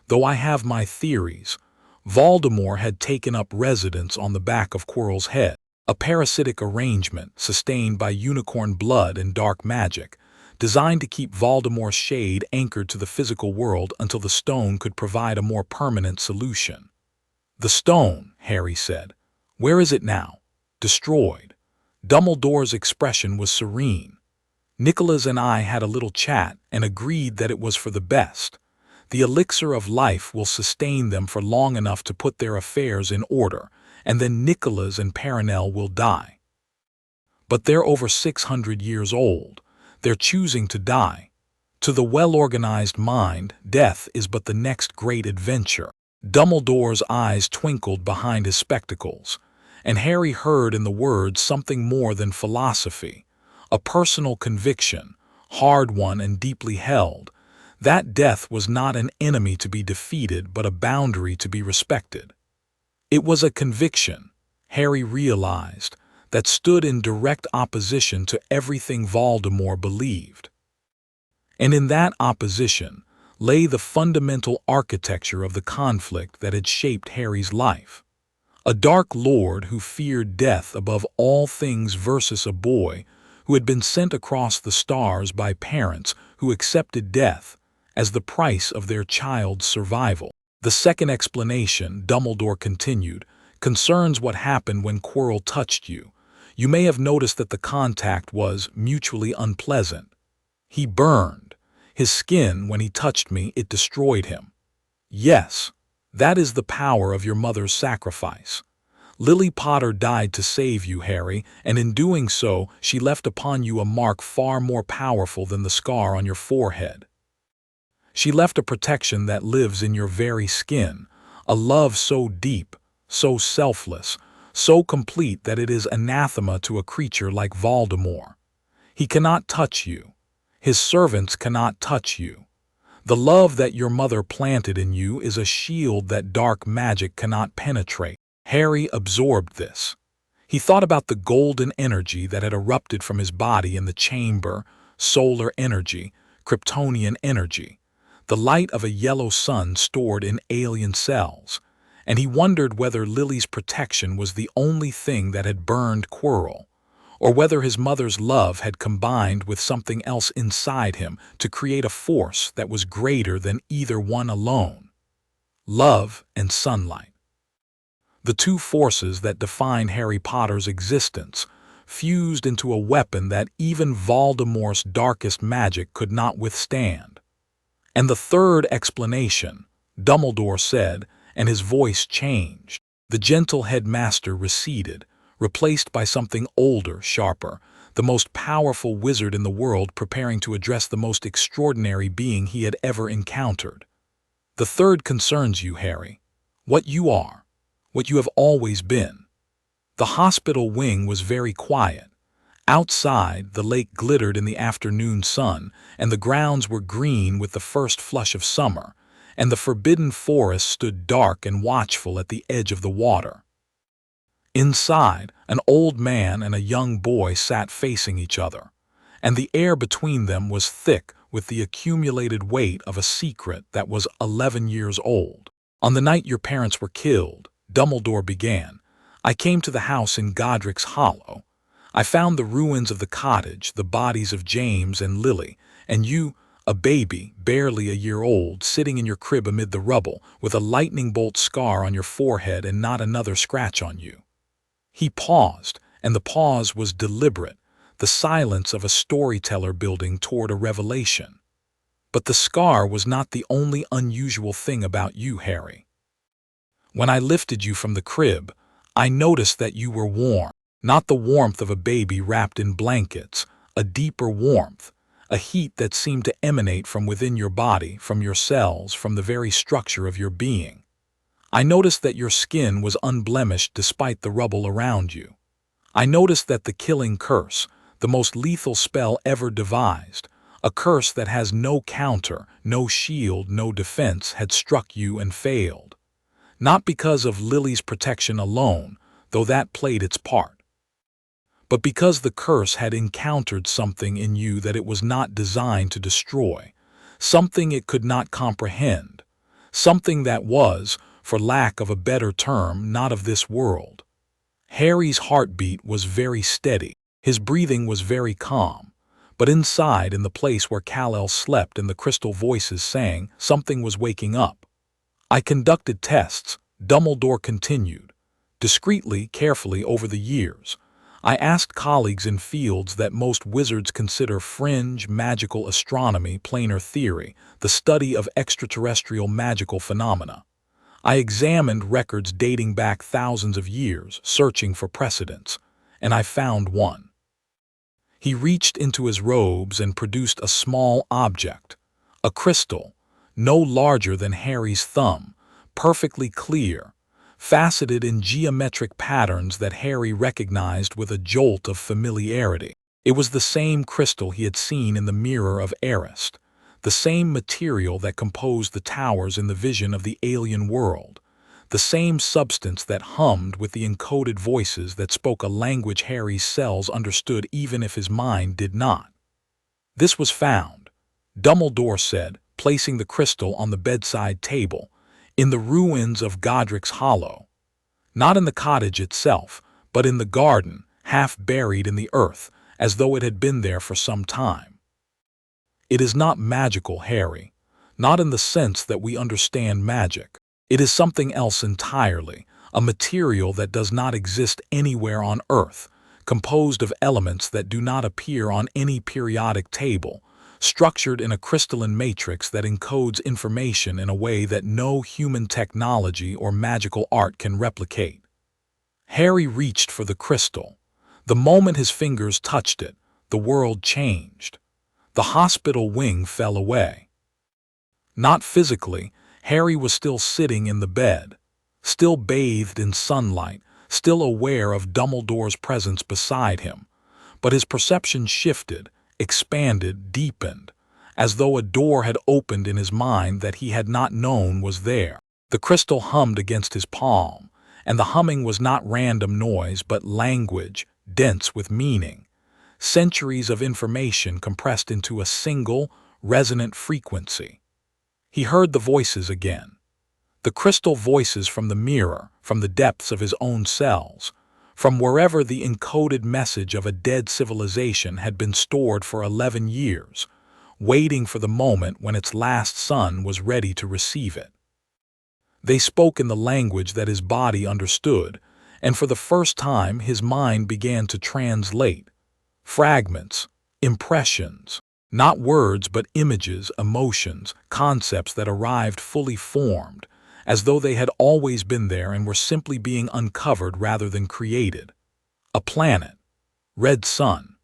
though I have my theories, Voldemort had taken up residence on the back of Quirrell's head, a parasitic arrangement sustained by unicorn blood and dark magic, designed to keep Voldemort's shade anchored to the physical world until the stone could provide a more permanent solution." "The stone," Harry said. "Where is it now?" "Destroyed." Dumbledore's expression was serene. "Nicholas and I had a little chat and agreed that it was for the best. The elixir of life will sustain them for long enough to put their affairs in order, and then Nicholas and Perenelle will die. But they're over 600 years old. They're choosing to die. To the well-organized mind, death is but the next great adventure." Dumbledore's eyes twinkled behind his spectacles, and Harry heard in the words something more than philosophy, a personal conviction, hard-won and deeply held, that death was not an enemy to be defeated but a boundary to be respected. It was a conviction, Harry realized, that stood in direct opposition to everything Voldemort believed. And in that opposition lay the fundamental architecture of the conflict that had shaped Harry's life. A dark lord who feared death above all things versus a boy who had been sent across the stars by parents who accepted death as the price of their child's survival. "The second explanation," Dumbledore continued, "concerns what happened when Quirrell touched you. You may have noticed that the contact was mutually unpleasant. He burned. His skin, when he touched me, it destroyed him. Yes, that is the power of your mother's sacrifice. Lily Potter died to save you, Harry, and in doing so, she left upon you a mark far more powerful than the scar on your forehead. She left a protection that lives in your very skin, a love so deep, so selfless, so complete that it is anathema to a creature like Voldemort. He cannot touch you. His servants cannot touch you. The love that your mother planted in you is a shield that dark magic cannot penetrate." Harry absorbed this. He thought about the golden energy that had erupted from his body in the chamber, solar energy, Kryptonian energy, the light of a yellow sun stored in alien cells, and he wondered whether Lily's protection was the only thing that had burned Quirrell, or whether his mother's love had combined with something else inside him to create a force that was greater than either one alone. Love and sunlight. The two forces that defined Harry Potter's existence, fused into a weapon that even Voldemort's darkest magic could not withstand. And the third explanation, Dumbledore said, and his voice changed. The gentle headmaster receded, replaced by something older, sharper, the most powerful wizard in the world preparing to address the most extraordinary being he had ever encountered. The third concerns you, Harry. What you are. What you have always been. The hospital wing was very quiet. Outside, the lake glittered in the afternoon sun, and the grounds were green with the first flush of summer, and the forbidden forest stood dark and watchful at the edge of the water. Inside, an old man and a young boy sat facing each other, and the air between them was thick with the accumulated weight of a secret that was 11 years old. On the night your parents were killed, Dumbledore began, I came to the house in Godric's Hollow. I found the ruins of the cottage, the bodies of James and Lily, and you, a baby, barely a year old, sitting in your crib amid the rubble, with a lightning bolt scar on your forehead and not another scratch on you. He paused, and the pause was deliberate, the silence of a storyteller building toward a revelation. But the scar was not the only unusual thing about you, Harry. When I lifted you from the crib, I noticed that you were warm. Not the warmth of a baby wrapped in blankets, a deeper warmth, a heat that seemed to emanate from within your body, from your cells, from the very structure of your being. I noticed that your skin was unblemished despite the rubble around you. I noticed that the killing curse, the most lethal spell ever devised, a curse that has no counter, no shield, no defense, had struck you and failed. Not because of Lily's protection alone, though that played its part, but because the curse had encountered something in you that it was not designed to destroy, something it could not comprehend, something that was, for lack of a better term, not of this world. Harry's heartbeat was very steady, his breathing was very calm, but inside, in the place where Kal-El slept and the crystal voices sang, something was waking up. I conducted tests, Dumbledore continued, discreetly, carefully over the years. I asked colleagues in fields that most wizards consider fringe, magical astronomy, planar theory, the study of extraterrestrial magical phenomena. I examined records dating back thousands of years, searching for precedents, and I found one. He reached into his robes and produced a small object, a crystal, no larger than Harry's thumb, perfectly clear, faceted in geometric patterns that Harry recognized with a jolt of familiarity. It was the same crystal he had seen in the mirror of Erised, the same material that composed the towers in the vision of the alien world, the same substance that hummed with the encoded voices that spoke a language Harry's cells understood even if his mind did not. This was found, Dumbledore said, placing the crystal on the bedside table, in the ruins of Godric's Hollow. Not in the cottage itself, but in the garden, half buried in the earth, as though it had been there for some time. It is not magical, Harry, not in the sense that we understand magic. It is something else entirely, a material that does not exist anywhere on Earth, composed of elements that do not appear on any periodic table, structured in a crystalline matrix that encodes information in a way that no human technology or magical art can replicate. Harry reached for the crystal. The moment his fingers touched it, the world changed. The hospital wing fell away. Not physically, Harry was still sitting in the bed, still bathed in sunlight, still aware of Dumbledore's presence beside him, but his perception shifted, expanded, deepened, as though a door had opened in his mind that he had not known was there. The crystal hummed against his palm, and the humming was not random noise but language, dense with meaning, centuries of information compressed into a single, resonant frequency. He heard the voices again, the crystal voices from the mirror, from the depths of his own cells, from wherever the encoded message of a dead civilization had been stored for 11 years, waiting for the moment when its last son was ready to receive it. They spoke in the language that his body understood, and for the first time his mind began to translate. Fragments, impressions, not words but images, emotions, concepts that arrived fully formed, as though they had always been there and were simply being uncovered rather than created. A planet, red sun,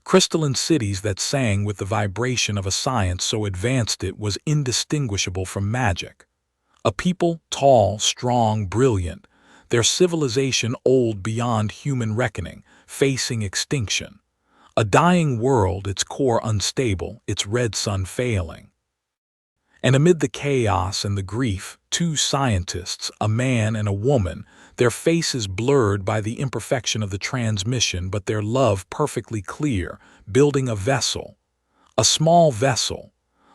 crystalline cities that sang with the vibration of a science so advanced it was indistinguishable from magic. A people tall, strong, brilliant, their civilization old beyond human reckoning, facing extinction. A dying world, its core unstable, its red sun failing. And amid the chaos and the grief, two scientists, a man and a woman, their faces blurred by the imperfection of the transmission but their love perfectly clear, building a vessel. A small vessel,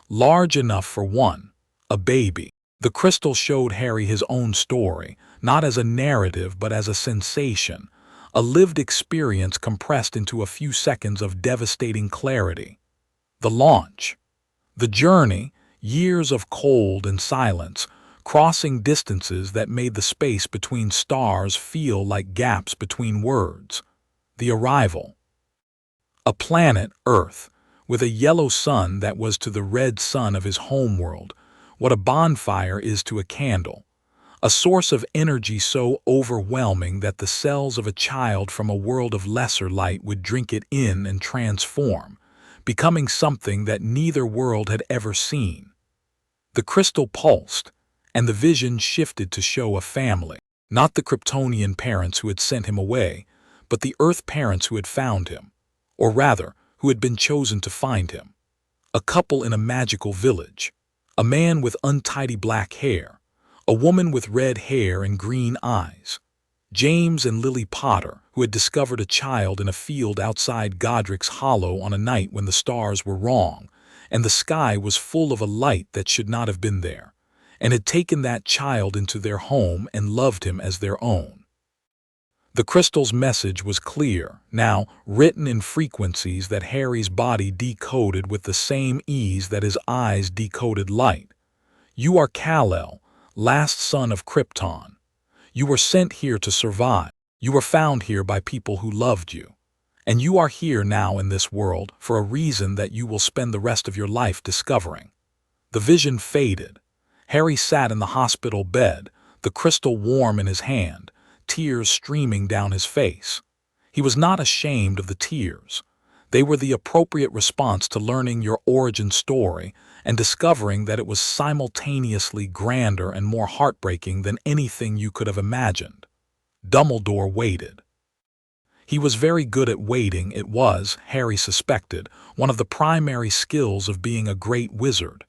large enough for one, a baby. The crystal showed Harry his own story, not as a narrative but as a sensation, a lived experience compressed into a few seconds of devastating clarity. The launch. The journey, years of cold and silence, crossing distances that made the space between stars feel like gaps between words. The arrival. A planet, Earth, with a yellow sun that was to the red sun of his homeworld, what a bonfire is to a candle. A source of energy so overwhelming that the cells of a child from a world of lesser light would drink it in and transform, becoming something that neither world had ever seen. The crystal pulsed, and the vision shifted to show a family, not the Kryptonian parents who had sent him away, but the Earth parents who had found him, or rather, who had been chosen to find him. A couple in a magical village, a man with untidy black hair, a woman with red hair and green eyes. James and Lily Potter, who had discovered a child in a field outside Godric's Hollow on a night when the stars were wrong, and the sky was full of a light that should not have been there, and had taken that child into their home and loved him as their own. The crystal's message was clear, now written in frequencies that Harry's body decoded with the same ease that his eyes decoded light. You are Kal-El, last son of Krypton. You were sent here to survive. You were found here by people who loved you. And you are here now in this world for a reason that you will spend the rest of your life discovering. The vision faded. Harry sat in the hospital bed, the crystal warm in his hand, tears streaming down his face. He was not ashamed of the tears. They were the appropriate response to learning your origin story and discovering that it was simultaneously grander and more heartbreaking than anything you could have imagined. Dumbledore waited. He was very good at waiting. It was, Harry suspected, one of the primary skills of being a great wizard.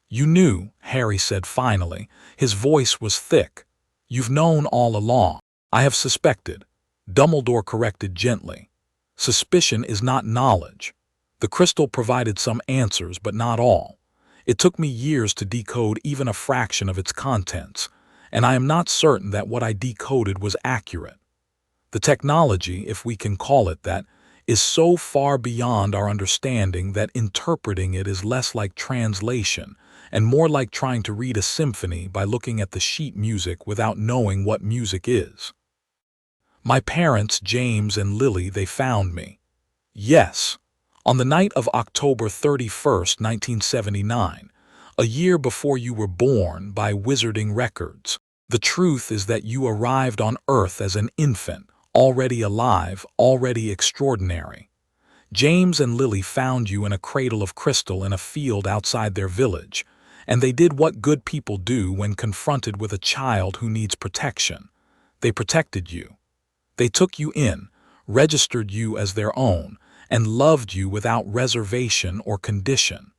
You knew, Harry said finally. His voice was thick. You've known all along. I have suspected. Dumbledore corrected gently. Suspicion is not knowledge. The crystal provided some answers, but not all. It took me years to decode even a fraction of its contents, and I am not certain that what I decoded was accurate. The technology, if we can call it that, is so far beyond our understanding that interpreting it is less like translation and more like trying to read a symphony by looking at the sheet music without knowing what music is. My parents, James and Lily, they found me. Yes, on the night of October 31st, 1979, a year before you were born by Wizarding Records. The truth is that you arrived on Earth as an infant, already alive, already extraordinary. James and Lily found you in a cradle of crystal in a field outside their village, and they did what good people do when confronted with a child who needs protection. They protected you. They took you in, registered you as their own, and loved you without reservation or condition.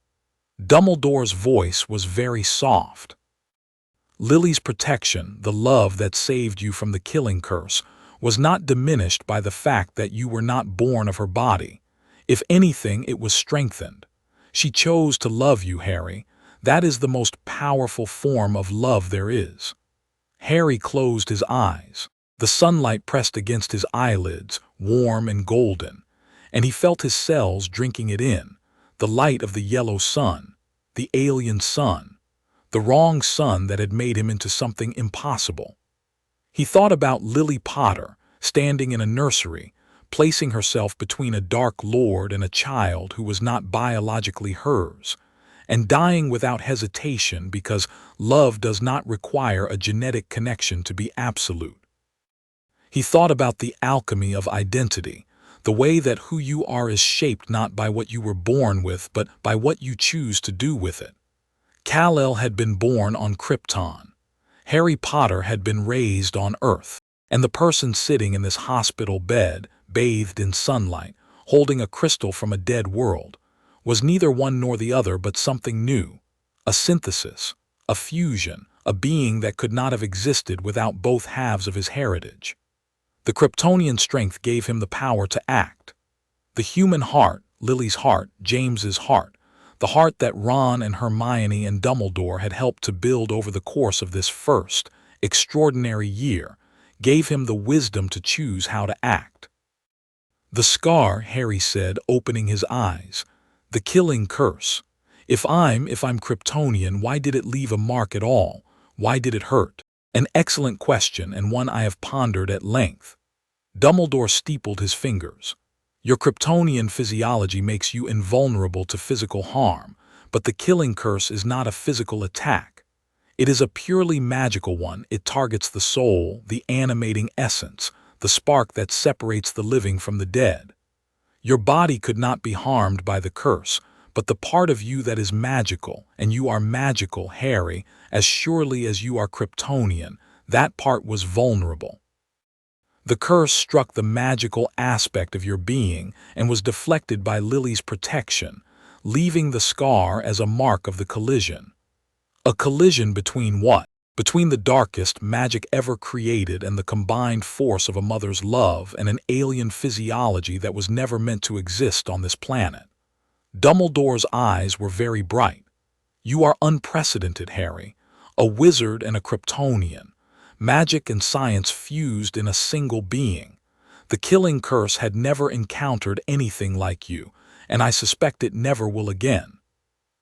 Dumbledore's voice was very soft. Lily's protection, the love that saved you from the killing curse, was not diminished by the fact that you were not born of her body. If anything, it was strengthened. She chose to love you, Harry. That is the most powerful form of love there is. Harry closed his eyes. The sunlight pressed against his eyelids, warm and golden, and he felt his cells drinking it in, the light of the yellow sun, the alien sun, the wrong sun that had made him into something impossible. He thought about Lily Potter, standing in a nursery, placing herself between a dark lord and a child who was not biologically hers, and dying without hesitation because love does not require a genetic connection to be absolute. He thought about the alchemy of identity, the way that who you are is shaped not by what you were born with, but by what you choose to do with it. Kal-El had been born on Krypton. Harry Potter had been raised on Earth, and the person sitting in this hospital bed, bathed in sunlight, holding a crystal from a dead world, was neither one nor the other but something new, a synthesis, a fusion, a being that could not have existed without both halves of his heritage. The Kryptonian strength gave him the power to act. The human heart, Lily's heart, James's heart, the heart that Ron and Hermione and Dumbledore had helped to build over the course of this first, extraordinary year, gave him the wisdom to choose how to act. The scar, Harry said, opening his eyes. The killing curse. If I'm Kryptonian, why did it leave a mark at all? Why did it hurt? An excellent question, and one I have pondered at length. Dumbledore steepled his fingers. Your Kryptonian physiology makes you invulnerable to physical harm, but the killing curse is not a physical attack. It is a purely magical one. It targets the soul, the animating essence, the spark that separates the living from the dead. Your body could not be harmed by the curse, but the part of you that is magical, and you are magical, Harry, as surely as you are Kryptonian, that part was vulnerable. The curse struck the magical aspect of your being and was deflected by Lily's protection, leaving the scar as a mark of the collision. A collision between what? Between the darkest magic ever created and the combined force of a mother's love and an alien physiology that was never meant to exist on this planet. Dumbledore's eyes were very bright. You are unprecedented, Harry. A wizard and a Kryptonian. Magic and science fused in a single being. The killing curse had never encountered anything like you, and I suspect it never will again.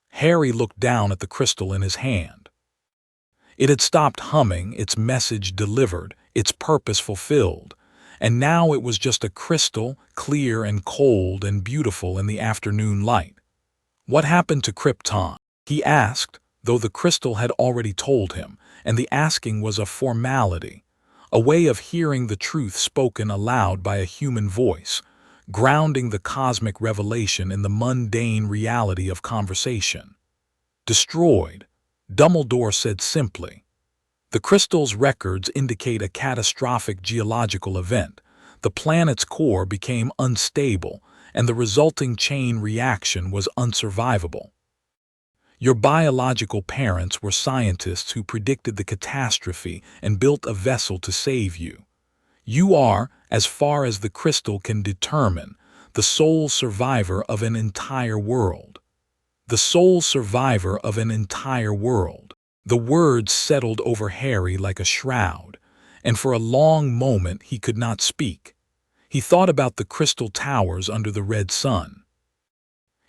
Harry looked down at the crystal in his hand. It had stopped humming, its message delivered, its purpose fulfilled, and now it was just a crystal, clear and cold and beautiful in the afternoon light. What happened to Krypton? He asked, though the crystal had already told him, and the asking was a formality, a way of hearing the truth spoken aloud by a human voice, grounding the cosmic revelation in the mundane reality of conversation. Destroyed, Dumbledore said simply. The crystal's records indicate a catastrophic geological event. The planet's core became unstable, and the resulting chain reaction was unsurvivable. Your biological parents were scientists who predicted the catastrophe and built a vessel to save you. You are, as far as the crystal can determine, the sole survivor of an entire world. The sole survivor of an entire world. The words settled over Harry like a shroud, and for a long moment he could not speak. He thought about the crystal towers under the red sun.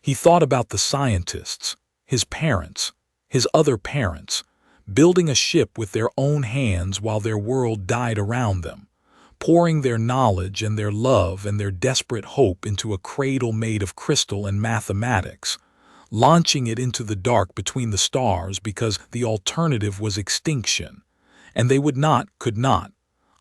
He thought about the scientists, his parents, his other parents, building a ship with their own hands while their world died around them, pouring their knowledge and their love and their desperate hope into a cradle made of crystal and mathematics, launching it into the dark between the stars because the alternative was extinction, and they could not,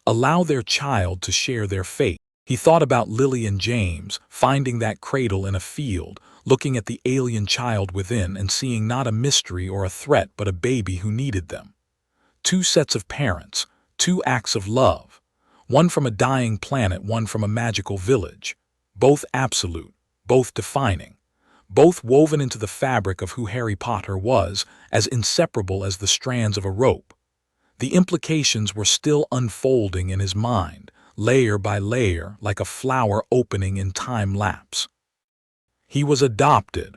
allow their child to share their fate. He thought about Lily and James, finding that cradle in a field, looking at the alien child within and seeing not a mystery or a threat but a baby who needed them. Two sets of parents, two acts of love, one from a dying planet, one from a magical village, both absolute, both defining, both woven into the fabric of who Harry Potter was, as inseparable as the strands of a rope. The implications were still unfolding in his mind, layer by layer, like a flower opening in time lapse. He was adopted,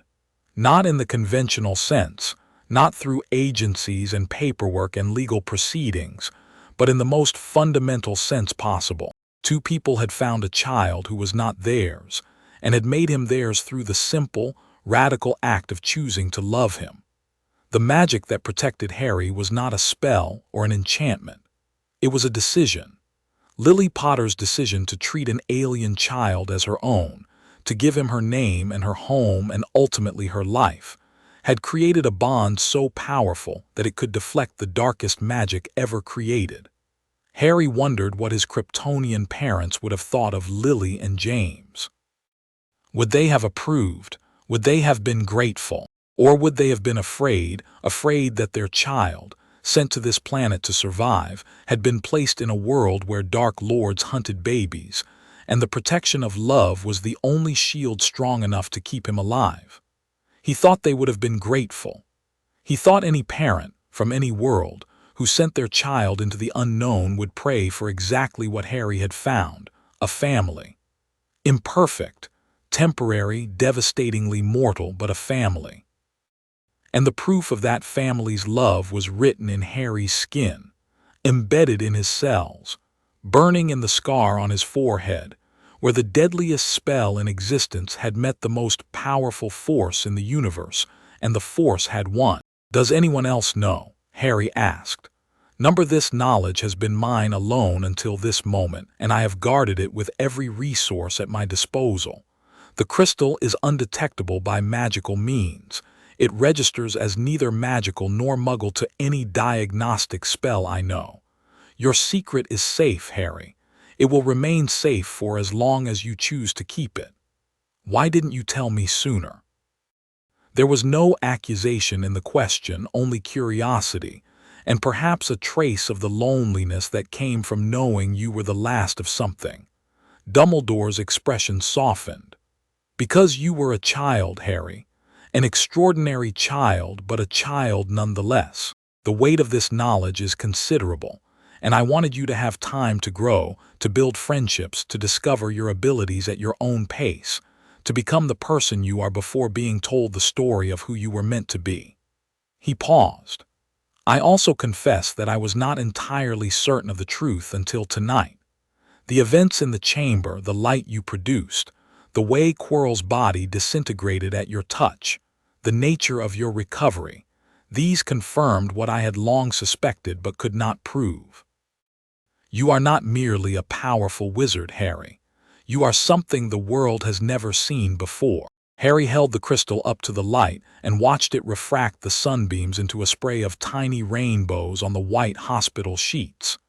not in the conventional sense, not through agencies and paperwork and legal proceedings, but in the most fundamental sense possible. Two people had found a child who was not theirs, and had made him theirs through the simple, radical act of choosing to love him. The magic that protected Harry was not a spell or an enchantment. It was a decision. Lily Potter's decision to treat an alien child as her own, to give him her name and her home and ultimately her life, had created a bond so powerful that it could deflect the darkest magic ever created. Harry wondered what his Kryptonian parents would have thought of Lily and James. Would they have approved? Would they have been grateful? Or would they have been afraid that their child, sent to this planet to survive, had been placed in a world where dark lords hunted babies, and the protection of love was the only shield strong enough to keep him alive? He thought they would have been grateful. He thought any parent, from any world, who sent their child into the unknown would pray for exactly what Harry had found, a family. Imperfect, temporary, devastatingly mortal, but a family. And the proof of that family's love was written in Harry's skin, embedded in his cells, burning in the scar on his forehead, where the deadliest spell in existence had met the most powerful force in the universe, and the force had won. "Does anyone else know?" Harry asked. This knowledge has been mine alone until this moment, and I have guarded it with every resource at my disposal. The crystal is undetectable by magical means. It registers as neither magical nor muggle to any diagnostic spell I know. Your secret is safe, Harry. It will remain safe for as long as you choose to keep it. Why didn't you tell me sooner? There was no accusation in the question, only curiosity, and perhaps a trace of the loneliness that came from knowing you were the last of something. Dumbledore's expression softened. Because you were a child, Harry. An extraordinary child, but a child nonetheless. The weight of this knowledge is considerable, and I wanted you to have time to grow, to build friendships, to discover your abilities at your own pace, to become the person you are before being told the story of who you were meant to be. He paused. I also confess that I was not entirely certain of the truth until tonight. The events in the chamber, the light you produced, the way Quirrell's body disintegrated at your touch, the nature of your recovery, these confirmed what I had long suspected but could not prove. You are not merely a powerful wizard, Harry. You are something the world has never seen before. Harry held the crystal up to the light and watched it refract the sunbeams into a spray of tiny rainbows on the white hospital sheets.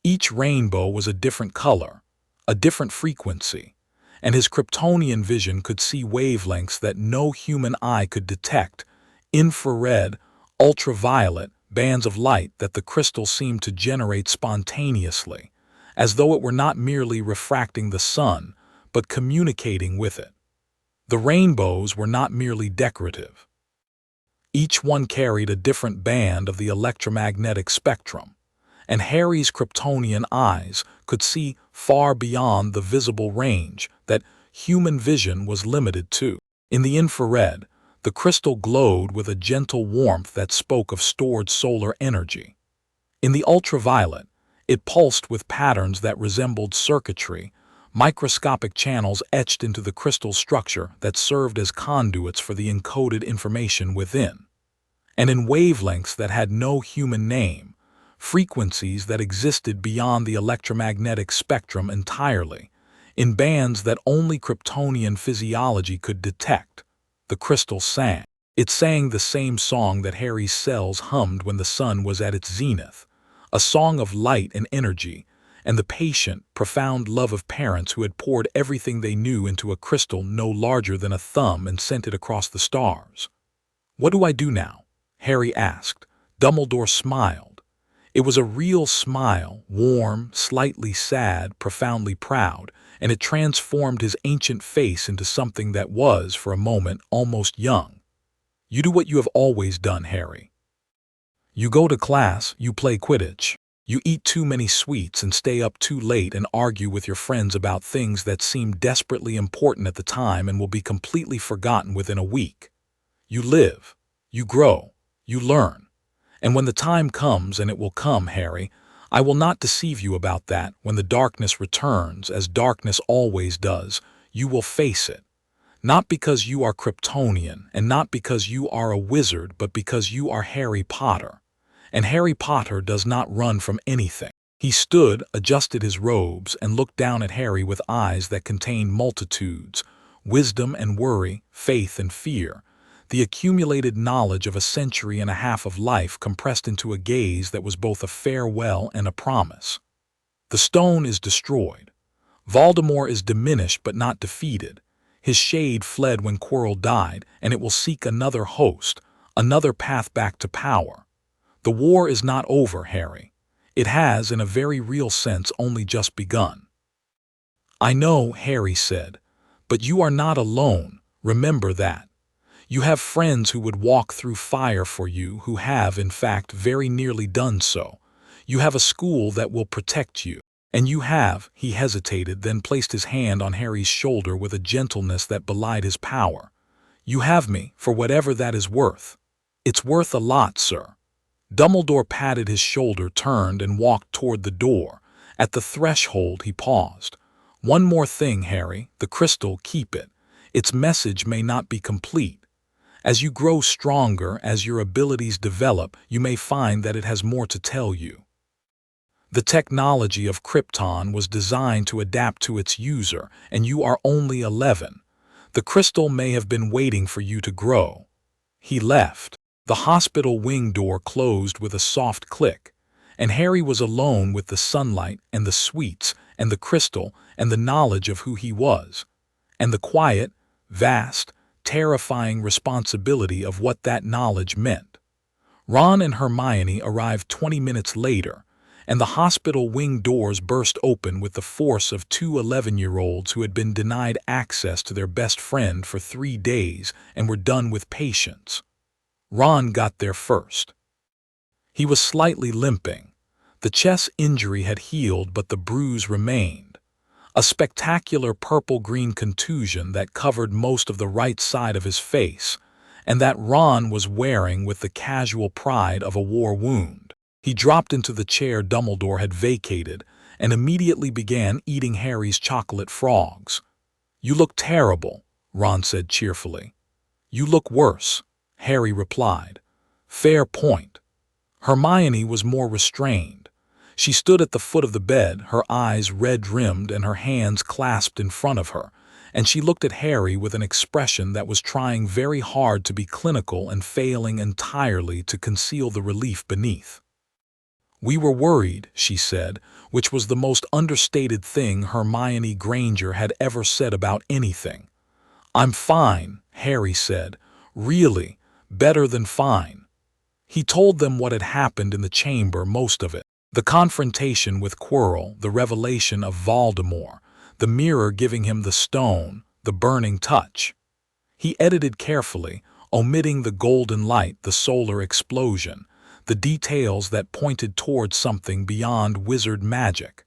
Each rainbow was a different color, a different frequency, and his Kryptonian vision could see wavelengths that no human eye could detect, infrared, ultraviolet, bands of light that the crystal seemed to generate spontaneously, as though it were not merely refracting the sun, but communicating with it. The rainbows were not merely decorative. Each one carried a different band of the electromagnetic spectrum, and Harry's Kryptonian eyes could see far beyond the visible range that human vision was limited to. In the infrared, the crystal glowed with a gentle warmth that spoke of stored solar energy. In the ultraviolet, it pulsed with patterns that resembled circuitry, microscopic channels etched into the crystal structure that served as conduits for the encoded information within. And in wavelengths that had no human name, frequencies that existed beyond the electromagnetic spectrum entirely, in bands that only Kryptonian physiology could detect, the crystal sang. It sang the same song that Harry's cells hummed when the sun was at its zenith, a song of light and energy, and the patient, profound love of parents who had poured everything they knew into a crystal no larger than a thumb and sent it across the stars. "What do I do now?" Harry asked. Dumbledore smiled. It was a real smile, warm, slightly sad, profoundly proud, and it transformed his ancient face into something that was, for a moment, almost young. "You do what you have always done, Harry. You go to class, you play Quidditch. You eat too many sweets and stay up too late and argue with your friends about things that seem desperately important at the time and will be completely forgotten within a week. You live, you grow, you learn. And when the time comes, and it will come, Harry, I will not deceive you about that, when the darkness returns, as darkness always does, you will face it. Not because you are Kryptonian, and not because you are a wizard, but because you are Harry Potter. And Harry Potter does not run from anything. He stood, adjusted his robes, and looked down at Harry with eyes that contained multitudes, wisdom and worry, faith and fear, the accumulated knowledge of a century and a half of life compressed into a gaze that was both a farewell and a promise. The stone is destroyed. Voldemort is diminished but not defeated. His shade fled when Quirrell died, and it will seek another host, another path back to power. The war is not over, Harry. It has, in a very real sense, only just begun. I know, Harry said, but you are not alone, remember that. You have friends who would walk through fire for you, who have, in fact, very nearly done so. You have a school that will protect you. And you have, he hesitated, then placed his hand on Harry's shoulder with a gentleness that belied his power. You have me, for whatever that is worth. It's worth a lot, sir. Dumbledore patted his shoulder, turned, and walked toward the door. At the threshold, he paused. One more thing, Harry, the crystal, keep it. Its message may not be complete. As you grow stronger, as your abilities develop, you may find that it has more to tell you. The technology of Krypton was designed to adapt to its user, and you are only 11. The crystal may have been waiting for you to grow. He left. The hospital wing door closed with a soft click, and Harry was alone with the sunlight and the sweets and the crystal and the knowledge of who he was, and the quiet, vast, terrifying responsibility of what that knowledge meant. Ron and Hermione arrived 20 minutes later, and the hospital wing doors burst open with the force of two 11-year-olds who had been denied access to their best friend for 3 days and were done with patience. Ron got there first. He was slightly limping. The chest injury had healed, but the bruise remained. A spectacular purple-green contusion that covered most of the right side of his face, and that Ron was wearing with the casual pride of a war wound. He dropped into the chair Dumbledore had vacated and immediately began eating Harry's chocolate frogs. You look terrible, Ron said cheerfully. You look worse, Harry replied. Fair point. Hermione was more restrained. She stood at the foot of the bed, her eyes red-rimmed and her hands clasped in front of her, and she looked at Harry with an expression that was trying very hard to be clinical and failing entirely to conceal the relief beneath. We were worried, she said, which was the most understated thing Hermione Granger had ever said about anything. I'm fine, Harry said. Really, better than fine. He told them what had happened in the chamber, most of it. The confrontation with Quirrell, the revelation of Voldemort, the mirror giving him the stone, the burning touch. He edited carefully, omitting the golden light, the solar explosion, the details that pointed towards something beyond wizard magic.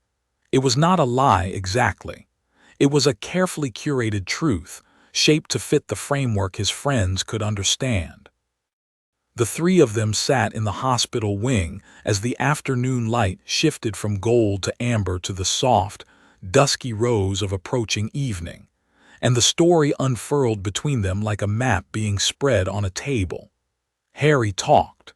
It was not a lie exactly. It was a carefully curated truth, shaped to fit the framework his friends could understand. The three of them sat in the hospital wing as the afternoon light shifted from gold to amber to the soft, dusky rose of approaching evening, and the story unfurled between them like a map being spread on a table. Harry talked.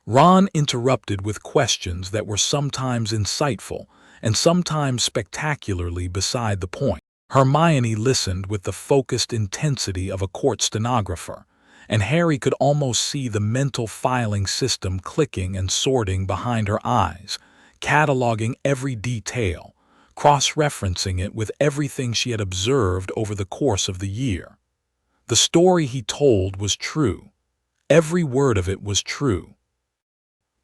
Ron interrupted with questions that were sometimes insightful and sometimes spectacularly beside the point. Hermione listened with the focused intensity of a court stenographer, and Harry could almost see the mental filing system clicking and sorting behind her eyes, cataloging every detail, cross-referencing it with everything she had observed over the course of the year. The story he told was true. Every word of it was true.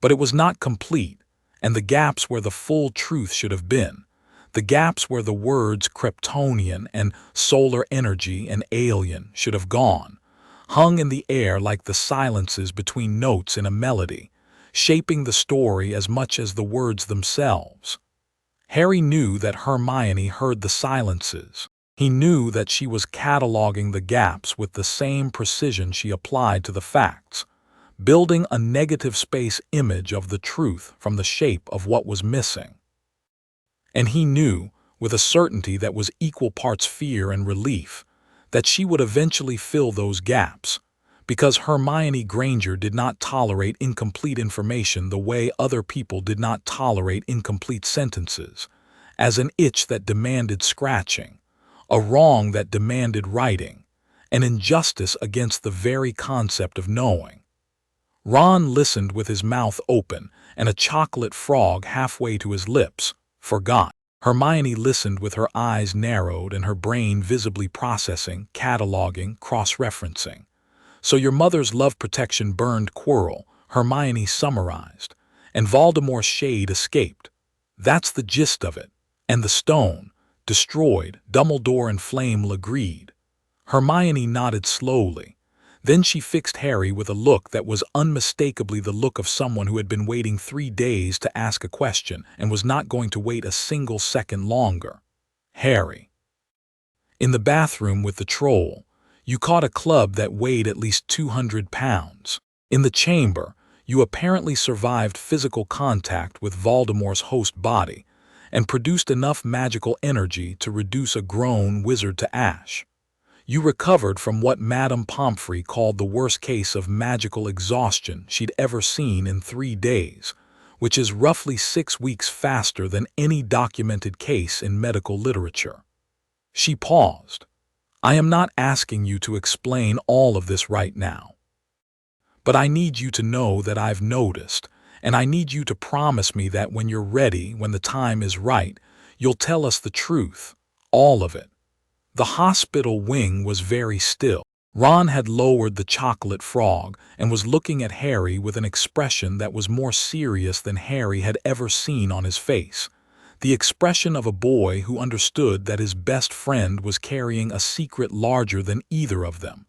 But it was not complete, and the gaps where the full truth should have been, the gaps where the words Kryptonian and solar energy and alien should have gone, hung in the air like the silences between notes in a melody, shaping the story as much as the words themselves. Harry knew that Hermione heard the silences. He knew that she was cataloging the gaps with the same precision she applied to the facts, building a negative space image of the truth from the shape of what was missing. And he knew, with a certainty that was equal parts fear and relief, that she would eventually fill those gaps, Because Hermione Granger did not tolerate incomplete information the way other people did not tolerate incomplete sentences, as an itch that demanded scratching, a wrong that demanded righting, an injustice against the very concept of knowing. Ron listened with his mouth open and a chocolate frog halfway to his lips, forgot. Hermione listened with her eyes narrowed and her brain visibly processing, cataloging, cross-referencing. "So your mother's love protection burned Quirrell," Hermione summarized, "and Voldemort's shade escaped. That's the gist of it. And the stone, destroyed," Dumbledore and Flamel agreed. Hermione nodded slowly. Then she fixed Harry with a look that was unmistakably the look of someone who had been waiting 3 days to ask a question and was not going to wait a single second longer. "Harry, in the bathroom with the troll, you caught a club that weighed at least 200 pounds. In the chamber, you apparently survived physical contact with Voldemort's host body and produced enough magical energy to reduce a grown wizard to ash. You recovered from what Madame Pomfrey called the worst case of magical exhaustion she'd ever seen in 3 days, which is roughly 6 weeks faster than any documented case in medical literature." She paused. "I am not asking you to explain all of this right now. But I need you to know that I've noticed, and I need you to promise me that when you're ready, when the time is right, you'll tell us the truth, all of it." The hospital wing was very still. Ron had lowered the chocolate frog and was looking at Harry with an expression that was more serious than Harry had ever seen on his face. The expression of a boy who understood that his best friend was carrying a secret larger than either of them,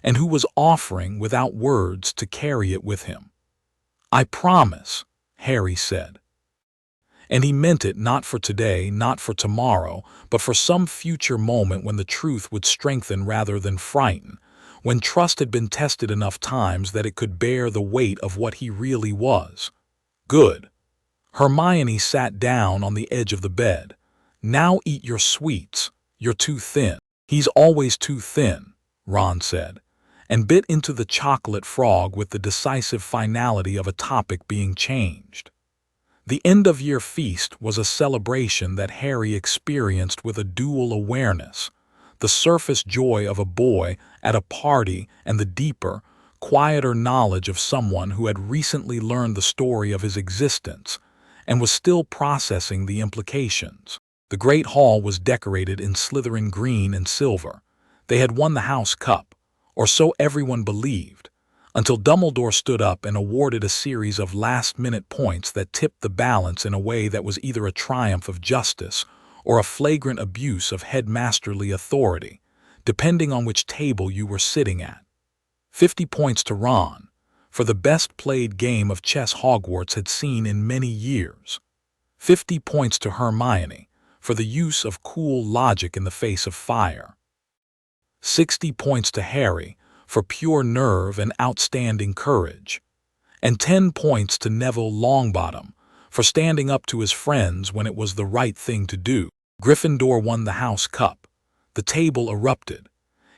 and who was offering, without words, to carry it with him. "I promise," Harry said. And he meant it, not for today, not for tomorrow, but for some future moment when the truth would strengthen rather than frighten, when trust had been tested enough times that it could bear the weight of what he really was. "Good." Hermione sat down on the edge of the bed. "Now eat your sweets. You're too thin." "He's always too thin," Ron said, and bit into the chocolate frog with the decisive finality of a topic being changed. The end-of-year feast was a celebration that Harry experienced with a dual awareness, the surface joy of a boy at a party and the deeper, quieter knowledge of someone who had recently learned the story of his existence and was still processing the implications. The Great Hall was decorated in Slytherin green and silver. They had won the House Cup, or so everyone believed, until Dumbledore stood up and awarded a series of last-minute points that tipped the balance in a way that was either a triumph of justice or a flagrant abuse of headmasterly authority, depending on which table you were sitting at. 50 points to Ron, for the best-played game of chess Hogwarts had seen in many years. 50 points to Hermione, for the use of cool logic in the face of fire. 60 points to Harry, for pure nerve and outstanding courage. And 10 points to Neville Longbottom, for standing up to his friends when it was the right thing to do. Gryffindor won the House Cup. The table erupted.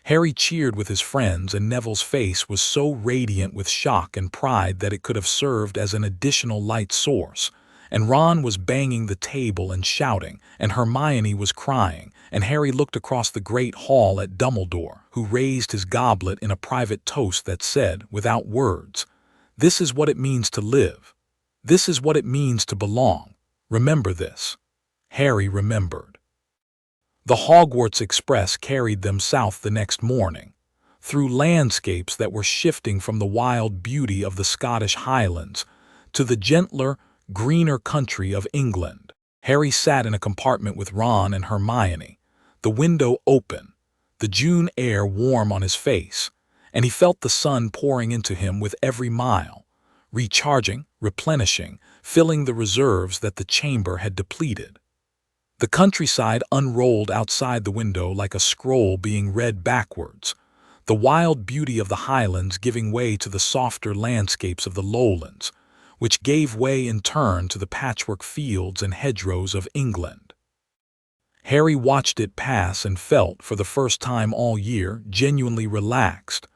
Harry cheered with his friends, and Neville's face was so radiant with shock and pride that it could have served as an additional light source. And Ron was banging the table and shouting, and Hermione was crying, and Harry looked across the great hall at Dumbledore, who raised his goblet in a private toast that said, without words, "This is what it means to live. This is what it means to belong. Remember this." Harry remembered. The Hogwarts Express carried them south the next morning, through landscapes that were shifting from the wild beauty of the Scottish Highlands to the gentler, greener country of England. Harry sat in a compartment with Ron and Hermione, the window open, the June air warm on his face, and he felt the sun pouring into him with every mile, recharging, replenishing, filling the reserves that the chamber had depleted. The countryside unrolled outside the window like a scroll being read backwards, the wild beauty of the Highlands giving way to the softer landscapes of the lowlands, which gave way in turn to the patchwork fields and hedgerows of England. Harry watched it pass and felt, for the first time all year, genuinely relaxed.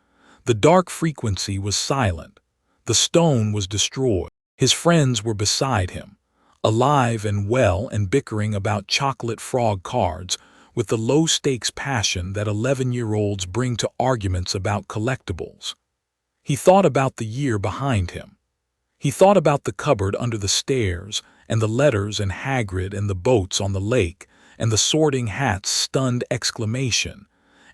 The dark frequency was silent. The stone was destroyed. His friends were beside him, alive and well and bickering about chocolate frog cards with the low-stakes passion that 11-year-olds bring to arguments about collectibles. He thought about the year behind him. He thought about the cupboard under the stairs, and the letters and Hagrid and the boats on the lake, and the sorting hat's stunned exclamation,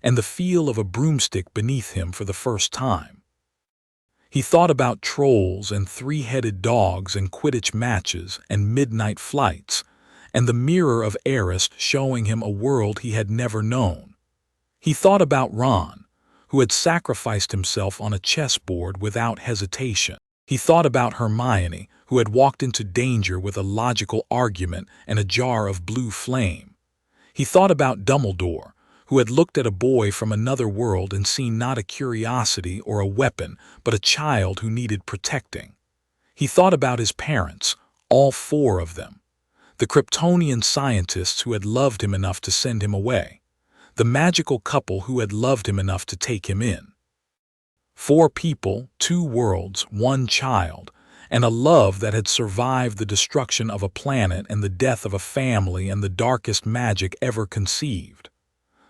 and the feel of a broomstick beneath him for the first time. He thought about trolls and three-headed dogs and Quidditch matches and midnight flights, and the mirror of Erised showing him a world he had never known. He thought about Ron, who had sacrificed himself on a chessboard without hesitation. He thought about Hermione, who had walked into danger with a logical argument and a jar of blue flame. He thought about Dumbledore, who had looked at a boy from another world and seen not a curiosity or a weapon, but a child who needed protecting. He thought about his parents, all four of them. The Kryptonian scientists who had loved him enough to send him away. The magical couple who had loved him enough to take him in. 4 people, 2 worlds, 1 child, and a love that had survived the destruction of a planet and the death of a family and the darkest magic ever conceived.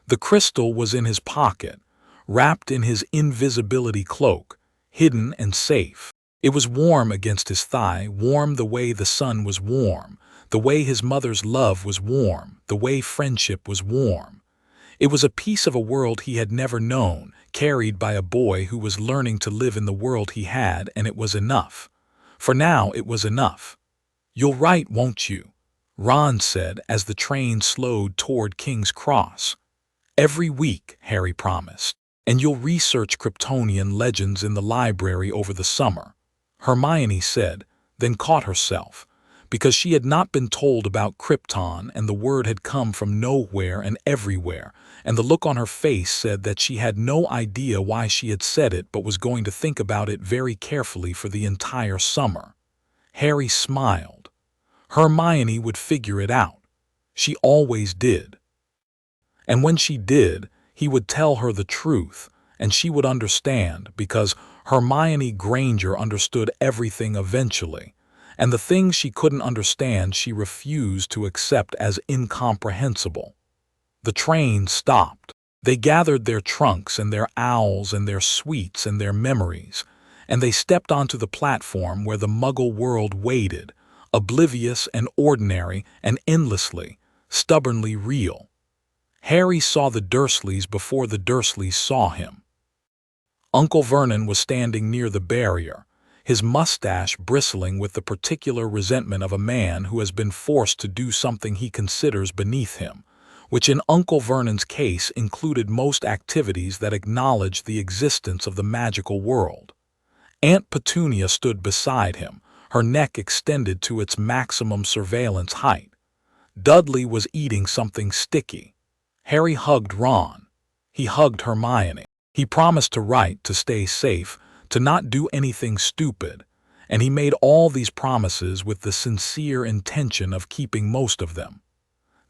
The crystal was in his pocket, wrapped in his invisibility cloak, hidden and safe. It was warm against his thigh, warm the way the sun was warm, the way his mother's love was warm, the way friendship was warm. It was a piece of a world he had never known, carried by a boy who was learning to live in the world he had, and it was enough. For now it was enough. "You'll write, won't you?" Ron said as the train slowed toward King's Cross. "Every week," Harry promised. "And you'll research Kryptonian legends in the library over the summer," Hermione said, then caught herself, because she had not been told about Krypton and the word had come from nowhere and everywhere, and the look on her face said that she had no idea why she had said it but was going to think about it very carefully for the entire summer. Harry smiled. Hermione would figure it out. She always did. And when she did, he would tell her the truth, and she would understand, because Hermione Granger understood everything eventually, and the things she couldn't understand she refused to accept as incomprehensible. The train stopped. They gathered their trunks and their owls and their sweets and their memories, and they stepped onto the platform where the Muggle world waited, oblivious and ordinary and endlessly, stubbornly real. Harry saw the Dursleys before the Dursleys saw him. Uncle Vernon was standing near the barrier, his mustache bristling with the particular resentment of a man who has been forced to do something he considers beneath him, which in Uncle Vernon's case included most activities that acknowledged the existence of the magical world. Aunt Petunia stood beside him, her neck extended to its maximum surveillance height. Dudley was eating something sticky. Harry hugged Ron. He hugged Hermione. He promised to write, to stay safe, to not do anything stupid, and he made all these promises with the sincere intention of keeping most of them.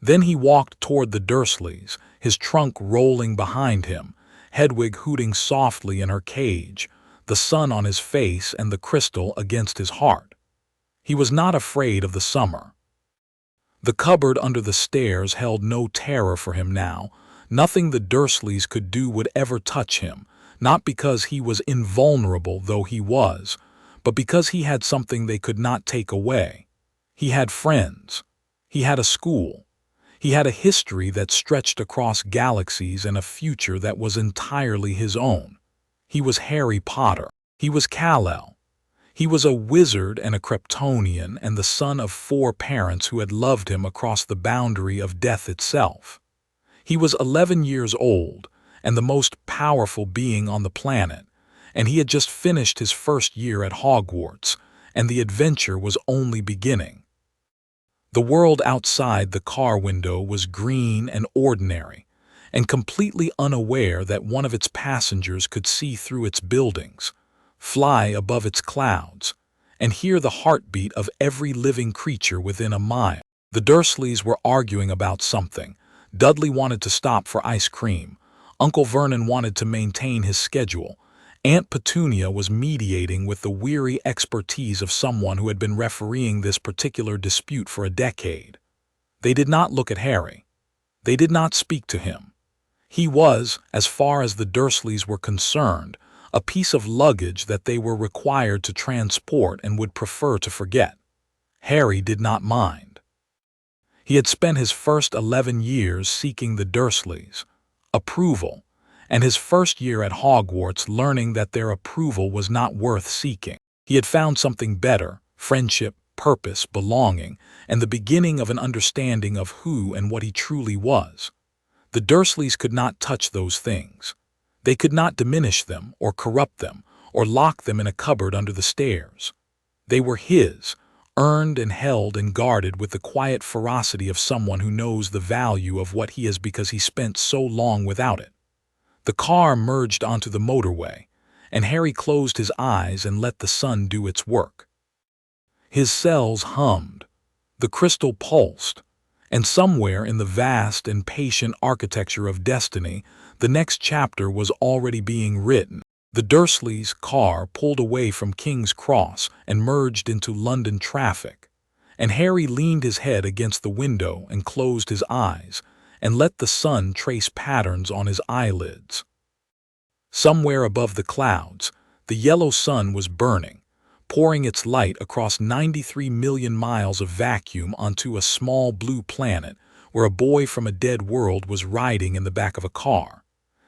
Then he walked toward the Dursleys, his trunk rolling behind him, Hedwig hooting softly in her cage, the sun on his face and the crystal against his heart. He was not afraid of the summer. The cupboard under the stairs held no terror for him now. Nothing the Dursleys could do would ever touch him, not because he was invulnerable though he was, but because he had something they could not take away. He had friends. He had a school. He had a history that stretched across galaxies and a future that was entirely his own. He was Harry Potter. He was Kal-El. He was a wizard and a Kryptonian and the son of 4 parents who had loved him across the boundary of death itself. He was 11 years old and the most powerful being on the planet, and he had just finished his first year at Hogwarts, and the adventure was only beginning. The world outside the car window was green and ordinary, and completely unaware that one of its passengers could see through its buildings, fly above its clouds, and hear the heartbeat of every living creature within a mile. The Dursleys were arguing about something. Dudley wanted to stop for ice cream. Uncle Vernon wanted to maintain his schedule. Aunt Petunia was mediating with the weary expertise of someone who had been refereeing this particular dispute for a decade. They did not look at Harry. They did not speak to him. He was, as far as the Dursleys were concerned, a piece of luggage that they were required to transport and would prefer to forget. Harry did not mind. He had spent his first 11 years seeking the Dursleys' approval, and his first year at Hogwarts learning that their approval was not worth seeking. He had found something better: friendship, purpose, belonging, and the beginning of an understanding of who and what he truly was. The Dursleys could not touch those things. They could not diminish them, or corrupt them, or lock them in a cupboard under the stairs. They were his, earned and held and guarded with the quiet ferocity of someone who knows the value of what he is because he spent so long without it. The car merged onto the motorway, and Harry closed his eyes and let the sun do its work. His cells hummed, the crystal pulsed, and somewhere in the vast and patient architecture of destiny, the next chapter was already being written. The Dursleys' car pulled away from King's Cross and merged into London traffic, and Harry leaned his head against the window and closed his eyes, and let the sun trace patterns on his eyelids. Somewhere above the clouds, the yellow sun was burning, pouring its light across 93 million miles of vacuum onto a small blue planet where a boy from a dead world was riding in the back of a car,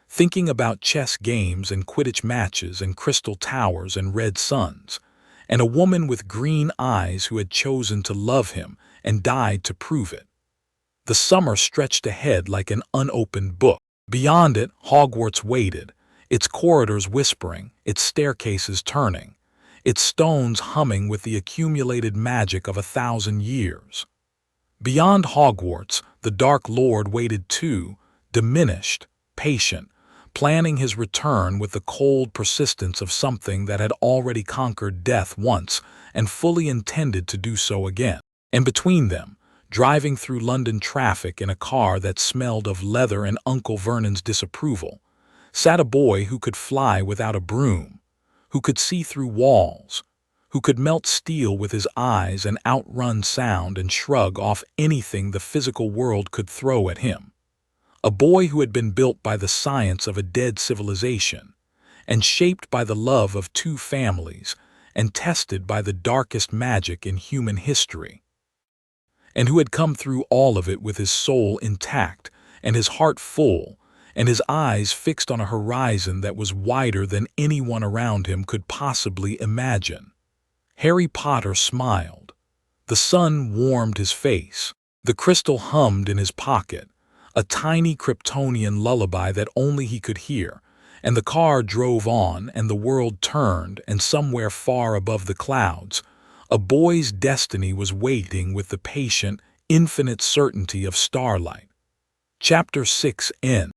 thinking about chess games and Quidditch matches and crystal towers and red suns, and a woman with green eyes who had chosen to love him and died to prove it. The summer stretched ahead like an unopened book. Beyond it, Hogwarts waited, its corridors whispering, its staircases turning, its stones humming with the accumulated magic of 1,000 years. Beyond Hogwarts, the Dark Lord waited too, diminished, patient, planning his return with the cold persistence of something that had already conquered death once and fully intended to do so again. And between them, driving through London traffic in a car that smelled of leather and Uncle Vernon's disapproval, sat a boy who could fly without a broom, who could see through walls, who could melt steel with his eyes and outrun sound and shrug off anything the physical world could throw at him. A boy who had been built by the science of a dead civilization, and shaped by the love of two families, and tested by the darkest magic in human history, and who had come through all of it with his soul intact and his heart full and his eyes fixed on a horizon that was wider than anyone around him could possibly imagine. Harry Potter smiled. The sun warmed his face. The crystal hummed in his pocket, a tiny Kryptonian lullaby that only he could hear, and the car drove on and the world turned, and somewhere far above the clouds, a boy's destiny was waiting with the patient, infinite certainty of starlight. Chapter 6 ends.